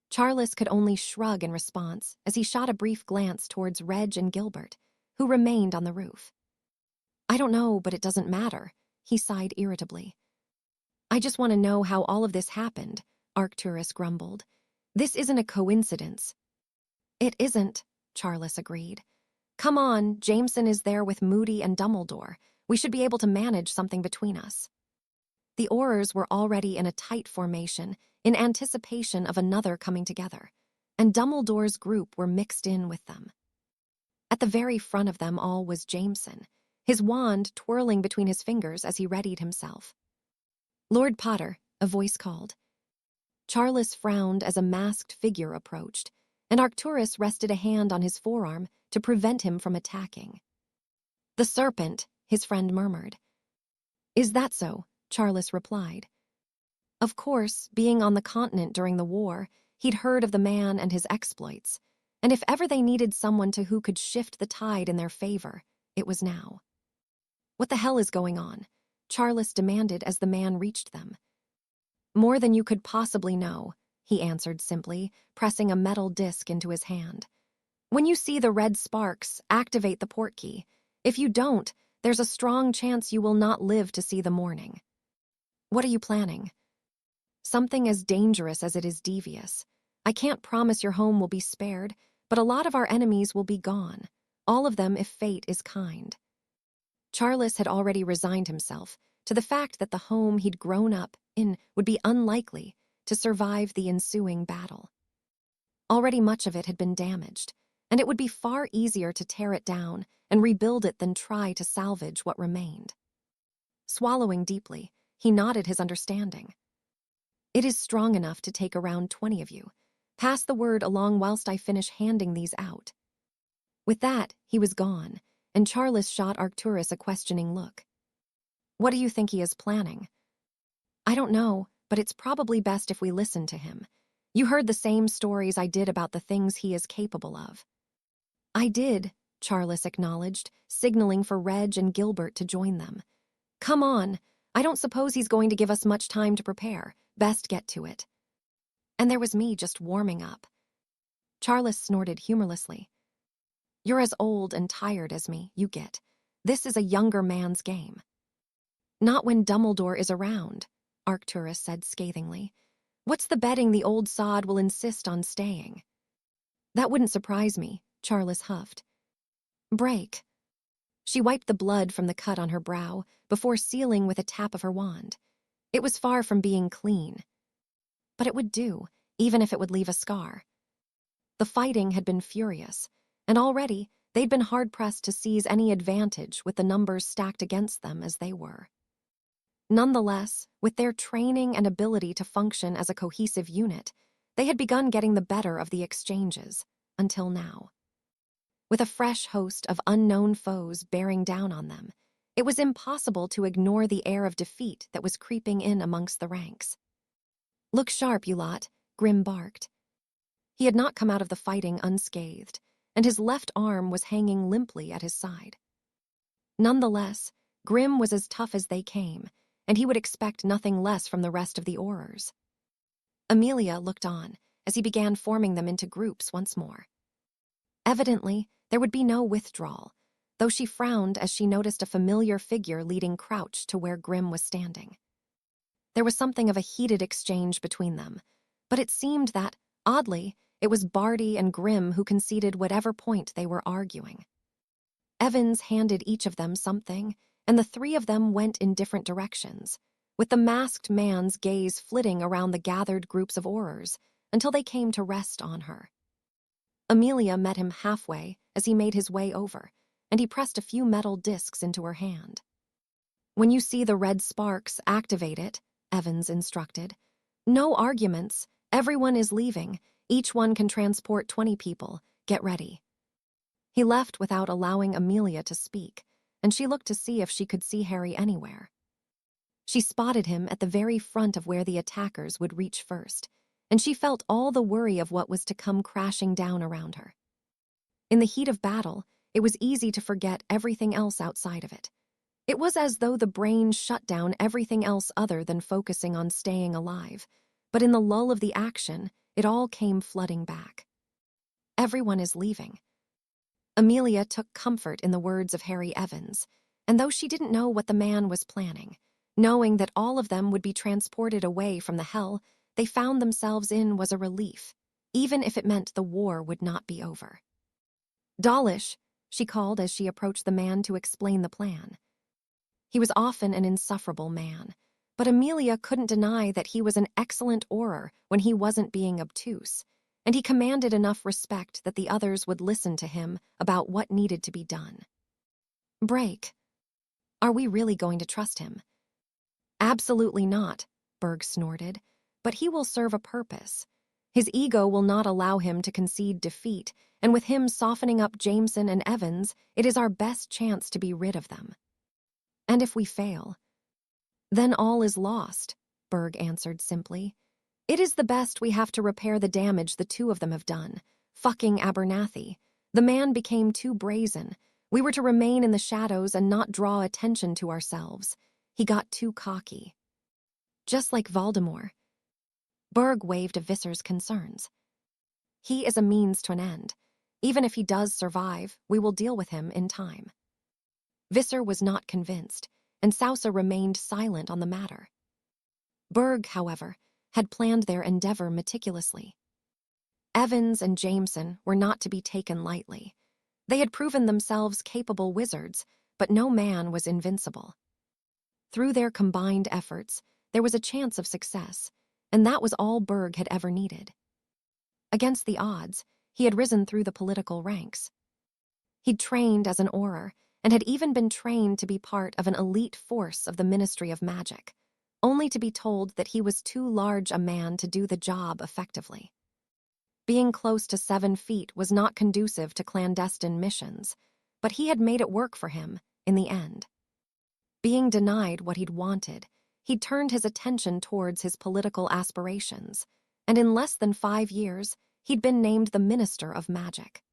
S1: Charles could only shrug in response as he shot a brief glance towards Reg and Gilbert, who remained on the roof. I don't know, but it doesn't matter, he sighed irritably. I just want to know how all of this happened, Arcturus grumbled. This isn't a coincidence. It isn't, Charles agreed. Come on, Jameson is there with Moody and Dumbledore. We should be able to manage something between us. The Aurors were already in a tight formation, in anticipation of another coming together, and Dumbledore's group were mixed in with them. At the very front of them all was Jameson, his wand twirling between his fingers as he readied himself. Lord Potter, a voice called. Charles frowned as a masked figure approached, and Arcturus rested a hand on his forearm to prevent him from attacking. The serpent, his friend murmured. Is that so? Charles replied. Of course, being on the continent during the war, he'd heard of the man and his exploits, and if ever they needed someone who could shift the tide in their favor, it was now. What the hell is going on? Charles demanded as the man reached them. More than you could possibly know, he answered simply, pressing a metal disc into his hand. When you see the red sparks, activate the port key. If you don't, there's a strong chance you will not live to see the morning. What are you planning? Something as dangerous as it is devious. I can't promise your home will be spared, but a lot of our enemies will be gone, all of them if fate is kind. Charles had already resigned himself to the fact that the home he'd grown up in would be unlikely to survive the ensuing battle. Already much of it had been damaged, and it would be far easier to tear it down and rebuild it than try to salvage what remained. Swallowing deeply, he nodded his understanding. It is strong enough to take around 20 of you. Pass the word along whilst I finish handing these out. With that, he was gone, and Charles shot Arcturus a questioning look. What do you think he is planning? I don't know, but it's probably best if we listen to him. You heard the same stories I did about the things he is capable of. I did, Charles acknowledged, signaling for Reg and Gilbert to join them. Come on, I don't suppose he's going to give us much time to prepare. Best get to it. And there was me just warming up. Charles snorted humorlessly. You're as old and tired as me, you get. This is a younger man's game. Not when Dumbledore is around, Arcturus said scathingly. What's the betting the old sod will insist on staying? That wouldn't surprise me, Charles huffed. Break. She wiped the blood from the cut on her brow before sealing with a tap of her wand. It was far from being clean. But it would do, even if it would leave a scar. The fighting had been furious, and already they'd been hard-pressed to seize any advantage with the numbers stacked against them as they were. Nonetheless, with their training and ability to function as a cohesive unit, they had begun getting the better of the exchanges, until now. With a fresh host of unknown foes bearing down on them, it was impossible to ignore the air of defeat that was creeping in amongst the ranks. Look sharp, you lot, Grim barked. He had not come out of the fighting unscathed, and his left arm was hanging limply at his side. Nonetheless, Grim was as tough as they came, and he would expect nothing less from the rest of the Aurors. Amelia looked on as he began forming them into groups once more. Evidently, there would be no withdrawal, though she frowned as she noticed a familiar figure leading Crouch to where Grim was standing. There was something of a heated exchange between them, but it seemed that, oddly, it was Barty and Grim who conceded whatever point they were arguing. Evans handed each of them something, and the three of them went in different directions, with the masked man's gaze flitting around the gathered groups of Aurors until they came to rest on her. Amelia met him halfway as he made his way over, and he pressed a few metal discs into her hand. "When you see the red sparks, activate it," Evans instructed. "No arguments. Everyone is leaving. Each one can transport 20 people. Get ready." He left without allowing Amelia to speak, and she looked to see if she could see Harry anywhere. She spotted him at the very front of where the attackers would reach first, and she felt all the worry of what was to come crashing down around her. In the heat of battle, it was easy to forget everything else outside of it. It was as though the brain shut down everything else other than focusing on staying alive, but in the lull of the action, it all came flooding back. Everyone is leaving. Amelia took comfort in the words of Harry Evans, and though she didn't know what the man was planning, knowing that all of them would be transported away from the hell they found themselves in was a relief, even if it meant the war would not be over. "Dawlish," she called as she approached the man to explain the plan. He was often an insufferable man, but Amelia couldn't deny that he was an excellent orar when he wasn't being obtuse, and he commanded enough respect that the others would listen to him about what needed to be done. "Break. Are we really going to trust him?" "Absolutely not," Berg snorted, "but he will serve a purpose. His ego will not allow him to concede defeat, and with him softening up Jameson and Evans, it is our best chance to be rid of them." "And if we fail?" "Then all is lost," Berg answered simply. "It is the best we have to repair the damage the two of them have done. Fucking Abernathy. The man became too brazen. We were to remain in the shadows and not draw attention to ourselves. He got too cocky. Just like Voldemort." Berg waved to Visser's concerns. "He is a means to an end. Even if he does survive, we will deal with him in time." Visser was not convinced, and Sousa remained silent on the matter. Berg, however, had planned their endeavor meticulously. Evans and Jameson were not to be taken lightly. They had proven themselves capable wizards, but no man was invincible. Through their combined efforts, there was a chance of success, and that was all Berg had ever needed. Against the odds, he had risen through the political ranks. He'd trained as an orar, and had even been trained to be part of an elite force of the Ministry of Magic, only to be told that he was too large a man to do the job effectively. Being close to 7 feet was not conducive to clandestine missions, but he had made it work for him in the end. Being denied what he'd wanted, he'd turned his attention towards his political aspirations, and in less than 5 years, he'd been named the Minister of Magic.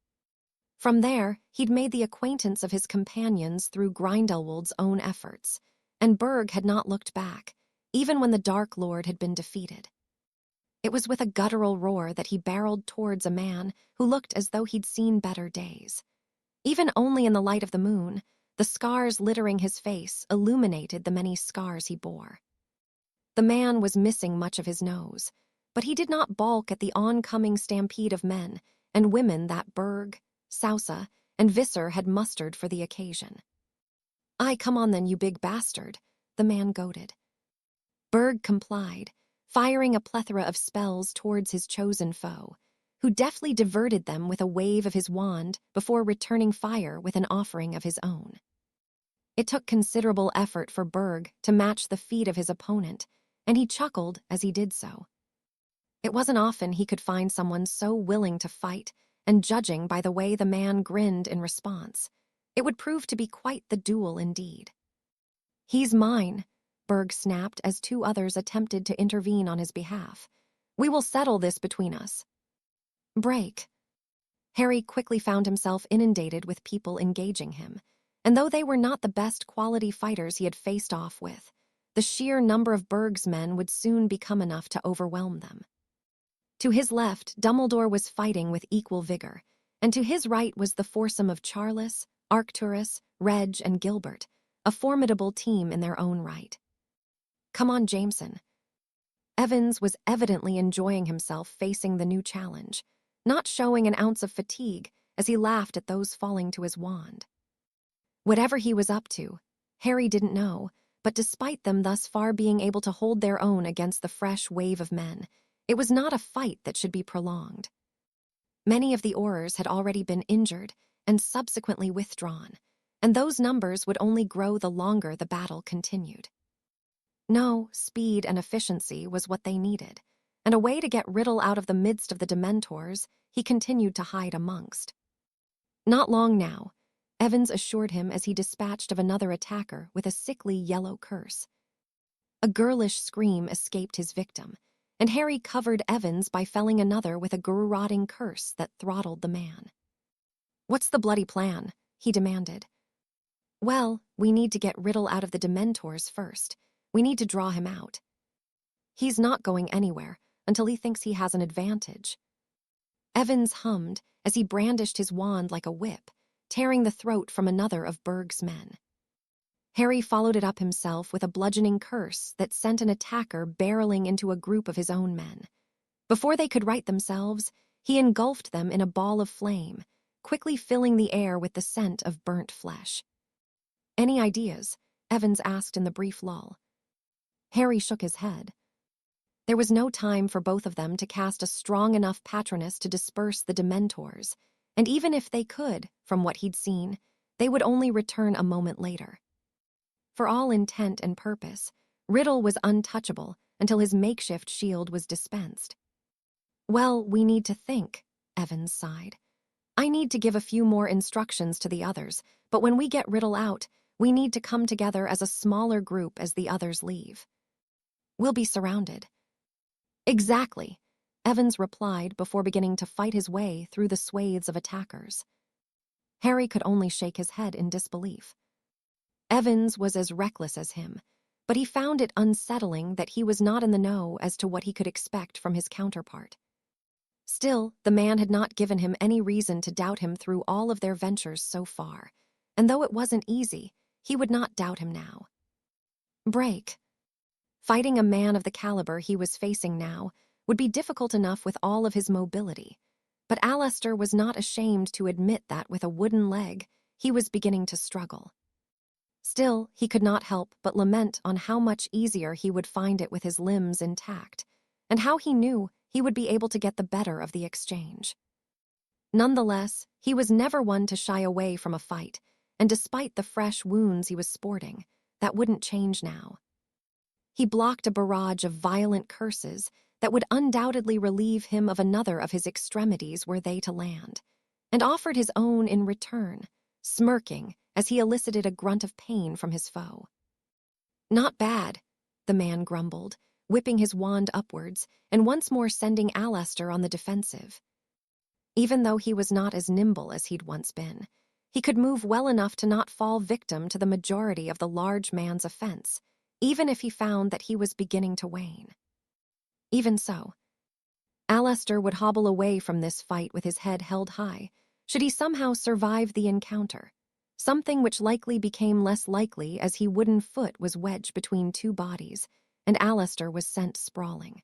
S1: From there, he'd made the acquaintance of his companions through Grindelwald's own efforts, and Berg had not looked back, even when the Dark Lord had been defeated. It was with a guttural roar that he barreled towards a man who looked as though he'd seen better days. Even only in the light of the moon, the scars littering his face illuminated the many scars he bore. The man was missing much of his nose, but he did not balk at the oncoming stampede of men and women that Berg, Sousa, and Visser had mustered for the occasion. "Aye, come on then, you big bastard," the man goaded. Berg complied, firing a plethora of spells towards his chosen foe, who deftly diverted them with a wave of his wand before returning fire with an offering of his own. It took considerable effort for Berg to match the feat of his opponent, and he chuckled as he did so. It wasn't often he could find someone so willing to fight, and judging by the way the man grinned in response, it would prove to be quite the duel indeed. "He's mine," Berg snapped as 2 others attempted to intervene on his behalf. "We will settle this between us." "Break." Harry quickly found himself inundated with people engaging him, and though they were not the best quality fighters he had faced off with, The sheer number of Berg's men would soon become enough to overwhelm them. To his left, Dumbledore was fighting with equal vigor, and to his right was the foursome of Charles, Arcturus, Reg, and Gilbert, a formidable team in their own right. Come on, Jameson. Evans was evidently enjoying himself facing the new challenge, not showing an ounce of fatigue as he laughed at those falling to his wand. Whatever he was up to, Harry didn't know, but despite them thus far being able to hold their own against the fresh wave of men, it was not a fight that should be prolonged. Many of the Aurors had already been injured and subsequently withdrawn, and those numbers would only grow the longer the battle continued. No, speed and efficiency was what they needed, and a way to get Riddle out of the midst of the Dementors he continued to hide amongst. Not long now, Evans assured him as he dispatched of another attacker with a sickly yellow curse. A girlish scream escaped his victim, and Harry covered Evans by felling another with a garroting curse that throttled the man. "What's the bloody plan?" he demanded. "Well, we need to get Riddle out of the Dementors first. We need to draw him out. He's not going anywhere until he thinks he has an advantage." Evans hummed as he brandished his wand like a whip, tearing the throat from another of Berg's men. Harry followed it up himself with a bludgeoning curse that sent an attacker barreling into a group of his own men. Before they could right themselves, he engulfed them in a ball of flame, quickly filling the air with the scent of burnt flesh. "Any ideas?" Evans asked in the brief lull. Harry shook his head. There was no time for both of them to cast a strong enough Patronus to disperse the Dementors, and even if they could, from what he'd seen, they would only return a moment later. For all intent and purpose, Riddle was untouchable until his makeshift shield was dispensed. "Well, we need to think," Evans sighed. "I need to give a few more instructions to the others, but when we get Riddle out, we need to come together as a smaller group as the others leave. We'll be surrounded." "Exactly," Evans replied before beginning to fight his way through the swathes of attackers. Harry could only shake his head in disbelief. Evans was as reckless as him, but he found it unsettling that he was not in the know as to what he could expect from his counterpart. Still, the man had not given him any reason to doubt him through all of their ventures so far, and though it wasn't easy, he would not doubt him now. Break. Fighting a man of the caliber he was facing now would be difficult enough with all of his mobility, but Aleister was not ashamed to admit that with a wooden leg, he was beginning to struggle. Still, he could not help but lament on how much easier he would find it with his limbs intact, and how he knew he would be able to get the better of the exchange. Nonetheless, he was never one to shy away from a fight, and despite the fresh wounds he was sporting, that wouldn't change now. He blocked a barrage of violent curses that would undoubtedly relieve him of another of his extremities were they to land, and offered his own in return, smirking as he elicited a grunt of pain from his foe. "Not bad," the man grumbled, whipping his wand upwards and once more sending Aleister on the defensive. Even though he was not as nimble as he'd once been, he could move well enough to not fall victim to the majority of the large man's offense, even if he found that he was beginning to wane. Even so, Aleister would hobble away from this fight with his head held high, should he somehow survive the encounter, something which likely became less likely as his wooden foot was wedged between two bodies, and Aleister was sent sprawling.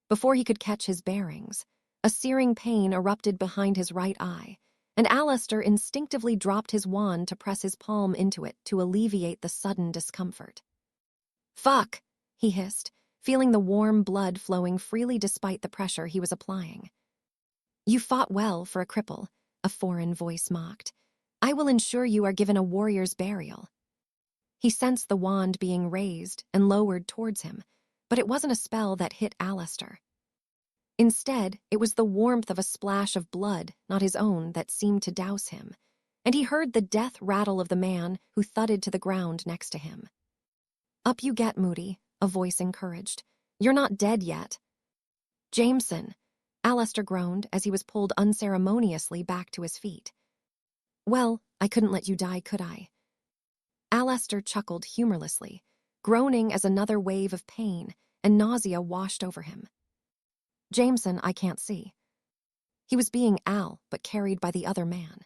S1: Before he could catch his bearings, a searing pain erupted behind his right eye, and Aleister instinctively dropped his wand to press his palm into it to alleviate the sudden discomfort. "Fuck," he hissed, feeling the warm blood flowing freely despite the pressure he was applying. "You fought well for a cripple," a foreign voice mocked. "I will ensure you are given a warrior's burial." He sensed the wand being raised and lowered towards him, but it wasn't a spell that hit Aleister. Instead, it was the warmth of a splash of blood, not his own, that seemed to douse him, and he heard the death rattle of the man who thudded to the ground next to him. "Up you get, Moody," a voice encouraged. "You're not dead yet." "Jameson," Aleister groaned as he was pulled unceremoniously back to his feet. "Well, I couldn't let you die, could I?" Aleister chuckled humorlessly, groaning as another wave of pain and nausea washed over him. Jameson, I can't see. He was being Al, but carried by the other man.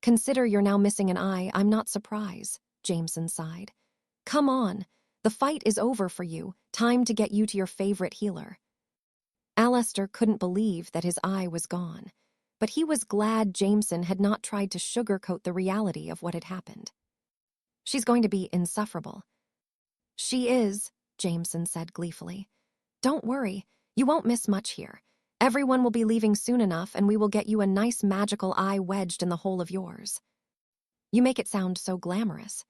S1: Consider you're now missing an eye, I'm not surprised, Jameson sighed. Come on, the fight is over for you, time to get you to your favorite healer. Alistair couldn't believe that his eye was gone, but he was glad Jameson had not tried to sugarcoat the reality of what had happened. She's going to be insufferable. She is, Jameson said gleefully. Don't worry, you won't miss much here. Everyone will be leaving soon enough and we will get you a nice magical eye wedged in the hole of yours. You make it sound so glamorous.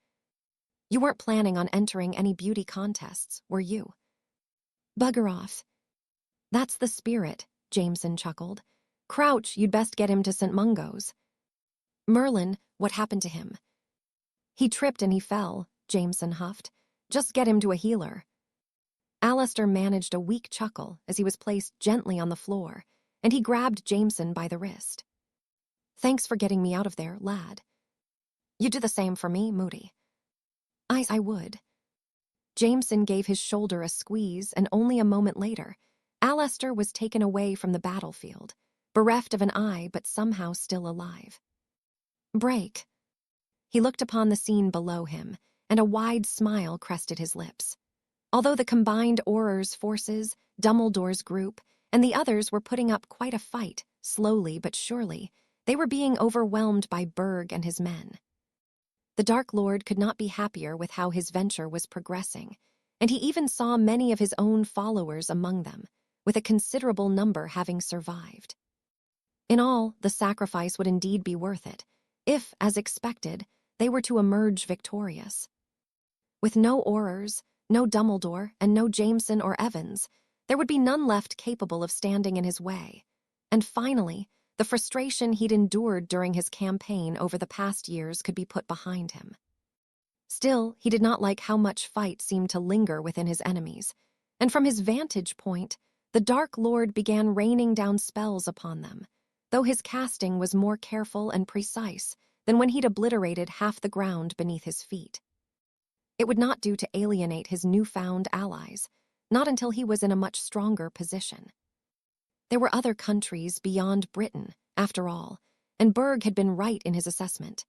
S1: You weren't planning on entering any beauty contests, were you? Bugger off. That's the spirit, Jameson chuckled. Crouch, you'd best get him to St. Mungo's. Merlin, what happened to him? He tripped and he fell, Jameson huffed. Just get him to a healer. Alistair managed a weak chuckle as he was placed gently on the floor, and he grabbed Jameson by the wrist. Thanks for getting me out of there, lad. You do the same for me, Moody. I would. Jameson gave his shoulder a squeeze, and only a moment later, Alistair was taken away from the battlefield, bereft of an eye but somehow still alive. Break. He looked upon the scene below him, and a wide smile crested his lips. Although the combined Auror's forces, Dumbledore's group, and the others were putting up quite a fight, slowly but surely, they were being overwhelmed by Berg and his men. The Dark Lord could not be happier with how his venture was progressing, and he even saw many of his own followers among them, with a considerable number having survived. In all, the sacrifice would indeed be worth it, if, as expected, they were to emerge victorious. With no Aurors, no Dumbledore, and no Jameson or Evans, there would be none left capable of standing in his way. And finally, the frustration he'd endured during his campaign over the past years could be put behind him. Still, he did not like how much fight seemed to linger within his enemies, and from his vantage point, the Dark Lord began raining down spells upon them, though his casting was more careful and precise than when he'd obliterated half the ground beneath his feet. It would not do to alienate his newfound allies, not until he was in a much stronger position. There were other countries beyond Britain, after all, and Berg had been right in his assessment.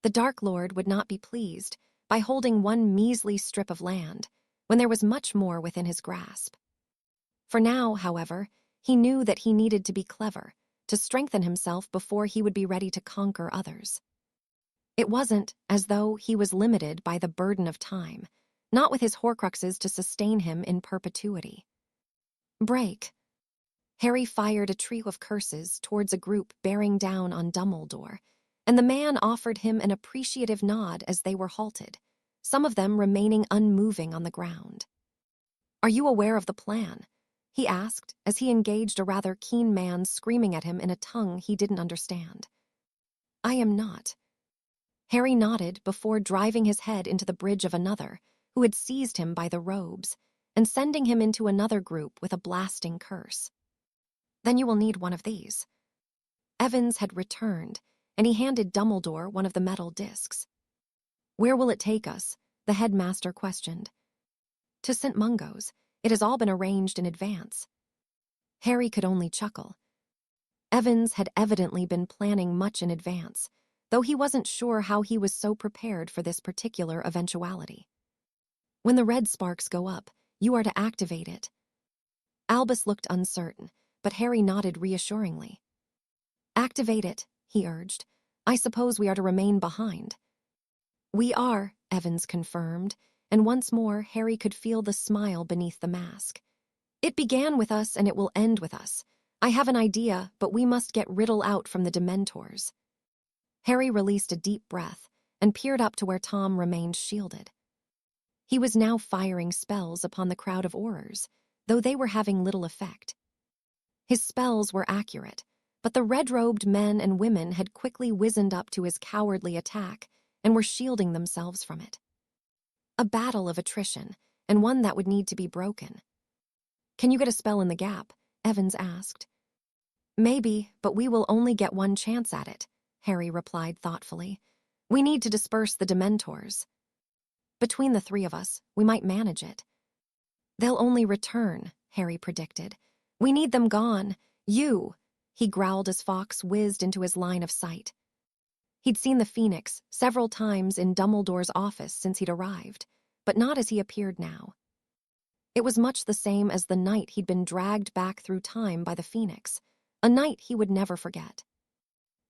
S1: The Dark Lord would not be pleased by holding one measly strip of land when there was much more within his grasp. For now, however, he knew that he needed to be clever, to strengthen himself before he would be ready to conquer others. It wasn't as though he was limited by the burden of time, not with his Horcruxes to sustain him in perpetuity. Break. Harry fired a trio of curses towards a group bearing down on Dumbledore, and the man offered him an appreciative nod as they were halted, some of them remaining unmoving on the ground. Are you aware of the plan? He asked as he engaged a rather keen man screaming at him in a tongue he didn't understand. I am not. Harry nodded before driving his head into the bridge of another, who had seized him by the robes, and sending him into another group with a blasting curse. Then you will need one of these. Evans had returned, and he handed Dumbledore one of the metal discs. Where will it take us? The headmaster questioned. To St. Mungo's. It has all been arranged in advance. Harry could only chuckle. Evans had evidently been planning much in advance, though he wasn't sure how he was so prepared for this particular eventuality. When the red sparks go up, you are to activate it. Albus looked uncertain, but Harry nodded reassuringly. Activate it, he urged. I suppose we are to remain behind. We are, Evans confirmed, and once more Harry could feel the smile beneath the mask. It began with us and it will end with us. I have an idea, but we must get Riddle out from the Dementors. Harry released a deep breath and peered up to where Tom remained shielded. He was now firing spells upon the crowd of Aurors, though they were having little effect. His spells were accurate, but the red-robed men and women had quickly wizened up to his cowardly attack and were shielding themselves from it. A battle of attrition, and one that would need to be broken. Can you get a spell in the gap? Evans asked. Maybe, but we will only get one chance at it, Harry replied thoughtfully. We need to disperse the Dementors. Between the three of us, we might manage it. They'll only return, Harry predicted. We need them gone. You, he growled as Fawkes whizzed into his line of sight. He'd seen the Phoenix several times in Dumbledore's office since he'd arrived, but not as he appeared now. It was much the same as the night he'd been dragged back through time by the Phoenix, a night he would never forget.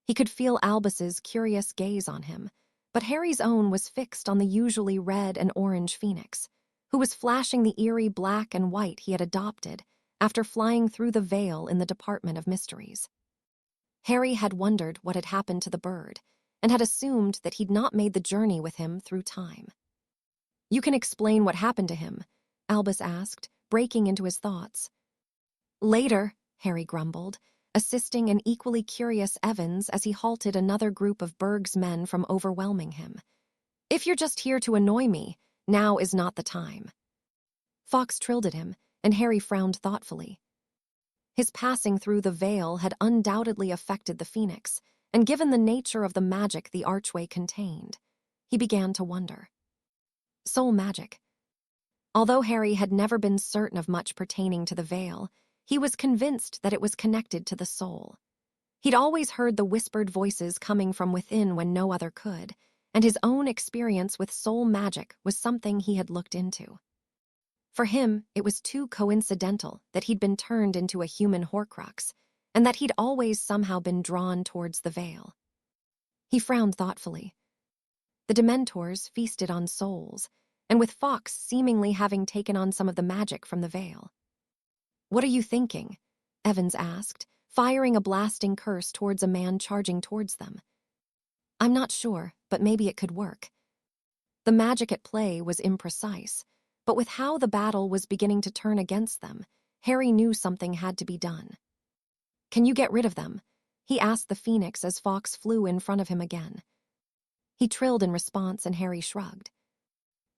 S1: He could feel Albus's curious gaze on him, but Harry's own was fixed on the usually red and orange Phoenix, who was flashing the eerie black and white he had adopted after flying through the veil in the Department of Mysteries. Harry had wondered what had happened to the bird, and had assumed that he'd not made the journey with him through time. You can explain what happened to him, Albus asked, breaking into his thoughts. Later, Harry grumbled, assisting an equally curious Evans as he halted another group of Berg's men from overwhelming him. If you're just here to annoy me, now is not the time. Fawkes trilled at him, and Harry frowned thoughtfully. His passing through the veil had undoubtedly affected the Phoenix, and given the nature of the magic the archway contained, he began to wonder. Soul magic. Although Harry had never been certain of much pertaining to the veil, he was convinced that it was connected to the soul. He'd always heard the whispered voices coming from within when no other could, and his own experience with soul magic was something he had looked into. For him, it was too coincidental that he'd been turned into a human Horcrux, and that he'd always somehow been drawn towards the veil. He frowned thoughtfully. The Dementors feasted on souls, and with Fawkes seemingly having taken on some of the magic from the veil. What are you thinking? Evans asked, firing a blasting curse towards a man charging towards them. I'm not sure, but maybe it could work. The magic at play was imprecise, but with how the battle was beginning to turn against them, Harry knew something had to be done. Can you get rid of them? He asked the Phoenix as Fawkes flew in front of him again. He trilled in response, and Harry shrugged.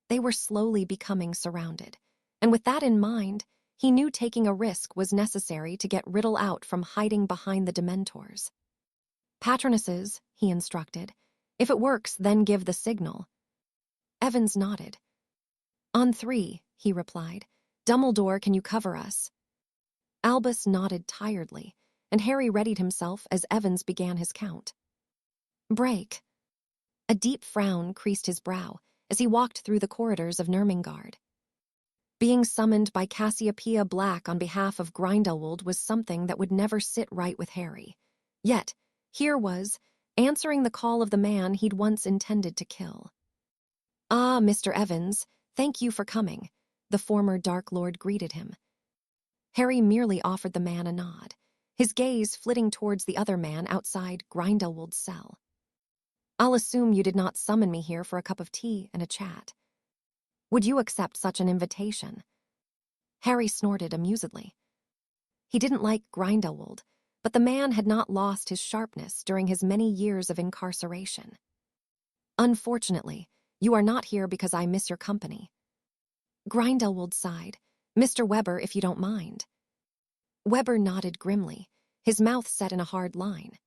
S1: They were slowly becoming surrounded, and with that in mind, he knew taking a risk was necessary to get Riddle out from hiding behind the Dementors. Patronesses, he instructed. If it works, then give the signal. Evans nodded. On 3, he replied. Dumbledore, can you cover us? Albus nodded tiredly, and Harry readied himself as Evans began his count. Break. A deep frown creased his brow as he walked through the corridors of Nurmengard. Being summoned by Cassiopeia Black on behalf of Grindelwald was something that would never sit right with Harry. Yet, here was, answering the call of the man he'd once intended to kill. Ah, Mr. Evans, thank you for coming, the former Dark Lord greeted him. Harry merely offered the man a nod, his gaze flitting towards the other man outside Grindelwald's cell. I'll assume you did not summon me here for a cup of tea and a chat. Would you accept such an invitation? Harry snorted amusedly. He didn't like Grindelwald, but the man had not lost his sharpness during his many years of incarceration. Unfortunately, you are not here because I miss your company. Grindelwald sighed. Mr. Weber, if you don't mind. Weber nodded grimly, his mouth set in a hard line.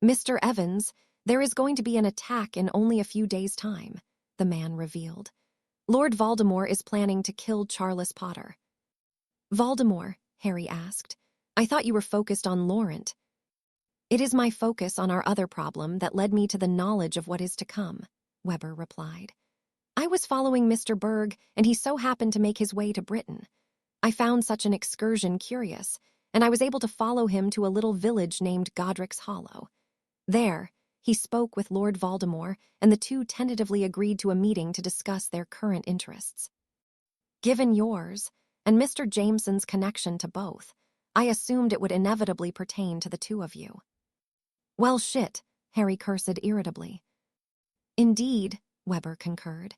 S1: Mr. Evans, there is going to be an attack in only a few days' time, the man revealed. Lord Voldemort is planning to kill Charles Potter. Voldemort, Harry asked. I thought you were focused on Laurent. It is my focus on our other problem that led me to the knowledge of what is to come, Weber replied. I was following Mr. Berg, and he so happened to make his way to Britain. I found such an excursion curious, and I was able to follow him to a little village named Godric's Hollow. There, he spoke with Lord Voldemort, and the two tentatively agreed to a meeting to discuss their current interests. Given yours, and Mr. Jameson's connection to both, I assumed it would inevitably pertain to the two of you. Well, shit, Harry cursed irritably. Indeed, Weber concurred.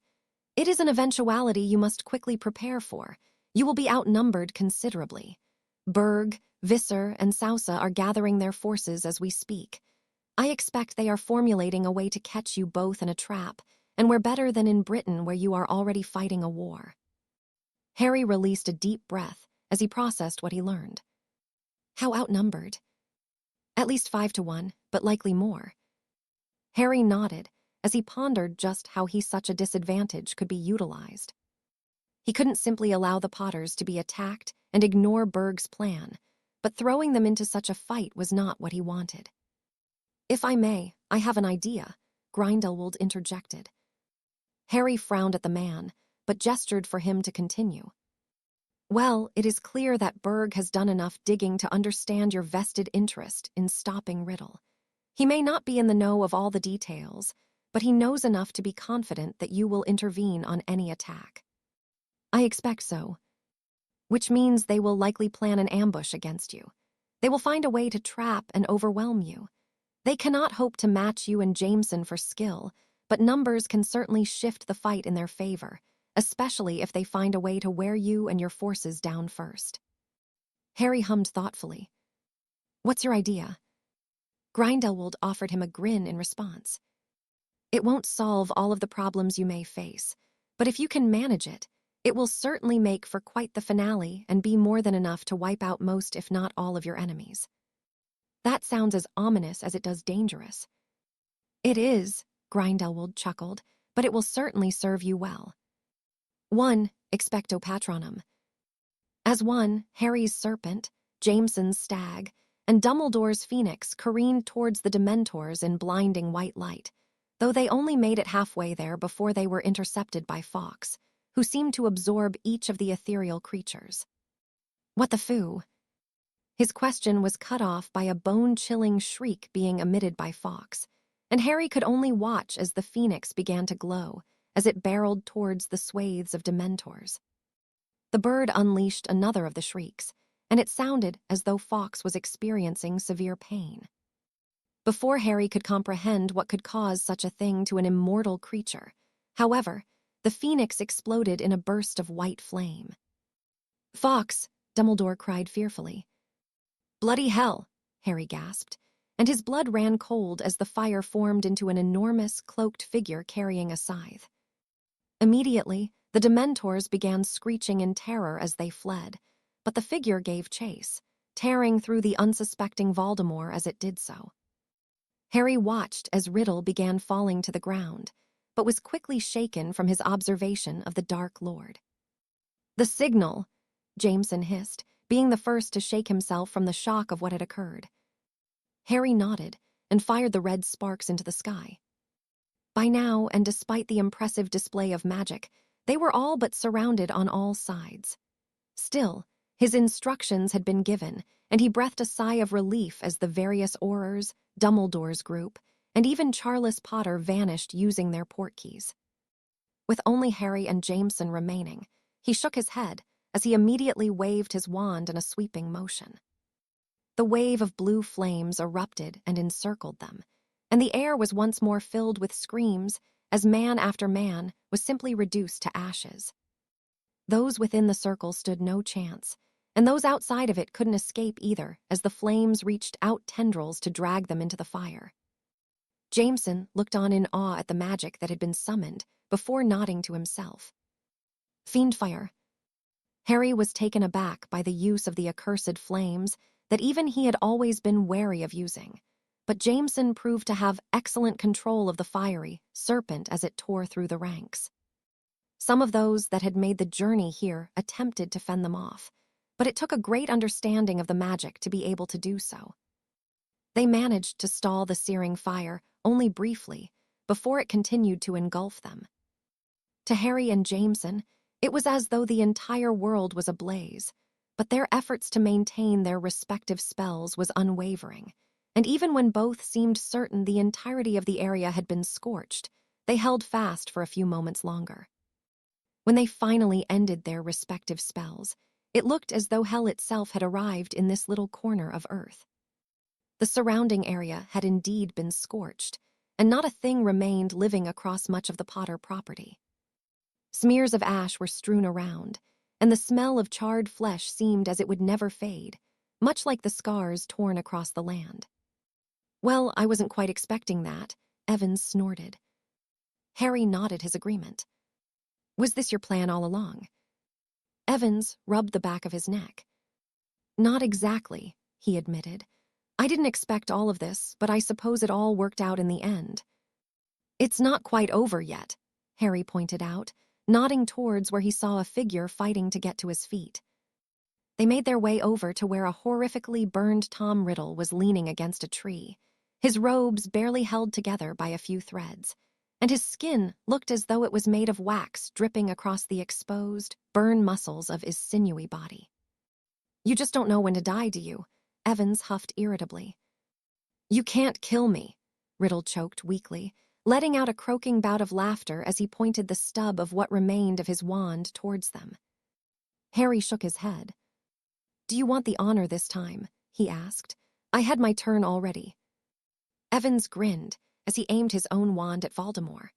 S1: It is an eventuality you must quickly prepare for. You will be outnumbered considerably. Berg, Visser, and Sousa are gathering their forces as we speak. I expect they are formulating a way to catch you both in a trap, and where better than in Britain where you are already fighting a war. Harry released a deep breath as he processed what he learned. How outnumbered? At least 5 to 1, but likely more. Harry nodded, as he pondered just how such a disadvantage could be utilized. He couldn't simply allow the Potters to be attacked and ignore Berg's plan, but throwing them into such a fight was not what he wanted. "If I may, I have an idea," Grindelwald interjected. Harry frowned at the man, but gestured for him to continue. "Well, it is clear that Berg has done enough digging to understand your vested interest in stopping Riddle. He may not be in the know of all the details, but he knows enough to be confident that you will intervene on any attack." "I expect so. Which means they will likely plan an ambush against you. They will find a way to trap and overwhelm you. They cannot hope to match you and Jameson for skill, but numbers can certainly shift the fight in their favor, especially if they find a way to wear you and your forces down first." Harry hummed thoughtfully. "What's your idea?" Grindelwald offered him a grin in response. "It won't solve all of the problems you may face, but if you can manage it, it will certainly make for quite the finale and be more than enough to wipe out most if not all of your enemies." "That sounds as ominous as it does dangerous." "It is," Grindelwald chuckled, "but it will certainly serve you well. One, expecto patronum." As one, Harry's serpent, Jameson's stag, and Dumbledore's phoenix careened towards the Dementors in blinding white light, though they only made it halfway there before they were intercepted by Fawkes, who seemed to absorb each of the ethereal creatures. "What the foo?" His question was cut off by a bone-chilling shriek being emitted by Fawkes, and Harry could only watch as the phoenix began to glow as it barreled towards the swathes of Dementors. The bird unleashed another of the shrieks, and it sounded as though Fawkes was experiencing severe pain. Before Harry could comprehend what could cause such a thing to an immortal creature, however, the phoenix exploded in a burst of white flame. "Fawkes!" Dumbledore cried fearfully. "Bloody hell!" Harry gasped, and his blood ran cold as the fire formed into an enormous, cloaked figure carrying a scythe. Immediately, the Dementors began screeching in terror as they fled, but the figure gave chase, tearing through the unsuspecting Voldemort as it did so. Harry watched as Riddle began falling to the ground, but was quickly shaken from his observation of the Dark Lord. "The signal!" Jameson hissed, being the first to shake himself from the shock of what had occurred. Harry nodded and fired the red sparks into the sky. By now, and despite the impressive display of magic, they were all but surrounded on all sides. Still, his instructions had been given, and he breathed a sigh of relief as the various Aurors, Dumbledore's group, and even Charles Potter vanished using their portkeys. With only Harry and Jameson remaining, he shook his head as he immediately waved his wand in a sweeping motion. The wave of blue flames erupted and encircled them, and the air was once more filled with screams as man after man was simply reduced to ashes. Those within the circle stood no chance, and those outside of it couldn't escape either as the flames reached out tendrils to drag them into the fire. Jameson looked on in awe at the magic that had been summoned before nodding to himself. Fiendfire. Harry was taken aback by the use of the accursed flames that even he had always been wary of using, but Jameson proved to have excellent control of the fiery serpent as it tore through the ranks. Some of those that had made the journey here attempted to fend them off, but it took a great understanding of the magic to be able to do so. They managed to stall the searing fire only briefly before it continued to engulf them. To Harry and Jameson, it was as though the entire world was ablaze, but their efforts to maintain their respective spells was unwavering, and even when both seemed certain the entirety of the area had been scorched, they held fast for a few moments longer. When they finally ended their respective spells, it looked as though hell itself had arrived in this little corner of Earth. The surrounding area had indeed been scorched, and not a thing remained living across much of the Potter property. Smears of ash were strewn around, and the smell of charred flesh seemed as it would never fade, much like the scars torn across the land. "Well, I wasn't quite expecting that," Evans snorted. Harry nodded his agreement. "Was this your plan all along?" Evans rubbed the back of his neck. "Not exactly," he admitted. "I didn't expect all of this, but I suppose it all worked out in the end." It's not quite over yet, Harry pointed out, nodding towards where he saw a figure fighting to get to his feet. They made their way over to where a horrifically burned Tom Riddle was leaning against a tree, his robes barely held together by a few threads, and his skin looked as though it was made of wax dripping across the exposed, burned muscles of his sinewy body. You just don't know when to die, do you? Evans huffed irritably. You can't kill me, Riddle choked weakly, letting out a croaking bout of laughter as he pointed the stub of what remained of his wand towards them. Harry shook his head. Do you want the honor this time? He asked. I had my turn already. Evans grinned as he aimed his own wand at Voldemort.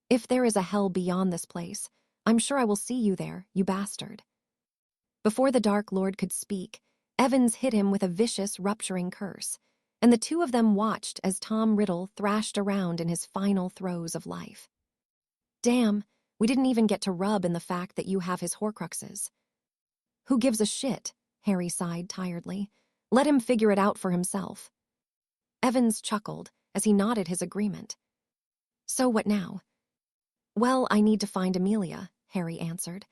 S1: If there is a hell beyond this place, I'm sure I will see you there, you bastard. Before the Dark Lord could speak, Evans hit him with a vicious, rupturing curse, and the two of them watched as Tom Riddle thrashed around in his final throes of life. Damn, we didn't even get to rub in the fact that you have his Horcruxes. Who gives a shit? Harry sighed tiredly. Let him figure it out for himself. Evans chuckled as he nodded his agreement. So what now? Well, I need to find Amelia, Harry answered.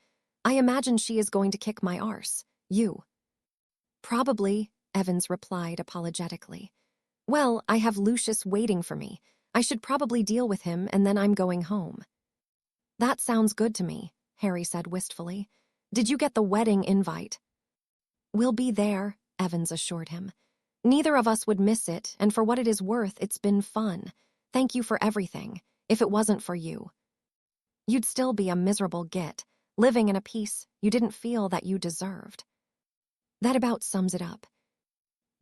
S1: I imagine she is going to kick my arse. You. Probably, Evans replied apologetically. Well, I have Lucius waiting for me. I should probably deal with him and then I'm going home. That sounds good to me, Harry said wistfully. Did you get the wedding invite? We'll be there, Evans assured him. Neither of us would miss it, and for what it is worth, it's been fun. Thank you for everything. If it wasn't for you, you'd still be a miserable git, living in a peace you didn't feel that you deserved. That about sums it up.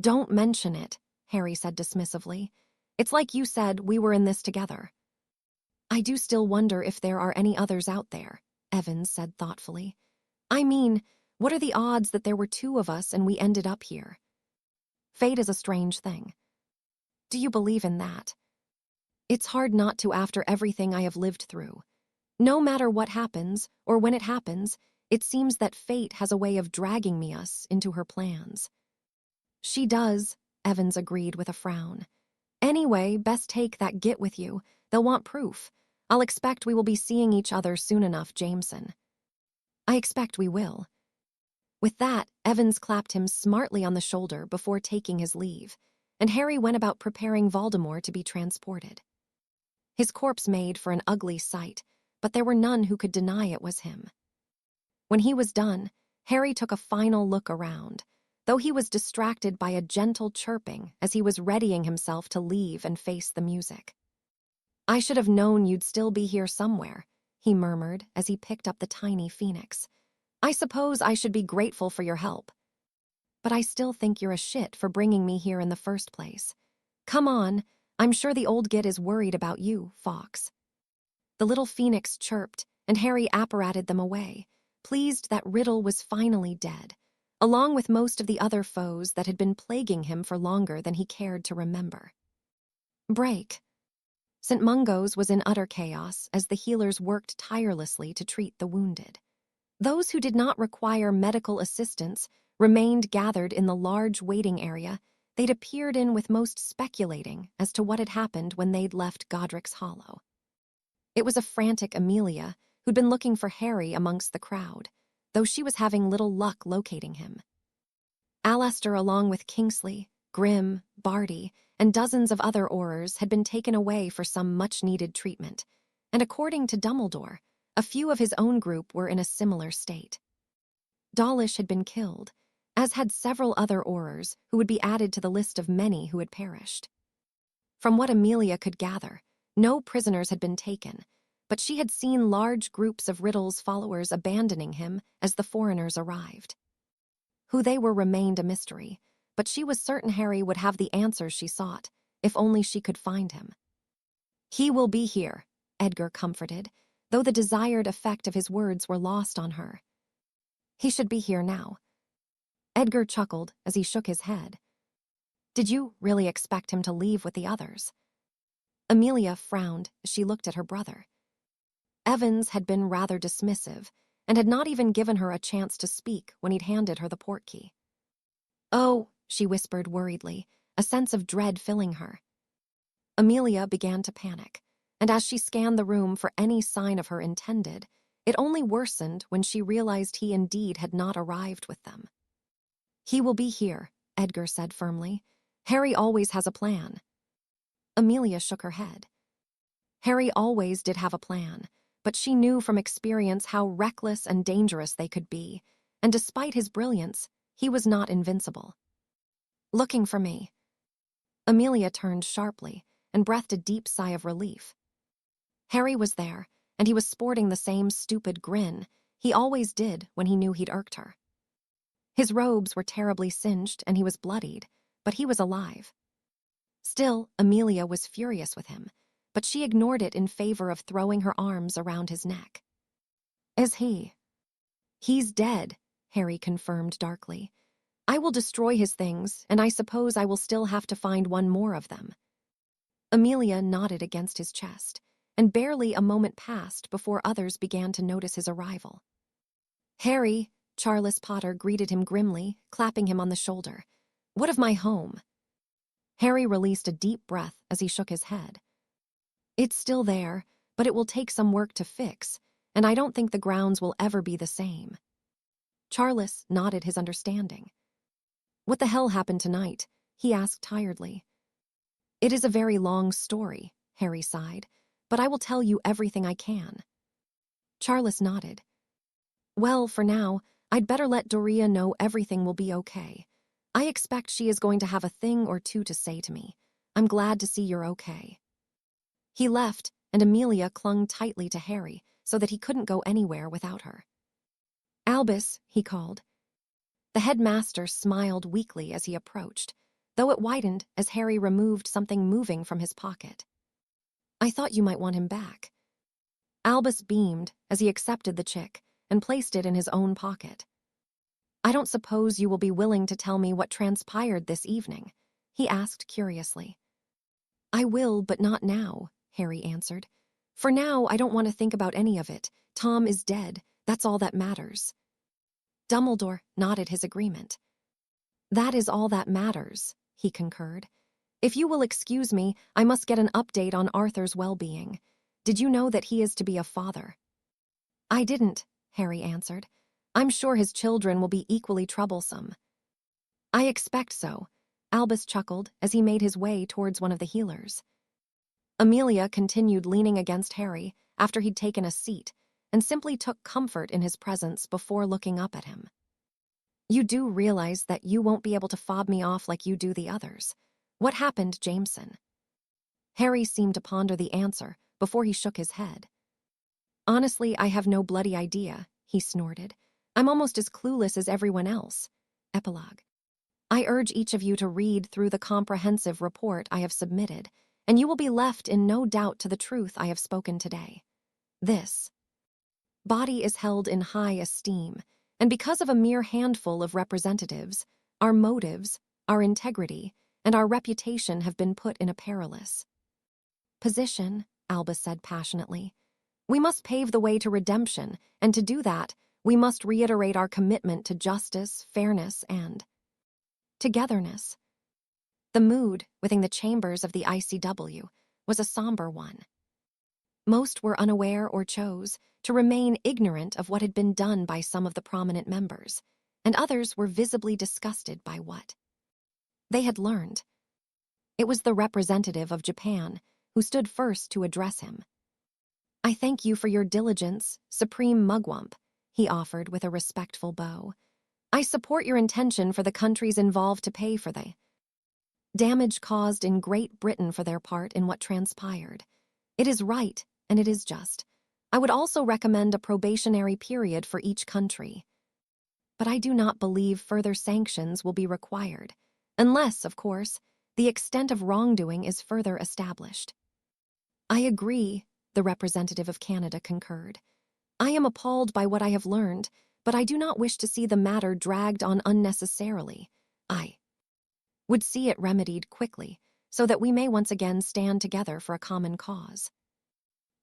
S1: Don't mention it, Harry said dismissively. It's like you said, we were in this together. I do still wonder if there are any others out there, Evans said thoughtfully. I mean, what are the odds that there were two of us and we ended up here? Fate is a strange thing. Do you believe in that? It's hard not to after everything I have lived through. No matter what happens, or when it happens, it seems that fate has a way of dragging us into her plans. She does, Evans agreed with a frown. Anyway, best take that git with you. They'll want proof. I'll expect we will be seeing each other soon enough, Jameson. I expect we will. With that, Evans clapped him smartly on the shoulder before taking his leave, and Harry went about preparing Voldemort to be transported. His corpse made for an ugly sight, but there were none who could deny it was him. When he was done, Harry took a final look around, though he was distracted by a gentle chirping as he was readying himself to leave and face the music. I should have known you'd still be here somewhere, he murmured as he picked up the tiny phoenix. I suppose I should be grateful for your help. But I still think you're a shit for bringing me here in the first place. Come on, I'm sure the old git is worried about you, Fox. The little phoenix chirped, and Harry apparated them away, pleased that Riddle was finally dead, along with most of the other foes that had been plaguing him for longer than he cared to remember. Break. St. Mungo's was in utter chaos as the healers worked tirelessly to treat the wounded. Those who did not require medical assistance remained gathered in the large waiting area they'd appeared in, with most speculating as to what had happened when they'd left Godric's Hollow. It was a frantic Amelia who'd been looking for Harry amongst the crowd, though she was having little luck locating him. Alastair, along with Kingsley, Grimm, Barty, and dozens of other Aurors, had been taken away for some much-needed treatment, and according to Dumbledore, a few of his own group were in a similar state. Dawlish had been killed, as had several other Aurors who would be added to the list of many who had perished. From what Amelia could gather, no prisoners had been taken, but she had seen large groups of Riddle's followers abandoning him as the foreigners arrived. Who they were remained a mystery, but she was certain Harry would have the answers she sought, if only she could find him. He will be here, Edgar comforted, though the desired effect of his words were lost on her. He should be here now. Edgar chuckled as he shook his head. Did you really expect him to leave with the others? Amelia frowned as she looked at her brother. Evans had been rather dismissive and had not even given her a chance to speak when he'd handed her the portkey. Oh, she whispered worriedly, a sense of dread filling her. Amelia began to panic, and as she scanned the room for any sign of her intended, it only worsened when she realized he indeed had not arrived with them. "He will be here," Edgar said firmly. "Harry always has a plan." Amelia shook her head. Harry always did have a plan, but she knew from experience how reckless and dangerous they could be, and despite his brilliance, he was not invincible. "Looking for me." Amelia turned sharply and breathed a deep sigh of relief. Harry was there, and he was sporting the same stupid grin he always did when he knew he'd irked her. His robes were terribly singed and he was bloodied, but he was alive. Still, Amelia was furious with him, but she ignored it in favor of throwing her arms around his neck. "Is he?" "He's dead," Harry confirmed darkly. "I will destroy his things, and I suppose I will still have to find one more of them." Amelia nodded against his chest, and barely a moment passed before others began to notice his arrival. "Harry," Charles Potter greeted him grimly, clapping him on the shoulder. "What of my home?" Harry released a deep breath as he shook his head. "It's still there, but it will take some work to fix, and I don't think the grounds will ever be the same." Charles nodded his understanding. "What the hell happened tonight?" he asked tiredly. "It is a very long story," Harry sighed, "but I will tell you everything I can." Charles nodded. "Well, for now, I'd better let Doria know everything will be okay. I expect she is going to have a thing or two to say to me. I'm glad to see you're okay." He left, and Amelia clung tightly to Harry so that he couldn't go anywhere without her. "Albus," he called. The headmaster smiled weakly as he approached, though it widened as Harry removed something moving from his pocket. "I thought you might want him back." Albus beamed as he accepted the chick and placed it in his own pocket. "I don't suppose you will be willing to tell me what transpired this evening?" he asked curiously. "I will, but not now," Harry answered. "For now, I don't want to think about any of it. Tom is dead. That's all that matters." Dumbledore nodded his agreement. "That is all that matters," he concurred. "If you will excuse me, I must get an update on Arthur's well-being. Did you know that he is to be a father?" "I didn't," Harry answered. "I'm sure his children will be equally troublesome." "I expect so," Albus chuckled as he made his way towards one of the healers. Amelia continued leaning against Harry after he'd taken a seat and simply took comfort in his presence before looking up at him. "You do realize that you won't be able to fob me off like you do the others. What happened, Jameson?" Harry seemed to ponder the answer before he shook his head. "Honestly, I have no bloody idea," he snorted. "I'm almost as clueless as everyone else." Epilogue. I urge each of you to read through the comprehensive report I have submitted, and you will be left in no doubt to the truth I have spoken today. This body is held in high esteem, and because of a mere handful of representatives, our motives, our integrity, and our reputation have been put in a perilous position, Albus said passionately. "We must pave the way to redemption, and to do that, we must reiterate our commitment to justice, fairness, and togetherness." The mood within the chambers of the ICW was a somber one. Most were unaware or chose to remain ignorant of what had been done by some of the prominent members, and others were visibly disgusted by what they had learned. It was the representative of Japan who stood first to address him. "I thank you for your diligence, Supreme Mugwump," he offered with a respectful bow. "I support your intention for the countries involved to pay for the damage caused in Great Britain for their part in what transpired. It is right, and it is just. I would also recommend a probationary period for each country. But I do not believe further sanctions will be required, unless, of course, the extent of wrongdoing is further established." "I agree," the representative of Canada concurred. "I am appalled by what I have learned, but I do not wish to see the matter dragged on unnecessarily. I would see it remedied quickly, so that we may once again stand together for a common cause."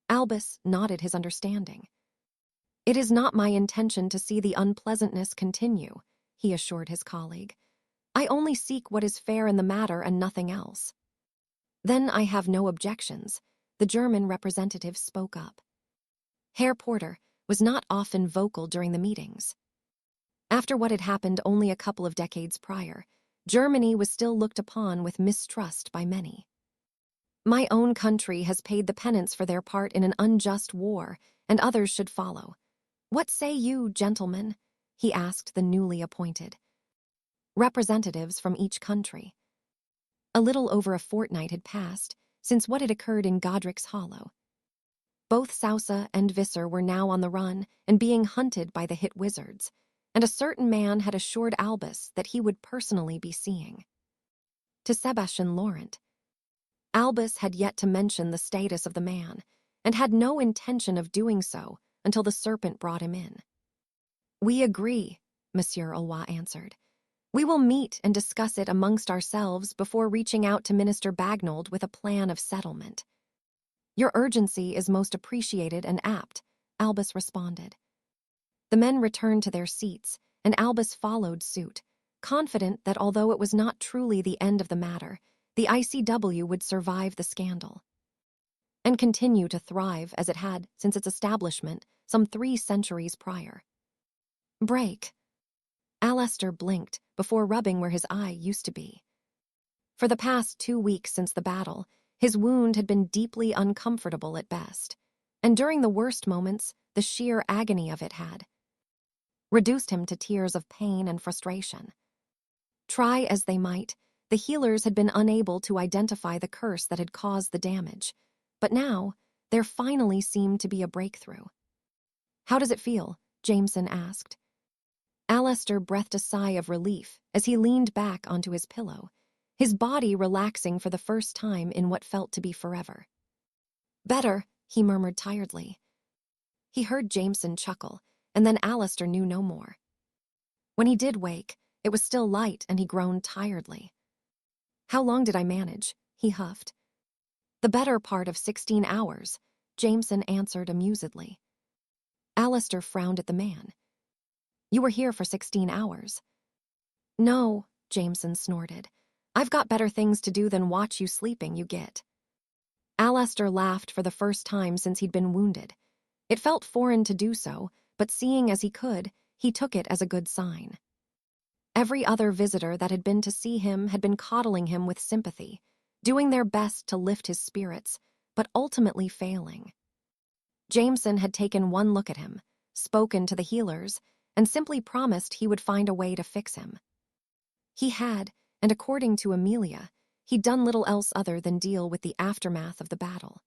S1: Albus nodded his understanding. "It is not my intention to see the unpleasantness continue," he assured his colleague. "I only seek what is fair in the matter and nothing else." "Then I have no objections. the German representative spoke up. Herr Porter was not often vocal during the meetings. After what had happened only a couple of decades prior, Germany was still looked upon with mistrust by many. My own country has paid the penance for their part in an unjust war, and others should follow. What say you, gentlemen? He asked the newly appointed representatives from each country. A little over a fortnight had passed since what had occurred in Godric's Hollow. Both Sousa and Visser were now on the run and being hunted by the hit wizards, and a certain man had assured Albus that he would personally be seeing. To Sebastian Laurent, Albus had yet to mention the status of the man, and had no intention of doing so until the serpent brought him in. We agree, Monsieur Ulloa answered. We will meet and discuss it amongst ourselves before reaching out to Minister Bagnold with a plan of settlement. Your urgency is most appreciated and apt, Albus responded. The men returned to their seats, and Albus followed suit, confident that although it was not truly the end of the matter, the ICW would survive the scandal and continue to thrive as it had since its establishment some 3 centuries prior. Break. Alistair blinked before rubbing where his eye used to be. For the past 2 weeks since the battle, his wound had been deeply uncomfortable at best, and during the worst moments, the sheer agony of it had reduced him to tears of pain and frustration. Try as they might, the healers had been unable to identify the curse that had caused the damage, but now there finally seemed to be a breakthrough. How does it feel? Jameson asked. Alistair breathed a sigh of relief as he leaned back onto his pillow, his body relaxing for the first time in what felt to be forever. Better, he murmured tiredly. He heard Jameson chuckle, and then Alistair knew no more. When he did wake, it was still light and he groaned tiredly. How long did I manage? He huffed. The better part of 16 hours, Jameson answered amusedly. Alistair frowned at the man. You were here for 16 hours. No, Jameson snorted. I've got better things to do than watch you sleeping, you get. Alistair laughed for the first time since he'd been wounded. It felt foreign to do so, but seeing as he could, he took it as a good sign. Every other visitor that had been to see him had been coddling him with sympathy, doing their best to lift his spirits, but ultimately failing. Jameson had taken one look at him, spoken to the healers, and simply promised he would find a way to fix him. He had, and according to Amelia, he'd done little else other than deal with the aftermath of the battle.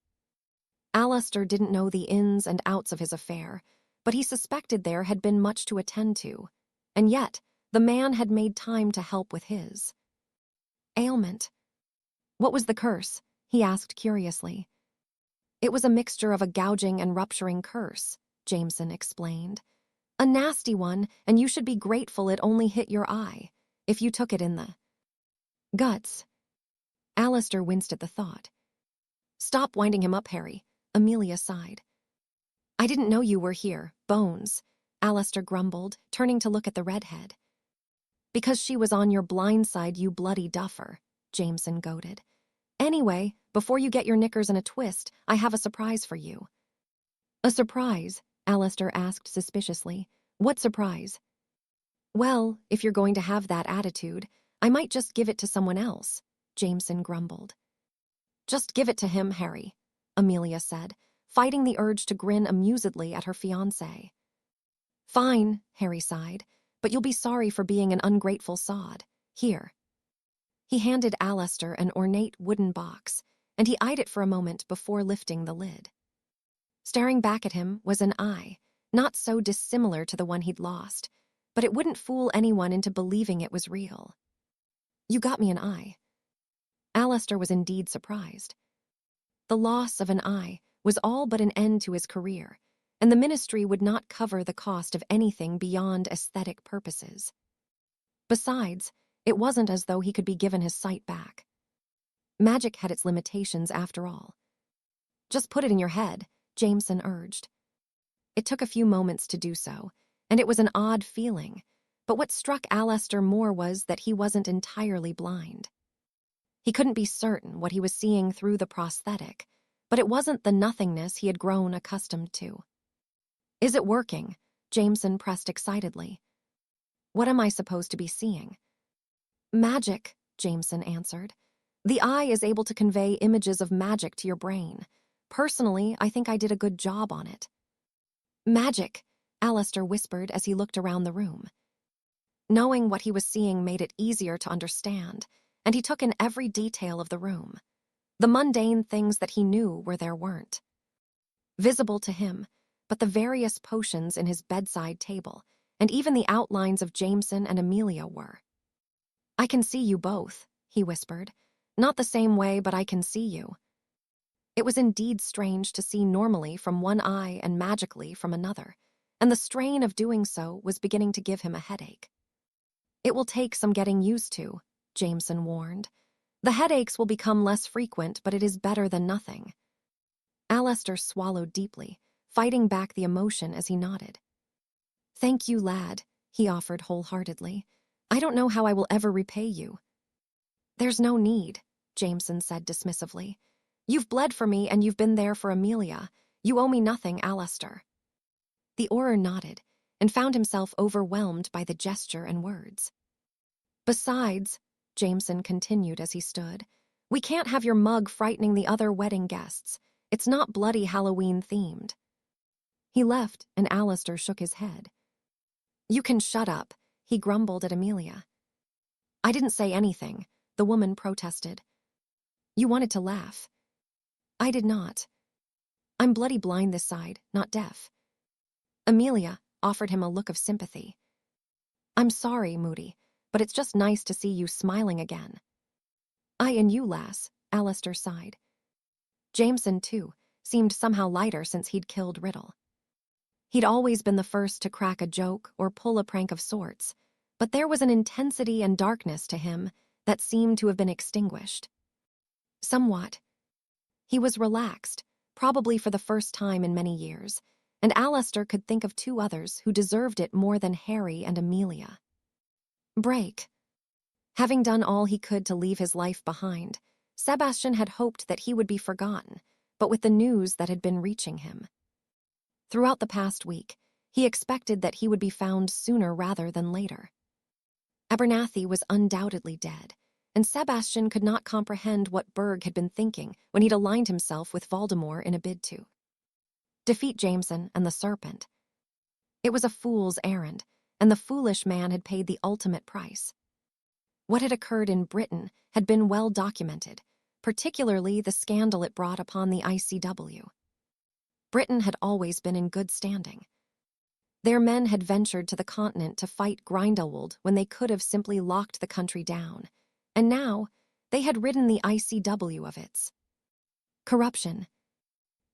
S1: Alistair didn't know the ins and outs of his affair, but he suspected there had been much to attend to, and yet the man had made time to help with his ailment. What was the curse? He asked curiously. It was a mixture of a gouging and rupturing curse, Jameson explained. A nasty one, and you should be grateful it only hit your eye, if you took it in the guts. Alistair winced at the thought. Stop winding him up, Harry, Amelia sighed. I didn't know you were here, Bones, Alistair grumbled, turning to look at the redhead. Because she was on your blind side, you bloody duffer, Jameson goaded. Anyway, before you get your knickers in a twist, I have a surprise for you. A surprise? Alistair asked suspiciously. What surprise? Well, if you're going to have that attitude, I might just give it to someone else, Jameson grumbled. Just give it to him, Harry, Amelia said, fighting the urge to grin amusedly at her fiancé. Fine, Harry sighed, but you'll be sorry for being an ungrateful sod. Here. He handed Alistair an ornate wooden box, and he eyed it for a moment before lifting the lid. Staring back at him was an eye, not so dissimilar to the one he'd lost, but it wouldn't fool anyone into believing it was real. You got me an eye. Alistair was indeed surprised. The loss of an eye was all but an end to his career, and the ministry would not cover the cost of anything beyond aesthetic purposes. Besides, it wasn't as though he could be given his sight back. Magic had its limitations after all. Just put it in your head, Jameson urged. It took a few moments to do so, and it was an odd feeling, but what struck Alistair more was that he wasn't entirely blind. He couldn't be certain what he was seeing through the prosthetic, but it wasn't the nothingness he had grown accustomed to. "Is it working?" Jameson pressed excitedly. "What am I supposed to be seeing?" "Magic," Jameson answered. "The eye is able to convey images of magic to your brain. Personally, I think I did a good job on it." "Magic," Alistair whispered as he looked around the room. Knowing what he was seeing made it easier to understand, and he took in every detail of the room. The mundane things that he knew where there weren't. Visible to him, but the various potions in his bedside table, and even the outlines of Jameson and Amelia were. "I can see you both," he whispered. "Not the same way, but I can see you." It was indeed strange to see normally from one eye and magically from another, and the strain of doing so was beginning to give him a headache. "It will take some getting used to," Jameson warned. "The headaches will become less frequent, but it is better than nothing." Alistair swallowed deeply, fighting back the emotion as he nodded. "Thank you, lad," he offered wholeheartedly. "I don't know how I will ever repay you." "There's no need," Jameson said dismissively. "You've bled for me and you've been there for Amelia. You owe me nothing, Alistair." The Auror nodded and found himself overwhelmed by the gesture and words. "Besides," Jameson continued as he stood, "we can't have your mug frightening the other wedding guests. It's not bloody Halloween-themed." He left, and Alistair shook his head. "You can shut up," he grumbled at Amelia. "I didn't say anything," the woman protested. "You wanted to laugh." "I did not. I'm bloody blind this side, not deaf." Amelia offered him a look of sympathy. "I'm sorry, Moody, but it's just nice to see you smiling again." "I and you, lass," Alistair sighed. Jameson, too, seemed somehow lighter since he'd killed Riddle. He'd always been the first to crack a joke or pull a prank of sorts, but there was an intensity and darkness to him that seemed to have been extinguished. Somewhat. He was relaxed, probably for the first time in many years, and Alistair could think of two others who deserved it more than Harry and Amelia. Break. Having done all he could to leave his life behind, Sebastian had hoped that he would be forgotten, but with the news that had been reaching him. Throughout the past week, he expected that he would be found sooner rather than later. Abernathy was undoubtedly dead, and Sebastian could not comprehend what Berg had been thinking when he'd aligned himself with Voldemort in a bid to defeat Jameson and the Serpent. It was a fool's errand, and the foolish man had paid the ultimate price. What had occurred in Britain had been well documented, particularly the scandal it brought upon the ICW. Britain had always been in good standing. Their men had ventured to the continent to fight Grindelwald when they could have simply locked the country down, and now they had ridden the ICW of its corruption.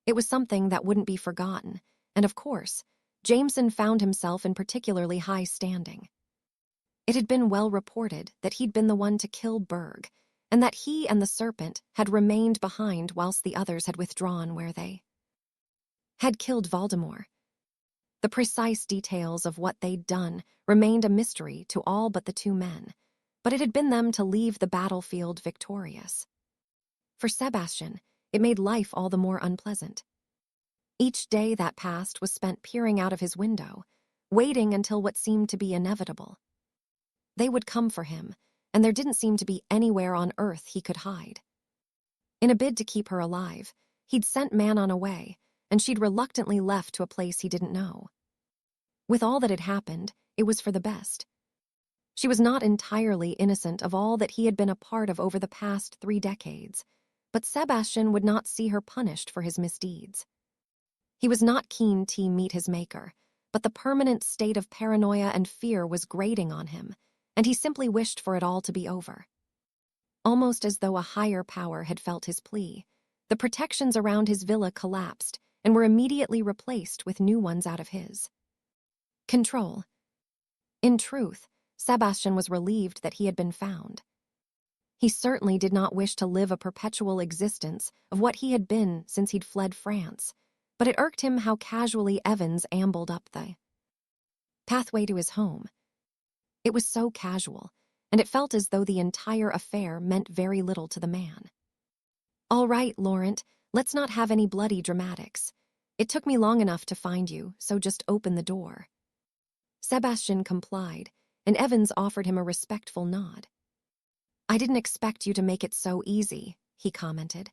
S1: It was something that wouldn't be forgotten, and of course, Jameson found himself in particularly high standing. It had been well reported that he'd been the one to kill Berg, and that he and the Serpent had remained behind whilst the others had withdrawn where they had killed Voldemort. The precise details of what they'd done remained a mystery to all but the two men, but it had been them to leave the battlefield victorious. For Sebastian, it made life all the more unpleasant. Each day that passed was spent peering out of his window, waiting until what seemed to be inevitable. They would come for him, and there didn't seem to be anywhere on earth he could hide. In a bid to keep her alive, he'd sent Manon away, and she'd reluctantly left to a place he didn't know. With all that had happened, it was for the best. She was not entirely innocent of all that he had been a part of over the past 3 decades, but Sebastian would not see her punished for his misdeeds. He was not keen to meet his maker, but the permanent state of paranoia and fear was grating on him, and he simply wished for it all to be over. Almost as though a higher power had felt his plea, the protections around his villa collapsed and were immediately replaced with new ones out of his control. In truth, Sebastian was relieved that he had been found. He certainly did not wish to live a perpetual existence of what he had been since he'd fled France, but it irked him how casually Evans ambled up the pathway to his home. It was so casual, and it felt as though the entire affair meant very little to the man. "All right, Laurent, Let's not have any bloody dramatics. It took me long enough to find you, so just open the door." Sebastian complied, and Evans offered him a respectful nod. "I didn't expect you to make it so easy," he commented.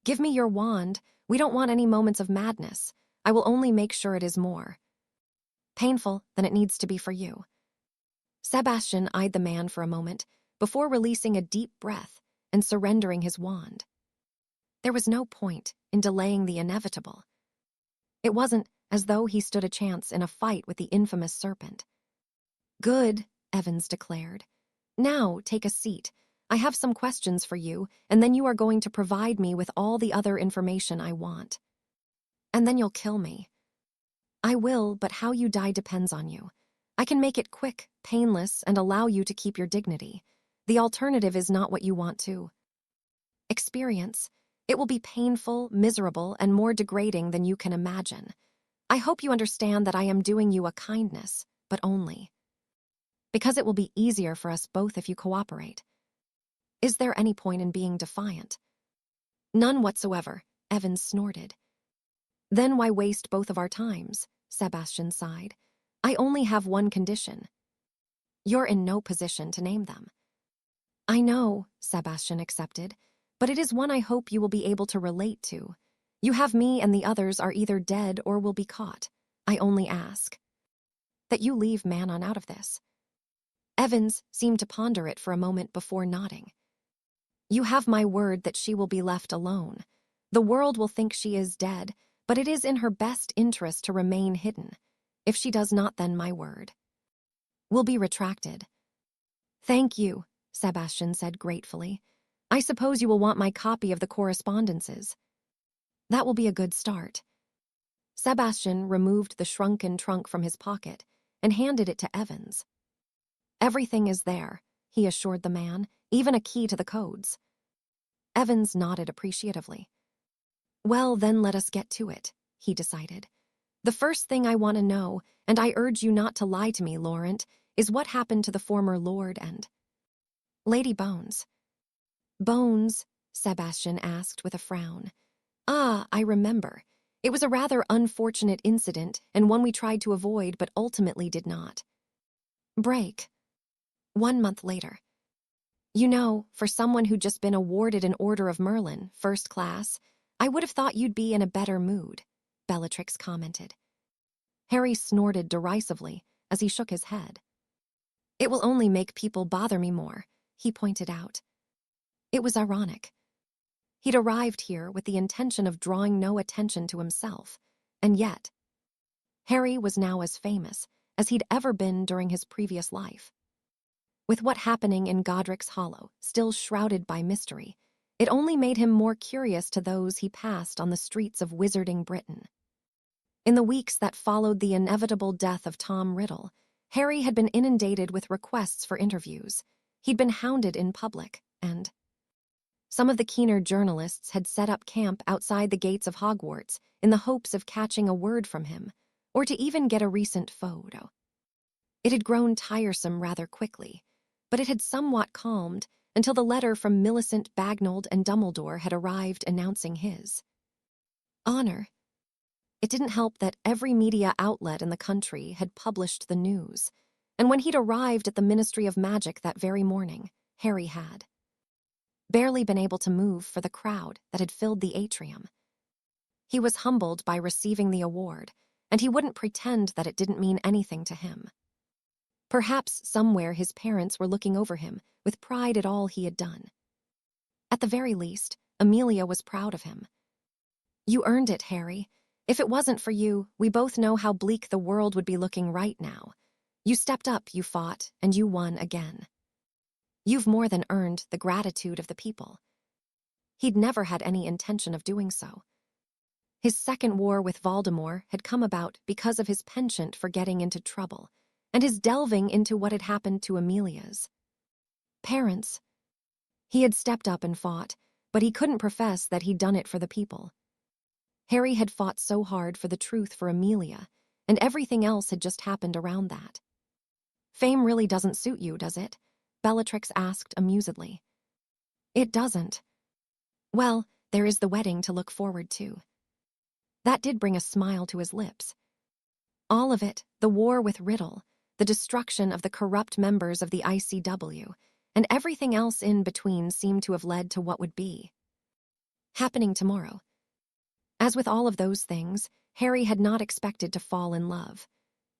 S1: "Give me your wand. We don't want any moments of madness. I will only make sure it is more painful than it needs to be for you." Sebastian eyed the man for a moment before releasing a deep breath and surrendering his wand. There was no point in delaying the inevitable. It wasn't as though he stood a chance in a fight with the infamous serpent. "Good," Evans declared. "Now take a seat. I have some questions for you, and then you are going to provide me with all the other information I want. And then you'll kill me." "I will, but how you die depends on you. I can make it quick, painless, and allow you to keep your dignity. The alternative is not what you want to experience. It will be painful, miserable, and more degrading than you can imagine. I hope you understand that I am doing you a kindness, but only because it will be easier for us both if you cooperate. Is there any point in being defiant?" "None whatsoever," Evans snorted. "Then why waste both of our times?" Sebastian sighed. "I only have one condition." "You're in no position to name them." "I know," Sebastian accepted, "but it is one I hope you will be able to relate to. You have me and the others are either dead or will be caught. I only ask that you leave Manon out of this." Evans seemed to ponder it for a moment before nodding. "You have my word that she will be left alone. The world will think she is dead, but it is in her best interest to remain hidden. If she does not, then my word will be retracted." "Thank you," Sebastian said gratefully. "I suppose you will want my copy of the correspondences." "That will be a good start." Sebastian removed the shrunken trunk from his pocket and handed it to Evans. "Everything is there," he assured the man, "even a key to the codes." Evans nodded appreciatively. "Well, then let us get to it," he decided. "The first thing I want to know, and I urge you not to lie to me, Laurent, is what happened to the former Lord and Lady Bones." "Bones?" Sebastian asked with a frown. "Ah, I remember. It was a rather unfortunate incident and one we tried to avoid but ultimately did not break. 1 month later. You know, for someone who'd just been awarded an Order of Merlin, first class, I would have thought you'd be in a better mood," Bellatrix commented. Harry snorted derisively as he shook his head. "It will only make people bother me more," he pointed out. It was ironic. He'd arrived here with the intention of drawing no attention to himself, and yet Harry was now as famous as he'd ever been during his previous life. With what happening in Godric's Hollow still shrouded by mystery, it only made him more curious to those he passed on the streets of Wizarding Britain. In the weeks that followed the inevitable death of Tom Riddle, Harry had been inundated with requests for interviews. He'd been hounded in public, and some of the keener journalists had set up camp outside the gates of Hogwarts in the hopes of catching a word from him, or to even get a recent photo. It had grown tiresome rather quickly, but it had somewhat calmed until the letter from Millicent Bagnold and Dumbledore had arrived announcing his honor. It didn't help that every media outlet in the country had published the news, and when he'd arrived at the Ministry of Magic that very morning, Harry had barely been able to move for the crowd that had filled the atrium. He was humbled by receiving the award, and he wouldn't pretend that it didn't mean anything to him. Perhaps somewhere his parents were looking over him with pride at all he had done. At the very least, Amelia was proud of him. "You earned it, Harry. If it wasn't for you, we both know how bleak the world would be looking right now. You stepped up, you fought, and you won again. You've more than earned the gratitude of the people." He'd never had any intention of doing so. His second war with Voldemort had come about because of his penchant for getting into trouble, and his delving into what had happened to Amelia's parents. He had stepped up and fought, but he couldn't profess that he'd done it for the people. Harry had fought so hard for the truth for Amelia, and everything else had just happened around that. "Fame really doesn't suit you, does it?" Bellatrix asked amusedly. "It doesn't." "Well, There is the wedding to look forward to. That did bring a smile to his lips. All of it, the war with Riddle, the destruction of the corrupt members of the ICW, and everything else in between seemed to have led to what would be happening tomorrow. As with all of those things, Harry had not expected to fall in love.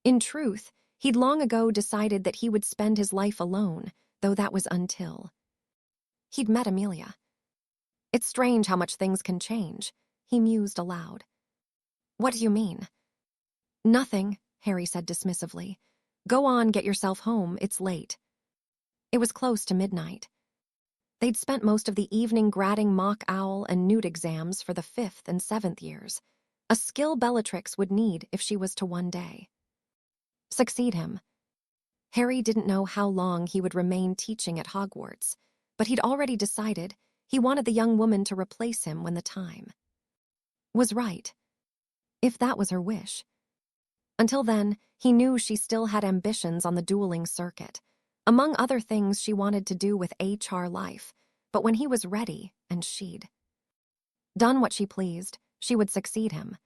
S1: In truth, he'd long ago decided that he would spend his life alone, though that was until he'd met Amelia. It's strange how much things can change, he mused aloud. What do you mean? Nothing, Harry said dismissively. Go on, get yourself home, it's late. It was close to midnight. They'd spent most of the evening grading mock owl and newt exams for the 5th and 7th years, a skill Bellatrix would need if she was to one day succeed him. Harry didn't know how long he would remain teaching at Hogwarts, but he'd already decided he wanted the young woman to replace him when the time was right, if that was her wish. Until then, he knew she still had ambitions on the dueling circuit. Among other things she wanted to do with HR life, but when he was ready and she'd done what she pleased, she would succeed him.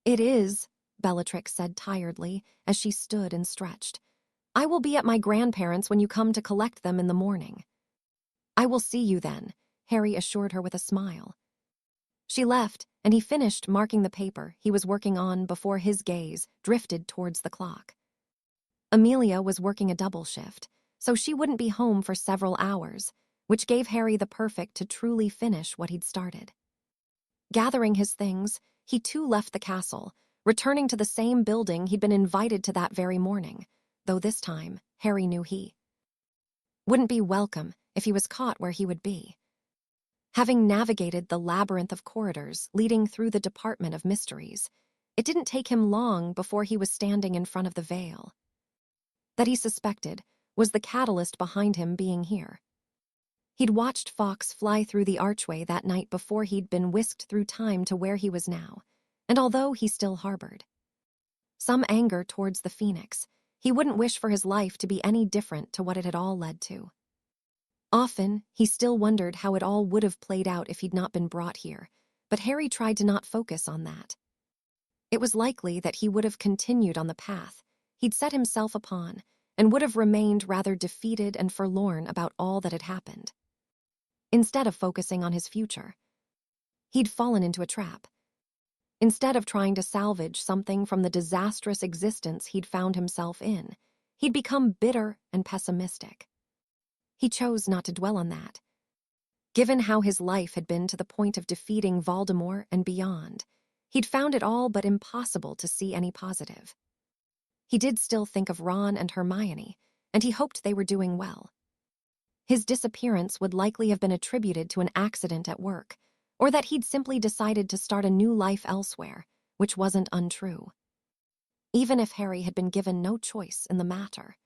S1: It is, Bellatrix said tiredly as she stood and stretched. I will be at my grandparents' when you come to collect them in the morning. I will see you then, Harry assured her with a smile. She left, and he finished marking the paper he was working on before his gaze drifted towards the clock. Amelia was working a double shift, so she wouldn't be home for several hours, which gave Harry the perfect to truly finish what he'd started. Gathering his things, he too left the castle, returning to the same building he'd been invited to that very morning, though this time Harry knew he wouldn't be welcome if he was caught where he would be. Having navigated the labyrinth of corridors leading through the Department of Mysteries, it didn't take him long before he was standing in front of the veil that he suspected was the catalyst behind him being here. He'd watched Fawkes fly through the archway that night before he'd been whisked through time to where he was now, and although he still harbored some anger towards the Phoenix, he wouldn't wish for his life to be any different to what it had all led to. Often, he still wondered how it all would have played out if he'd not been brought here, but Harry tried to not focus on that. It was likely that he would have continued on the path he'd set himself upon, and would have remained rather defeated and forlorn about all that had happened. Instead of focusing on his future, he'd fallen into a trap. Instead of trying to salvage something from the disastrous existence he'd found himself in, he'd become bitter and pessimistic. He chose not to dwell on that. Given how his life had been to the point of defeating Voldemort and beyond, he'd found it all but impossible to see any positive. He did still think of Ron and Hermione, and he hoped they were doing well. His disappearance would likely have been attributed to an accident at work, or that he'd simply decided to start a new life elsewhere, which wasn't untrue. Even if Harry had been given no choice in the matter.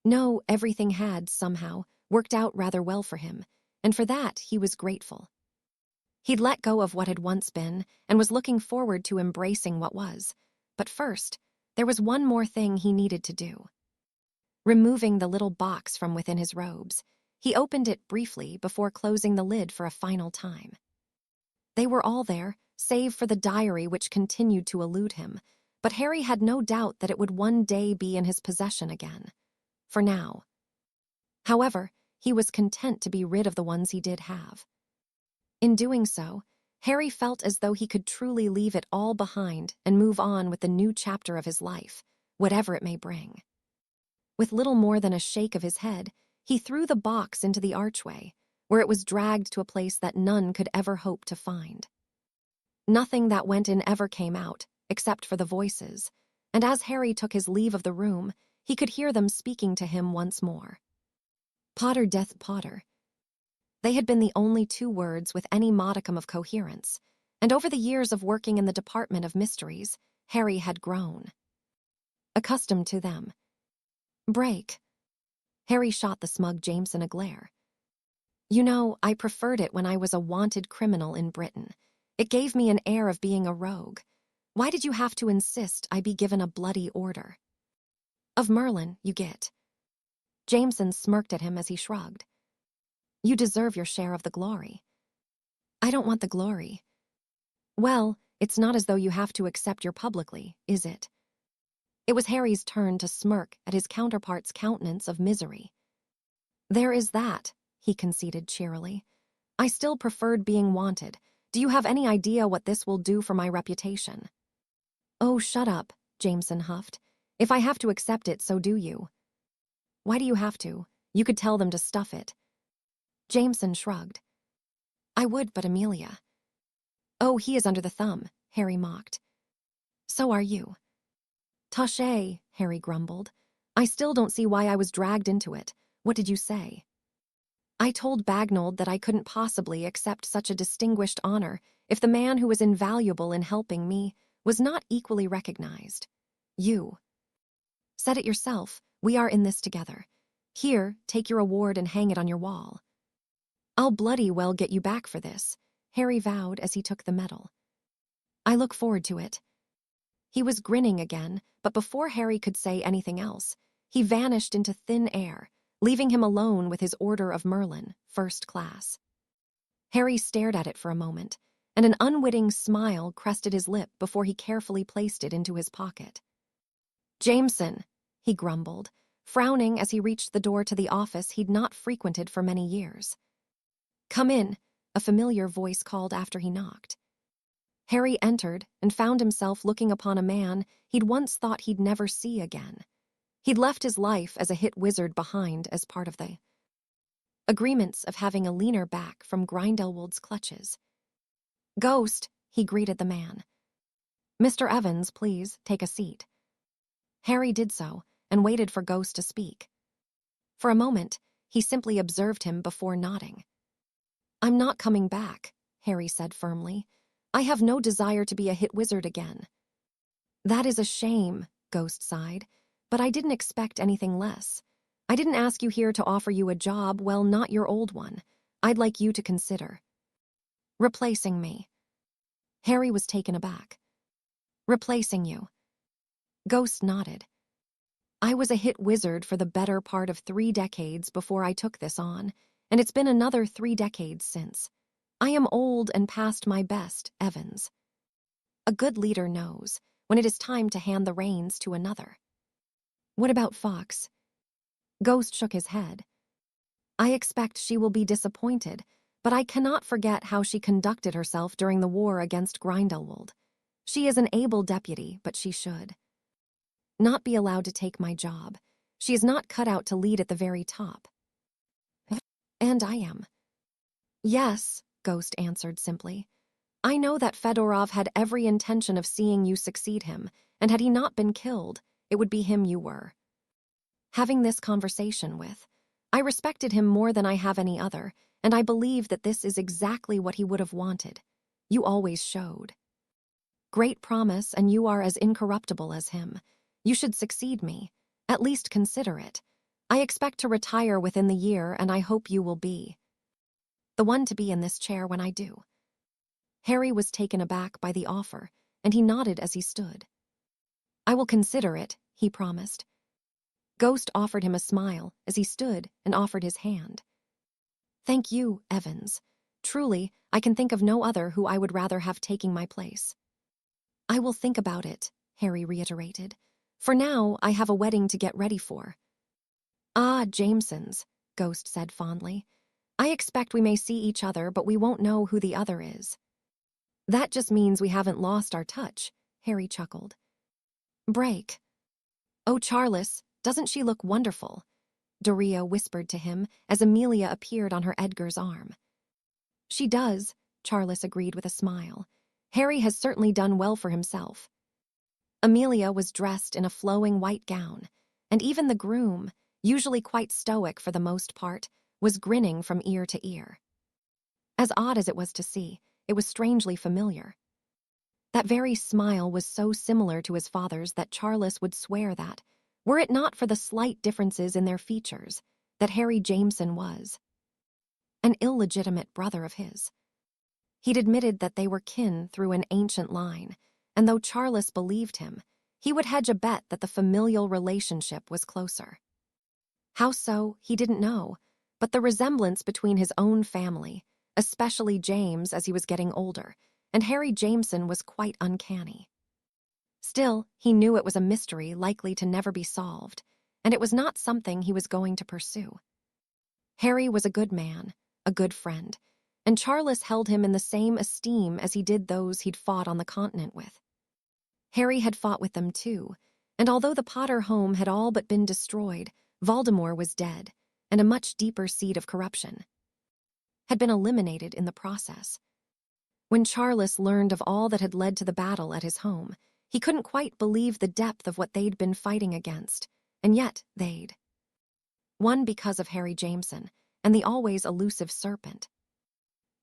S1: No, everything had, somehow, worked out rather well for him, and for that he was grateful. He'd let go of what had once been, and was looking forward to embracing what was. But first, there was one more thing he needed to do. Removing the little box from within his robes, he opened it briefly before closing the lid for a final time. They were all there, save for the diary which continued to elude him, but Harry had no doubt that it would one day be in his possession again. For now. However, he was content to be rid of the ones he did have. In doing so, Harry felt as though he could truly leave it all behind and move on with the new chapter of his life, whatever it may bring. With little more than a shake of his head, he threw the box into the archway, where it was dragged to a place that none could ever hope to find. Nothing that went in ever came out, except for the voices, and as Harry took his leave of the room, he could hear them speaking to him once more. Potter death Potter. They had been the only two words with any modicum of coherence, and over the years of working in the Department of Mysteries, Harry had grown accustomed to them. Break. Harry shot the smug Jameson a glare. You know, I preferred it when I was a wanted criminal in Britain. It gave me an air of being a rogue. Why did you have to insist I be given a bloody order? Of Merlin, you get. Jameson smirked at him as he shrugged. You deserve your share of the glory. I don't want the glory. Well, it's not as though you have to accept your publicly, is it? It was Harry's turn to smirk at his counterpart's countenance of misery. There is that, he conceded cheerily. I still preferred being wanted. Do you have any idea what this will do for my reputation? Oh, shut up, Jameson huffed. If I have to accept it, so do you. Why do you have to? You could tell them to stuff it. Jameson shrugged. I would, but Amelia. Oh, he is under the thumb, Harry mocked. So are you. Touché, Harry grumbled. I still don't see why I was dragged into it. What did you say? I told Bagnold that I couldn't possibly accept such a distinguished honor if the man who was invaluable in helping me was not equally recognized. You. Said it yourself, we are in this together. Here, take your award and hang it on your wall. I'll bloody well get you back for this, Harry vowed as he took the medal. I look forward to it. He was grinning again, but before Harry could say anything else, he vanished into thin air, leaving him alone with his Order of Merlin, first class. Harry stared at it for a moment, and an unwitting smile crested his lip before he carefully placed it into his pocket. Jameson, he grumbled, frowning as he reached the door to the office he'd not frequented for many years. Come in, a familiar voice called after he knocked. Harry entered and found himself looking upon a man he'd once thought he'd never see again. He'd left his life as a hit wizard behind as part of the agreements of having a leaner back from Grindelwald's clutches. Ghost, he greeted the man. Mr. Evans, please, take a seat. Harry did so and waited for Ghost to speak. For a moment, he simply observed him before nodding. I'm not coming back, Harry said firmly. I have no desire to be a hit wizard again. That is a shame, Ghost sighed, but I didn't expect anything less. I didn't ask you here to offer you a job, well, not your old one. I'd like you to consider replacing me. Harry was taken aback. Replacing you. Ghost nodded. I was a hit wizard for the better part of 3 decades before I took this on, and it's been another 3 decades since. I am old and past my best, Evans. A good leader knows when it is time to hand the reins to another. What about Fox? Ghost shook his head. I expect she will be disappointed, but I cannot forget how she conducted herself during the war against Grindelwald. She is an able deputy, but she should not be allowed to take my job. She is not cut out to lead at the very top. And I am. Yes, Ghost answered simply. I know that Fedorov had every intention of seeing you succeed him, and had he not been killed, it would be him you were having this conversation with. I respected him more than I have any other, and I believe that this is exactly what he would have wanted. You always showed great promise, and you are as incorruptible as him. You should succeed me. At least consider it. I expect to retire within the year, and I hope you will be the one to be in this chair when I do. Harry was taken aback by the offer, and he nodded as he stood. I will consider it, he promised. Ghost offered him a smile as he stood and offered his hand. Thank you, Evans. Truly, I can think of no other who I would rather have taking my place. I will think about it, Harry reiterated. For now, I have a wedding to get ready for. Ah, Jameson's, Ghost said fondly. I expect we may see each other, but we won't know who the other is. That just means we haven't lost our touch, Harry chuckled. Break. Oh, Charles, doesn't she look wonderful? Doria whispered to him as Amelia appeared on her Edgar's arm. She does, Charles agreed with a smile. Harry has certainly done well for himself. Amelia was dressed in a flowing white gown, and even the groom, usually quite stoic for the most part, was grinning from ear to ear. As odd as it was to see, it was strangely familiar. That very smile was so similar to his father's that Charles would swear that, were it not for the slight differences in their features, that Harry Jameson was an illegitimate brother of his. He'd admitted that they were kin through an ancient line, and though Charles believed him, he would hedge a bet that the familial relationship was closer. How so, he didn't know, but the resemblance between his own family, especially James as he was getting older, and Harry Jameson was quite uncanny. Still, he knew it was a mystery likely to never be solved, and it was not something he was going to pursue. Harry was a good man, a good friend, and Charles held him in the same esteem as he did those he'd fought on the continent with. Harry had fought with them too, and although the Potter home had all but been destroyed, Voldemort was dead, and a much deeper seed of corruption had been eliminated in the process. When Charles learned of all that had led to the battle at his home, he couldn't quite believe the depth of what they'd been fighting against, and yet they'd won because of Harry Jameson and the always elusive serpent.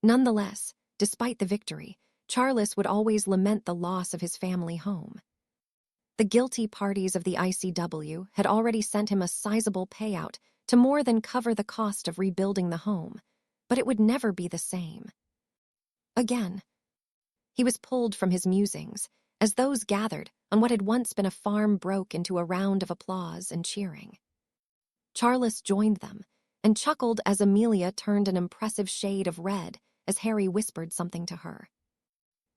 S1: Nonetheless, despite the victory, Charles would always lament the loss of his family home. The guilty parties of the ICW had already sent him a sizable payout to more than cover the cost of rebuilding the home, but it would never be the same. Again, he was pulled from his musings as those gathered on what had once been a farm broke into a round of applause and cheering. Charles joined them and chuckled as Amelia turned an impressive shade of red as Harry whispered something to her.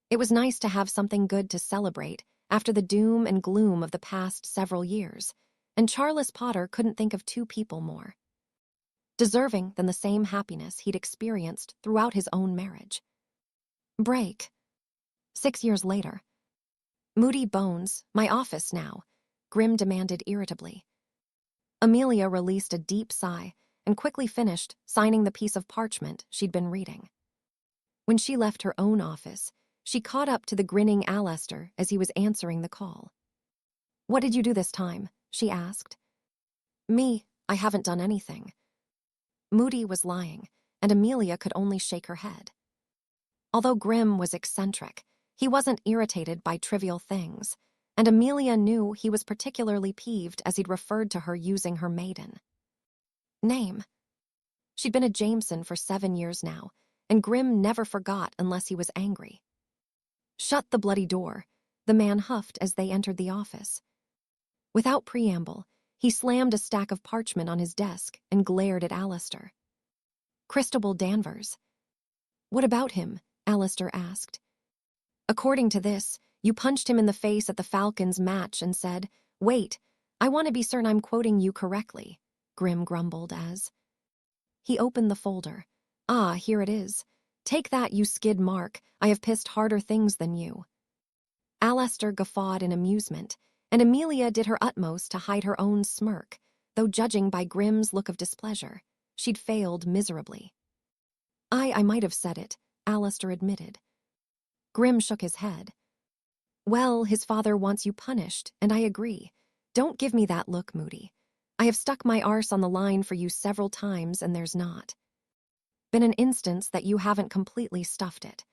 S1: It was nice to have something good to celebrate after the doom and gloom of the past several years, and Charles Potter couldn't think of two people more deserving than the same happiness he'd experienced throughout his own marriage. Break. 6 years later. Moody Bones, my office now, Grim demanded irritably. Amelia released a deep sigh and quickly finished signing the piece of parchment she'd been reading. When she left her own office, she caught up to the grinning Aleister as he was answering the call. "What did you do this time?" she asked. "Me, I haven't done anything." Moody was lying, and Amelia could only shake her head. Although Grim was eccentric, he wasn't irritated by trivial things, and Amelia knew he was particularly peeved as he'd referred to her using her maiden name. She'd been a Jameson for 7 years now, and Grim never forgot unless he was angry. "Shut the bloody door," the man huffed as they entered the office. Without preamble, he slammed a stack of parchment on his desk and glared at Aleister. "Christabel Danvers." "What about him?" Aleister asked. "According to this, you punched him in the face at the Falcons match and said, 'Wait, I want to be certain I'm quoting you correctly,'" Grim grumbled as he opened the folder. "Ah, here it is. Take that, you skid mark. I have pissed harder things than you." Aleister guffawed in amusement, and Amelia did her utmost to hide her own smirk, though judging by Grim's look of displeasure, she'd failed miserably. I might have said it," Aleister admitted. Grim shook his head. "Well, his father wants you punished, and I agree. Don't give me that look, Moody. I have stuck my arse on the line for you several times, and there's not been an instance that you haven't completely stuffed it.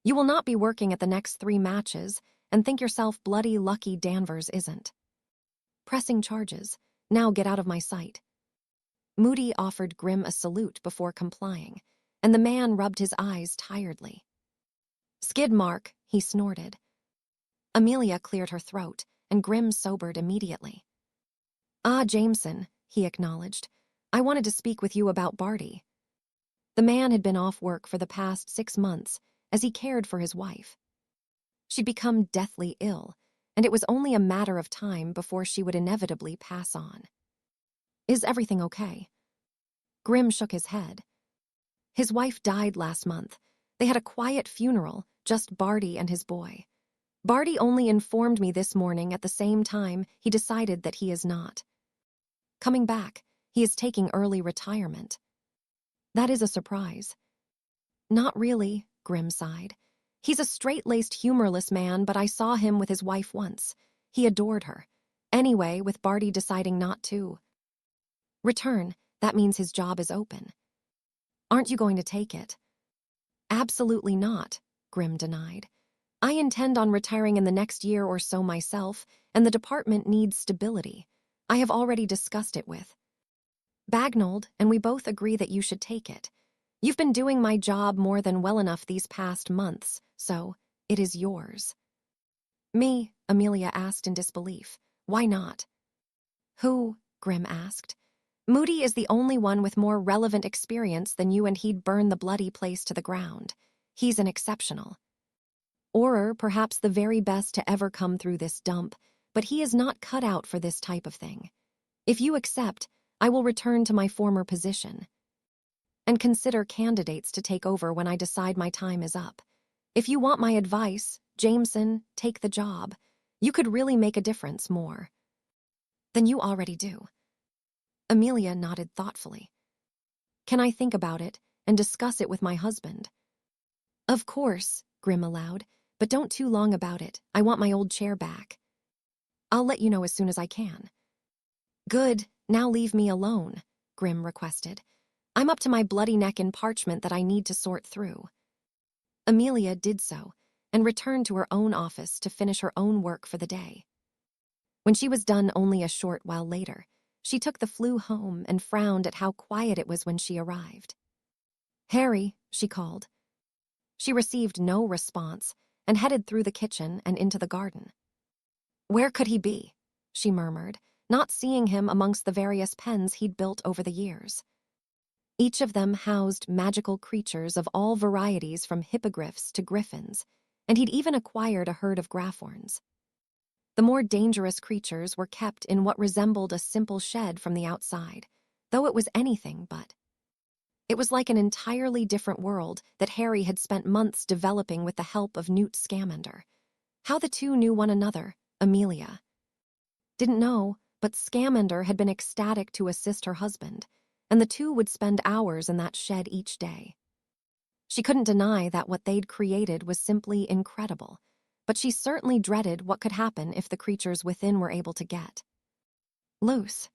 S1: You will not be working at the next 3 matches, and think yourself bloody lucky Danvers isn't pressing charges. Now get out of my sight." Moody offered Grim a salute before complying, and the man rubbed his eyes tiredly. "Skid mark," he snorted. Amelia cleared her throat, and Grim sobered immediately. "Ah, Jameson," he acknowledged. "I wanted to speak with you about Barty." The man had been off work for the past 6 months as he cared for his wife. She'd become deathly ill, and it was only a matter of time before she would inevitably pass on. "Is everything okay?" Grim shook his head. "His wife died last month. They had a quiet funeral, just Barty and his boy. Barty only informed me this morning at the same time he decided that he is not coming back. He is taking early retirement." "That is a surprise." "Not really," Grim sighed. "He's a straight-laced, humorless man, but I saw him with his wife once. He adored her. Anyway, with Barty deciding not to return, that means his job is open." "Aren't you going to take it?" "Absolutely not," Grim denied. "I intend on retiring in the next year or so myself, and the department needs stability. I have already discussed it with Bagnold, and we both agree that you should take it. You've been doing my job more than well enough these past months, so it is yours." "Me?" Amelia asked in disbelief. "Why not?" "Who?" Grim asked. Moody is the only one with more relevant experience than you, and he'd burn the bloody place to the ground. He's an exceptional. Or perhaps the very best to ever come through this dump, but he is not cut out for this type of thing. If you accept, I will return to my former position and consider candidates to take over when I decide my time is up. If you want my advice, Jameson, take the job. You could really make a difference more than you already do. Amelia nodded thoughtfully. Can I think about it and discuss it with my husband? Of course, Grim allowed, but don't too long about it. I want my old chair back. I'll let you know as soon as I can. Good, now leave me alone, Grim requested. I'm up to my bloody neck in parchment that I need to sort through. Amelia did so and returned to her own office to finish her own work for the day. When she was done only a short while later, she took the flu home and frowned at how quiet it was when she arrived. Harry, she called. She received no response and headed through the kitchen and into the garden. Where could he be? She murmured, not seeing him amongst the various pens he'd built over the years. Each of them housed magical creatures of all varieties from hippogriffs to griffins, and he'd even acquired a herd of graphorns. The more dangerous creatures were kept in what resembled a simple shed from the outside, though it was anything but. It was like an entirely different world that Harry had spent months developing with the help of Newt Scamander. How the two knew one another, Amelia didn't know, but Scamander had been ecstatic to assist her husband, and the two would spend hours in that shed each day. She couldn't deny that what they'd created was simply incredible, but she certainly dreaded what could happen if the creatures within were able to get loose.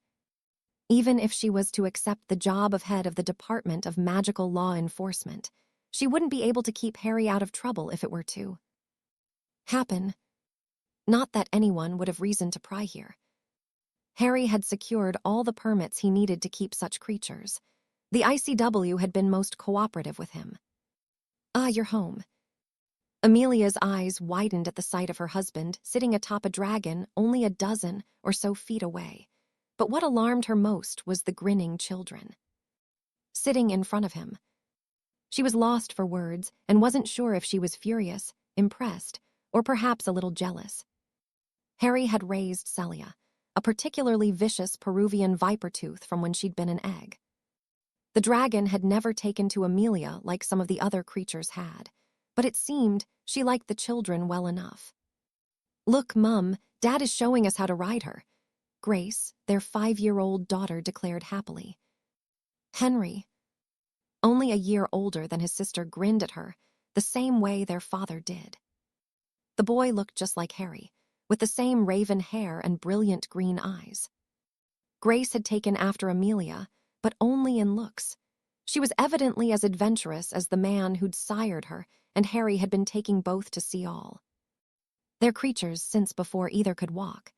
S1: Even if she was to accept the job of head of the Department of Magical Law Enforcement, she wouldn't be able to keep Harry out of trouble if it were to happen. Not that anyone would have reason to pry here. Harry had secured all the permits he needed to keep such creatures. The ICW had been most cooperative with him. Ah, you're home. Amelia's eyes widened at the sight of her husband sitting atop a dragon only a dozen or so feet away. But what alarmed her most was the grinning children sitting in front of him. She was lost for words and wasn't sure if she was furious, impressed, or perhaps a little jealous. Harry had raised Celia, a particularly vicious Peruvian viper tooth from when she'd been an egg. The dragon had never taken to Amelia like some of the other creatures had, but it seemed she liked the children well enough. Look, Mum, Dad is showing us how to ride her, Grace, their 5-year-old daughter, declared happily. Henry, only a year older than his sister, grinned at her, the same way their father did. The boy looked just like Harry, with the same raven hair and brilliant green eyes. Grace had taken after Amelia, but only in looks. She was evidently as adventurous as the man who'd sired her, and Harry had been taking both to see all their creatures since before either could walk.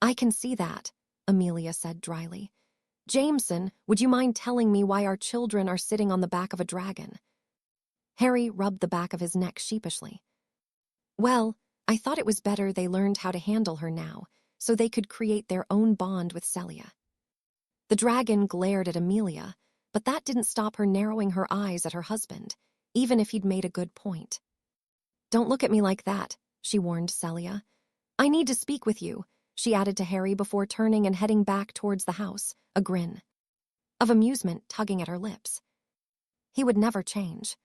S1: I can see that, Amelia said dryly. Jameson, would you mind telling me why our children are sitting on the back of a dragon? Harry rubbed the back of his neck sheepishly. Well, I thought it was better they learned how to handle her now, so they could create their own bond with Celia. The dragon glared at Amelia, but that didn't stop her narrowing her eyes at her husband, even if he'd made a good point. Don't look at me like that, she warned Celia. I need to speak with you, she added to Harry before turning and heading back towards the house, a grin of amusement tugging at her lips. He would never change.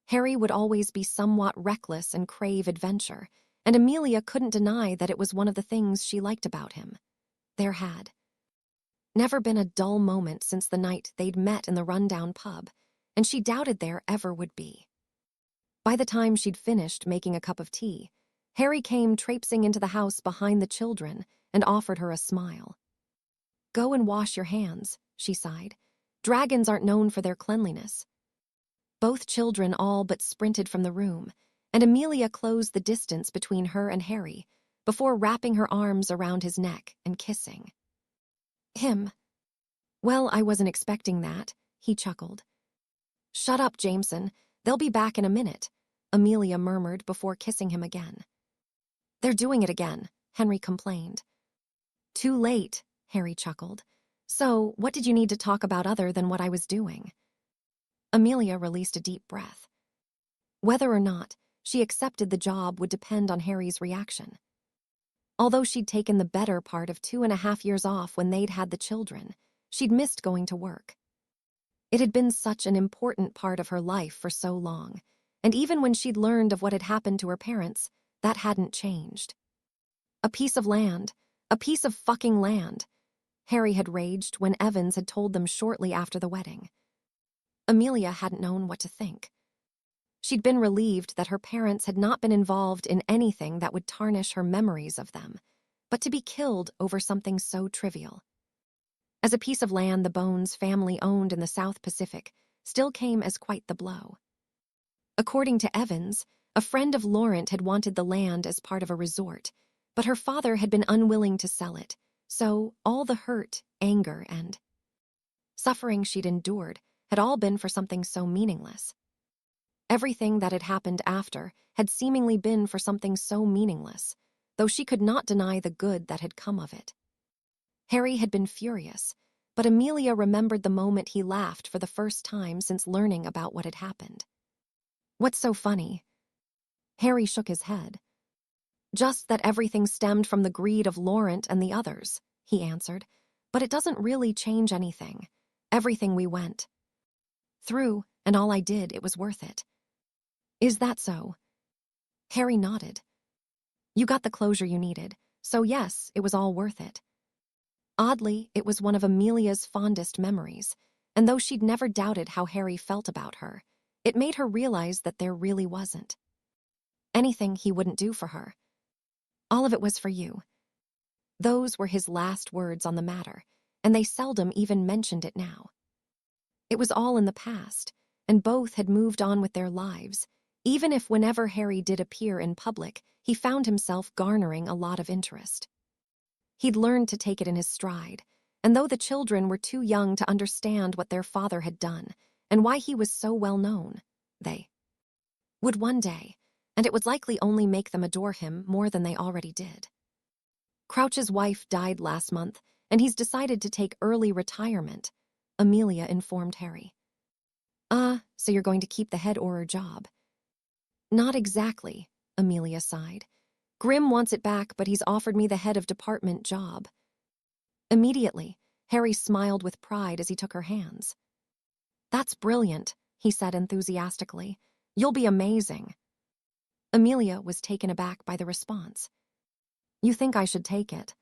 S1: Harry would always be somewhat reckless and crave adventure, and Amelia couldn't deny that it was one of the things she liked about him. There had never been a dull moment since the night they'd met in the rundown pub, and she doubted there ever would be. By the time she'd finished making a cup of tea, Harry came traipsing into the house behind the children and offered her a smile. Go and wash your hands, she sighed. Dragons aren't known for their cleanliness. Both children all but sprinted from the room, and Amelia closed the distance between her and Harry before wrapping her arms around his neck and kissing him. Well, I wasn't expecting that, he chuckled. Shut up, Jameson. They'll be back in a minute, Amelia murmured before kissing him again. They're doing it again, Henry complained. Too late, Harry chuckled. So, what did you need to talk about other than what I was doing? Amelia released a deep breath. Whether or not she accepted the job would depend on Harry's reaction. Although she'd taken the better part of 2.5 years off when they'd had the children, she'd missed going to work. It had been such an important part of her life for so long, and even when she'd learned of what had happened to her parents, that hadn't changed. A piece of land, a piece of fucking land, Harry had raged when Evans had told them shortly after the wedding. Amelia hadn't known what to think. She'd been relieved that her parents had not been involved in anything that would tarnish her memories of them, but to be killed over something so trivial. As a piece of land the Bones family owned in the South Pacific still came as quite the blow. According to Evans, a friend of Laurent had wanted the land as part of a resort, but her father had been unwilling to sell it, so all the hurt, anger, and suffering she'd endured had all been for something so meaningless. Everything that had happened after had seemingly been for something so meaningless, though she could not deny the good that had come of it. Harry had been furious, but Amelia remembered the moment he laughed for the first time since learning about what had happened. What's so funny? Harry shook his head. Just that everything stemmed from the greed of Laurent and the others, he answered, but it doesn't really change anything. Everything we went through, and all I did, it was worth it. Is that so? Harry nodded. You got the closure you needed, so yes, it was all worth it. Oddly, it was one of Amelia's fondest memories, and though she'd never doubted how Harry felt about her, it made her realize that there really wasn't anything he wouldn't do for her. All of it was for you. Those were his last words on the matter, and they seldom even mentioned it now. It was all in the past, and both had moved on with their lives, even if whenever Harry did appear in public, he found himself garnering a lot of interest. He'd learned to take it in his stride, and though the children were too young to understand what their father had done and why he was so well known, they would one day, and it would likely only make them adore him more than they already did. Crouch's wife died last month, and he's decided to take early retirement, Amelia informed Harry. So you're going to keep the head Auror job? Not exactly, Amelia sighed. Grimm wants it back, but he's offered me the head of department job. Immediately, Harry smiled with pride as he took her hands. That's brilliant, he said enthusiastically. You'll be amazing. Amelia was taken aback by the response. You think I should take it?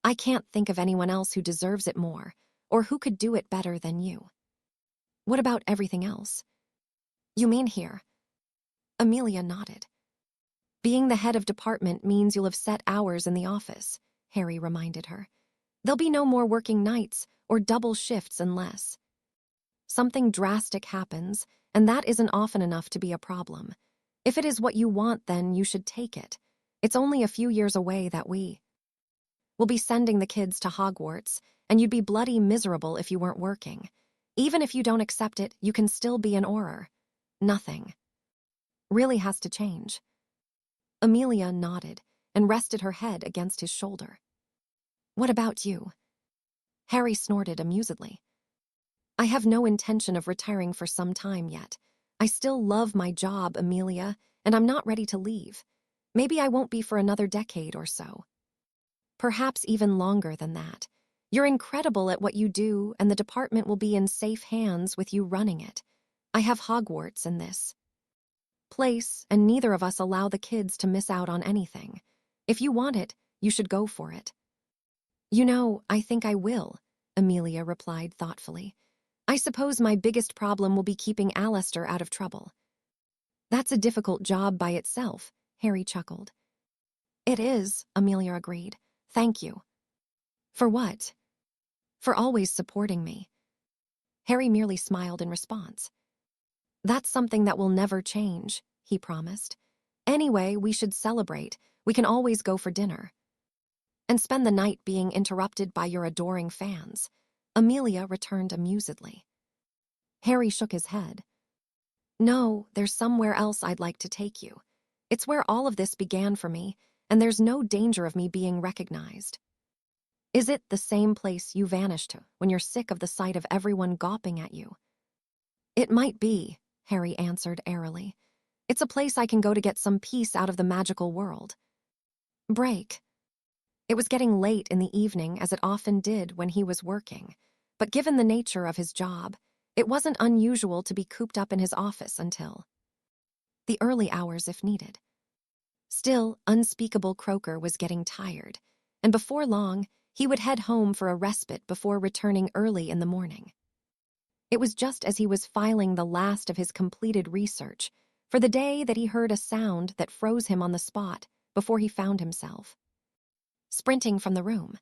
S1: I can't think of anyone else who deserves it more, or who could do it better than you. What about everything else? You mean here? Amelia nodded. Being the head of department means you'll have set hours in the office, Harry reminded her. There'll be no more working nights or double shifts unless something drastic happens, and that isn't often enough to be a problem. If it is what you want, then you should take it. It's only a few years away that we will be sending the kids to Hogwarts, and you'd be bloody miserable if you weren't working. Even if you don't accept it, you can still be an Auror. Nothing really has to change. Amelia nodded and rested her head against his shoulder. What about you? Harry snorted amusedly. I have no intention of retiring for some time yet. I still love my job, Amelia, and I'm not ready to leave. Maybe I won't be for another decade or so. Perhaps even longer than that. You're incredible at what you do, and the department will be in safe hands with you running it. I have Hogwarts in this place, and neither of us allow the kids to miss out on anything. If you want it, you should go for it. You know, I think I will, Amelia replied thoughtfully. I suppose my biggest problem will be keeping Alistair out of trouble. That's a difficult job by itself, Harry chuckled. It is, Amelia agreed. Thank you. For what? For always supporting me. Harry merely smiled in response. That's something that will never change, he promised. Anyway, we should celebrate. We can always go for dinner. And spend the night being interrupted by your adoring fans. Amelia returned amusedly. Harry shook his head. No, there's somewhere else I'd like to take you. It's where all of this began for me, and there's no danger of me being recognized. Is it the same place you vanish to when you're sick of the sight of everyone gawping at you? It might be, Harry answered airily. It's a place I can go to get some peace out of the magical world. Break. It was getting late in the evening, as it often did when he was working, but given the nature of his job, it wasn't unusual to be cooped up in his office until the early hours if needed. Still, Unspeakable Croaker was getting tired, and before long, he would head home for a respite before returning early in the morning. It was just as he was filing the last of his completed research for the day that he heard a sound that froze him on the spot before he found himself sprinting from the room.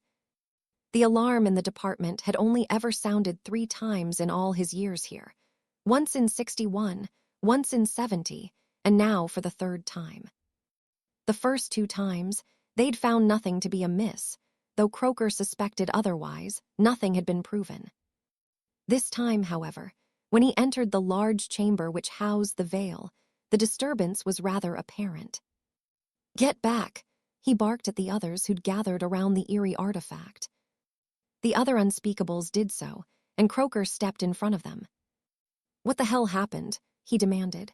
S1: The alarm in the department had only ever sounded 3 times in all his years here, once in 61, once in 70, and now for the 3rd time. The first 2 times, they'd found nothing to be amiss, though Croaker suspected otherwise. Nothing had been proven. This time, however, when he entered the large chamber which housed the veil, the disturbance was rather apparent. "Get back!" he barked at the others who'd gathered around the eerie artifact. The other Unspeakables did so, and Croaker stepped in front of them. "What the hell happened?" he demanded.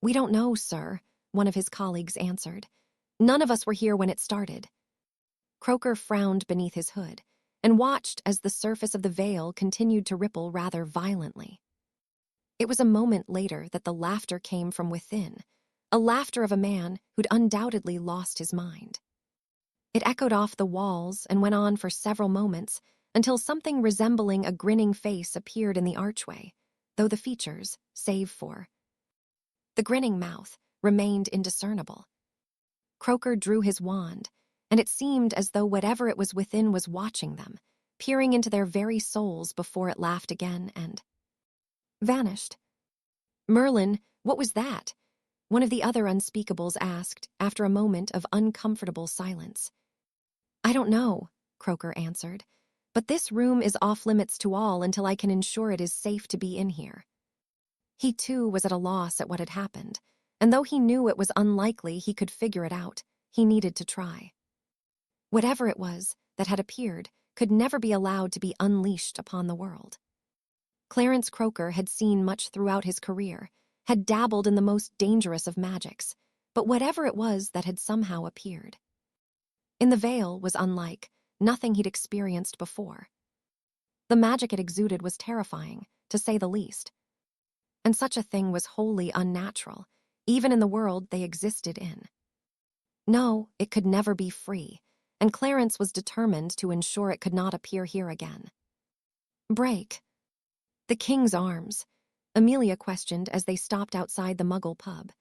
S1: "We don't know, sir," one of his colleagues answered. "None of us were here when it started." Croaker frowned beneath his hood and watched as the surface of the veil continued to ripple rather violently. It was a moment later that the laughter came from within, a laughter of a man who'd undoubtedly lost his mind. It echoed off the walls and went on for several moments until something resembling a grinning face appeared in the archway, though the features, save for the grinning mouth, remained indiscernible. Croaker drew his wand, and it seemed as though whatever it was within was watching them, peering into their very souls before it laughed again and vanished. "Merlin, what was that?" one of the other Unspeakables asked after a moment of uncomfortable silence. "I don't know," Croaker answered, "but this room is off-limits to all until I can ensure it is safe to be in here." He too was at a loss at what had happened, and though he knew it was unlikely he could figure it out, he needed to try. Whatever it was that had appeared could never be allowed to be unleashed upon the world. Clarence Croaker had seen much throughout his career, had dabbled in the most dangerous of magics, but whatever it was that had somehow appeared in the veil was unlike nothing he'd experienced before. The magic it exuded was terrifying, to say the least, and such a thing was wholly unnatural, even in the world they existed in. No, it could never be free, and Clarence was determined to ensure it could not appear here again. "Break." "The King's Arms?" Amelia questioned as they stopped outside the Muggle pub.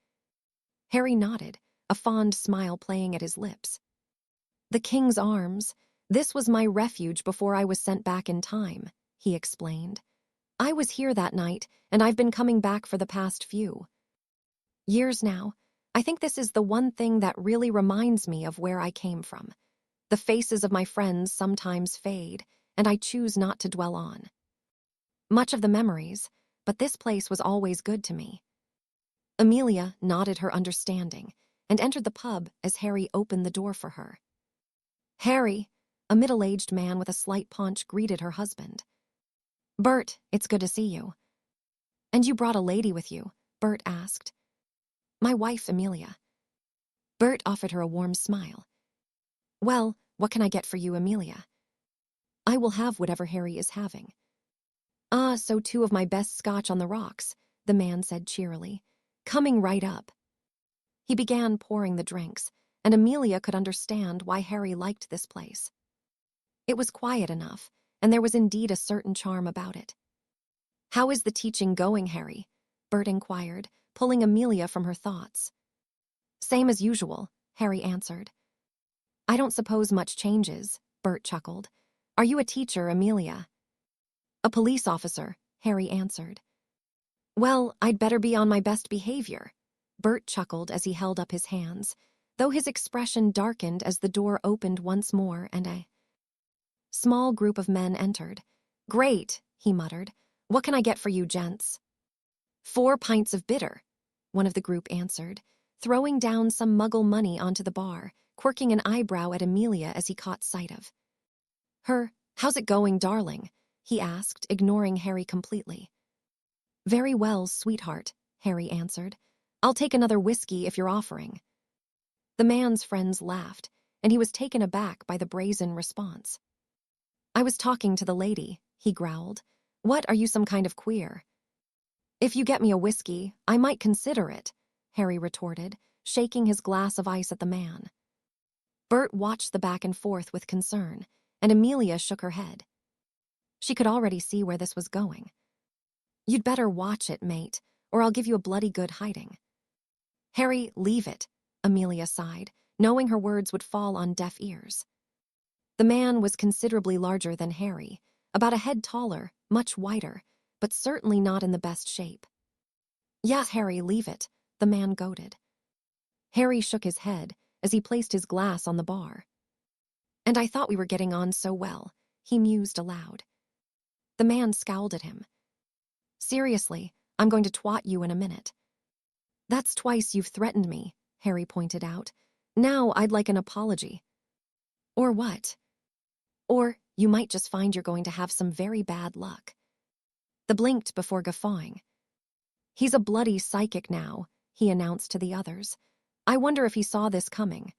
S1: Harry nodded, a fond smile playing at his lips. "The King's Arms. This was my refuge before I was sent back in time," he explained. "I was here that night, and I've been coming back for the past few years now. I think this is the one thing that really reminds me of where I came from. The faces of my friends sometimes fade, and I choose not to dwell on much of the memories, but this place was always good to me." Amelia nodded her understanding and entered the pub as Harry opened the door for her. "Harry," a middle-aged man with a slight paunch greeted her husband. "Bert, it's good to see you." "And you brought a lady with you?" Bert asked. "My wife, Amelia." Bert offered her a warm smile. "Well, what can I get for you, Amelia?" "I will have whatever Harry is having." "Ah, so 2 of my best scotch on the rocks," the man said cheerily. "Coming right up." He began pouring the drinks, and Amelia could understand why Harry liked this place. It was quiet enough, and there was indeed a certain charm about it. "How is the teaching going, Harry?" Bert inquired, pulling Amelia from her thoughts. "Same as usual," Harry answered. "I don't suppose much changes," Bert chuckled. "Are you a teacher, Amelia?" "A police officer," Harry answered. "Well, I'd better be on my best behavior," Bert chuckled as he held up his hands, though his expression darkened as the door opened once more and a small group of men entered. "Great," he muttered. "What can I get for you, gents?" 4 pints of bitter," one of the group answered, throwing down some Muggle money onto the bar, quirking an eyebrow at Amelia as he caught sight of How's it going, darling? He asked, ignoring Harry completely. Very well, sweetheart, Harry answered. I'll take another whiskey if you're offering. The man's friends laughed, and he was taken aback by the brazen response. I was talking to the lady, he growled. What, are you some kind of queer? If you get me a whiskey, I might consider it, Harry retorted, shaking his glass of ice at the man. Bert watched the back and forth with concern, and Amelia shook her head. She could already see where this was going. You'd better watch it, mate, or I'll give you a bloody good hiding. Harry, leave it, Amelia sighed, knowing her words would fall on deaf ears. The man was considerably larger than Harry, about a head taller, much whiter, but certainly not in the best shape. Yes, Harry, leave it, the man goaded. Harry shook his head as he placed his glass on the bar. And I thought we were getting on so well, he mused aloud. The man scowled at him. Seriously, I'm going to twat you in a minute. That's twice you've threatened me, Harry pointed out. Now I'd like an apology. Or what? Or you might just find you're going to have some very bad luck. The blinked before guffawing. He's a bloody psychic now, he announced to the others. I wonder if he saw this coming.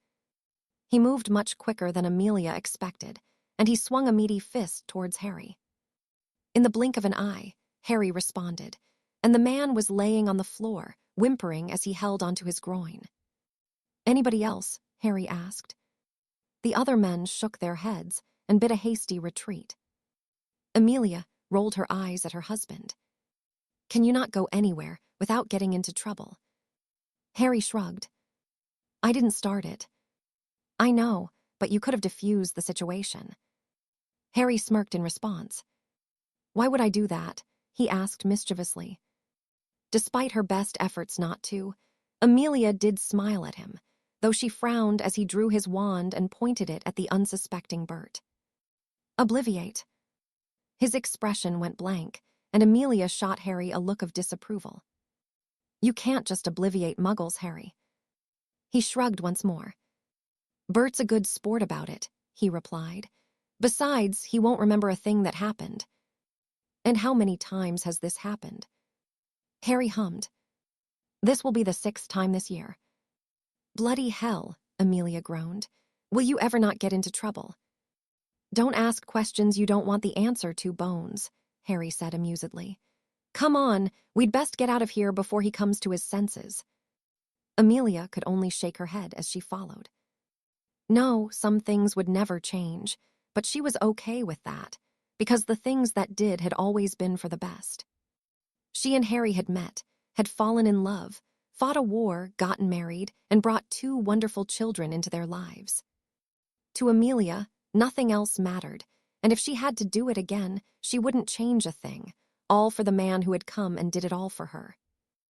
S1: He moved much quicker than Amelia expected, and he swung a meaty fist towards Harry. In the blink of an eye, Harry responded, and the man was laying on the floor, whimpering as he held onto his groin. Anybody else? Harry asked. The other men shook their heads and bit a hasty retreat. Amelia rolled her eyes at her husband. Can you not go anywhere without getting into trouble? Harry shrugged. I didn't start it. I know, but you could have diffused the situation. Harry smirked in response. Why would I do that? He asked mischievously. Despite her best efforts not to, Amelia did smile at him, though she frowned as he drew his wand and pointed it at the unsuspecting Bert. Obliviate. His expression went blank, and Amelia shot Harry a look of disapproval. You can't just obliviate muggles, Harry. He shrugged once more. Bert's a good sport about it, he replied. Besides, he won't remember a thing that happened. And how many times has this happened? Harry hummed. This will be the 6th time this year. Bloody hell, Amelia groaned. Will you ever not get into trouble? Don't ask questions you don't want the answer to, Bones, Harry said amusedly. Come on, we'd best get out of here before he comes to his senses. Amelia could only shake her head as she followed. No, some things would never change, but she was okay with that, because the things that did had always been for the best. She and Harry had met, had fallen in love, fought a war, gotten married, and brought 2 wonderful children into their lives. To Amelia, nothing else mattered, and if she had to do it again, she wouldn't change a thing, all for the man who had come and did it all for her.